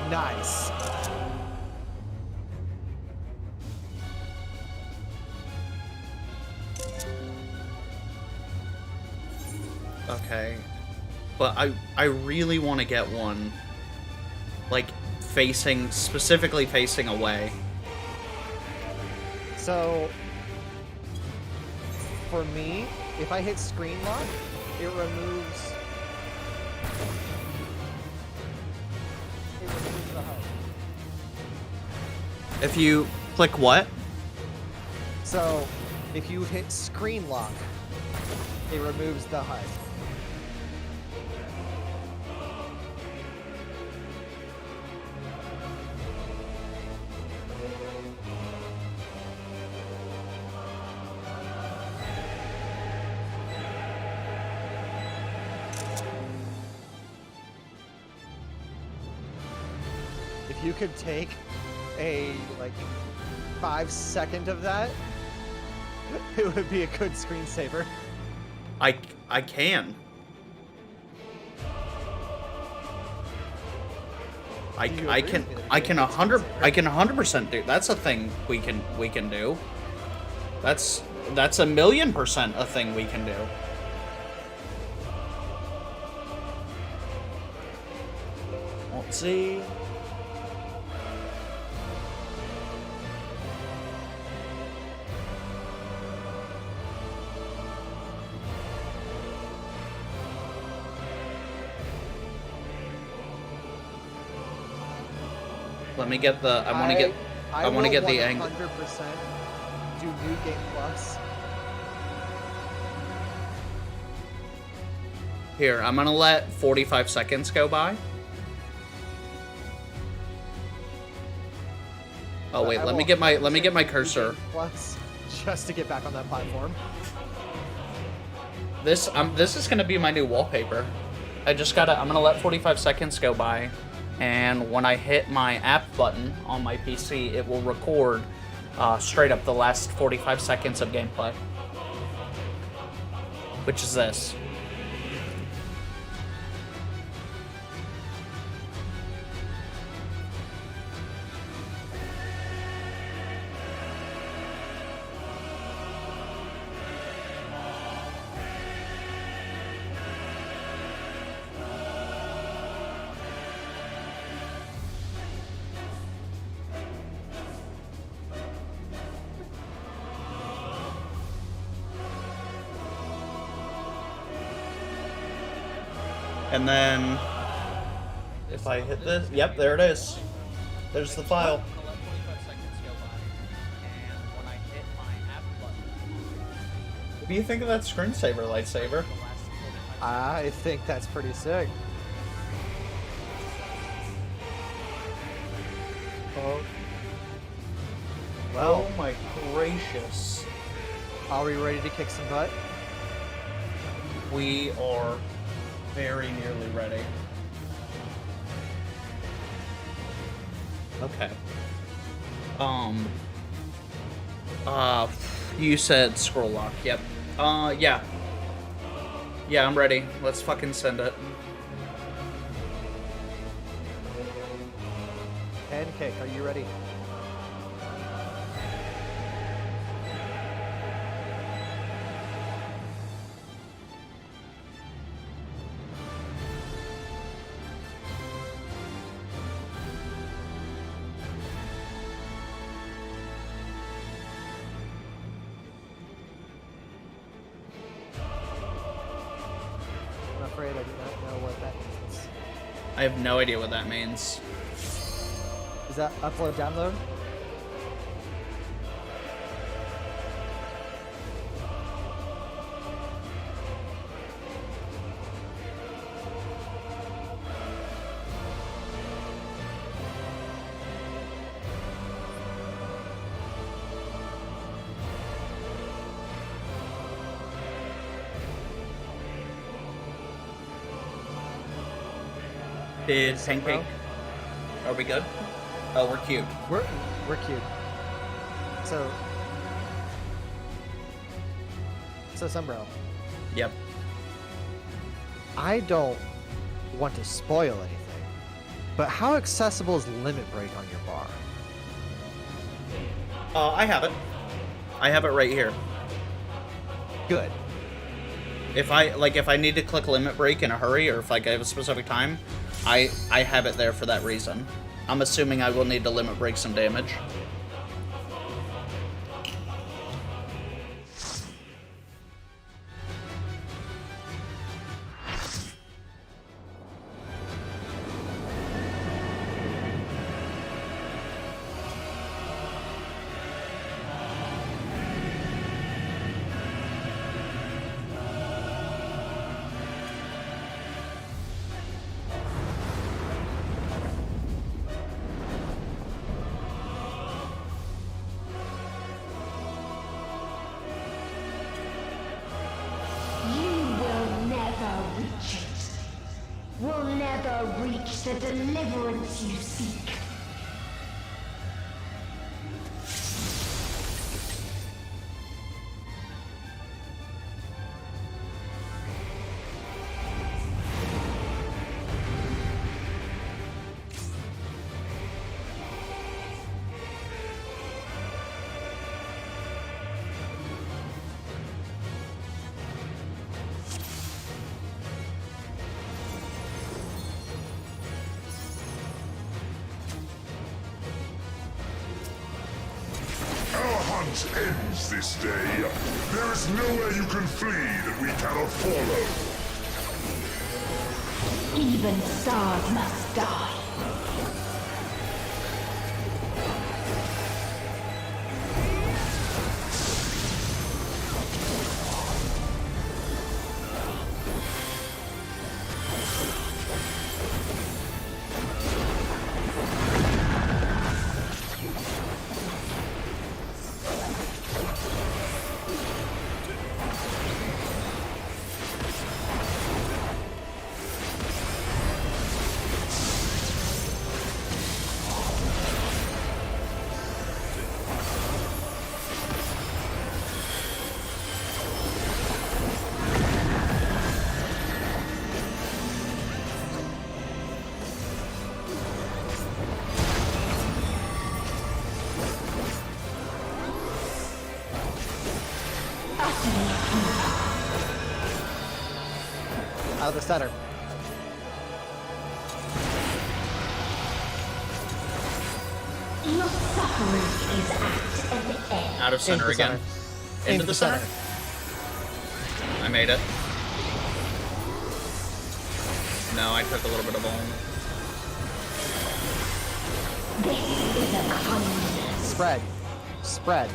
Nice. Okay. But I really want to get one, like, specifically facing away. So, for me, if I hit screen lock, it removes the HUD. If you click what? So, if you hit screen lock, it removes the HUD. If you could take a, like, 5-second of that, it would be a good screensaver. I can. I can 100% do. That's a thing we can do. That's 1,000,000% a thing we can do. Let's see. Let me get the. I want to get the angle. 100% do New Game Plus. Here, I'm gonna let 45 seconds go by. Oh wait, let me get my cursor. Plus, just to get back on that platform. This is gonna be my new wallpaper. I'm gonna let 45 seconds go by. And when I hit my app button on my PC, it will record straight up the last 45 seconds of gameplay. Which is this. And then, if I hit this, yep, there it is. There's the file. What do you think of that screensaver lightsaber? I think that's pretty sick. Oh. Well, oh my gracious. Are we ready to kick some butt? We are very nearly ready. Okay. You said scroll lock. Yep. Yeah. Yeah, I'm ready. Let's fucking send it. Pancake, are you ready? I'm afraid I do not know what that means. I have no idea what that means. Is that upload, download? Did Pancake... Are we good? Oh, we're cute. We're cute. So Sunbro. Yep. I don't want to spoil anything, but how accessible is Limit Break on your bar? I have it. I have it right here. Good. If I need to click Limit Break in a hurry, or if I have a specific time, I have it there for that reason. I'm assuming I will need to limit break some damage. Will never reach the deliverance you seek. Ends this day. There is nowhere you can flee that we cannot follow. Even stars must die. Out of the center. Your suffering is at an end. Out of center again. Into the center. I made it. No, I took a little bit of bone. This is a kindness. Spread. Spread.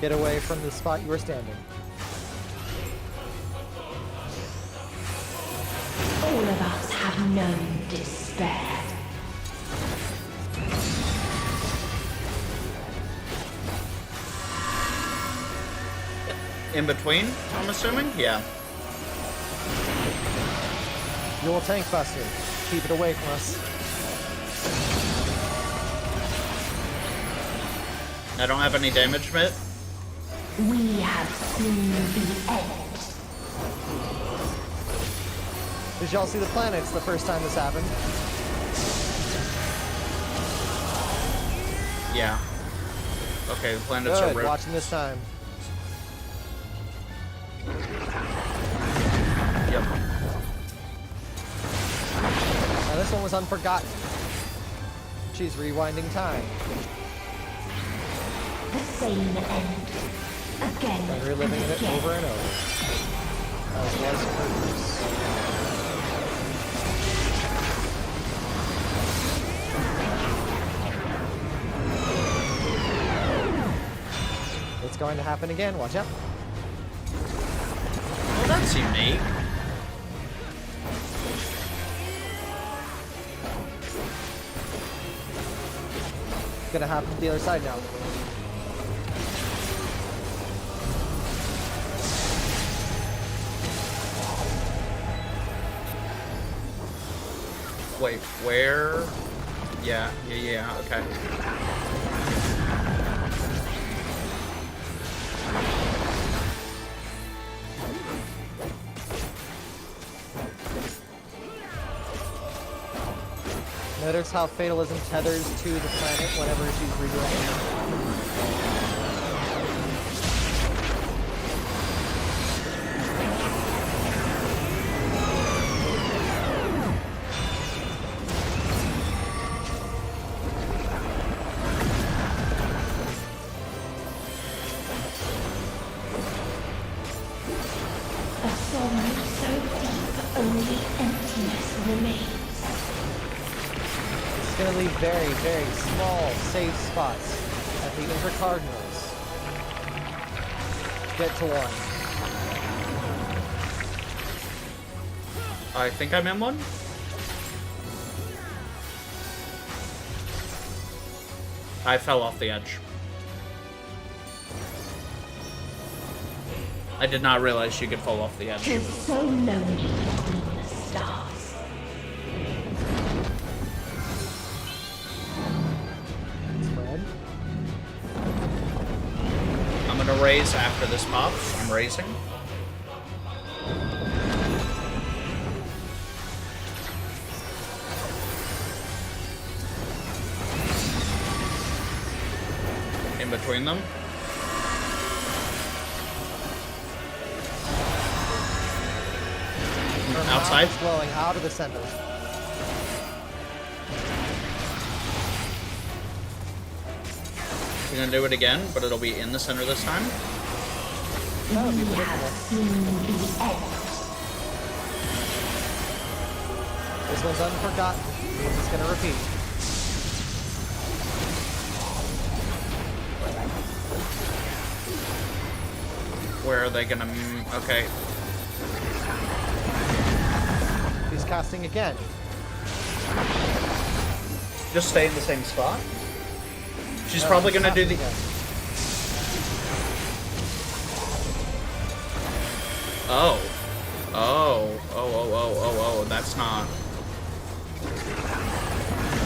Get away from the spot you were standing. All of us have known despair. In between, I'm assuming? Yeah. You'll tank buster. Keep it away from us. I don't have any damage, Mitt. We have seen the end. Did y'all see the planets the first time this happened? Yeah. Okay, the planets are good. Watching this time. Yep. Now this one was unforgotten. She's rewinding time. The same end. Again. And reliving it over and over. As was hers. It's going to happen again. Watch out. Well, that's unique. It's gonna happen to the other side now. Wait, where? Yeah, okay. Notice how fatalism tethers to the planet whenever she's redoing it. A sorrow so deep, only emptiness remains. It's going to leave very, very small, safe spots at the intercardinals. Get to one. I think I'm in one. I fell off the edge. I did not realize you could fall off the edge. Tis so lonely between the stars. Spread. I'm gonna raise after this pops. I'm raising. In between them. Outside. It's flowing out of the center. We're gonna do it again, but it'll be in the center this time. That would be ridiculous. This one's unforgotten. It means it's gonna repeat. Where are they gonna? Okay. He's casting again. Just stay in the same spot. She's probably gonna do the. Again. Oh, that's not.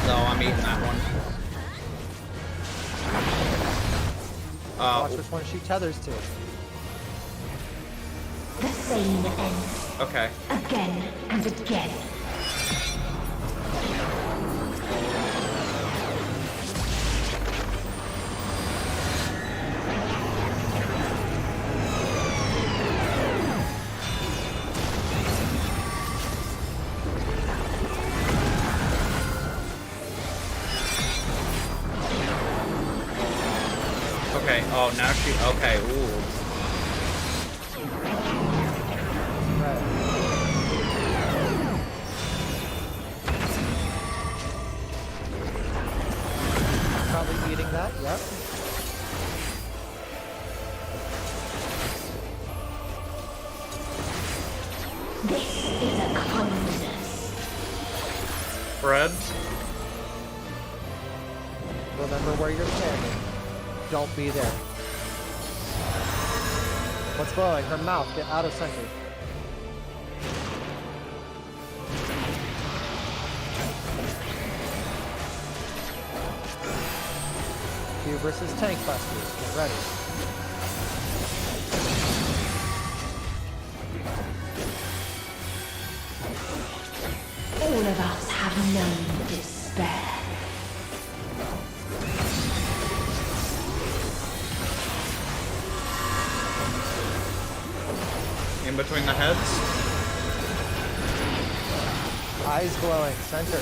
No, I'm eating that one. Watch which one she tethers to. The same end. Okay. Again and again. Okay. Oh, now she. Okay. Ooh. Probably eating that, yep. This is a kindness. Bread. Remember where you're standing. Don't be there. What's glowing? Her mouth. Get out of center. Q versus tank busters. Get ready. of us have known despair. In between the heads. Eyes glowing. Center.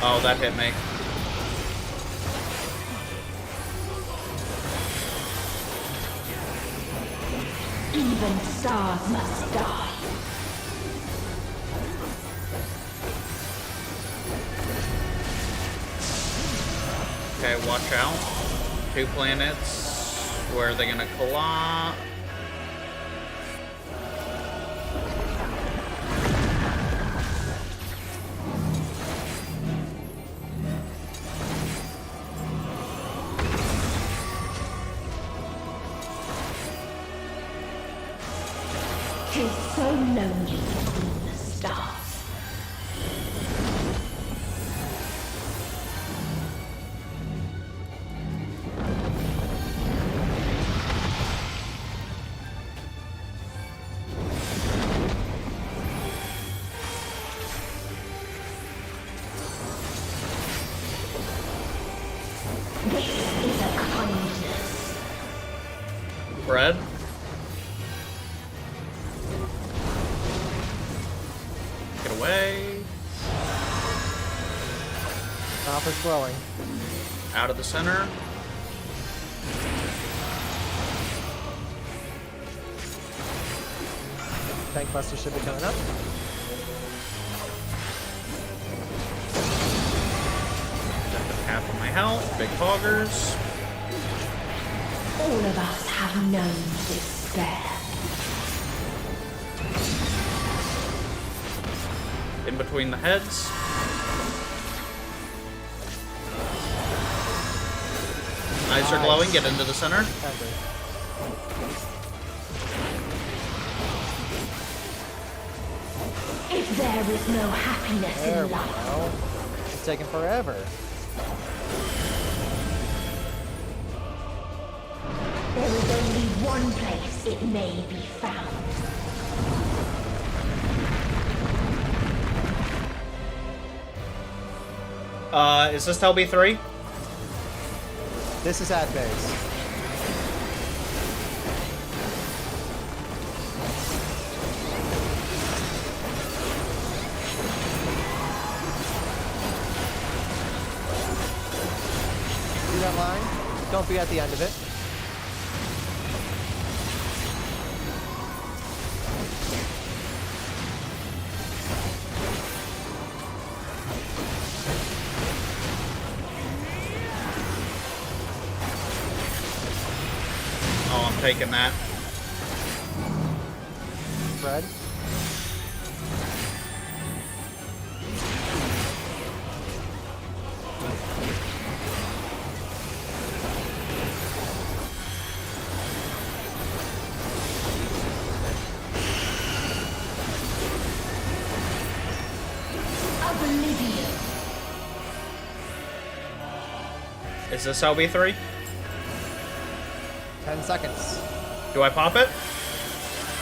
Oh, that hit me. Even stars must die. Okay, watch out. 2 planets. Where are they gonna collide? Tis so lonely between the stars. This is a kindness. Bread? Get away. Top is glowing. Out of the center. Tank Buster should be coming up. Half of my health. Big hoggers. All of us have known despair. In between the heads. Eyes are glowing. Get into the center. If there is no happiness There in we life, go. It's taking forever. there is only one place it may be found. Is this LB3? This is at base. See that line? Don't be at the end of it. Oh, I'm taking that. Red. Oblivion. Is this LB3? 10 seconds. Do I pop it?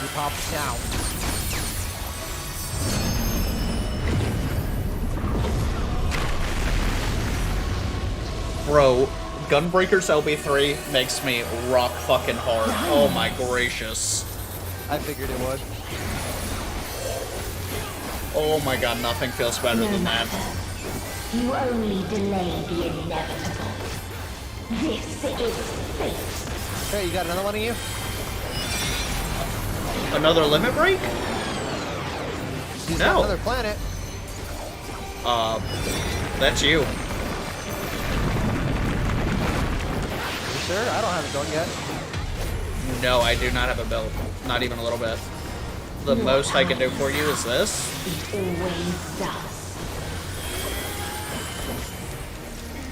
You pop now. Bro, Gunbreaker's LB3 makes me rock fucking hard. Oh my gracious. I figured it would. Oh my god, nothing feels better than that. You only delay the inevitable. This is fate. Okay, you got another one of you? Another limit break? She's No. got another planet. That's you. You sure? I don't have it going yet. No, I do not have a build. Not even a little bit. The most I can do for you is this. It always does.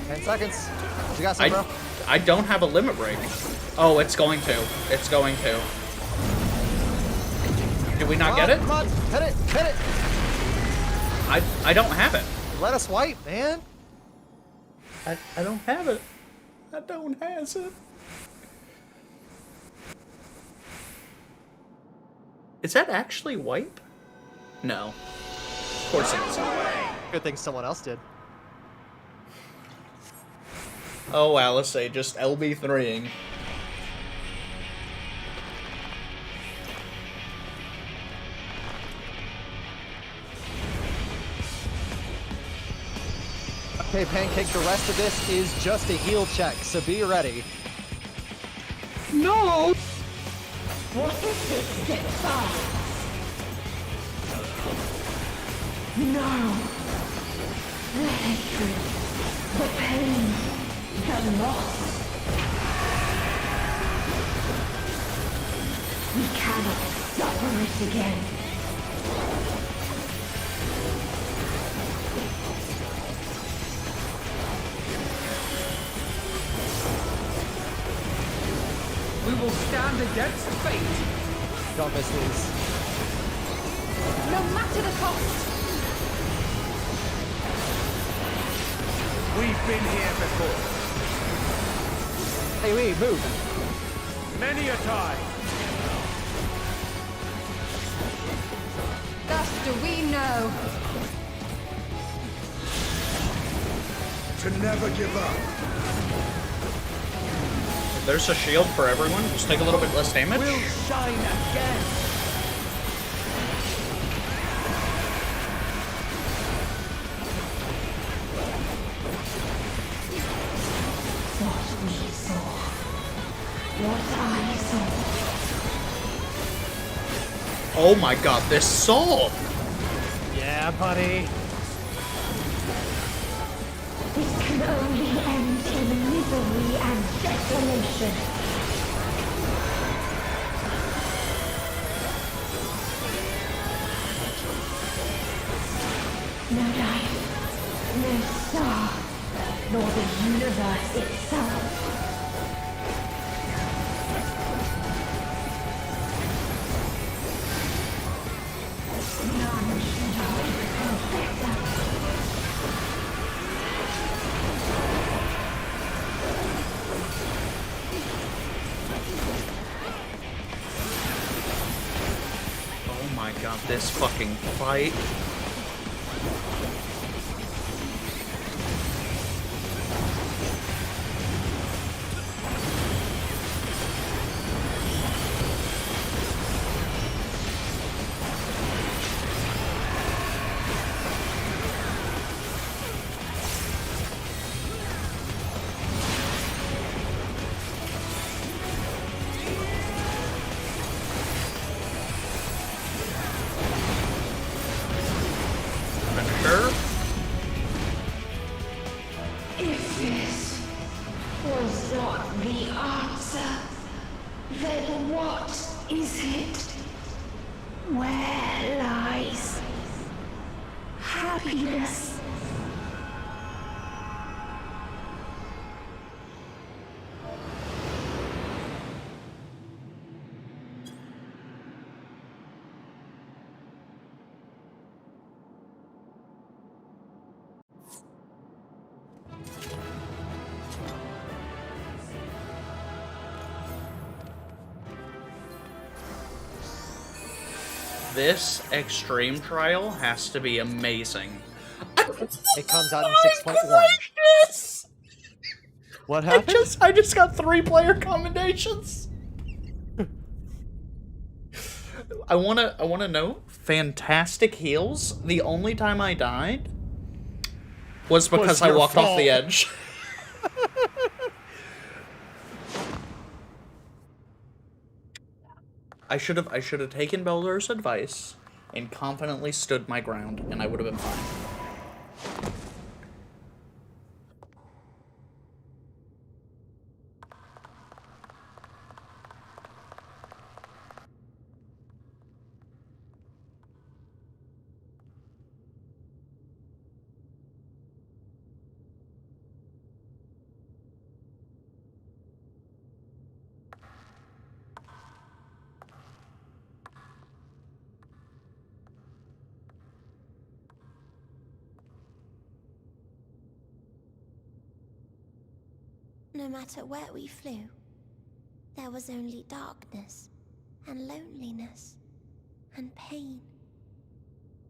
10 seconds. You got some, bro? I don't have a limit break. Oh, it's going to. It's going to. Did we not get it? Come on, hit it, hit it. I don't have it. Let us wipe, man. I don't have it. I don't have it. Is that actually wipe? No. Of course it is. Good thing someone else did. Oh, Alice, just LB3ing. Okay, Pancake, the rest of this is just a heal check, so be ready. No! What is this, Zepla? No. The hatred, the pain, the loss. We cannot suffer it again. We will stand against fate. Don't miss these. No matter the cost. We've been here before. Hey, Lee, move. Many a time. Thus do we know. To never give up. There's a shield for everyone. Just take a little bit less damage. We'll shine again. What we saw. What I saw. Oh my god, this soul! Yeah, buddy. This can only end in misery and desolation. No life, no star, nor the universe itself. None should hold better. Oh my god, this fucking fight. If this was not the answer, then what is it? Where lies happiness? This extreme trial has to be amazing. It comes out in 6.1. What happened? I just got 3-player commendations. I wanna know. Fantastic heals. The only time I died was because I walked off the edge. I should have taken Bellular's advice and confidently stood my ground, and I would have been fine. No matter where we flew, there was only darkness and loneliness and pain.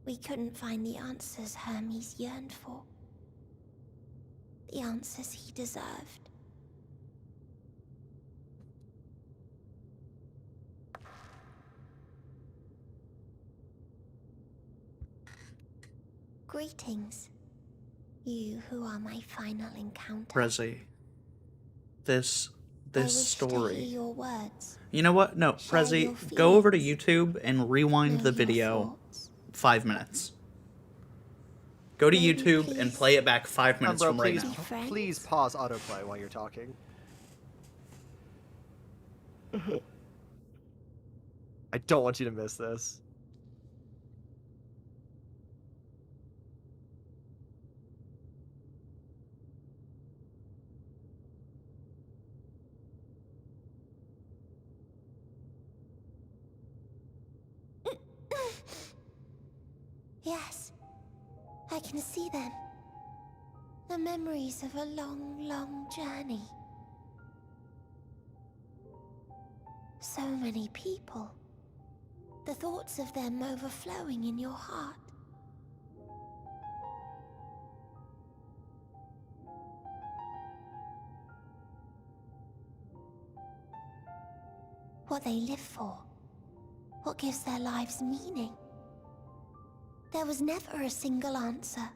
We couldn't find the answers Hermes yearned for. The answers he deserved. Greetings, you who are my final encounter. Prezi, this story. To hear your words. You know what? No, Prezi, go over to YouTube and rewind the video 5 minutes. Go to YouTube and play it back 5 minutes from right now. Please pause autoplay while you're talking. I don't want you to miss this. Yes, I can see them. The memories of a long, long journey. So many people. The thoughts of them overflowing in your heart. What they live for. What gives their lives meaning. There was never a single answer.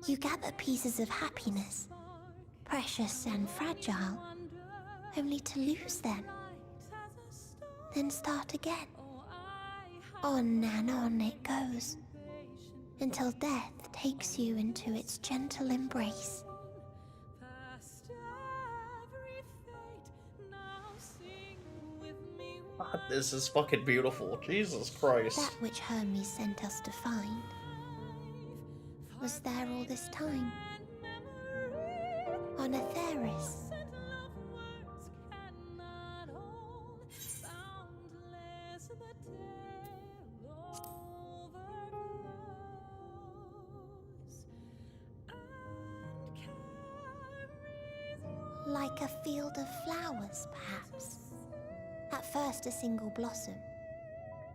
You gather pieces of happiness, precious and fragile, only to lose them. Then start again. On and on it goes, until death takes you into its gentle embrace. God, this is fucking beautiful. Jesus Christ. That which Hermes sent us to find was there all this time. On Atheris. Like a field of flowers, perhaps. At first a single blossom,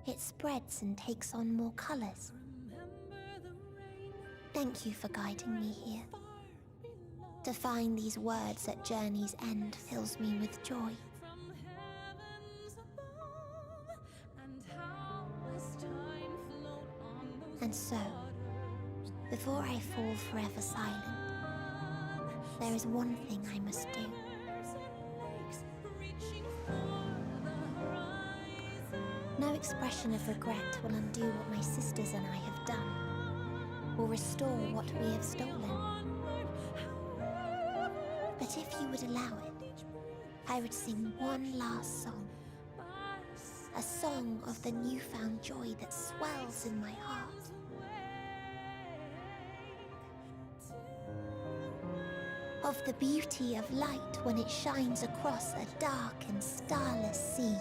it spreads and takes on more colors. Thank you for guiding me here. To find these words at journey's end fills me with joy. And so, before I fall forever silent, there is one thing I must do. No expression of regret will undo what my sisters and I have done, or restore what we have stolen. But if you would allow it, I would sing one last song. A song of the newfound joy that swells in my heart. Of the beauty of light when it shines across a dark and starless sea.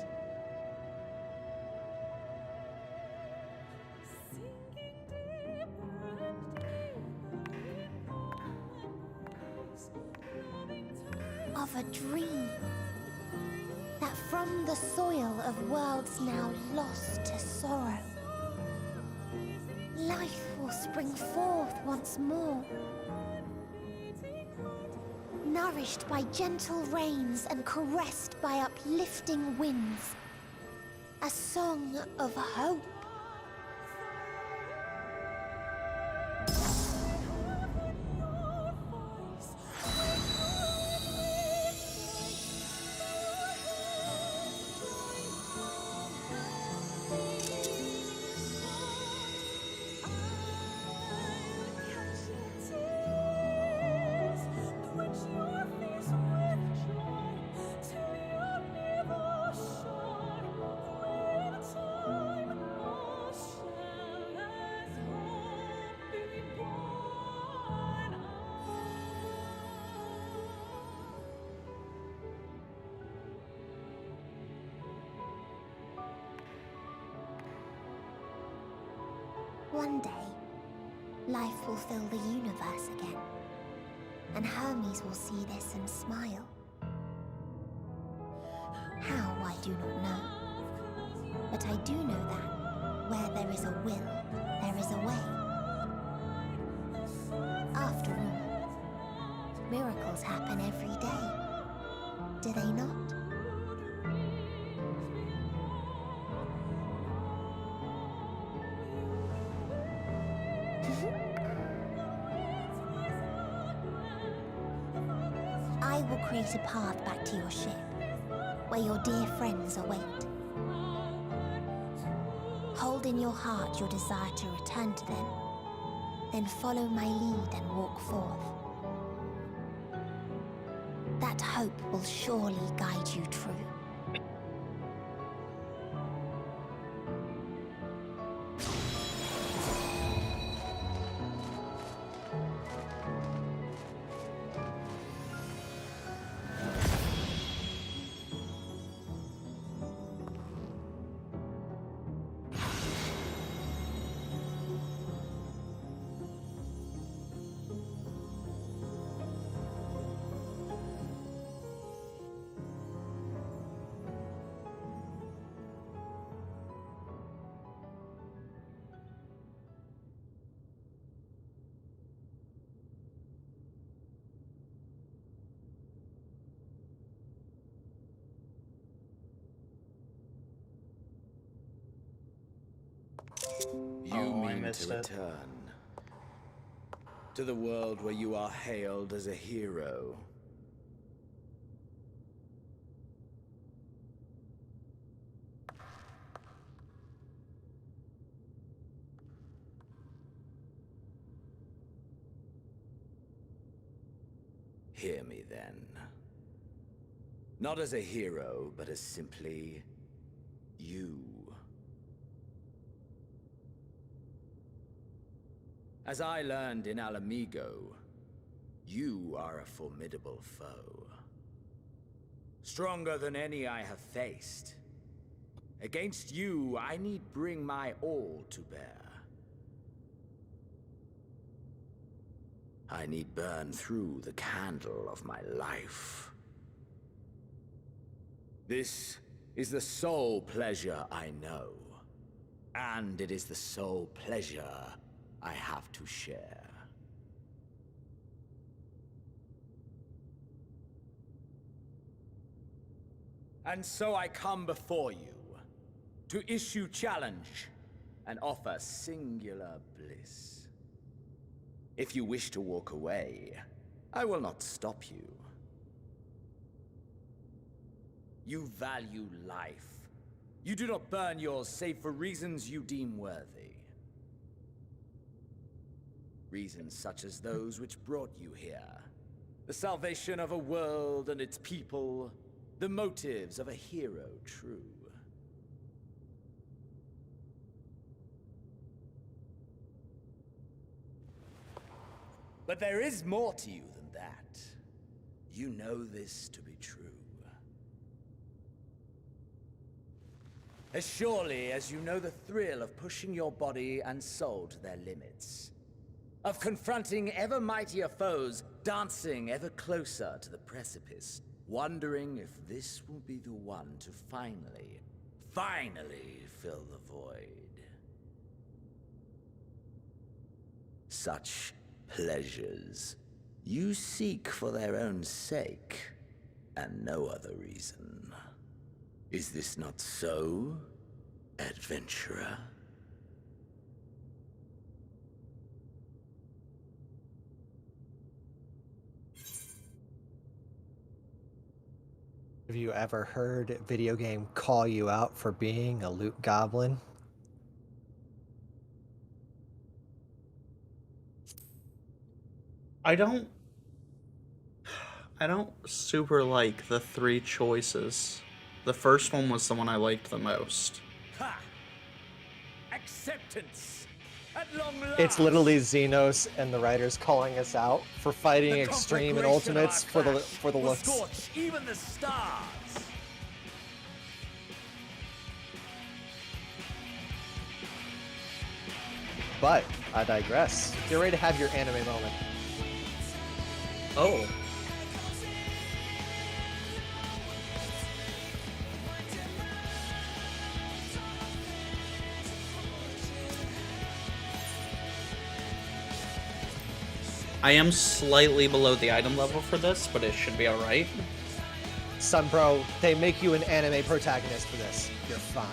Of a dream that from the soil of worlds now lost to sorrow, life will spring forth once more, nourished by gentle rains and caressed by uplifting winds, a song of hope. One day, life will fill the universe again, and Hermes will see this and smile. How, I do not know. But I do know that where there is a will, there is a way. After all, miracles happen every day, do they not? I will create a path back to your ship, where your dear friends await. Hold in your heart your desire to return to them, then follow my lead and walk forth. That hope will surely guide you true. You mean to return to the world where you are hailed as a hero. Hear me then. Not as a hero, but as simply you. As I learned in Alamigo, you are a formidable foe. Stronger than any I have faced. Against you, I need bring my all to bear. I need burn through the candle of my life. This is the sole pleasure I know, and it is the sole pleasure I have to share. And so I come before you to issue challenge and offer singular bliss. If you wish to walk away, I will not stop you. You value life. You do not burn yours save for reasons you deem worthy. Reasons such as those which brought you here. The salvation of a world and its people. The motives of a hero true. But there is more to you than that. You know this to be true. As surely as you know the thrill of pushing your body and soul to their limits. Of confronting ever mightier foes, dancing ever closer to the precipice, wondering if this will be the one to finally fill the void. Such pleasures you seek for their own sake, and no other reason. Is this not so, adventurer? Have you ever heard video game call you out for being a loot goblin? I don't super like the three choices. The first one was the one I liked the most. Ha! Acceptance! At long last! It's literally Xenos and the writers calling us out for fighting extreme and ultimates for the looks. Scorch even the stars! But I digress. Get ready to have your anime moment. Oh. I am slightly below the item level for this, but it should be alright. Sunbro, they make you an anime protagonist for this. You're fine.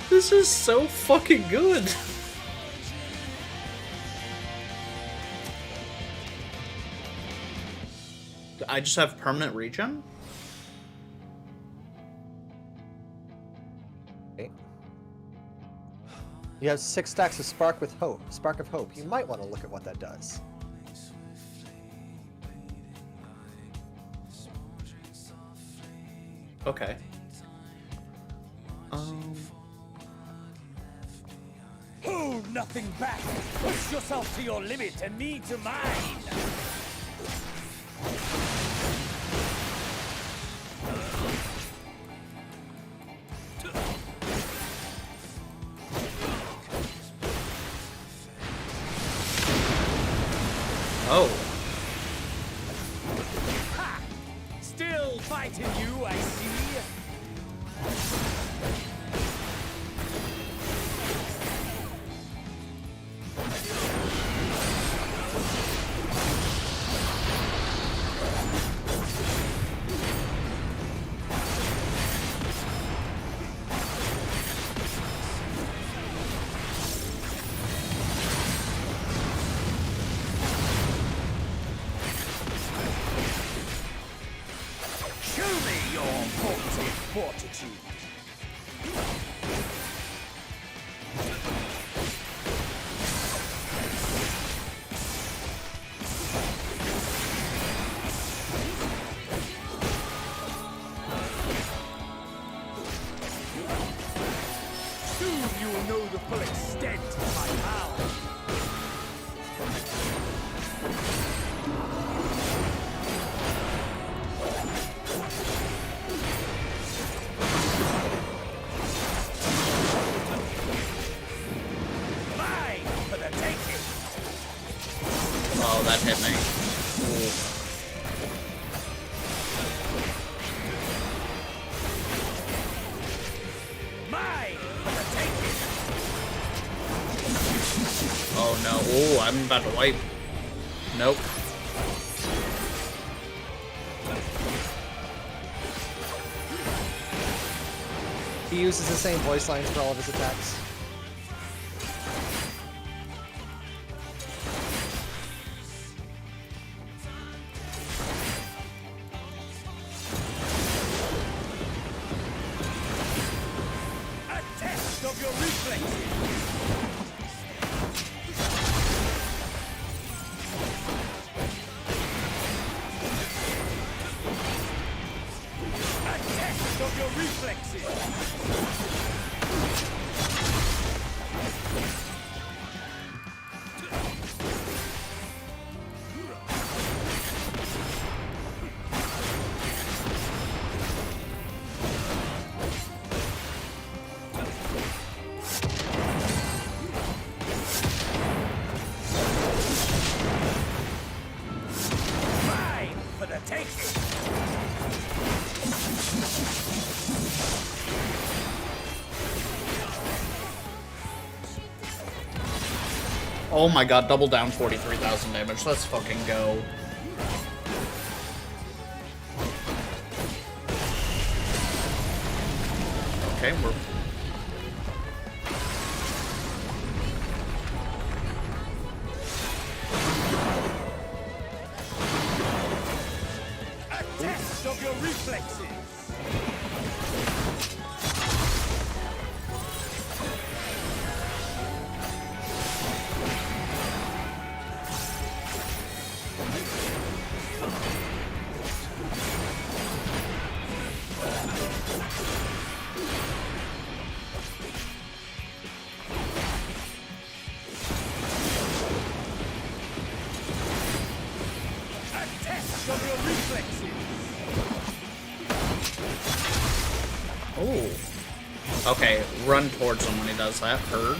This is so fucking good. I just have permanent regen? Okay. You have 6 stacks of Spark of Hope. You might want to look at what that does. Okay. Hold nothing back! Push yourself to your limit and me to mine! Oh. Ha! Still fighting you, I see. Fortitude. Soon you will know the full extent of my power. Oh, that hit me. Ooh. Oh no. Oh, I'm about to wipe. Nope. He uses the same voice lines for all of his attacks. Oh my god, double down 43,000 damage. Let's fucking go. Okay, we're... A test of your reflexes! Oh. Okay, run towards him when he does that. Heard.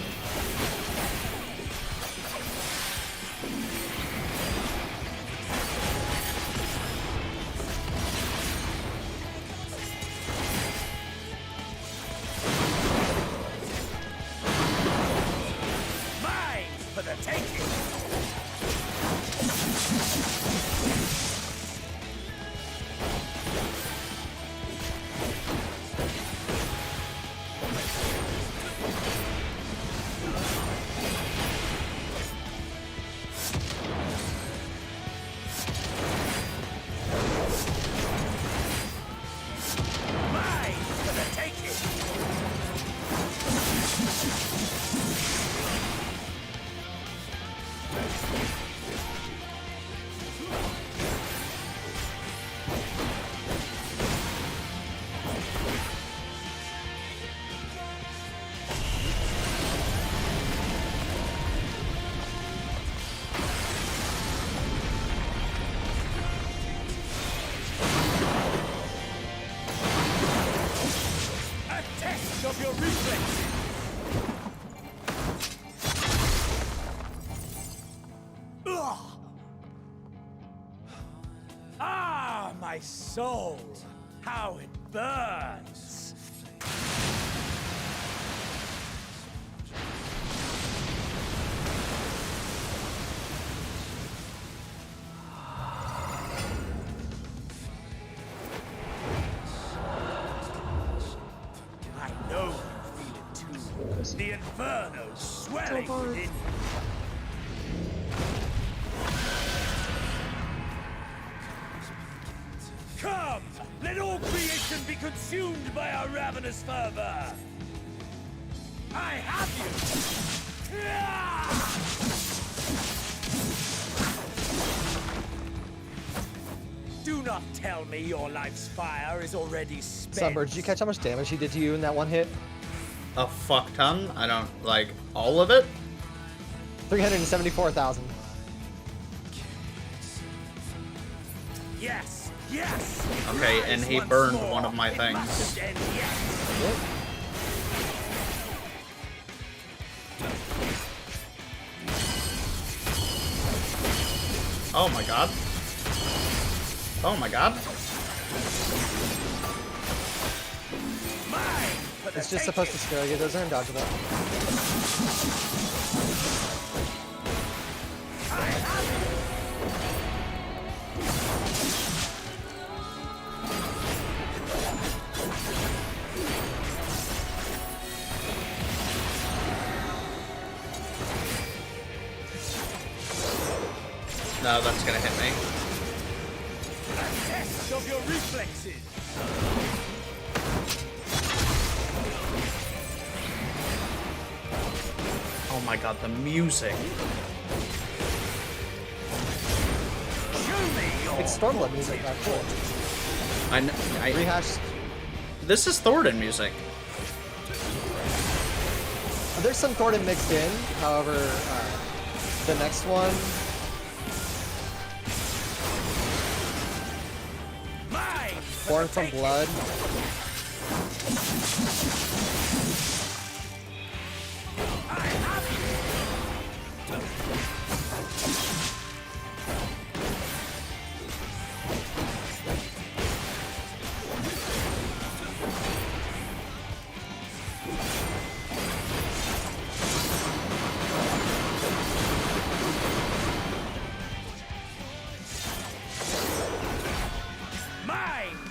My soul, how it burns! I know you feel it too. The inferno swelling within you. Come! Let all creation be consumed by our ravenous fervor! I have you! Do not tell me your life's fire is already spent. Sunbird, did you catch how much damage he did to you in that one hit? A fuck ton? I don't, like, all of it? 374,000. Yes! Yes! Okay, and he burned one of my things. Oh my god. Oh my god. It's just supposed to scare you. Those are undodgeable. No, that's gonna hit me. A test of your reflexes. Oh my god, the music. It's Stormblood music, actually. I know. Rehash. This is Thornton music. There's some Thornton mixed in, however, the next one. Born from Blood.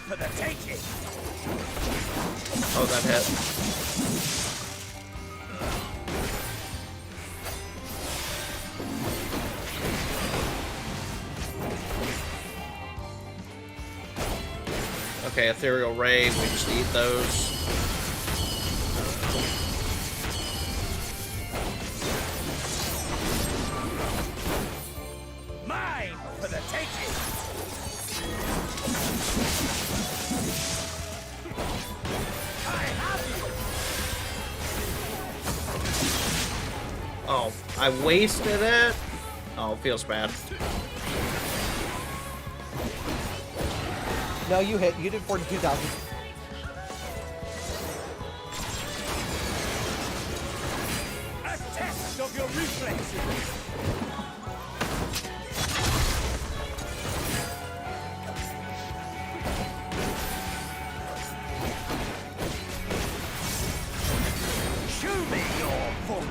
For the taking. Oh, that hit. Okay, Ethereal Ray, we just eat those. Mine for the taking. Oh, I wasted it. Oh, it feels bad. No, you hit. You did 42,000.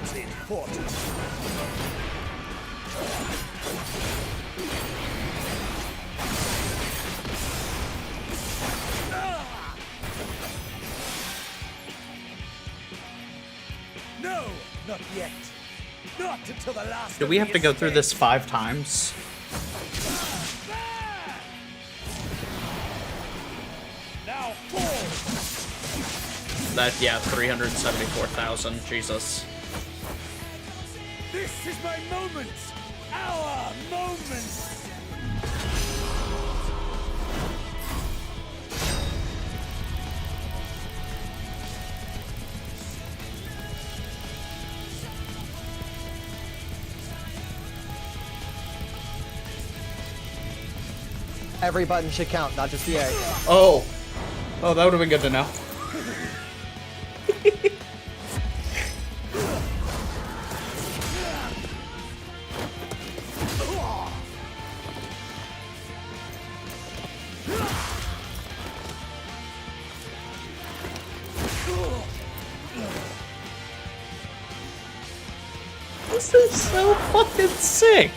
mountain fortress. No, not yet. Not until the last. Do we have to go through this 5 times? Now fall. That, yeah, 374,000. Jesus. This is my moment. Our moment. Every button should count, not just the A. Oh. Oh, that would have been good to know. This is so fucking sick.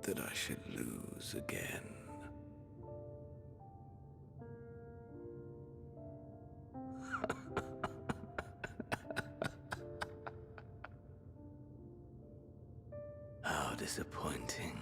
That I should lose again. How disappointing.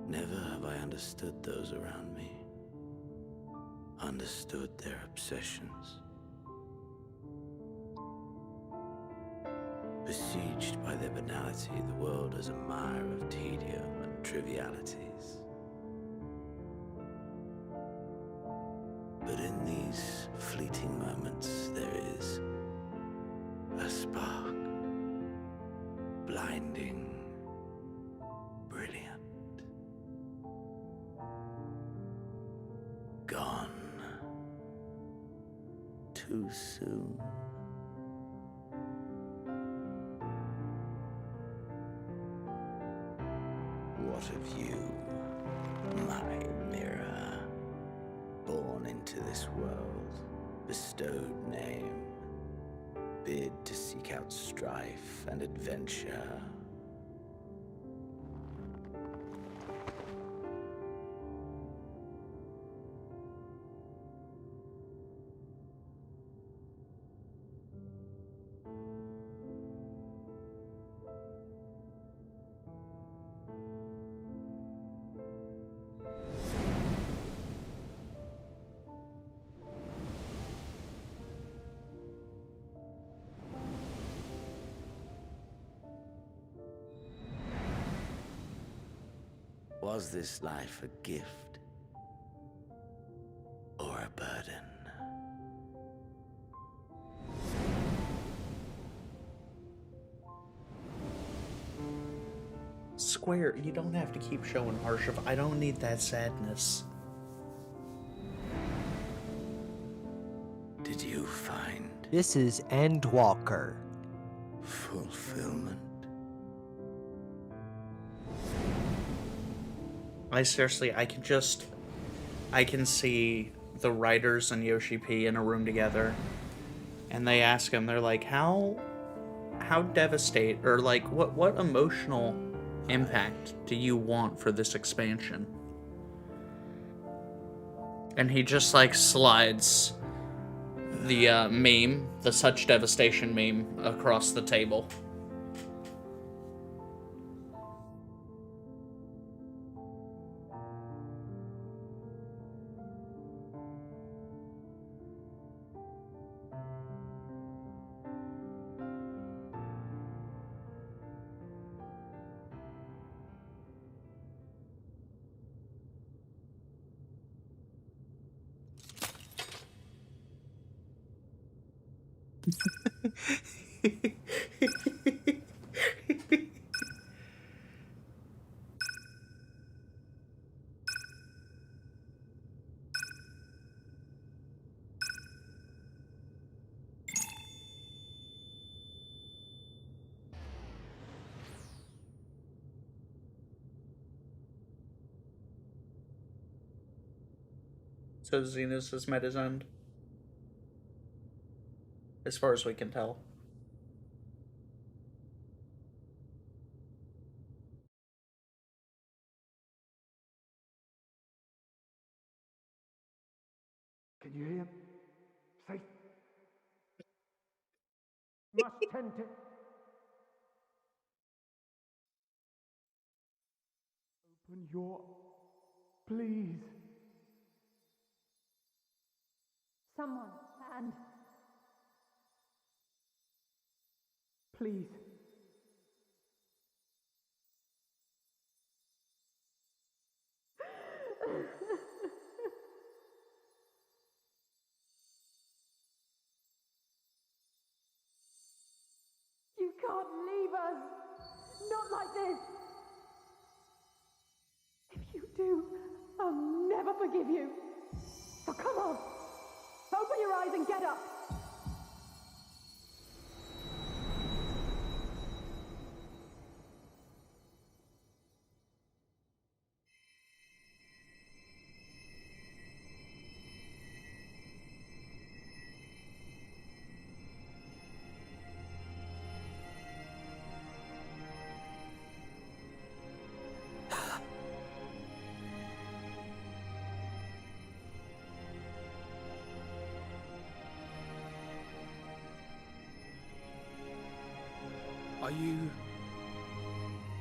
Never have I understood those around me, understood their obsessions. Besieged by their banality, the world is a mire of tedium and trivialities. But in these fleeting moments, there is a spark, blinding, brilliant. Gone too soon. What of you, my mirror? Born into this world, bestowed name, bid to seek out strife and adventure. Was this life a gift or a burden? Square, you don't have to keep showing Harshav. I don't need that sadness. Did you find This is Endwalker. fulfillment? I seriously, I can see the writers and Yoshi P in a room together, and they ask him, they're like, how devastate, or like, what emotional impact do you want for this expansion? And he just like slides the meme, the Such Devastation meme, across the table. So Xenos has met his end, as far as we can tell. Can you hear? Safe. Must tend to. Open your. Please. Someone, and Please. you can't leave us. Not like this. If you do, I'll never forgive you. So come on. Open your eyes and get up.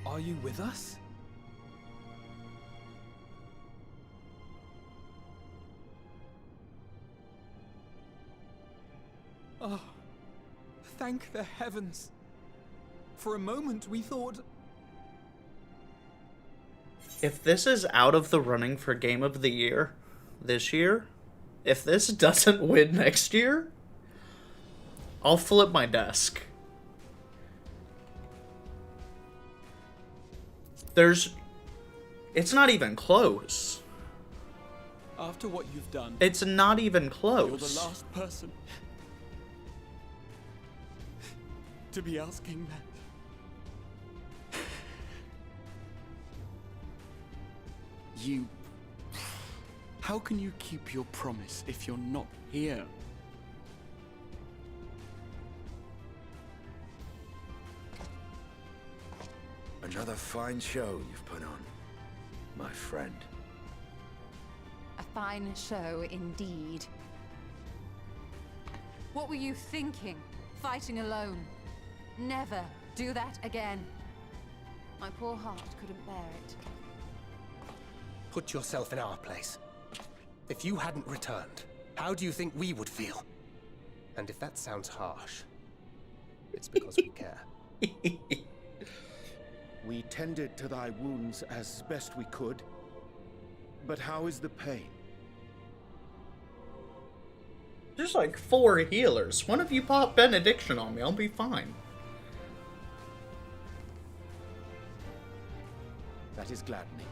Are you with us? Oh, thank the heavens. For a moment we thought... If this is out of the running for Game of the Year this year, if this doesn't win next year, I'll flip my desk. It's not even close. After what you've done, it's not even close. You're the last person to be asking that. How can you keep your promise if you're not here? Another fine show you've put on, my friend. A fine show indeed. What were you thinking? Fighting alone? Never do that again. My poor heart couldn't bear it. Put yourself in our place. If you hadn't returned, how do you think we would feel? And if that sounds harsh, it's because we care. We tended to thy wounds as best we could, but how is the pain? There's like 4 healers. One of you pop Benediction on me, I'll be fine. That is gladdening.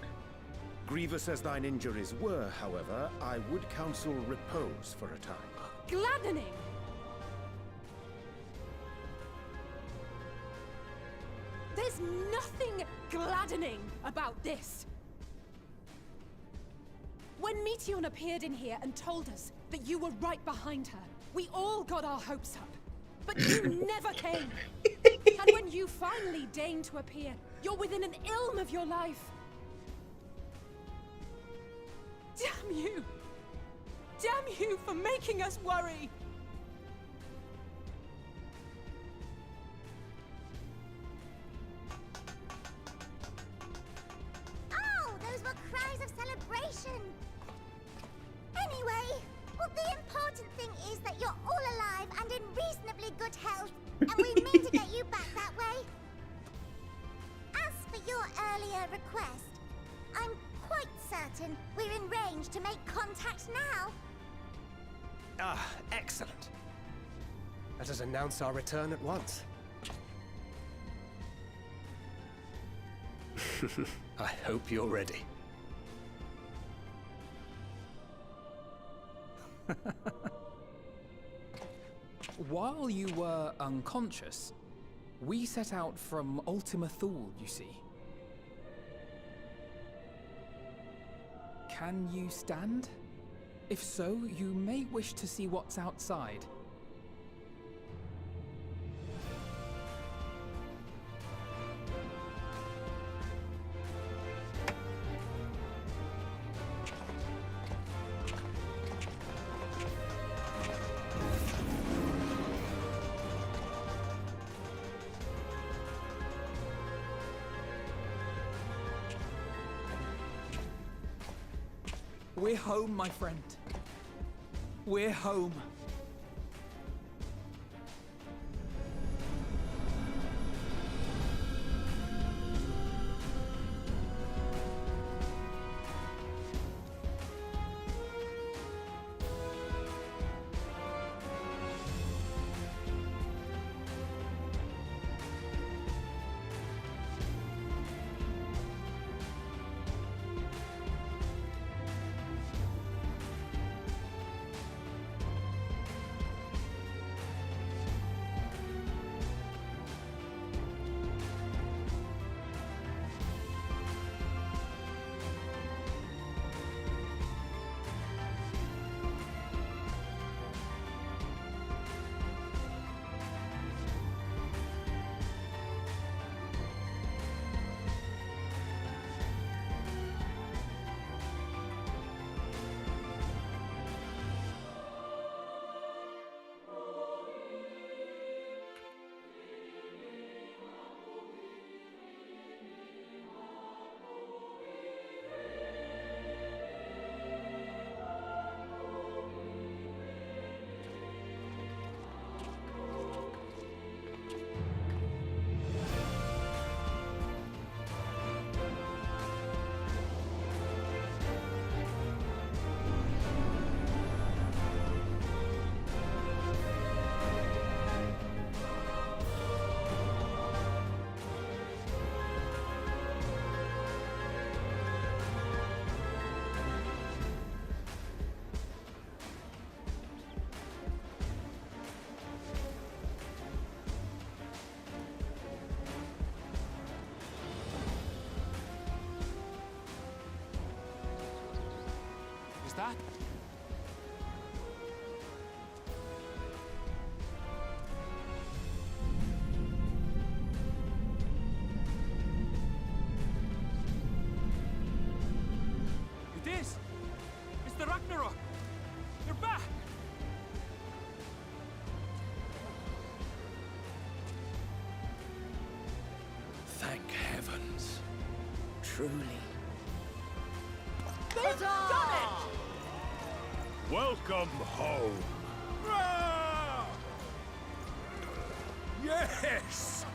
Grievous as thine injuries were, however, I would counsel repose for a time. Gladdening! There's nothing gladdening about this! When Meteon appeared in here and told us that you were right behind her, we all got our hopes up. But you never came! And when you finally deigned to appear, you're within an ilm of your life. Damn you! Damn you for making us worry! Oh, those were cries of celebration! Anyway, well, the important thing is that you're all alive and in reasonably good health, and we mean to get you back that way. As for your earlier request, I'm quite certain we're in range to make contact now. Ah, excellent. Let us announce our return at once. I hope you're ready. While you were unconscious, we set out from Ultima Thule, you see. Can you stand? If so, you may wish to see what's outside. We're home, my friend. We're home. That? It is! It's the Ragnarok! They're back! Thank heavens. Truly. They've done it! Welcome home. Ah! Yes!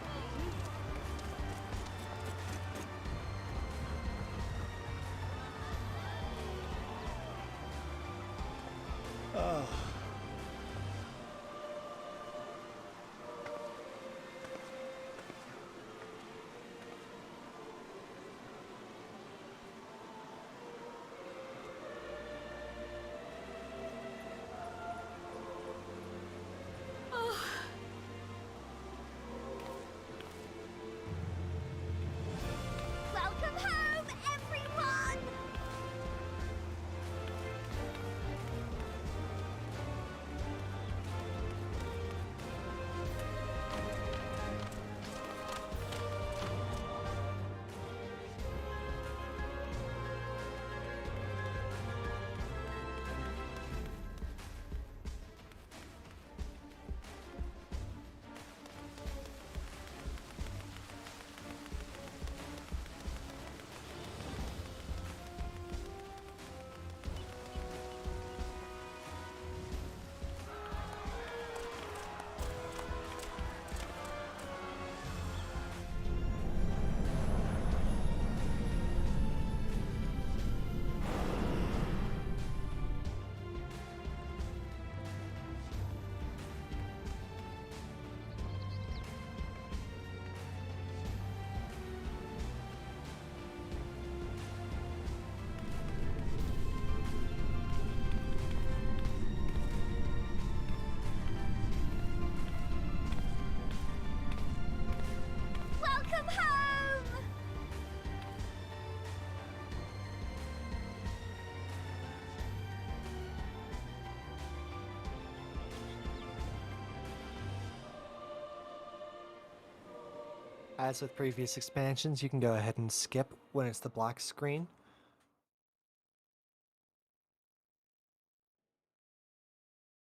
As with previous expansions, you can go ahead and skip when it's the black screen.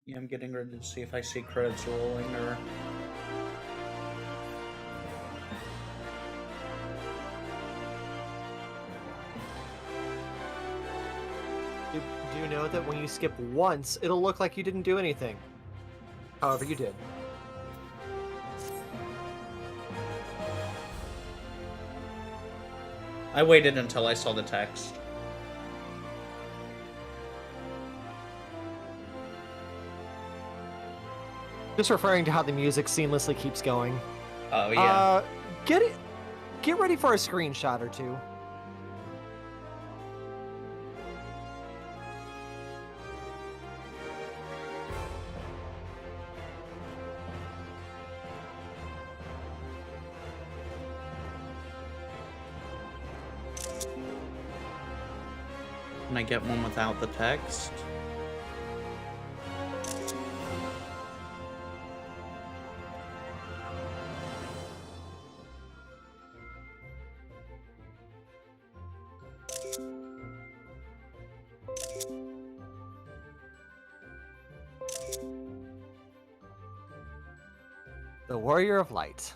Yeah, I'm getting ready to see if I see credits rolling or... Do you know that when you skip once, it'll look like you didn't do anything? However, you did. I waited until I saw the text. Just referring to how the music seamlessly keeps going. Oh, yeah. Get ready for a screenshot or two. Can I get one without the text? The Warrior of Light.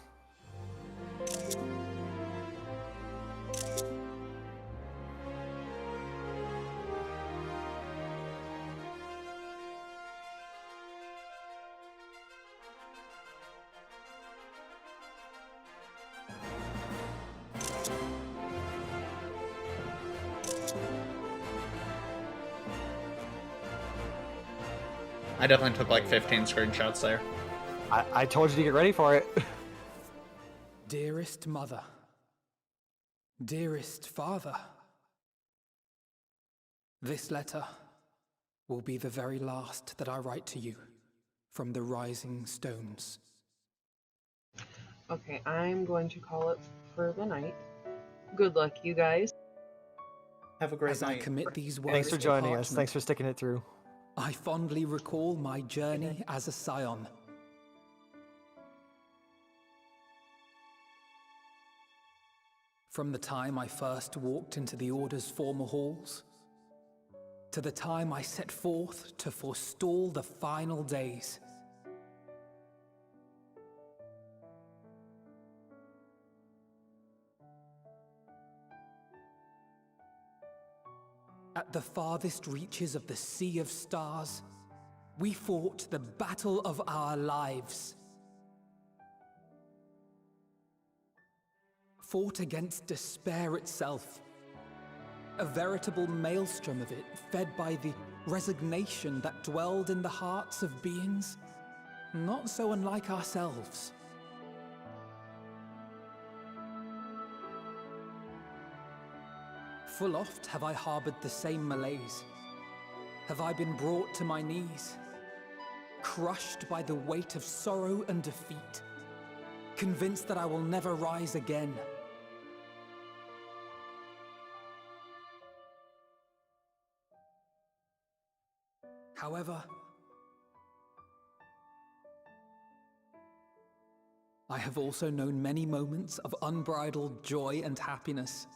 I definitely took like 15 screenshots there. I told you to get ready for it. Dearest mother, dearest father, this letter will be the very last that I write to you from the Rising Stones. Okay, I'm going to call it for the night. Good luck, you guys. Have a great As night. I commit these words Thanks for to joining us. parchment, Thanks for sticking it through. I fondly recall my journey as a scion. From the time I first walked into the Order's former halls, to the time I set forth to forestall the final days. At the farthest reaches of the Sea of Stars, we fought the battle of our lives. Fought against despair itself. A veritable maelstrom of it, fed by the resignation that dwelled in the hearts of beings not so unlike ourselves. Full oft have I harbored the same malaise. Have I been brought to my knees, crushed by the weight of sorrow and defeat, convinced that I will never rise again. However, I have also known many moments of unbridled joy and happiness.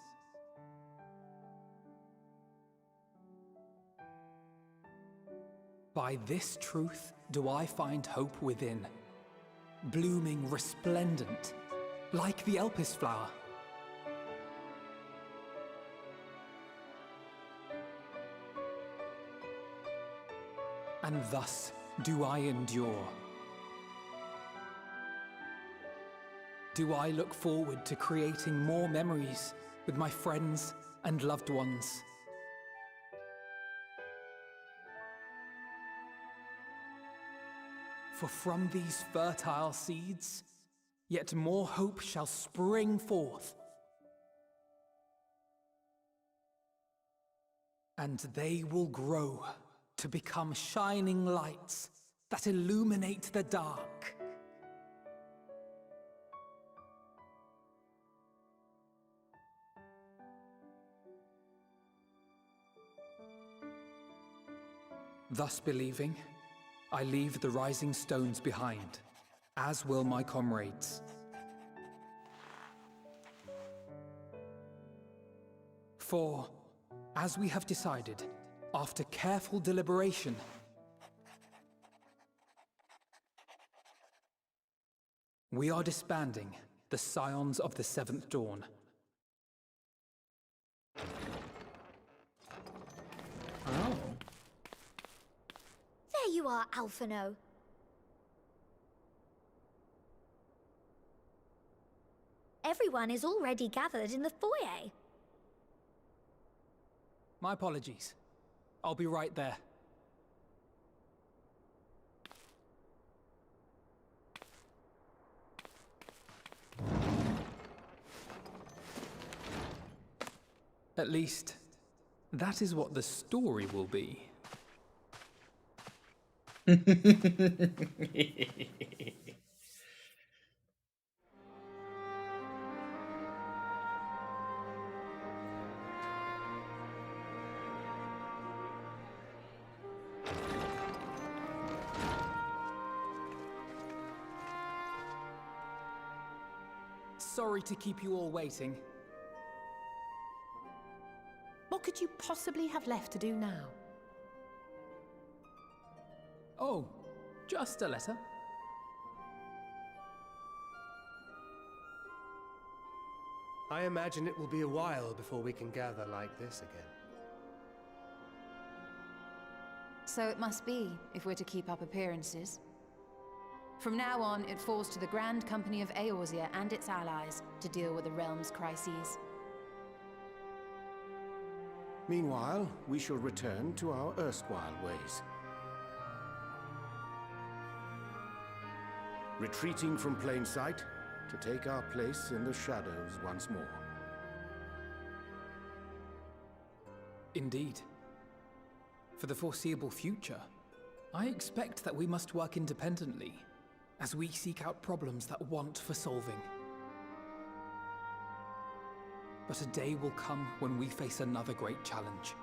By this truth do I find hope within, blooming resplendent, like the Elpis flower. And thus do I endure. Do I look forward to creating more memories with my friends and loved ones. For from these fertile seeds, yet more hope shall spring forth. And they will grow to become shining lights that illuminate the dark. Thus believing, I leave the rising stones behind, as will my comrades. For, as we have decided, after careful deliberation, we are disbanding the Scions of the Seventh Dawn. Oh. There you are, Alphino. Everyone is already gathered in the foyer. My apologies. I'll be right there. At least, that is what the story will be. Sorry to keep you all waiting. What could you possibly have left to do now? Oh, just a letter. I imagine it will be a while before we can gather like this again. So it must be, if we're to keep up appearances. From now on, it falls to the Grand Company of Eorzea and its allies to deal with the realm's crises. Meanwhile, we shall return to our erstwhile ways. Retreating from plain sight to take our place in the shadows once more. Indeed. For the foreseeable future, I expect that we must work independently, as we seek out problems that want for solving. But a day will come when we face another great challenge,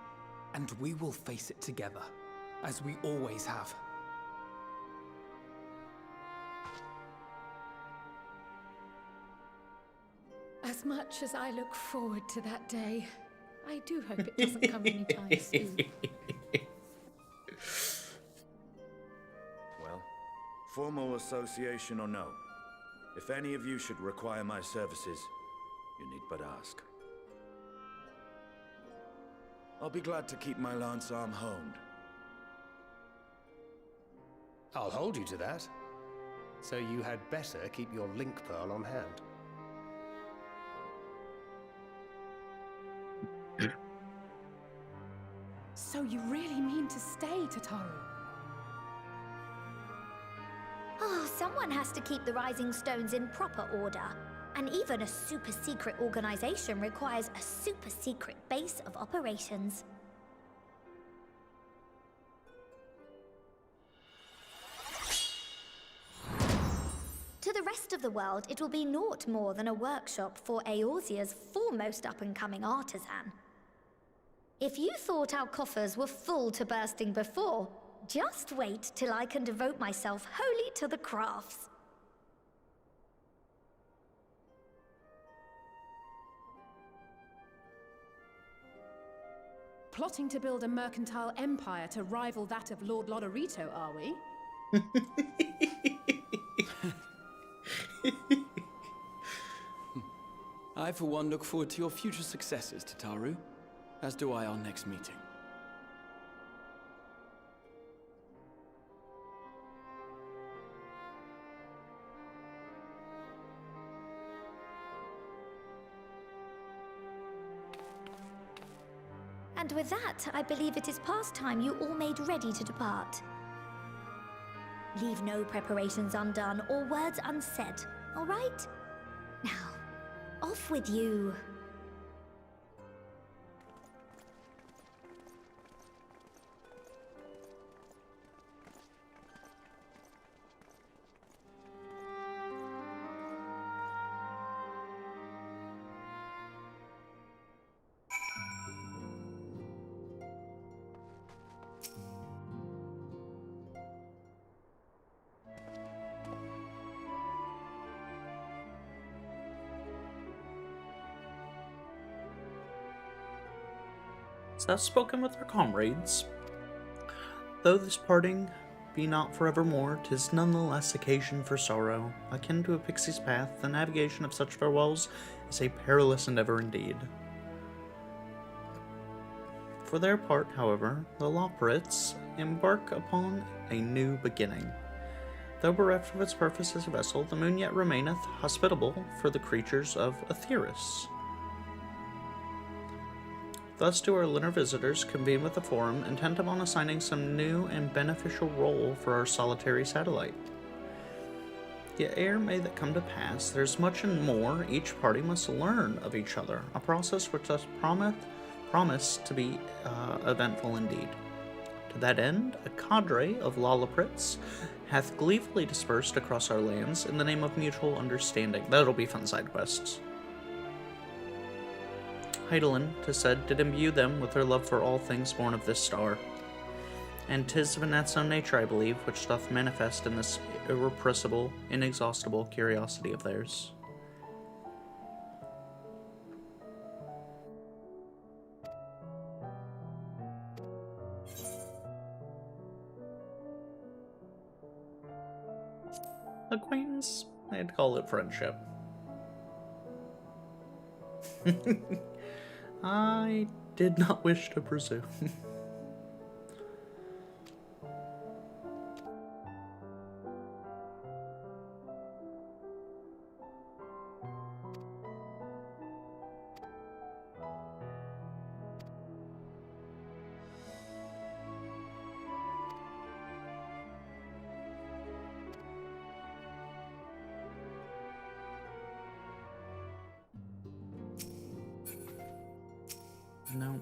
and we will face it together, as we always have. As much as I look forward to that day, I do hope it doesn't come anytime soon. Well, formal association or no, if any of you should require my services, you need but ask. I'll be glad to keep my lance arm honed. I'll hold you to that. So you had better keep your link pearl on hand. So you really mean to stay, Tataru? Oh, someone has to keep the Rising Stones in proper order. And even a super-secret organization requires a super-secret base of operations. To the rest of the world, it will be naught more than a workshop for Eorzea's foremost up-and-coming artisan. If you thought our coffers were full to bursting before, just wait till I can devote myself wholly to the crafts. Plotting to build a mercantile empire to rival that of Lord Lodorito, are we? I, for one, look forward to your future successes, Tataru. As do I our next meeting. And with that, I believe it is past time you all made ready to depart. Leave no preparations undone or words unsaid, all right? Now, off with you. So thus spoken with our comrades. Though this parting be not forevermore, 'tis nonetheless occasion for sorrow. Akin to a pixie's path, the navigation of such farewells is a perilous endeavor indeed. For their part, however, the Loporrits embark upon a new beginning. Though bereft of its purpose as a vessel, the moon yet remaineth hospitable for the creatures of Aetheris. Thus do our lunar visitors convene with the Forum, intent upon assigning some new and beneficial role for our solitary satellite. Yet ere may that come to pass, there is much and more each party must learn of each other, a process which does promise to be eventful indeed. To that end, a cadre of Loporrits hath gleefully dispersed across our lands in the name of mutual understanding. That'll be fun side quests. Heidelin, 'tis said, did imbue them with their love for all things born of this star. And 'tis of its own nature, I believe, which doth manifest in this irrepressible, inexhaustible curiosity of theirs. Acquaintance, I'd call it friendship. I did not wish to presume. No.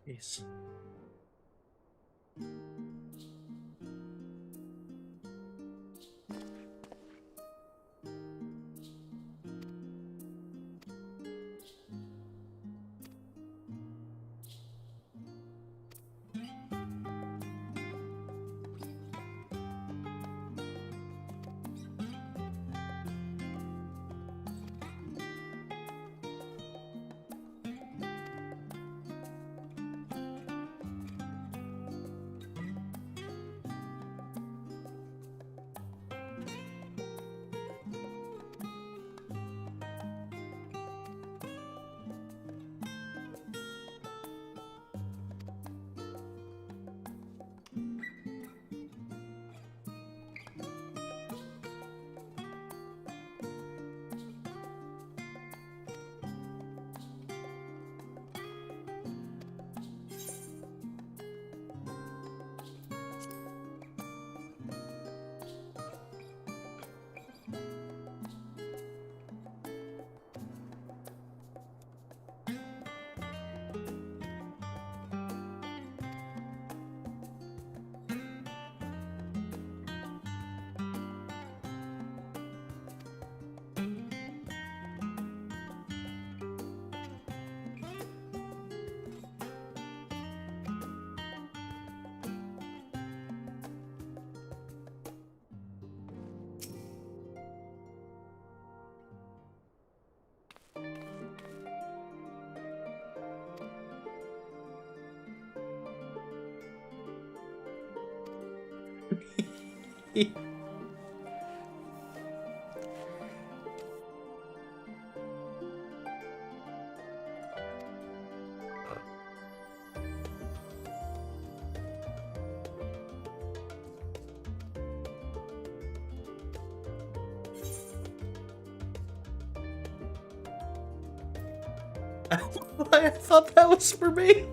Peace. I thought that was for me.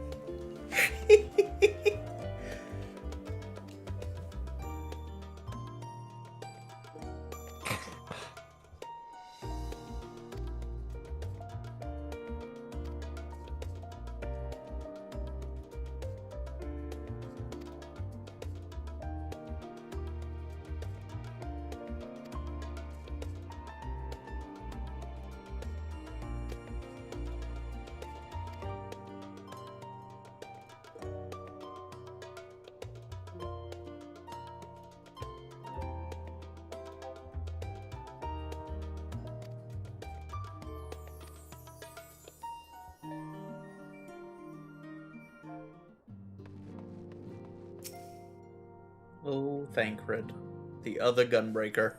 Oh, Thancred. The other Gunbreaker.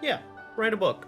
Yeah, write a book.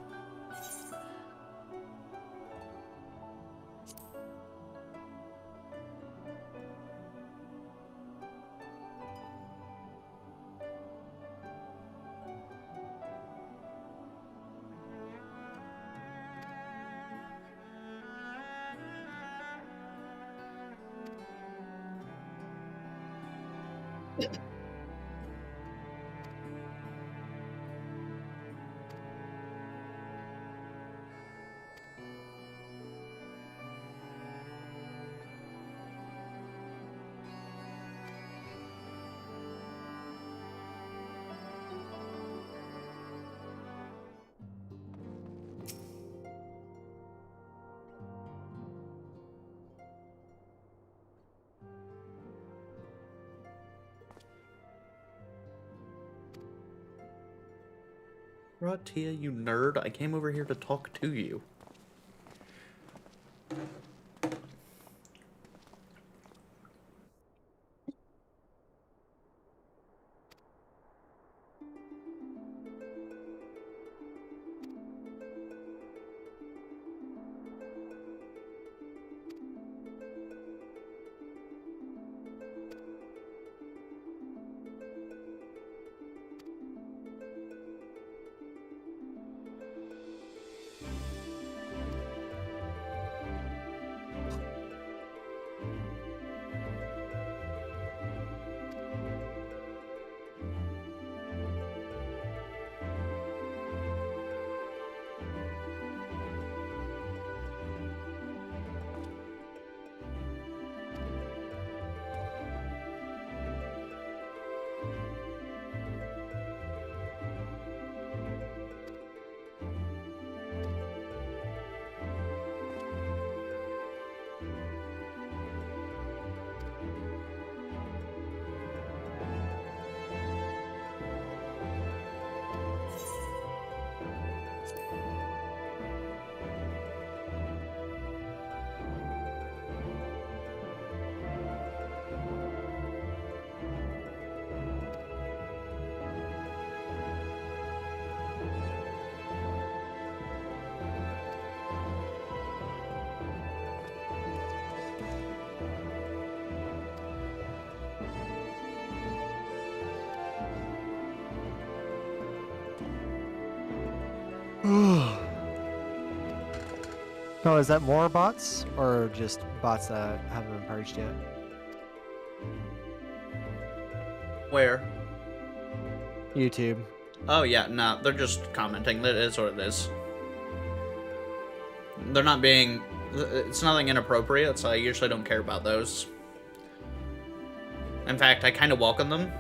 Ratia, you nerd. I came over here to talk to you. Oh, is that more bots or just bots that haven't been purged yet? Where? YouTube. Oh yeah, no, they're just commenting. That is what it is. They're not being... It's nothing inappropriate, so I usually don't care about those. In fact, I kind of welcome them.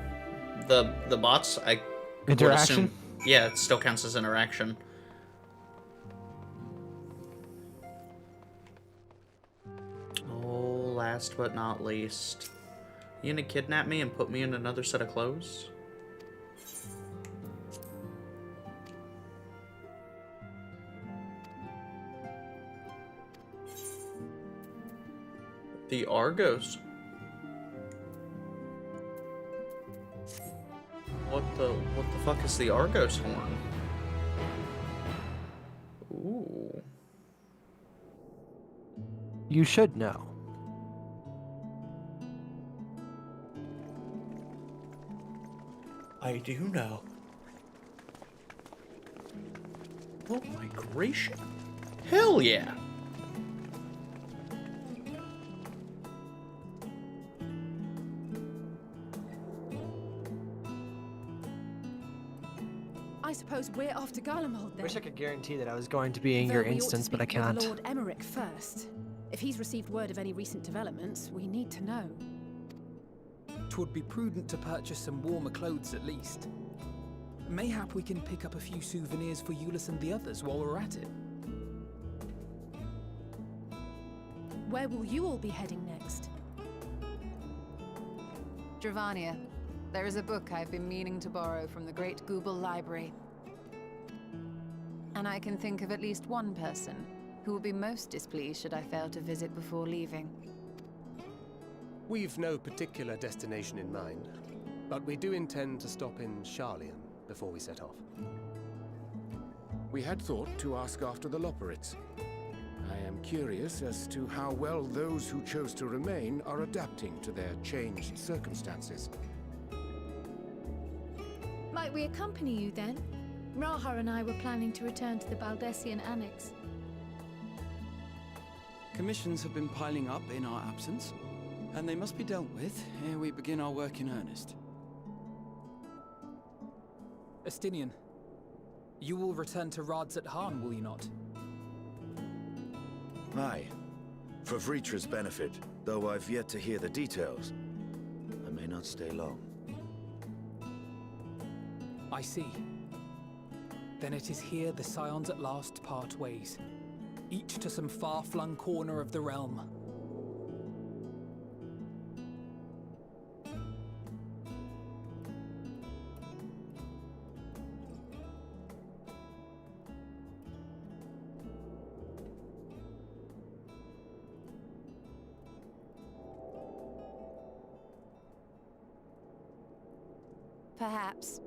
The bots, I would interaction? assume... Yeah, it still counts as interaction. Oh, last but not least. You gonna kidnap me and put me in another set of clothes? The Argos. What the fuck is the Argos horn? Ooh. You should know. I do know. Oh my gracious. Hell yeah. I suppose we're off to Garlemald then. Wish I could guarantee that I was going to be in Though your we ought to instance, but I speak with can't. Lord Emmerich first. If he's received word of any recent developments, we need to know. 'Twould be prudent to purchase some warmer clothes at least. Mayhap we can pick up a few souvenirs for Euless and the others while we're at it. Where will you all be heading next? Dravania. There is a book I've been meaning to borrow from the Great Google Library. And I can think of at least one person who will be most displeased should I fail to visit before leaving. We've no particular destination in mind, but we do intend to stop in Charlian before we set off. We had thought to ask after the Loporrits. I am curious as to how well those who chose to remain are adapting to their changed circumstances. Might we accompany you then? Raha and I were planning to return to the Baldessian Annex. Commissions have been piling up in our absence, and they must be dealt with ere we begin our work in earnest. Estinian, you will return to Radzat Han, will you not? Aye. For Vritra's benefit, though I've yet to hear the details. I may not stay long. I see. Then it is here the Scions at last part ways, each to some far-flung corner of the realm. Perhaps.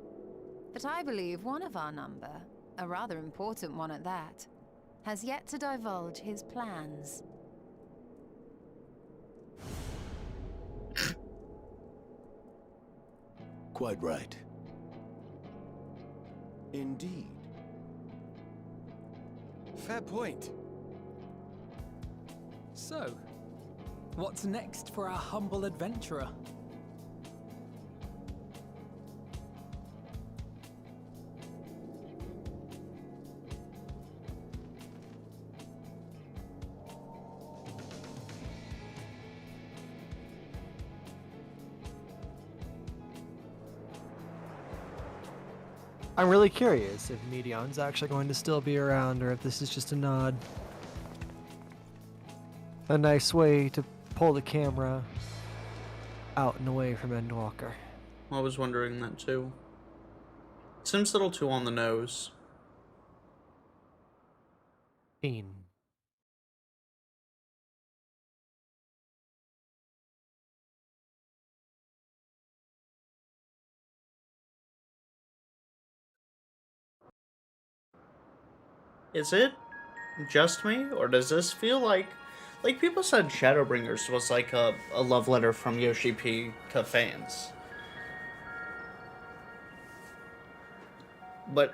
But I believe one of our number, a rather important one at that, has yet to divulge his plans. Quite right. Indeed. Fair point. So, what's next for our humble adventurer? I'm really curious if Medion's actually going to still be around or if this is just a nod. A nice way to pull the camera out and away from Endwalker. I was wondering that too. Seems a little too on the nose. Is it just me, or does this feel like people said Shadowbringers was like a love letter from Yoshi P to fans? But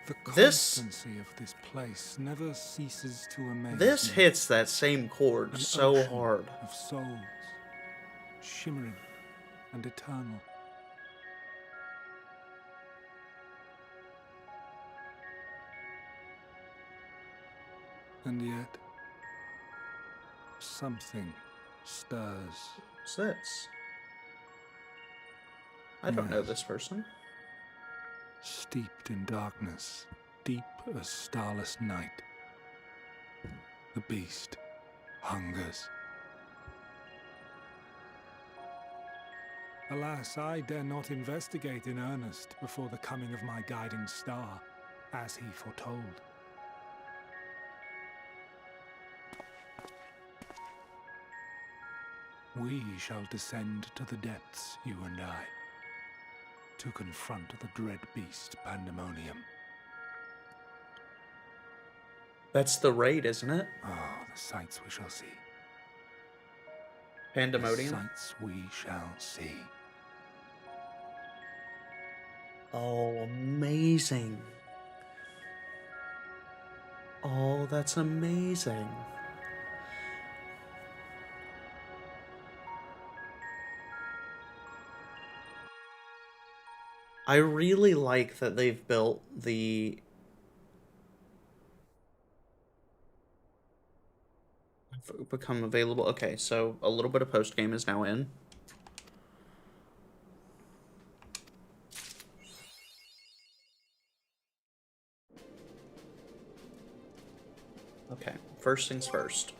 the this constancy of this place never ceases to amaze this me. hits that same chord An so ocean hard. Of souls, shimmering and eternal. And yet, something stirs. What's this? I don't know this person. Steeped in darkness, deep as starless night, the beast hungers. Alas, I dare not investigate in earnest before the coming of my guiding star, as he foretold. We shall descend to the depths, you and I, to confront the dread beast Pandemonium. That's the raid, isn't it? Ah, the sights we shall see. Pandemonium? The sights we shall see. Oh, amazing. Oh, that's amazing. I really like that they've built the become available. Okay, so a little bit of post game is now in. Okay, first things first.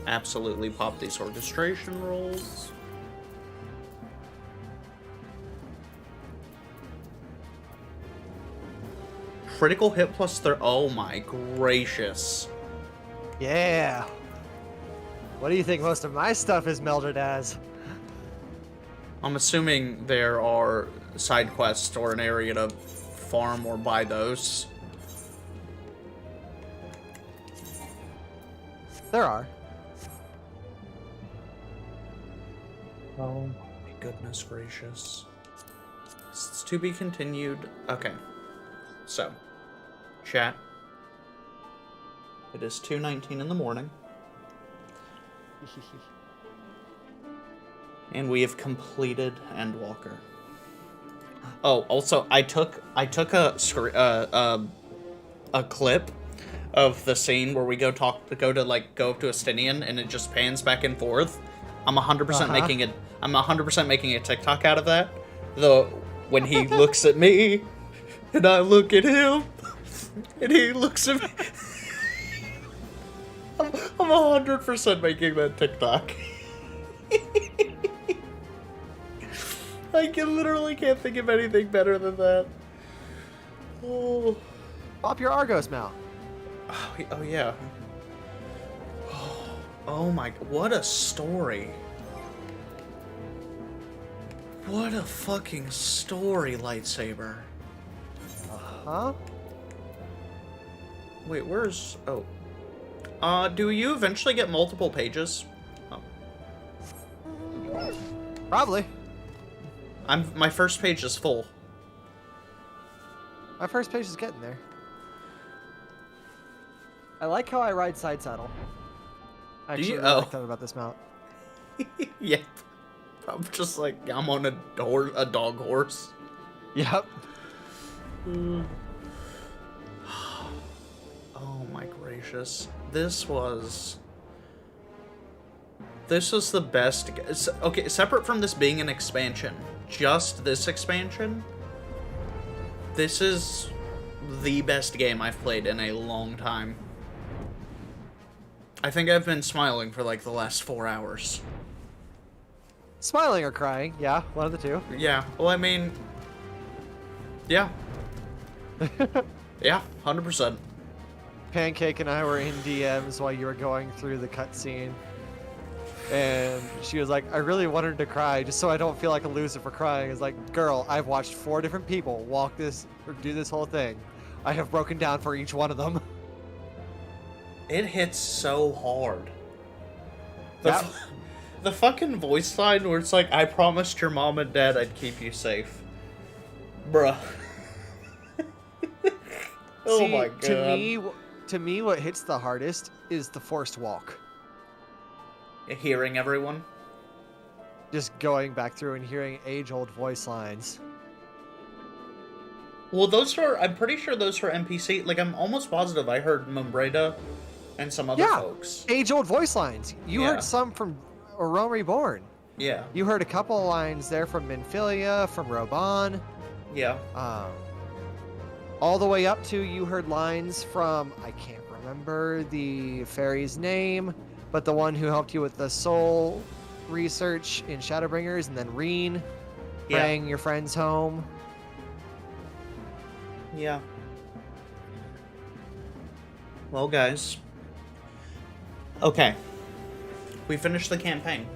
Absolutely pop these orchestration rolls. Critical hit plus oh my gracious. Yeah. What do you think most of my stuff is melded as? I'm assuming there are side quests or an area to farm or buy those. There are. Oh my goodness gracious. It's to be continued. Okay. So, chat. It is 2:19 in the morning. And we have completed Endwalker. Oh, also, I took a clip of the scene where we go up to Estinian and it just pans back and forth. I'm 100% making it. I'm 100% making a TikTok out of that. When he looks at me, and I look at him, and he looks at me. I'm 100% making that TikTok. I literally can't think of anything better than that. Oh. Pop your Argos mount. Oh yeah. Oh my, what a story. What a fucking story, lightsaber. Uh-huh. Wait, where's... Oh. Do you eventually get multiple pages? Oh. Probably. My first page is full. My first page is getting there. I like how I ride side saddle. I actually really like that about this mount. Yeah. I'm just like, I'm on a dog horse. Yep. Oh my gracious. This was the best. Okay, separate from this being an expansion, just this expansion, this is the best game I've played in a long time. I think I've been smiling for like the last 4 hours. Smiling or crying, yeah, one of the two. Yeah, well, I mean, yeah. Yeah, 100%. Pancake and I were in DMs while you were going through the cutscene. And she was like, I really wanted to cry just so I don't feel like a loser for crying. It's like, girl, I've watched 4 different people walk this or do this whole thing. I have broken down for each one of them. It hits so hard. The fucking voice line where it's like, I promised your mom and dad I'd keep you safe. Bruh. Oh See, my god. To me, what hits the hardest is the forced walk. Hearing everyone? Just going back through and hearing age-old voice lines. Well, I'm pretty sure those were NPC. Like, I'm almost positive I heard Mumbreda and some other folks. Age-old voice lines. You heard some from Rome Reborn. Yeah. You heard a couple of lines there from Minfilia, from Roban. Yeah. All the way up to, you heard lines from, I can't remember the fairy's name, but the one who helped you with the soul research in Shadowbringers, and then Reen praying your friends home. Yeah. Well, guys. Okay. We finished the campaign.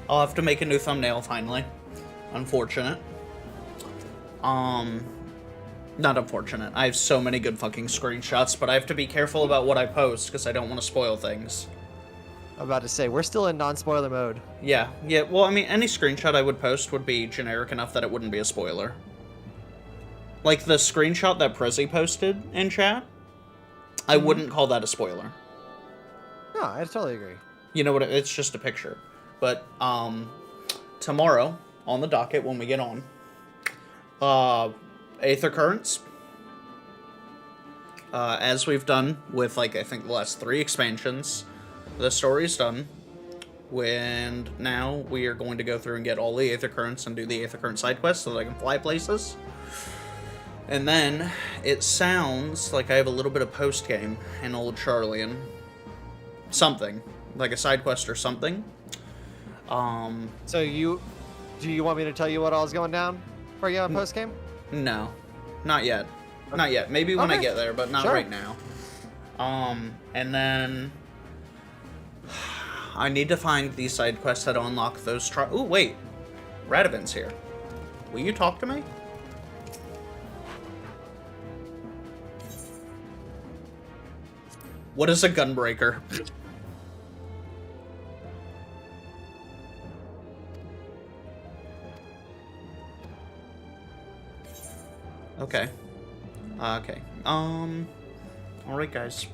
I'll have to make a new thumbnail finally. Unfortunate. Not unfortunate. I have so many good fucking screenshots, but I have to be careful about what I post because I don't want to spoil things. I'm about to say, we're still in non-spoiler mode. Yeah. Well, I mean, any screenshot I would post would be generic enough that it wouldn't be a spoiler. Like the screenshot that Prezi posted in chat, I wouldn't call that a spoiler. No, I totally agree. You know what? It's just a picture. But tomorrow on the docket when we get on, Aether Currents. As we've done with, like, I think the last 3 expansions, the story's done. And now we are going to go through and get all the Aether Currents and do the Aether Current side quests so that I can fly places. And then it sounds like I have a little bit of post-game in Old Charlian. Something. Like a side quest or something. So do you want me to tell you what all's going down for you on post-game? No. Not yet. Not yet. Maybe when I get there, but not right now. And then I need to find these side quests that unlock those Ooh, wait. Radavin's here. Will you talk to me? What is a Gunbreaker? Okay. Okay. Alright, guys.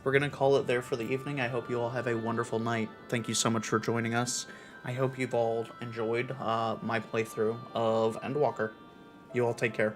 We're gonna call it there for the evening. I hope you all have a wonderful night. Thank you so much for joining us. I hope you've all enjoyed my playthrough of Endwalker. You all take care.